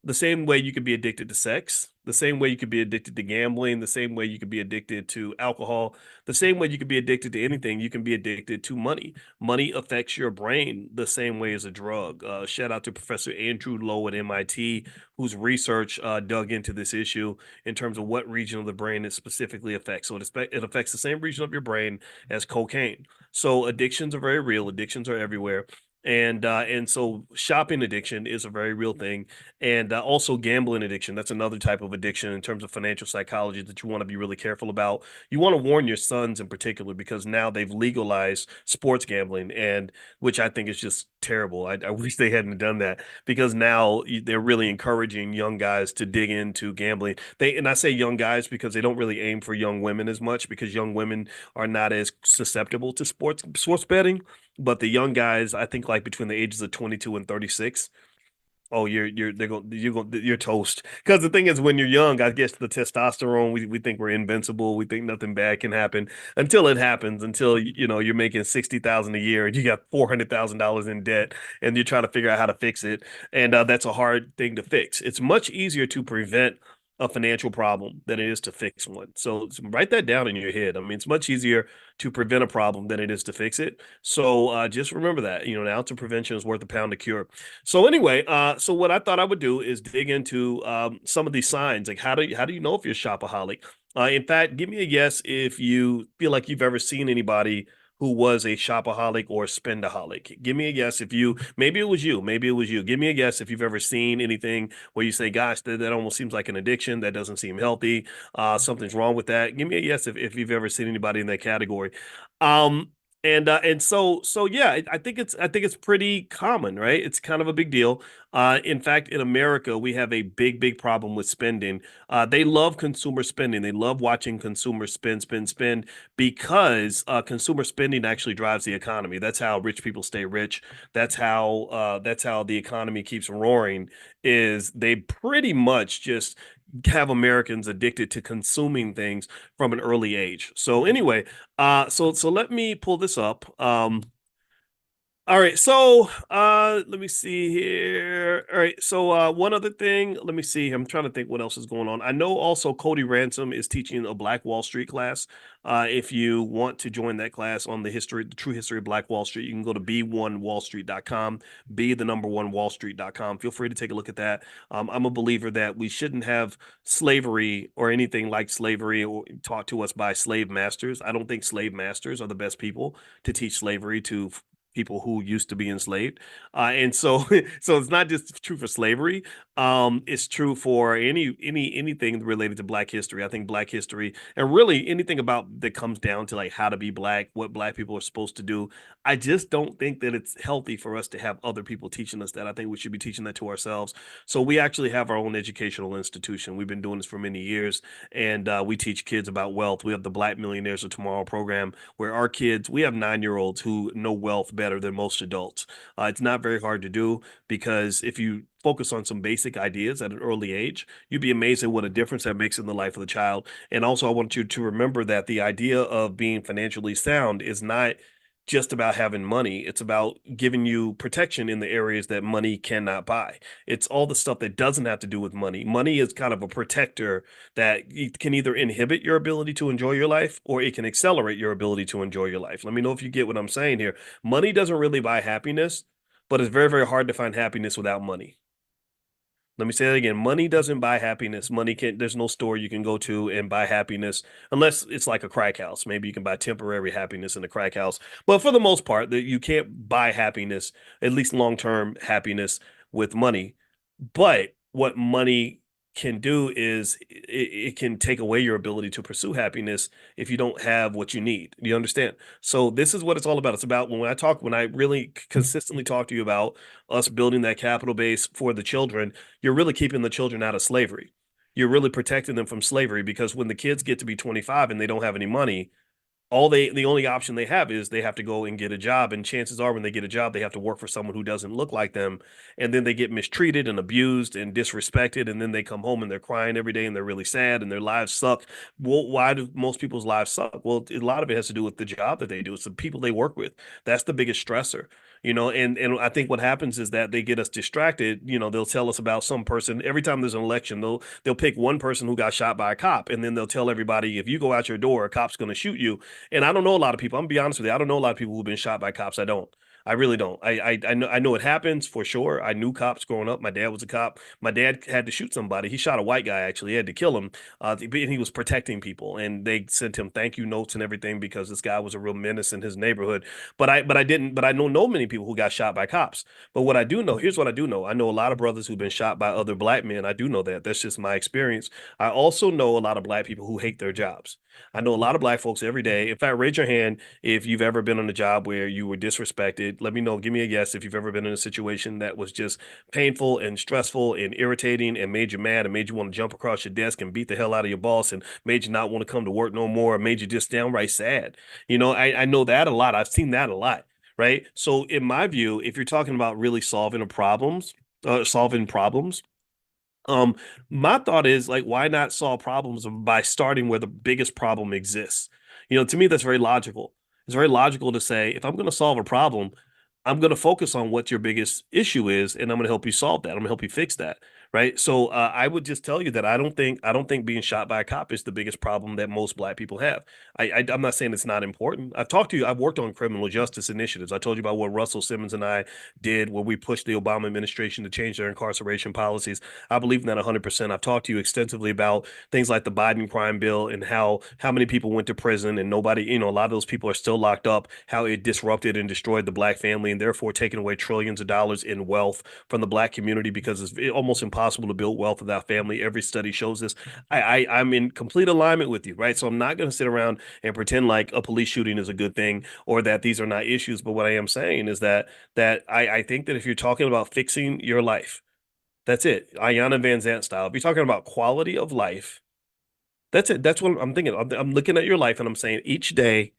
Speaker 1: the same way you could be addicted to sex, the same way you could be addicted to gambling, the same way you could be addicted to alcohol, the same way you could be addicted to anything, you can be addicted to money. Money affects your brain the same way as a drug. Shout out to Professor Andrew Lowe at MIT, whose research dug into this issue in terms of what region of the brain it specifically affects. So it affects the same region of your brain as cocaine. So addictions are very real. Addictions are everywhere. And so shopping addiction is a very real thing, and also gambling addiction. That's another type of addiction in terms of financial psychology that you want to be really careful about. You want to warn your sons in particular because now they've legalized sports gambling, and which I think is just terrible. I wish they hadn't done that because now they're really encouraging young guys to dig into gambling. And I say young guys because they don't really aim for young women as much because young women are not as susceptible to sports betting. But the young guys, I think like between the ages of 22 and 36, oh, you're toast. Because the thing is, when you're young, I guess the testosterone, we think we're invincible. We think nothing bad can happen until it happens. Until you're making 60,000 a year and you got $400,000 in debt, and you're trying to figure out how to fix it. And that's a hard thing to fix. It's much easier to prevent a financial problem than it is to fix one. So write that down in your head. I mean, it's much easier to prevent a problem than it is to fix it. So just remember that, an ounce of prevention is worth a pound of cure. So anyway, so what I thought I would do is dig into some of these signs. Like how do you know if you're a shopaholic? In fact, give me a guess if you feel like you've ever seen anybody who was a shopaholic or spendaholic. Give me a guess if maybe it was you, maybe it was you. Give me a guess if you've ever seen anything where you say, gosh, that almost seems like an addiction. That doesn't seem healthy. Something's wrong with that. Give me a guess if you've ever seen anybody in that category. Um, and so yeah, I think it's pretty common, right? It's kind of a big deal. In fact, in America, we have a big problem with spending. They love consumer spending. They love watching consumers spend because consumer spending actually drives the economy. That's how rich people stay rich. That's how the economy keeps roaring. Is they pretty much just have Americans addicted to consuming things from an early age. So anyway, so let me pull this up. All right, so let me see here. All right, so one other thing, let me see. I'm trying to think what else is going on. I know also Cody Ransom is teaching a Black Wall Street class. If you want to join that class on the true history of Black Wall Street, you can go to b1wallstreet.com, be the number one wallstreet.com. Feel free to take a look at that. I'm a believer that we shouldn't have slavery or anything like slavery or taught to us by slave masters. I don't think slave masters are the best people to teach slavery to people who used to be enslaved. And so so it's not just true for slavery. It's true for anything related to Black history. I think Black history and really anything about that comes down to like how to be Black, what Black people are supposed to do. I just don't think that it's healthy for us to have other people teaching us that. I think we should be teaching that to ourselves. So we actually have our own educational institution. We've been doing this for many years, and we teach kids about wealth. We have the Black Millionaires of Tomorrow program, where our kids, we have 9-year-olds who know wealth better than most adults. It's not very hard to do because if you focus on some basic ideas at an early age, you'd be amazed at what a difference that makes in the life of the child. And also, I want you to remember that the idea of being financially sound is not just about having money. It's about giving you protection in the areas that money cannot buy. It's all the stuff that doesn't have to do with money. Money is kind of a protector that can either inhibit your ability to enjoy your life or it can accelerate your ability to enjoy your life. Let me know if you get what I'm saying here. Money doesn't really buy happiness, but it's very hard to find happiness without money. Let me say that again. Money doesn't buy happiness. Money can't, there's no store you can go to and buy happiness unless it's like a crack house. Maybe you can buy temporary happiness in a crack house. But for the most part, that you can't buy happiness, at least long-term happiness with money. But what money can do is it can take away your ability to pursue happiness if you don't have what you need. Do you understand? So this is what it's all about. It's about when I really consistently talk to you about us building that capital base for the children, you're really keeping the children out of slavery. You're really protecting them from slavery because when the kids get to be 25 and they don't have any money, the only option they have is they have to go and get a job, and chances are when they get a job they have to work for someone who doesn't look like them, and then they get mistreated and abused and disrespected, and then they come home and they're crying every day and they're really sad and their lives suck. Well, why do most people's lives suck? Well, a lot of it has to do with the job that they do. It's the people they work with. That's the biggest stressor. And I think what happens is that they get us distracted. They'll tell us about some person every time there's an election. They'll pick one person who got shot by a cop, and then they'll tell everybody, if you go out your door, a cop's going to shoot you. And I don't know a lot of people. I'm gonna be honest with you. I don't know a lot of people who've been shot by cops. I don't. I really don't. I know it happens for sure. I knew cops growing up. My dad was a cop. My dad had to shoot somebody. He shot a white guy actually. He had to kill him. And he was protecting people, and they sent him thank you notes and everything because this guy was a real menace in his neighborhood. But I don't know many people who got shot by cops. But what I do know, here's what I do know. I know a lot of brothers who've been shot by other Black men. I do know that. That's just my experience. I also know a lot of Black people who hate their jobs. I know a lot of Black folks every day. In fact, raise your hand if you've ever been on a job where you were disrespected. Let me know. Give me a guess if you've ever been in a situation that was just painful and stressful and irritating and made you mad and made you want to jump across your desk and beat the hell out of your boss and made you not want to come to work no more, or made you just downright sad. I know that a lot. I've seen that a lot, right? So in my view, if you're talking about really solving problems, um, my thought is like, why not solve problems by starting where the biggest problem exists? To me, that's very logical. It's very logical to say, if I'm going to solve a problem, I'm going to focus on what your biggest issue is, and I'm going to help you solve that. I'm going to help you fix that, right? So I would just tell you that I don't think being shot by a cop is the biggest problem that most black people have. I'm not saying it's not important. I've talked to you. I've worked on criminal justice initiatives. I told you about what Russell Simmons and I did, where we pushed the Obama administration to change their incarceration policies. I believe in that 100%. I've talked to you extensively about things like the Biden crime bill and how many people went to prison and nobody, a lot of those people are still locked up. How it disrupted and destroyed the black family and therefore taking away trillions of dollars in wealth from the black community because it's almost impossible to build wealth without family. Every study shows this. I'm in complete alignment with you, right? So I'm not going to sit around and pretend like a police shooting is a good thing or that these are not issues. But what I am saying is that I think that if you're talking about fixing your life, that's it. Ayanna Van Zant style. If you're talking about quality of life, that's it. That's what I'm thinking. I'm looking at your life and I'm saying each day,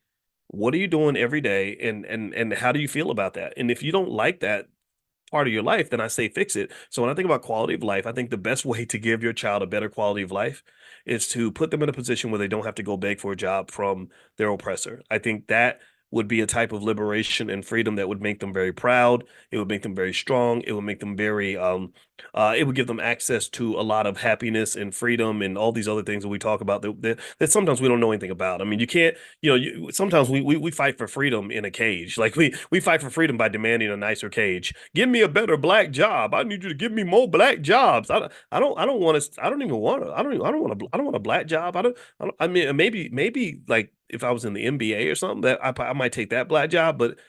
Speaker 1: what are you doing every day, and how do you feel about that? And if you don't like that part of your life, then I say fix it. So when I think about quality of life, I think the best way to give your child a better quality of life is to put them in a position where they don't have to go beg for a job from their oppressor. I think that would be a type of liberation and freedom that would make them very proud. It would make them very strong. It would make them very it would give them access to a lot of happiness and freedom and all these other things that we talk about that sometimes we don't know anything about. I mean, you can't, sometimes we fight for freedom in a cage. Like we fight for freedom by demanding a nicer cage. Give me a better black job. I need you to give me more black jobs. I don't want to, I don't even want to, I don't want a black job. I mean, maybe like if I was in the NBA or something that I might take that black job, but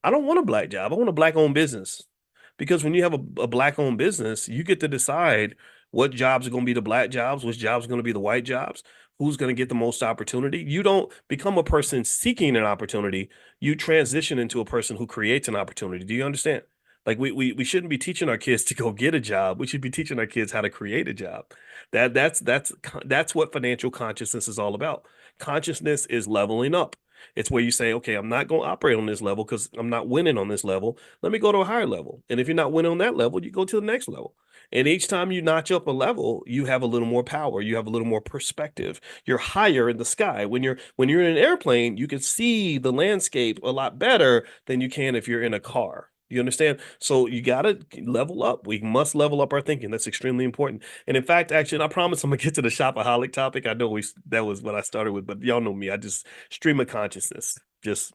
Speaker 1: I don't want a black job. I want a black owned business because when you have a black owned business, you get to decide what jobs are going to be the black jobs, which jobs are going to be the white jobs, who's going to get the most opportunity. You don't become a person seeking an opportunity. You transition into a person who creates an opportunity. Do you understand? Like we shouldn't be teaching our kids to go get a job. We should be teaching our kids how to create a job. That's what financial consciousness is all about. Consciousness is leveling up. It's where you say, okay, I'm not going to operate on this level because I'm not winning on this level. Let me go to a higher level. And if you're not winning on that level, you go to the next level. And each time you notch up a level, you have a little more power. You have a little more perspective. You're higher in the sky. When you're in an airplane, you can see the landscape a lot better than you can if you're in a car. You understand? So you got to level up. We must level up our thinking. That's extremely important. And in fact, actually, I promise I'm gonna get to the shopaholic topic. I know that was what I started with, but y'all know me. I just stream of consciousness. Just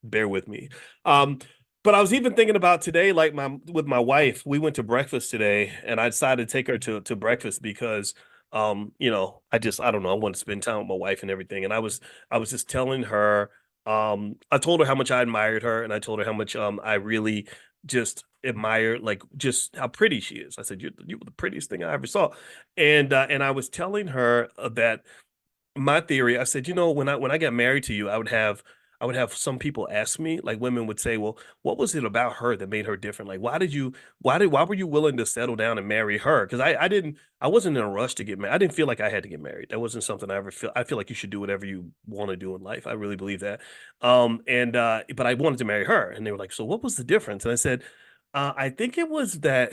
Speaker 1: bear with me. Um, but I was even thinking about today, like with my wife, we went to breakfast today, and I decided to take her to breakfast because I don't know, I want to spend time with my wife and everything. And I was just telling her, I told her how much I admired her, and I told her how much I really just admire like just how pretty she is. I said, you were the prettiest thing I ever saw. And I was telling her that my theory, I said, when I got married to you, I would have some people ask me, like women would say, well, what was it about her that made her different? Like, why were you willing to settle down and marry her? Because I wasn't in a rush to get married. I didn't feel like I had to get married. That wasn't something I feel like you should do whatever you want to do in life. I really believe that. But I wanted to marry her. And they were like, so what was the difference? And I said, I think it was that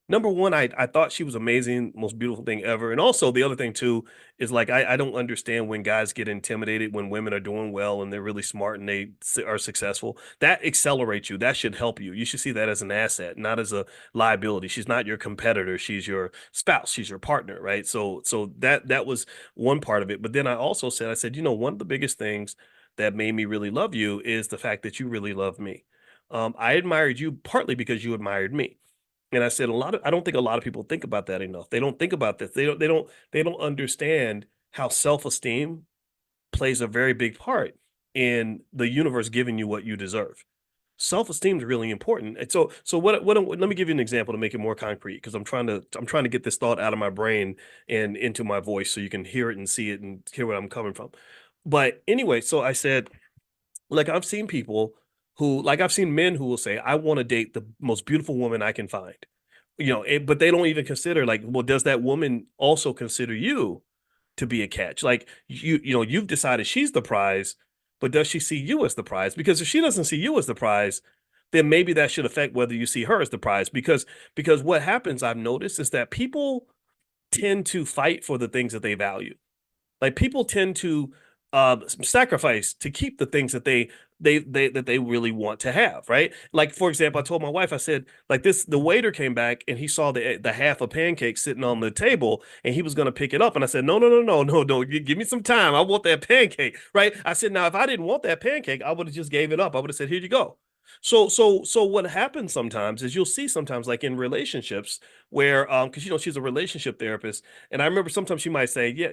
Speaker 1: number one, I thought she was amazing, most beautiful thing ever. And also the other thing too is like I don't understand when guys get intimidated when women are doing well and they're really smart and are successful. That accelerates you. That should help you. You should see that as an asset, not as a liability. She's not your competitor. She's your spouse. She's your partner, right? So that was one part of it. But then I said, one of the biggest things that made me really love you is the fact that you really love me. I admired you partly because you admired me. And I said I don't think a lot of people think about that enough. They don't think about this. They don't understand how self-esteem plays a very big part in the universe giving you what you deserve. Self-esteem is really important. And so let me give you an example to make it more concrete because I'm trying to get this thought out of my brain and into my voice so you can hear it and see it and hear where I'm coming from. But anyway, so I said, like I've seen men who will say, I want to date the most beautiful woman I can find. But they don't even consider like, well, does that woman also consider you to be a catch? Like you've decided she's the prize, but does she see you as the prize? Because if she doesn't see you as the prize, then maybe that should affect whether you see her as the prize. Because what happens, I've noticed, is that people tend to fight for the things that they value. Like people tend to sacrifice to keep the things that they they really want to have, right? Like, for example, I told my wife, I said, like, this, the waiter came back and he saw the half a pancake sitting on the table and he was going to pick it up. And I said, no, give me some time. I want that pancake, right? I said, now, if I didn't want that pancake, I would have just gave it up. I would have said, here you go. So what happens sometimes is you'll see sometimes like in relationships where because she's a relationship therapist, and I remember sometimes she might say, yeah,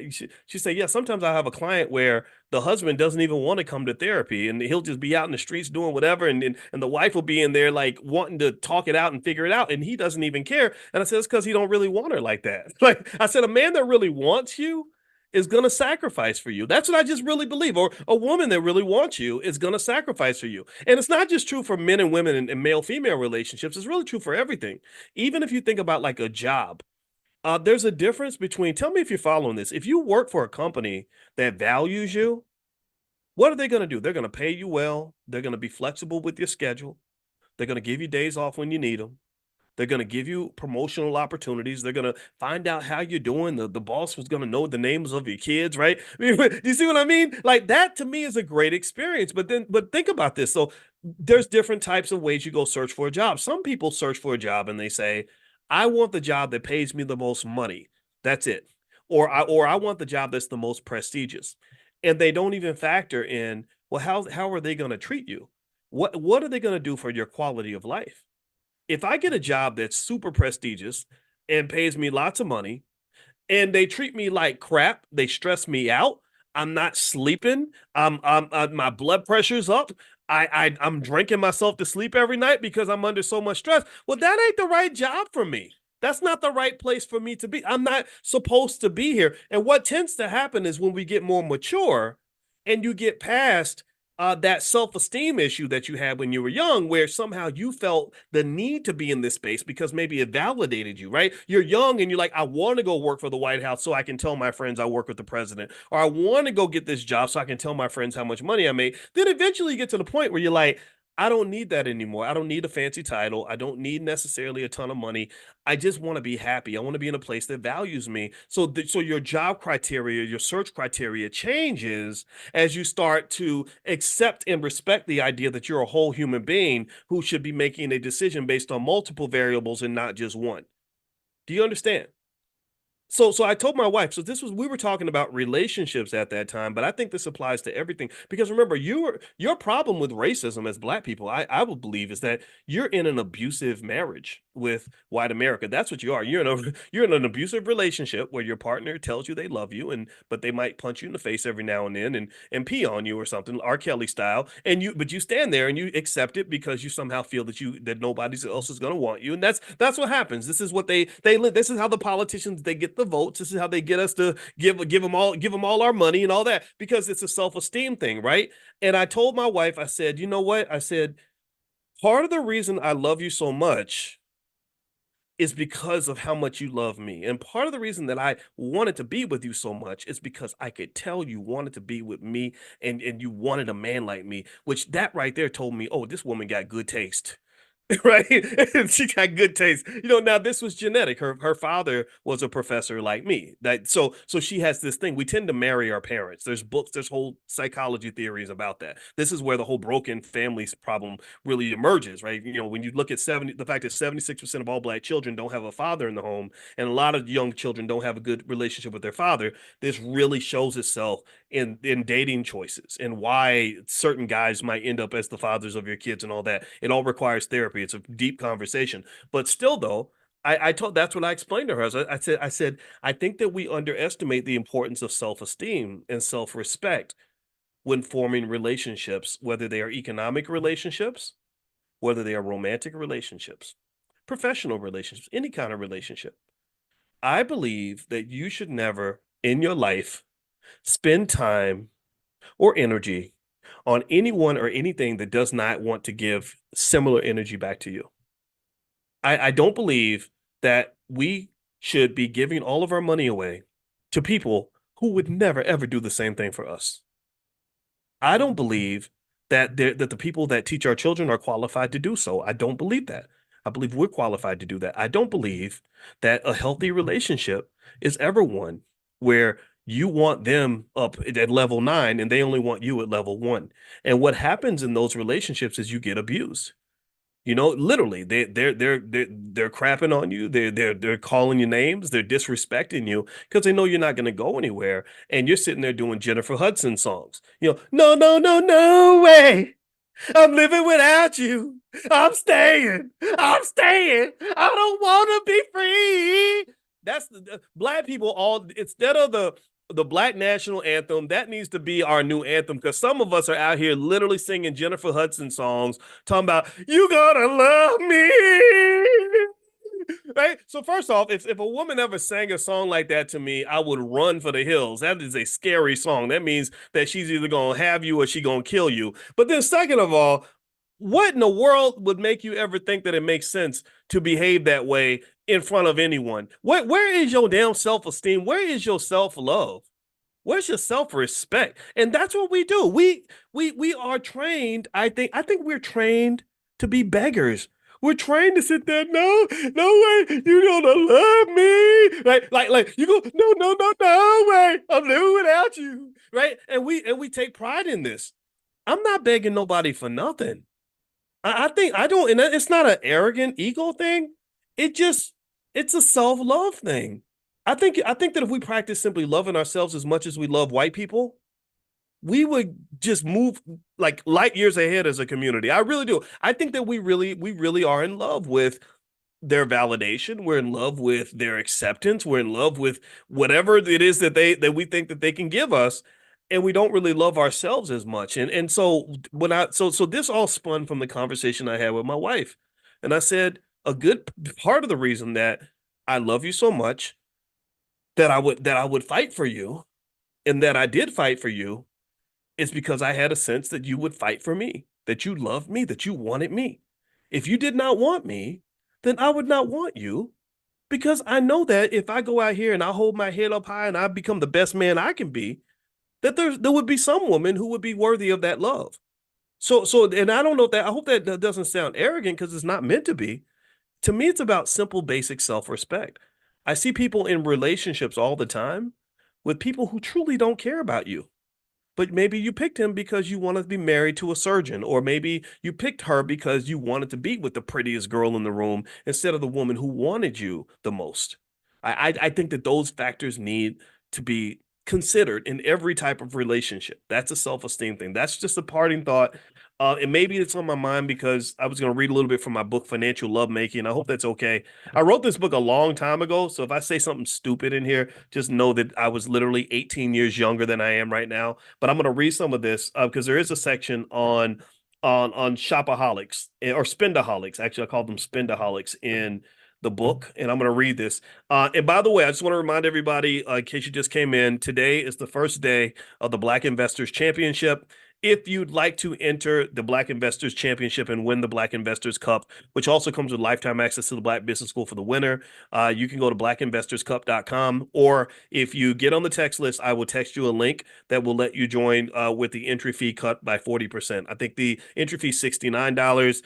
Speaker 1: she say, yeah, sometimes I have a client where the husband doesn't even want to come to therapy and he'll just be out in the streets doing whatever, and the wife will be in there like wanting to talk it out and figure it out, and he doesn't even care. And I said, it's because he don't really want her like that. Like I said, a man that really wants you is going to sacrifice for you. That's what I just really believe. Or a woman that really wants you is going to sacrifice for you. And it's not just true for men and women and male-female relationships. It's really true for everything. Even if you think about like a job, there's a difference between, tell me if you're following this. If you work for a company that values you, what are they going to do? They're going to pay you well. They're going to be flexible with your schedule. They're going to give you days off when you need them. They're going to give you promotional opportunities. They're going to find out how you're doing. The boss was going to know the names of your kids, right? You see what I mean? Like that to me is a great experience. But think about this. So there's different types of ways you go search for a job. Some people search for a job and they say, I want the job that pays me the most money. That's it. Or I want the job that's the most prestigious. And they don't even factor in, well, how are they going to treat you? What are they going to do for your quality of life? If I get a job that's super prestigious and pays me lots of money and they treat me like crap, they stress me out, I'm not sleeping, my blood pressure's up, I'm drinking myself to sleep every night because I'm under so much stress. Well, that ain't the right job for me. That's not the right place for me to be. I'm not supposed to be here. And what tends to happen is when we get more mature and you get past that self-esteem issue that you had when you were young, where somehow you felt the need to be in this space because maybe it validated you, right? You're young and you're like, I want to go work for the White House so I can tell my friends I work with the president, or I want to go get this job so I can tell my friends how much money I made. Then eventually you get to the point where you're like, I don't need that anymore. I don't need a fancy title. I don't need necessarily a ton of money. I just want to be happy. I want to be in a place that values me. So your job criteria, your search criteria changes as you start to accept and respect the idea that you're a whole human being who should be making a decision based on multiple variables and not just one. Do you understand? So I told my wife, so we were talking about relationships at that time, but I think this applies to everything because remember, your problem with racism as black people, I would believe, is that you're in an abusive marriage with white America. That's what you are. You're in an abusive relationship where your partner tells you they love you, but they might punch you in the face every now and then and pee on you or something, R. Kelly style, but you stand there and you accept it because you somehow feel that nobody else is going to want you, and that's what happens. This is what they this is how the politicians, they get the votes. This is how they get us to give them all our money and all that, because it's a self-esteem thing, right? And I told my wife, I said, you know what? I said, part of the reason I love you so much is because of how much you love me. And part of the reason that I wanted to be with you so much is because I could tell you wanted to be with me and you wanted a man like me, which that right there told me, oh, this woman got good taste. Right? She got good taste. Now this was genetic. Her father was a professor like me. So she has this thing. We tend to marry our parents. There's books, there's whole psychology theories about that. This is where the whole broken families problem really emerges, right? When you look at the fact that 76% of all black children don't have a father in the home, and a lot of young children don't have a good relationship with their father, this really shows itself in dating choices and why certain guys might end up as the fathers of your kids and all that. It all requires therapy. It's a deep conversation, but still, though, I told that's what I explained to her. I said, I think that we underestimate the importance of self-esteem and self-respect when forming relationships, whether they are economic relationships, whether they are romantic relationships, professional relationships, any kind of relationship. I believe that you should never in your life spend time or energy on anyone or anything that does not want to give similar energy back to you. I don't believe that we should be giving all of our money away to people who would never, ever do the same thing for us. I don't believe that the people that teach our children are qualified to do so. I don't believe that. I believe we're qualified to do that. I don't believe that a healthy relationship is ever one where You want them up at level 9 and they only want you at level 1. And what happens in those relationships is you get abused. You know, literally, they're crapping on you. They're calling you names. They're disrespecting you because they know you're not going to go anywhere. And you're sitting there doing Jennifer Hudson songs. You know, no, no, no, no way. I'm living without you. I'm staying. I'm staying. I don't want to be free. That's the black people all instead of the black national anthem, that needs to be our new anthem because some of us are out here literally singing Jennifer Hudson songs, talking about you gotta love me. Right. So first off, if a woman ever sang a song like that to me, I would run for the hills. That is a scary song. That means that she's either gonna have you or she gonna kill you. But then second of all, what in the world would make you ever think that it makes sense to behave that way in front of anyone? Where is your damn self-esteem? Where is your self-love? Where's your self-respect? And that's what we do. We are trained. I think we're trained to be beggars. We're trained to sit there. No, no way. You gonna love me. Like you go, no, no, no, no way. I'm living without you. Right. And we take pride in this. I'm not begging nobody for nothing. I think I don't, and it's not an arrogant ego thing. It just it's a self-love thing. I think that if we practice simply loving ourselves as much as we love white people, we would just move like light years ahead as a community. I really do. I think that we really are in love with their validation. We're in love with their acceptance. We're in love with whatever it is that we think that they can give us. And we don't really love ourselves as much. And so so this all spun from the conversation I had with my wife. And I said, a good part of the reason that I love you so much that I would fight for you and that I did fight for you is because I had a sense that you would fight for me, that you loved me, that you wanted me. If you did not want me, then I would not want you because I know that if I go out here and I hold my head up high and I become the best man I can be, that there would be some woman who would be worthy of that love. And I don't know if that I hope that doesn't sound arrogant because it's not meant to be. To me, it's about simple, basic self-respect. I see people in relationships all the time with people who truly don't care about you. But maybe you picked him because you wanted to be married to a surgeon, or maybe you picked her because you wanted to be with the prettiest girl in the room instead of the woman who wanted you the most. I think that those factors need to be considered in every type of relationship. That's a self-esteem thing. That's just a parting thought. And maybe it's on my mind because I was going to read a little bit from my book, Financial Lovemaking. I hope that's okay. I wrote this book a long time ago. So if I say something stupid in here, just know that I was literally 18 years younger than I am right now. But I'm going to read some of this because there is a section on shopaholics or spendaholics. Actually, I call them spendaholics in the book, and I'm going to read this. And by the way, I just want to remind everybody, in case you just came in, today is the first day of the Black Investors Championship. If you'd like to enter the Black Investors Championship and win the Black Investors Cup, which also comes with lifetime access to the Black Business School for the winner, you can go to blackinvestorscup.com. Or if you get on the text list, I will text you a link that will let you join with the entry fee cut by 40%. I think the entry fee is $69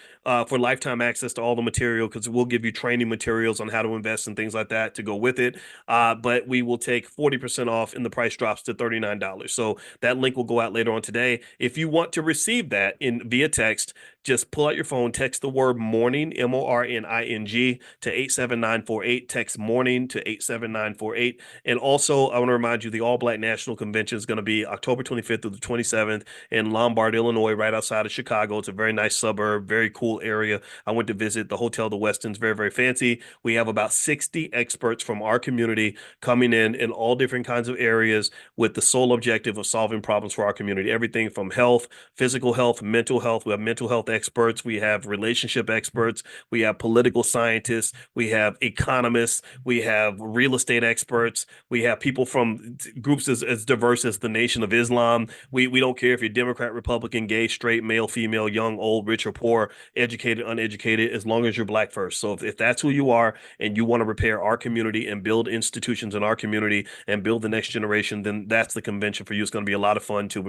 Speaker 1: for lifetime access to all the material because we'll give you training materials on how to invest and things like that to go with it. But we will take 40% off and the price drops to $39. So that link will go out later on today. If you want to receive that in via text, just pull out your phone, text the word morning, MORNING, to 87948. Text morning to 87948. And also, I want to remind you the All Black National Convention is going to be October 25th through the 27th in Lombard, Illinois, right outside of Chicago. It's a very nice suburb, very cool area. I went to visit the Hotel the Westin's, very, very fancy. We have about 60 experts from our community coming in all different kinds of areas with the sole objective of solving problems for our community. Everything from health, physical health, mental health. We have mental health experts. We have relationship experts. We have political scientists. We have economists. We have real estate experts. We have people from groups as diverse as the Nation of Islam. We don't care if you're Democrat, Republican, gay, straight, male, female, young, old, rich or poor, educated, uneducated, as long as you're Black first. So if that's who you are and you want to repair our community and build institutions in our community and build the next generation, then that's the convention for you. It's going to be a lot of fun too.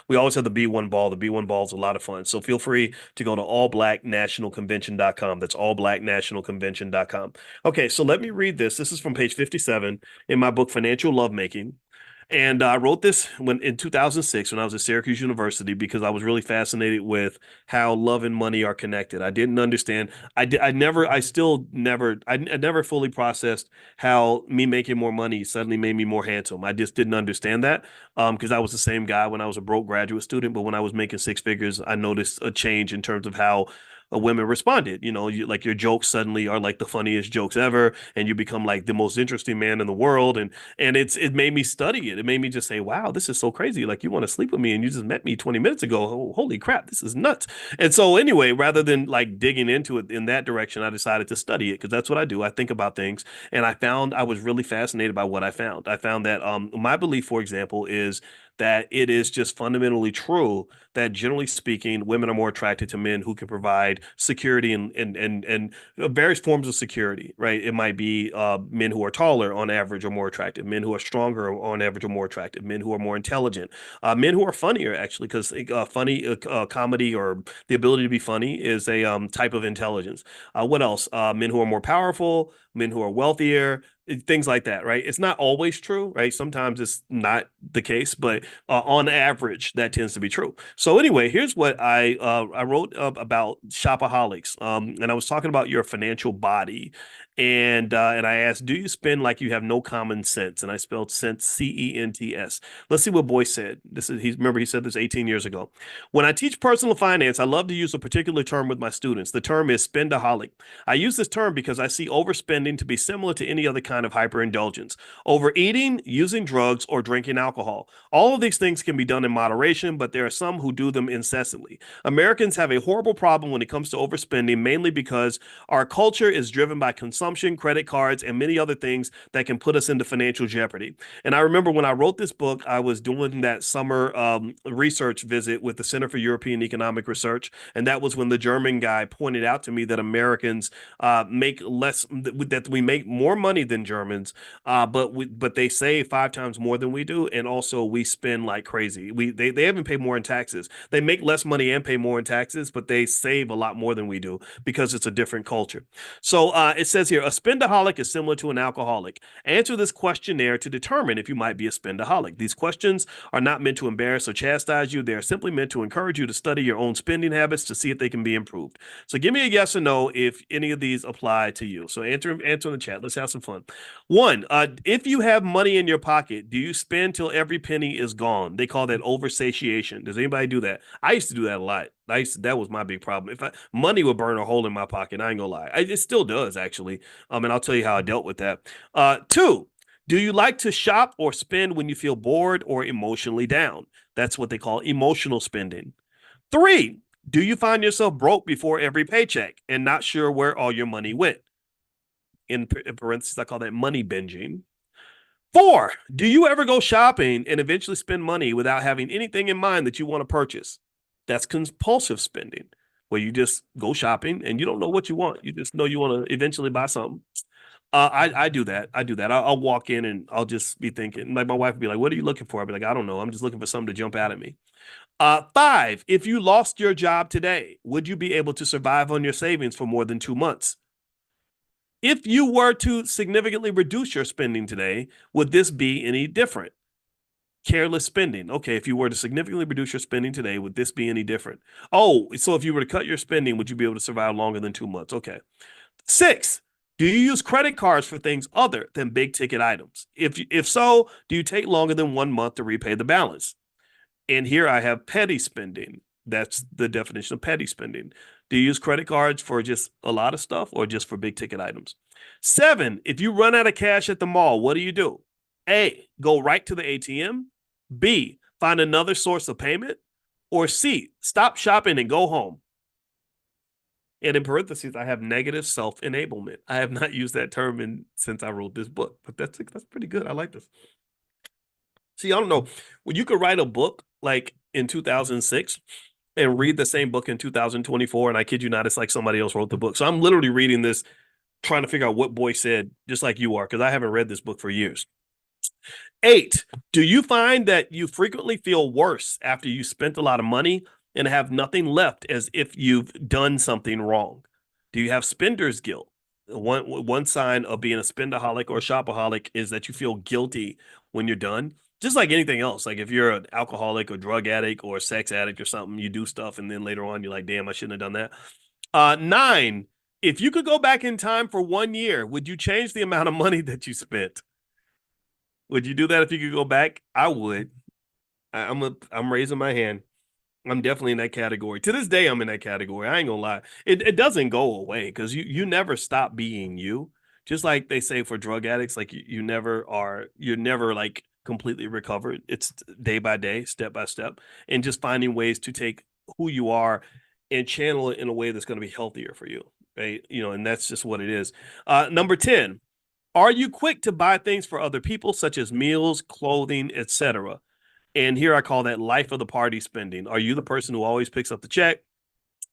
Speaker 1: We always have the B1 ball. The B1 ball is a lot of fun. So feel free to go to allblacknationalconvention.com. That's allblacknationalconvention.com. Okay, so let me read this. This is from page 57 in my book, Financial Lovemaking. And I wrote this when in 2006 when I was at Syracuse University because I was really fascinated with how love and money are connected. I didn't understand. I never. I still never. I never fully processed how me making more money suddenly made me more handsome. I just didn't understand that because I was the same guy when I was a broke graduate student, but when I was making six figures, I noticed a change in terms of how women responded. You know, like your jokes suddenly are like the funniest jokes ever, and you become like the most interesting man in the world. And it made me study it. It made me just say, wow, this is so crazy. Like you want to sleep with me and you just met me 20 minutes ago. Oh, holy crap, this is nuts. And so anyway, rather than like digging into it in that direction, I decided to study it because that's what I do. I think about things. And I found I was really fascinated by what I found. I found that my belief, for example, is that it is just fundamentally true that generally speaking, women are more attracted to men who can provide security and various forms of security, right? It might be men who are taller on average are more attractive, men who are stronger on average are more attractive, men who are more intelligent, men who are funnier actually, because funny comedy or the ability to be funny is a type of intelligence. What else? Men who are more powerful, men who are wealthier, things like that, right? It's not always true, right? Sometimes it's not the case, but on average, that tends to be true. So anyway, here's what I wrote about shopaholics, and I was talking about your financial body, and I asked, do you spend like you have no common sense? And I spelled sense CENTS. Let's see what Boyce said. This is he said this 18 years ago. When I teach personal finance, I love to use a particular term with my students. The term is spendaholic. I use this term because I see overspending to be similar to any other kind of hyperindulgence. Overeating, using drugs, or drinking alcohol. All of these things can be done in moderation, but there are some who do them incessantly. Americans have a horrible problem when it comes to overspending, mainly because our culture is driven by consumption, credit cards, and many other things that can put us into financial jeopardy. And I remember when I wrote this book, I was doing that summer research visit with the Center for European Economic Research. And that was when the German guy pointed out to me that Americans make less, that we make more money than Germans, but they save five times more than we do, and also we spend like crazy. They haven't paid more in taxes. They make less money and pay more in taxes, but they save a lot more than we do because it's a different culture. So it says here, a spendaholic is similar to an alcoholic. Answer this questionnaire to determine if you might be a spendaholic. These questions are not meant to embarrass or chastise you. They are simply meant to encourage you to study your own spending habits to see if they can be improved. So give me a yes or no if any of these apply to you. So answer in the chat. Let's have some fun. One, if you have money in your pocket, do you spend till every penny is gone? They call that oversatiation. Does anybody do that? I used to do that a lot. That was my big problem. If money would burn a hole in my pocket, I ain't gonna lie. It still does actually. And I'll tell you how I dealt with that. Two, do you like to shop or spend when you feel bored or emotionally down? That's what they call emotional spending. Three, do you find yourself broke before every paycheck and not sure where all your money went? In parentheses, I call that money binging. Four, do you ever go shopping and eventually spend money without having anything in mind that you want to purchase? That's compulsive spending, where you just go shopping and you don't know what you want. You just know you want to eventually buy something. I do that. I do that. I'll walk in and I'll just be thinking, like my wife would be like, "What are you looking for?" I'll be like, "I don't know. I'm just looking for something to jump out at me." Five, if you lost your job today, would you be able to survive on your savings for more than 2 months? If you were to significantly reduce your spending today, would this be any different? Careless spending. Okay, if you were to significantly reduce your spending today, would this be any different? Oh, so if you were to cut your spending, would you be able to survive longer than 2 months? Okay. Six, do you use credit cards for things other than big ticket items? If so, do you take longer than 1 month to repay the balance? And here I have petty spending. That's the definition of petty spending. Do you use credit cards for just a lot of stuff or just for big ticket items? Seven, if you run out of cash at the mall, what do? A, go right to the ATM. B, find another source of payment. Or C, stop shopping and go home. And in parentheses, I have negative self-enablement. I have not used that term since I wrote this book, but that's pretty good. I like this. See, I don't know. Well, you could write a book like in 2006 and read the same book in 2024. And I kid you not, it's like somebody else wrote the book. So I'm literally reading this, trying to figure out what Boyce said, just like you are, because I haven't read this book for years. 8, do you find that you frequently feel worse after you spent a lot of money and have nothing left as if you've done something wrong? Do you have spender's guilt? One sign of being a spendaholic or shopaholic is that you feel guilty when you're done. just like anything else. Like if you're an alcoholic or drug addict or a sex addict or something, you do stuff and then later on you're like, damn, I shouldn't have done that. Nine, if you could go back in time for 1 year, would you change the amount of money that you spent? Would you do that if you could go back? I would. I'm raising my hand. I'm definitely in that category. To this day, I'm in that category. I ain't gonna lie. It doesn't go away because you never stop being you. Just like they say for drug addicts, like you're never like completely recovered. It's day by day, step by step, and just finding ways to take who you are and channel it in a way that's going to be healthier for you. Right. And that's just what it is. Number 10, are you quick to buy things for other people, such as meals, clothing, etc.? And here I call that life of the party spending. Are you the person who always picks up the check?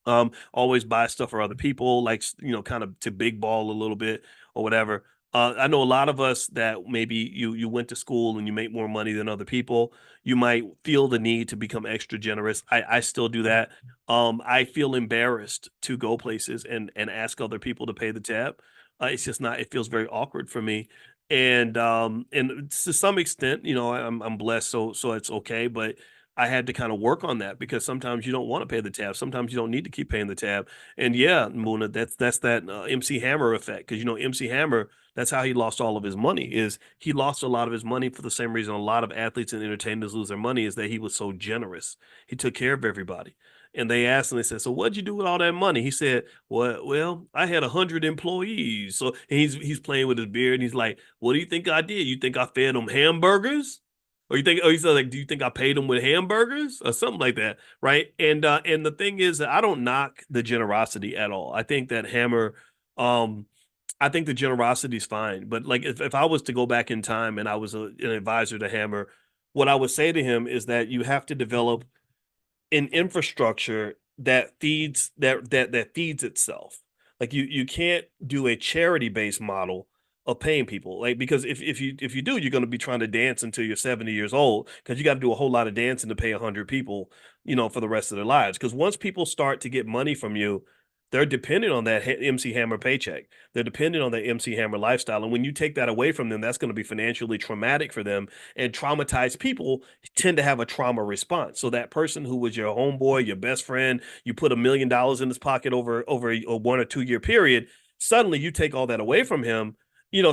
Speaker 1: Always buy stuff for other people, like kind of to big ball a little bit or whatever. I know a lot of us that maybe you went to school and you make more money than other people. You might feel the need to become extra generous. I still do that. I feel embarrassed to go places and ask other people to pay the tab. It's just not. It feels very awkward for me. And to some extent, I'm blessed, so it's okay. But I had to kind of work on that because sometimes you don't want to pay the tab. Sometimes you don't need to keep paying the tab. And yeah, Muna, that's that MC Hammer effect. Because MC Hammer, that's how he lost all of his money. Is he lost a lot of his money for the same reason a lot of athletes and entertainers lose their money is that he was so generous. He took care of everybody. And they asked him, they said, "So what'd you do with all that money?" He said, well, I had 100 employees. So and he's playing with his beard and he's like, "What do you think I did? You think I fed them hamburgers?" Or he said, like, "Do you think I paid them with hamburgers?" Or something like that, right? And the thing is that I don't knock the generosity at all. I think that Hammer, um, I think the generosity is fine. But like if I was to go back in time and I was an advisor to Hammer, what I would say to him is that you have to develop an infrastructure that feeds itself. Like you can't do a charity based model of paying people. Like because if you do, you're going to be trying to dance until you're 70 years old because you got to do a whole lot of dancing to pay 100 people, for the rest of their lives. Because once people start to get money from you, they're dependent on that MC Hammer paycheck. They're dependent on that MC Hammer lifestyle. And when you take that away from them, that's going to be financially traumatic for them. And traumatized people tend to have a trauma response. So that person who was your homeboy, your best friend, you put $1 million in his pocket over a 1 or 2 year period. Suddenly you take all that away from him.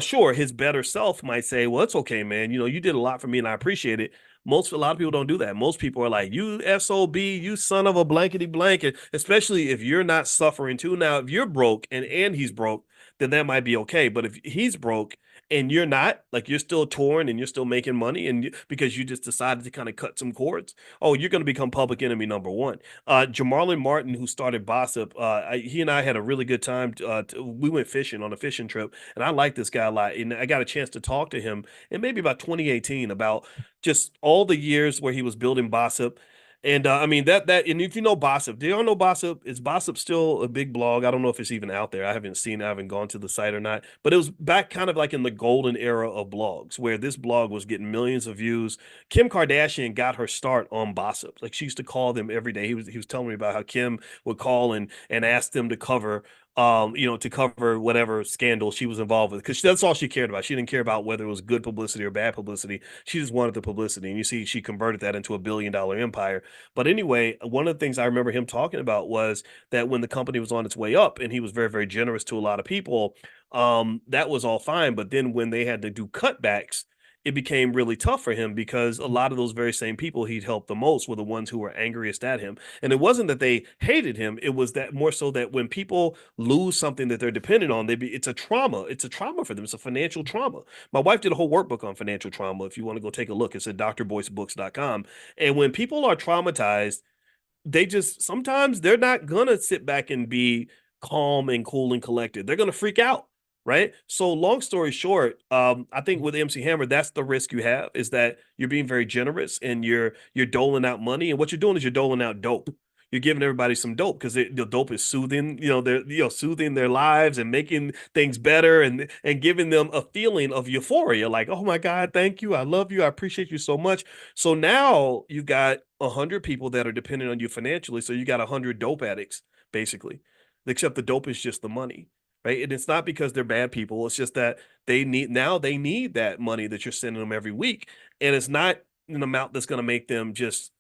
Speaker 1: Sure, his better self might say, "Well, it's okay, man. You did a lot for me and I appreciate it." A lot of people don't do that. Most people are like, "You SOB, you son of a blankety blanket," especially if you're not suffering too. Now, if you're broke and he's broke, then that might be okay. But if he's broke and you're not, like you're still torn and you're still making money because you just decided to kind of cut some cords, oh, you're going to become public enemy number one. Jamarlin Martin, who started Bossip, he and I had a really good time. We went fishing on a fishing trip, and I like this guy a lot. And I got a chance to talk to him in maybe about 2018 about just all the years where he was building Bossip. And I mean and if you know Bossip, do y'all know Bossip? Is Bossip still a big blog? I don't know if it's even out there. I haven't seen it, I haven't gone to the site or not. But it was back kind of like in the golden era of blogs where this blog was getting millions of views. Kim Kardashian got her start on Bossip. Like she used to call them every day. He was telling me about how Kim would call and ask them to cover to cover whatever scandal she was involved with, because that's all she cared about. She didn't care about whether it was good publicity or bad publicity. She just wanted the publicity. And you see, she converted that into a billion-dollar empire. But anyway, one of the things I remember him talking about was that when the company was on its way up and he was very, very generous to a lot of people, that was all fine. But then when they had to do cutbacks, it became really tough for him because a lot of those very same people he'd helped the most were the ones who were angriest at him. And it wasn't that they hated him. It was that more so that when people lose something that they're dependent on, it's a trauma. It's a trauma for them. It's a financial trauma. My wife did a whole workbook on financial trauma. If you want to go take a look, it's at drboycebooks.com. And when people are traumatized, sometimes they're not going to sit back and be calm and cool and collected. They're going to freak out. Right. So long story short, I think with MC Hammer, that's the risk you have, is that you're being very generous and you're doling out money. And what you're doing is you're doling out dope. You're giving everybody some dope because the dope is soothing, they're soothing their lives and making things better and giving them a feeling of euphoria, like, "Oh my God, thank you, I love you, I appreciate you so much." So now you got 100 people that are dependent on you financially. So you got 100 dope addicts, basically, except the dope is just the money. Right. And it's not because they're bad people. It's just that they need that money that you're sending them every week. And it's not an amount that's going to make them just,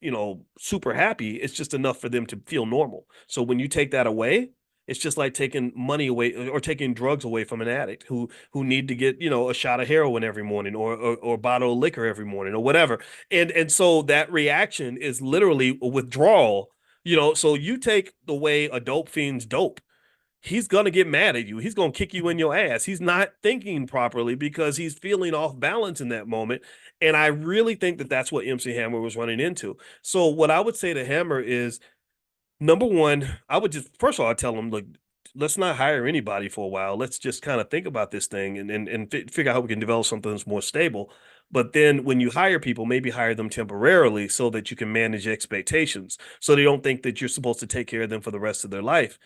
Speaker 1: super happy. It's just enough for them to feel normal. So when you take that away, it's just like taking money away or taking drugs away from an addict who need to get, a shot of heroin every morning or a bottle of liquor every morning or whatever. And so that reaction is literally a withdrawal. So you take the way a dope fiend's dope, he's going to get mad at you. He's going to kick you in your ass. He's not thinking properly because he's feeling off balance in that moment. And I really think that that's what MC Hammer was running into. So what I would say to Hammer is, number one, I would just, first of all, I tell him, look, let's not hire anybody for a while. Let's just kind of think about this thing and figure out how we can develop something that's more stable. But then when you hire people, maybe hire them temporarily so that you can manage expectations, so they don't think that you're supposed to take care of them for the rest of their life.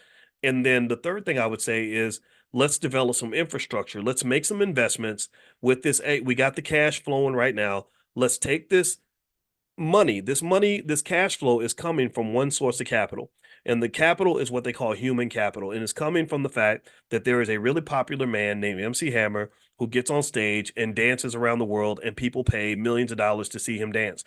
Speaker 1: And then the third thing I would say is, let's develop some infrastructure. Let's make some investments with this. We got the cash flowing right now. Let's take this money, this cash flow is coming from one source of capital. And the capital is what they call human capital. And it's coming from the fact that there is a really popular man named MC Hammer who gets on stage and dances around the world, and people pay millions of dollars to see him dance.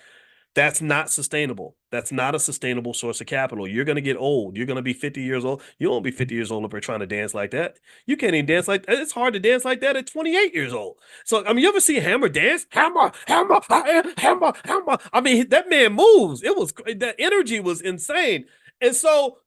Speaker 1: That's not sustainable. That's not a sustainable source of capital. You're going to get old. You're going to be 50 years old. You won't be 50 years old if you're trying to dance like that. You can't even dance like that. It's hard to dance like that at 28 years old. So, I mean, you ever see Hammer dance? Hammer, Hammer, Hammer, Hammer. I mean, that man moves. That energy was insane. And so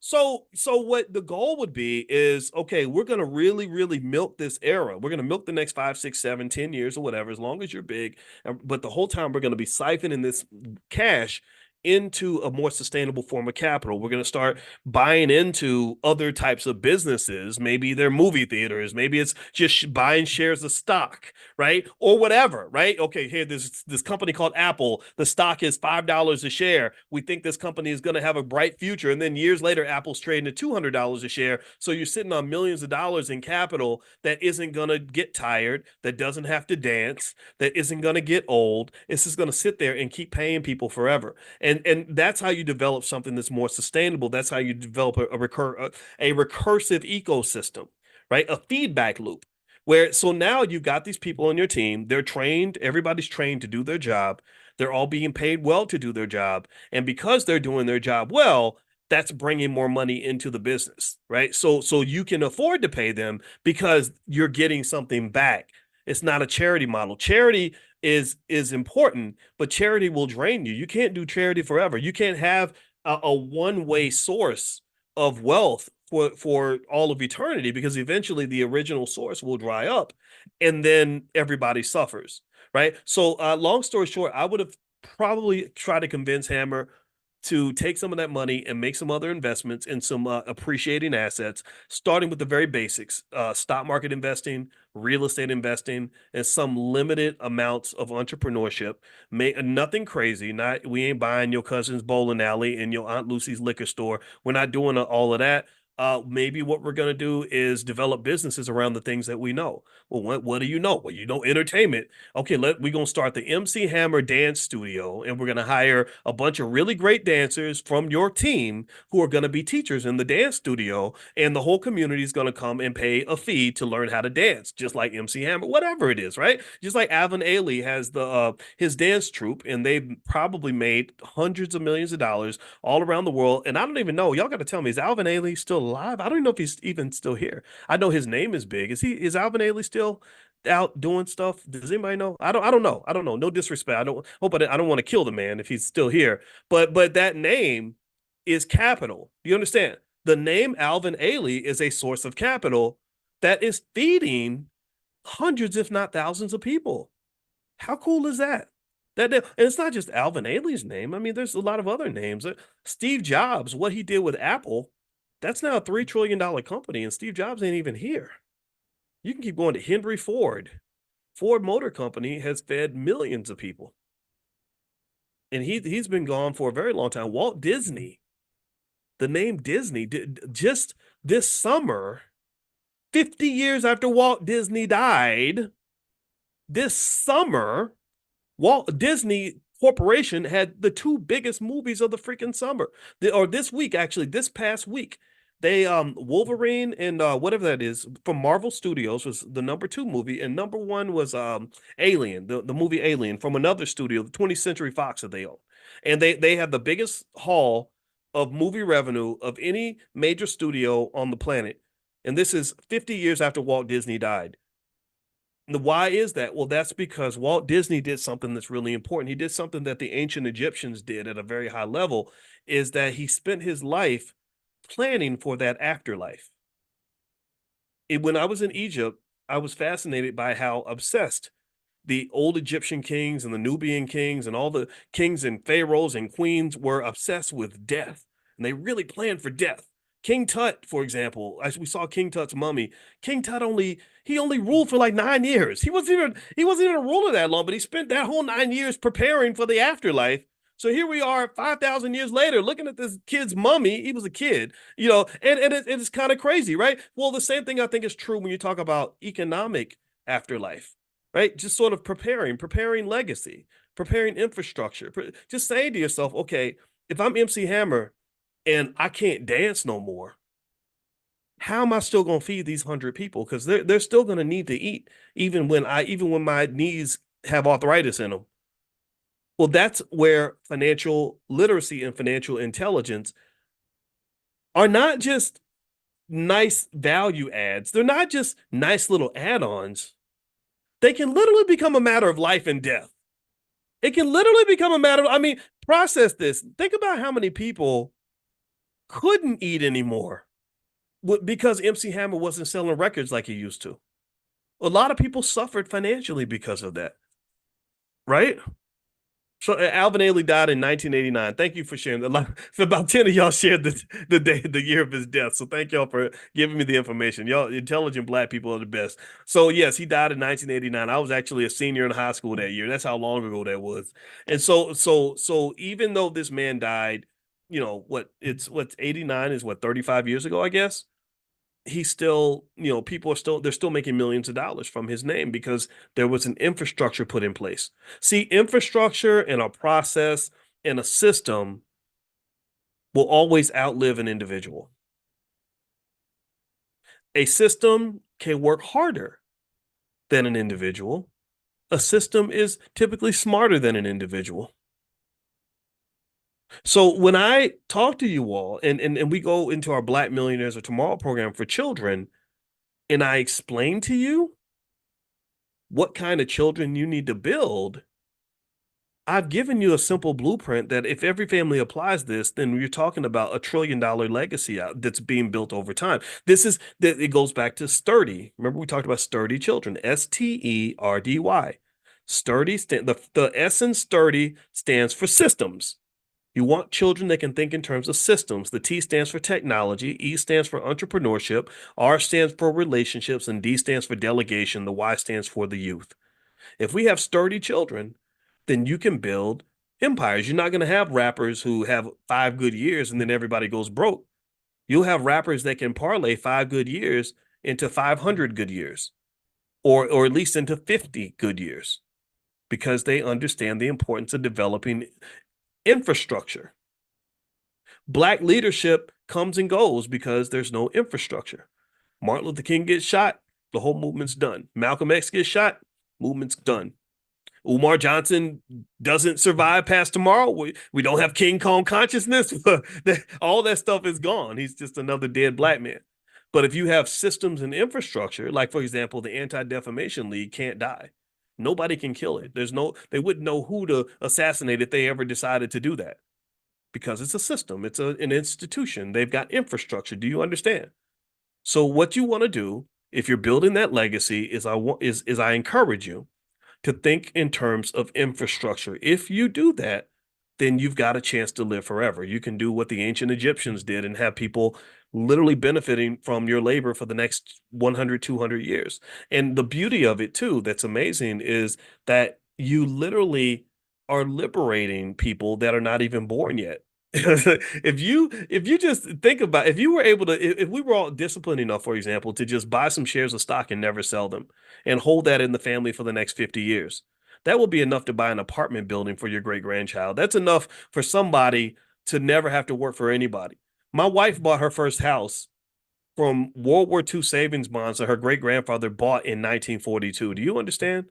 Speaker 1: what the goal would be is, okay, we're going to really, really milk this era. We're going to milk the next 5, 6, 7, 10 years or whatever, as long as you're big. But the whole time we're going to be siphoning this cash into a more sustainable form of capital. We're going to start buying into other types of businesses. Maybe they're movie theaters. Maybe it's just buying shares of stock, right? Or whatever, right? Okay, here, this company called Apple. The stock is $5 a share. We think this company is going to have a bright future. And then years later, Apple's trading at $200 a share. So you're sitting on millions of dollars in capital that isn't going to get tired, that doesn't have to dance, that isn't going to get old. It's just going to sit there and keep paying people forever. And that's how you develop something that's more sustainable. That's how you develop a recursive ecosystem, right? A feedback loop. So now you've got these people on your team. They're trained. Everybody's trained to do their job. They're all being paid well to do their job. And because they're doing their job well, that's bringing more money into the business, right? So you can afford to pay them because you're getting something back. It's not a charity model. Charity is important, but charity will drain you. You can't do charity forever. You can't have a one-way source of wealth for all of eternity, because eventually the original source will dry up and then everybody suffers, right? So long story short, I would have probably tried to convince Hammer to take some of that money and make some other investments in some appreciating assets, starting with the very basics: stock market investing, real estate investing, and some limited amounts of entrepreneurship. Nothing crazy. We ain't buying your cousin's bowling alley and your Aunt Lucy's liquor store. We're not doing all of that. Maybe what we're going to do is develop businesses around the things that we know. Well, what do you know? Well, you know entertainment. Okay, we're going to start the MC Hammer Dance Studio, and we're going to hire a bunch of really great dancers from your team who are going to be teachers in the dance studio, and the whole community is going to come and pay a fee to learn how to dance, just like MC Hammer, whatever it is, right? Just like Alvin Ailey has his dance troupe, and they've probably made hundreds of millions of dollars all around the world. And I don't even know, y'all got to tell me, is Alvin Ailey still alive? I don't even know if he's even still here. I know his name is big. Is Alvin Ailey still out doing stuff? Does anybody know? I don't know. I don't know. No disrespect. I don't want to kill the man if he's still here. But that name is capital. Do you understand? The name Alvin Ailey is a source of capital that is feeding hundreds, if not thousands, of people. How cool is that? And it's not just Alvin Ailey's name. I mean, there's a lot of other names. Steve Jobs, what he did with Apple, that's now a $3 trillion company, and Steve Jobs ain't even here. You can keep going to Henry Ford. Ford Motor Company has fed millions of people. And he's been gone for a very long time. Walt Disney, the name Disney, just this summer, 50 years after Walt Disney died, this summer, Walt Disney Corporation had the two biggest movies of the freaking summer. Or this week, actually, this past week, They Wolverine and whatever that is from Marvel Studios was the #2 movie, and #1 was Alien, the movie Alien from another studio, the 20th Century Fox that they own. And they have the biggest haul of movie revenue of any major studio on the planet. And this is 50 years after Walt Disney died. Why is that? Well, that's because Walt Disney did something that's really important. He did something that the ancient Egyptians did at a very high level, is that he spent his life planning for that afterlife. When I was in Egypt, I was fascinated by how obsessed the old Egyptian kings and the Nubian kings and all the kings and pharaohs and queens were obsessed with death, and they really planned for death. King Tut, for example, as we saw King Tut's mummy, King Tut only ruled for like 9 years. He wasn't even a ruler that long, but he spent that whole 9 years preparing for the afterlife. So here we are 5,000 years later looking at this kid's mummy. He was a kid, and it's kind of crazy, right? Well, the same thing I think is true when you talk about economic afterlife, right? Just sort of preparing legacy, preparing infrastructure, just saying to yourself, okay, if I'm MC Hammer and I can't dance no more, how am I still going to feed these 100 people? Because they're still going to need to eat, even when my knees have arthritis in them. Well, that's where financial literacy and financial intelligence are not just nice value adds. They're not just nice little add-ons. They can literally become a matter of life and death. It can literally become a matter of, I mean, process this. Think about how many people couldn't eat anymore because MC Hammer wasn't selling records like he used to. A lot of people suffered financially because of that, right? So Alvin Ailey died in 1989. Thank you for sharing that. So about 10 of y'all shared the year of his death. So thank y'all for giving me the information. Y'all intelligent Black people are the best. So yes, he died in 1989. I was actually a senior in high school that year. That's how long ago that was. And so even though this man died, what's 89 is 35 years ago, I guess. He's still, they're still making millions of dollars from his name because there was an infrastructure put in place. See, infrastructure and a process and a system will always outlive an individual. A system can work harder than an individual. A system is typically smarter than an individual. So when I talk to you all and we go into our Black Millionaires of Tomorrow program for children, and I explain to you what kind of children you need to build, I've given you a simple blueprint that if every family applies this, then you're talking about $1 trillion legacy that's being built over time. It goes back to sturdy. Remember we talked about sturdy children, STERDY. Sturdy, the S in sturdy stands for systems. You want children that can think in terms of systems. The T stands for technology, E stands for entrepreneurship, R stands for relationships, and D stands for delegation. The Y stands for the youth. If we have sturdy children, then you can build empires. You're not going to have rappers who have 5 good years and then everybody goes broke. You'll have rappers that can parlay 5 good years into 500 good years, or at least into 50 good years, because they understand the importance of developing infrastructure. Black leadership comes and goes because there's no infrastructure. Martin Luther King gets shot, the whole movement's done. Malcolm X gets shot, movement's done. Umar Johnson doesn't survive past tomorrow. We don't have King Kong consciousness. All that stuff is gone. He's just another dead Black man. But if you have systems and infrastructure, like for example, the Anti-Defamation League can't die. Nobody can kill it. They wouldn't know who to assassinate if they ever decided to do that, because it's a system. It's an institution. They've got infrastructure. Do you understand? So what you want to do if you're building that legacy is I encourage you to think in terms of infrastructure. If you do that, then you've got a chance to live forever. You can do what the ancient Egyptians did and have people literally benefiting from your labor for the next 100, 200 years. And the beauty of it too, that's amazing, is that you literally are liberating people that are not even born yet. If you just think about, if you were able to, if we were all disciplined enough, for example, to just buy some shares of stock and never sell them and hold that in the family for the next 50 years, that will be enough to buy an apartment building for your great grandchild. That's enough for somebody to never have to work for anybody. My wife bought her first house from World War II savings bonds that her great grandfather bought in 1942. Do you understand?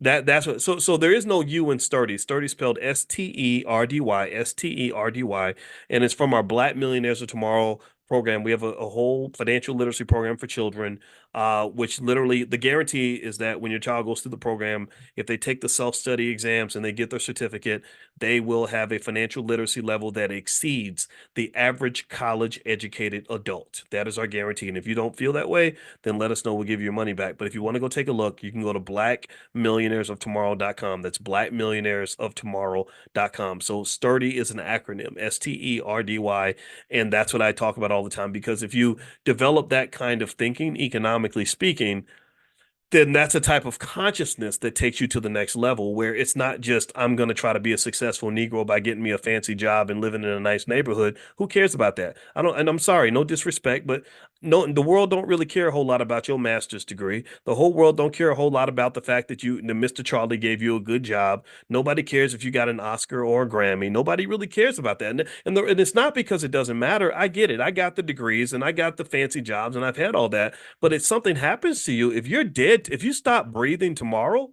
Speaker 1: That's what so there is no U in sturdy. Sturdy spelled Sterdy, and it's from our Black Millionaires of Tomorrow program. We have a whole financial literacy program for children, which literally the guarantee is that when your child goes through the program, if they take the self-study exams and they get their certificate, they will have a financial literacy level that exceeds the average college educated adult. That is our guarantee. And if you don't feel that way, then let us know. We'll give you your money back. But if you want to go take a look, you can go to blackmillionairesoftomorrow.com. That's blackmillionairesoftomorrow.com. So sturdy is an acronym, STERDY. And that's what I talk about all the time, because if you develop that kind of thinking, economically speaking, then that's a type of consciousness that takes you to the next level, where it's not just, I'm going to try to be a successful Negro by getting me a fancy job and living in a nice neighborhood. Who cares about that? I don't, and I'm sorry, no disrespect, but no, the world don't really care a whole lot about your master's degree. The whole world don't care a whole lot about the fact that Mr. Charlie gave you a good job. Nobody cares if you got an Oscar or a Grammy. Nobody really cares about that. And it's not because it doesn't matter. I get it. I got the degrees and I got the fancy jobs and I've had all that. But if something happens to you, if you're dead, if you stop breathing tomorrow,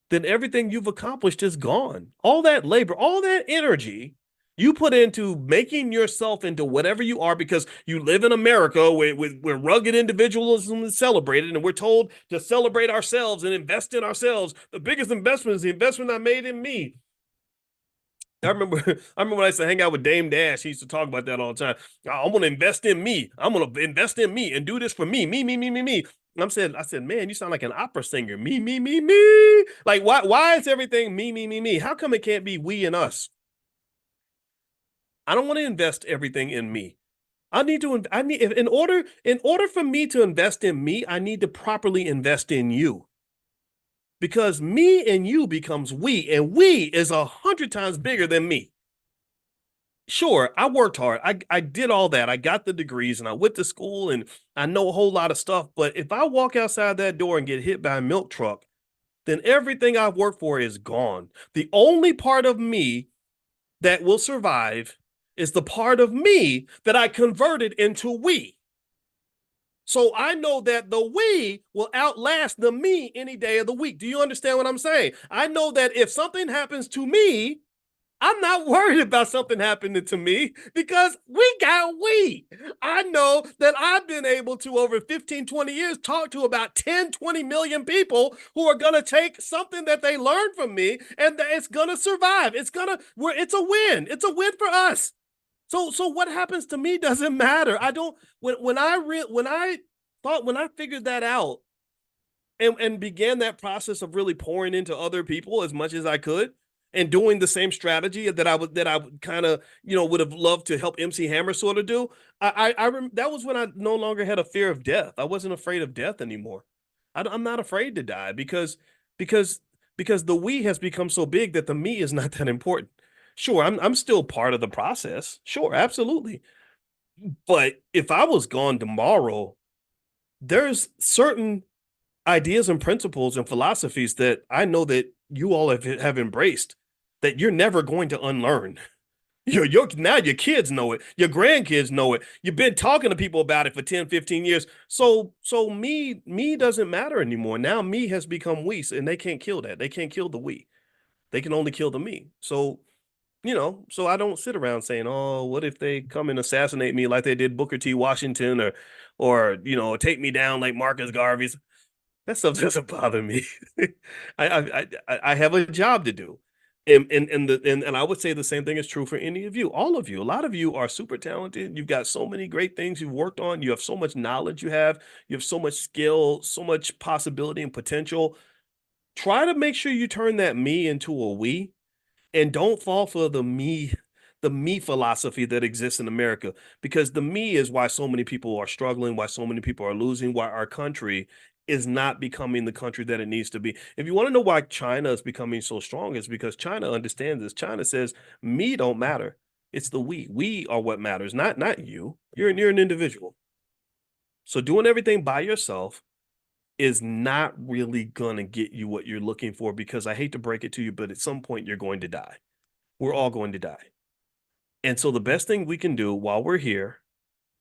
Speaker 1: then everything you've accomplished is gone. All that labor, all that energy you put into making yourself into whatever you are, because you live in America where rugged individualism is celebrated, and we're told to celebrate ourselves and invest in ourselves. The biggest investment is the investment I made in me. I remember, I remember when I used to hang out with Dame Dash. He used to talk about that all the time. I'm gonna invest in me. I'm gonna invest in me and do this for me, me. I said, man, you sound like an opera singer. Me. Like, why is everything me? How come it can't be we and us? I don't want to invest everything in me. In order for me to invest in me, I need to properly invest in you. Because me and you becomes we, and we is 100 times bigger than me. Sure, I worked hard. I did all that. I got the degrees and I went to school and I know a whole lot of stuff. But if I walk outside that door and get hit by a milk truck, then everything I've worked for is gone. The only part of me that will survive is the part of me that I converted into we. So I know that the we will outlast the me any day of the week. Do you understand what I'm saying? I know that if something happens to me, I'm not worried about something happening to me, because we got we. I know that I've been able to, over 15, 20 years, talk to about 10, 20 million people who are going to take something that they learned from me, and it's going to survive. It's a win. It's a win for us. So what happens to me doesn't matter. I don't, when I figured that out and began that process of really pouring into other people as much as I could, and doing the same strategy that I would kind of, would have loved to help MC Hammer sort of do. That was when I no longer had a fear of death. I wasn't afraid of death anymore. I'm not afraid to die, because the we has become so big that the me is not that important. Sure, I'm still part of the process. Sure, absolutely. But if I was gone tomorrow, there's certain ideas and principles and philosophies that I know that you all have embraced, that you're never going to unlearn. Now your kids know it. Your grandkids know it. You've been talking to people about it for 10, 15 years. So me doesn't matter anymore. Now me has become we, and they can't kill that. They can't kill the we. They can only kill the me. So I don't sit around saying, "Oh, what if they come and assassinate me like they did Booker T. Washington, or take me down like Marcus Garvey's." That stuff doesn't bother me. I have a job to do. And I would say the same thing is true for any of you, all of you. A lot of you are super talented. You've got so many great things you've worked on. You have so much knowledge you have so much skill, so much possibility and potential. Try to make sure you turn that me into a we, and don't fall for the me philosophy that exists in America, because the me is why so many people are struggling, why so many people are losing, why our country is not becoming the country that it needs to be. If you want to know why China is becoming so strong, it's because China understands this. China says me don't matter. It's the we. We are what matters, not you. You're an individual. So doing everything by yourself is not really going to get you what you're looking for, because I hate to break it to you, but at some point you're going to die. We're all going to die. And so the best thing we can do while we're here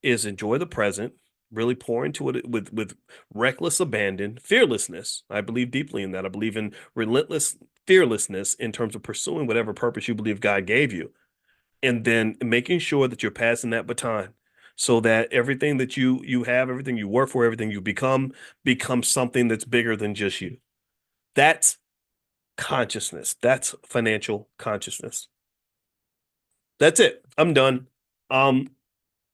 Speaker 1: is enjoy the present, really pour into it with reckless abandon, fearlessness. I believe deeply in that. I believe in relentless fearlessness in terms of pursuing whatever purpose you believe God gave you, and then making sure that you're passing that baton so that everything that you have, everything you work for, everything you become becomes something that's bigger than just you. That's consciousness. That's financial consciousness. That's it. I'm done. Um,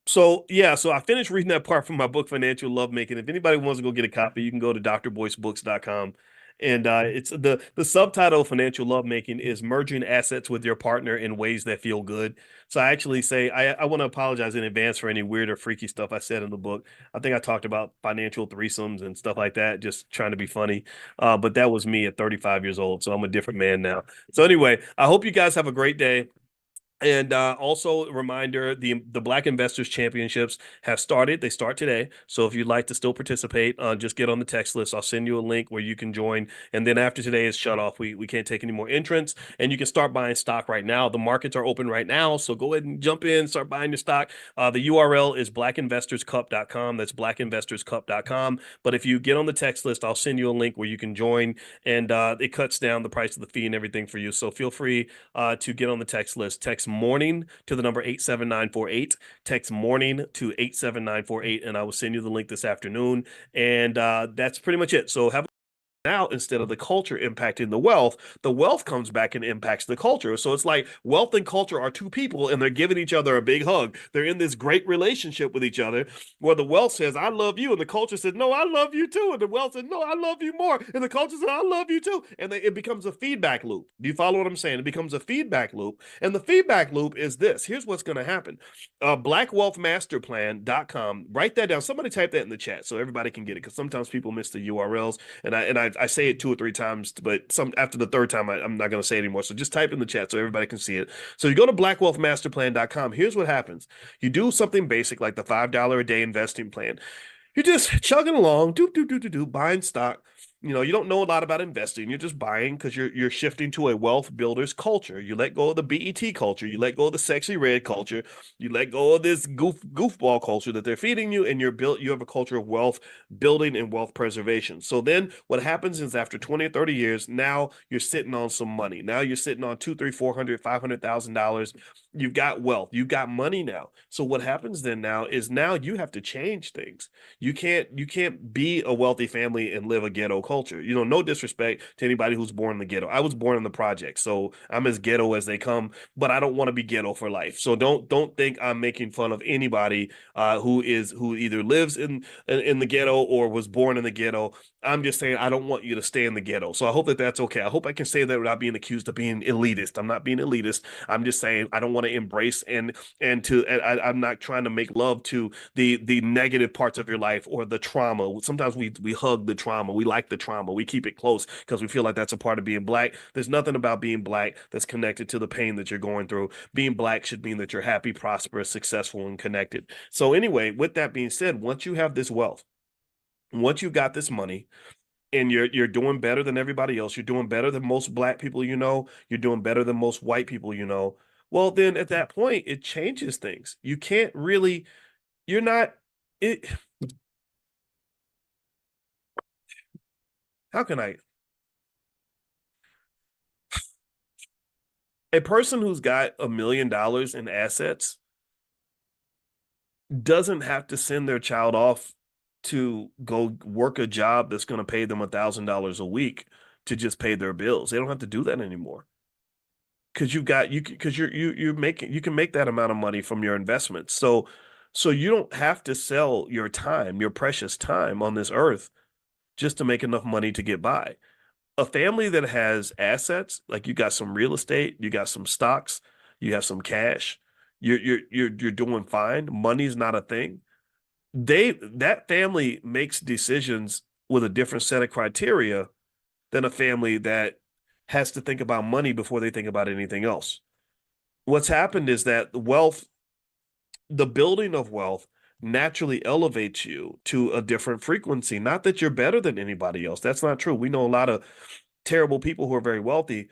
Speaker 1: So yeah, so I finished reading that part from my book, Financial Lovemaking. If anybody wants to go get a copy, you can go to drboycebooks.com. And it's the subtitle of Financial Lovemaking is merging assets with your partner in ways that feel good. So I actually say I want to apologize in advance for any weird or freaky stuff I said in the book. I think I talked about financial threesomes and stuff like that, just trying to be funny. But that was me at 35 years old, so I'm a different man now. So anyway, I hope you guys have a great day. And also a reminder, the Black Investors Championships have started. They start today. So if you'd like to still participate, just get on the text list. I'll send you a link where you can join. And then after today is shut off. We can't take any more entrants. And you can start buying stock right now. The markets are open right now. So go ahead and jump in, start buying your stock. The URL is blackinvestorscup.com. That's blackinvestorscup.com. But if you get on the text list, I'll send you a link where you can join. And it cuts down the price of the fee and everything for you. So feel free to get on the text list. Text morning to the number 87948. Text morning to 87948, and I will send you the link this afternoon. And that's pretty much it. So have out instead of the culture impacting the wealth comes back and impacts the culture. So it's like wealth and culture are two people and they're giving each other a big hug. They're in this great relationship with each other where the wealth says, I love you. And the culture says, no, I love you too. And the wealth says, no, I love you more. And the culture says, I love you too. And it becomes a feedback loop. Do you follow what I'm saying? It becomes a feedback loop. And the feedback loop is this. Here's what's going to happen. Blackwealthmasterplan.com. Write that down. Somebody type that in the chat so everybody can get it because sometimes people miss the URLs. And I say it 2 or 3 times, but some after the third time, I'm not going to say it anymore. So just type in the chat so everybody can see it. So you go to blackwealthmasterplan.com. Here's what happens. You do something basic like the $5 a day investing plan. You're just chugging along, buying stock. You know, you don't know a lot about investing. You're just buying because you're shifting to a wealth builders culture. You let go of the BET culture. You let go of the sexy red culture. You let go of this goofball culture that they're feeding you, and you have a culture of wealth building and wealth preservation. So then what happens is after 20 or 30 years, now you're sitting on some money. Now you're sitting on 2, 3, 400, $500,000. You've got wealth. You've got money now. So what happens then now is now you have to change things. You can't be a wealthy family and live a ghetto culture. You know, no disrespect to anybody who's born in the ghetto. I was born in the project, so I'm as ghetto as they come, but I don't want to be ghetto for life. So don't think I'm making fun of anybody who either lives in the ghetto or was born in the ghetto. I'm just saying I don't want you to stay in the ghetto. So I hope that that's okay. I hope I can say that without being accused of being elitist. I'm not being elitist. I'm just saying I don't want to embrace I'm not trying to make love to the negative parts of your life or the trauma. Sometimes we hug the trauma. We like the trauma. We keep it close because we feel like that's a part of being black. There's nothing about being black that's connected to the pain that you're going through. Being black should mean that you're happy, prosperous, successful, and connected. So anyway, with that being said, once you have this wealth, once you got this money, and you're doing better than everybody else, you're doing better than most black people you know, you're doing better than most white people you know. Well, then at that point, it changes things. You can't really, you're not it. How can I? A person who's got $1 million in assets doesn't have to send their child off to go work a job that's going to pay them $1,000 a week to just pay their bills. They don't have to do that anymore because you're making you can make that amount of money from your investments. So you don't have to sell your time, your precious time on this earth just to make enough money to get by. A family that has assets, like you got some real estate, you got some stocks, you have some cash, you're doing fine. Money's not a thing. That family makes decisions with a different set of criteria than a family that has to think about money before they think about anything else. What's happened is that the building of wealth naturally elevates you to a different frequency. Not that you're better than anybody else. That's not true. We know a lot of terrible people who are very wealthy,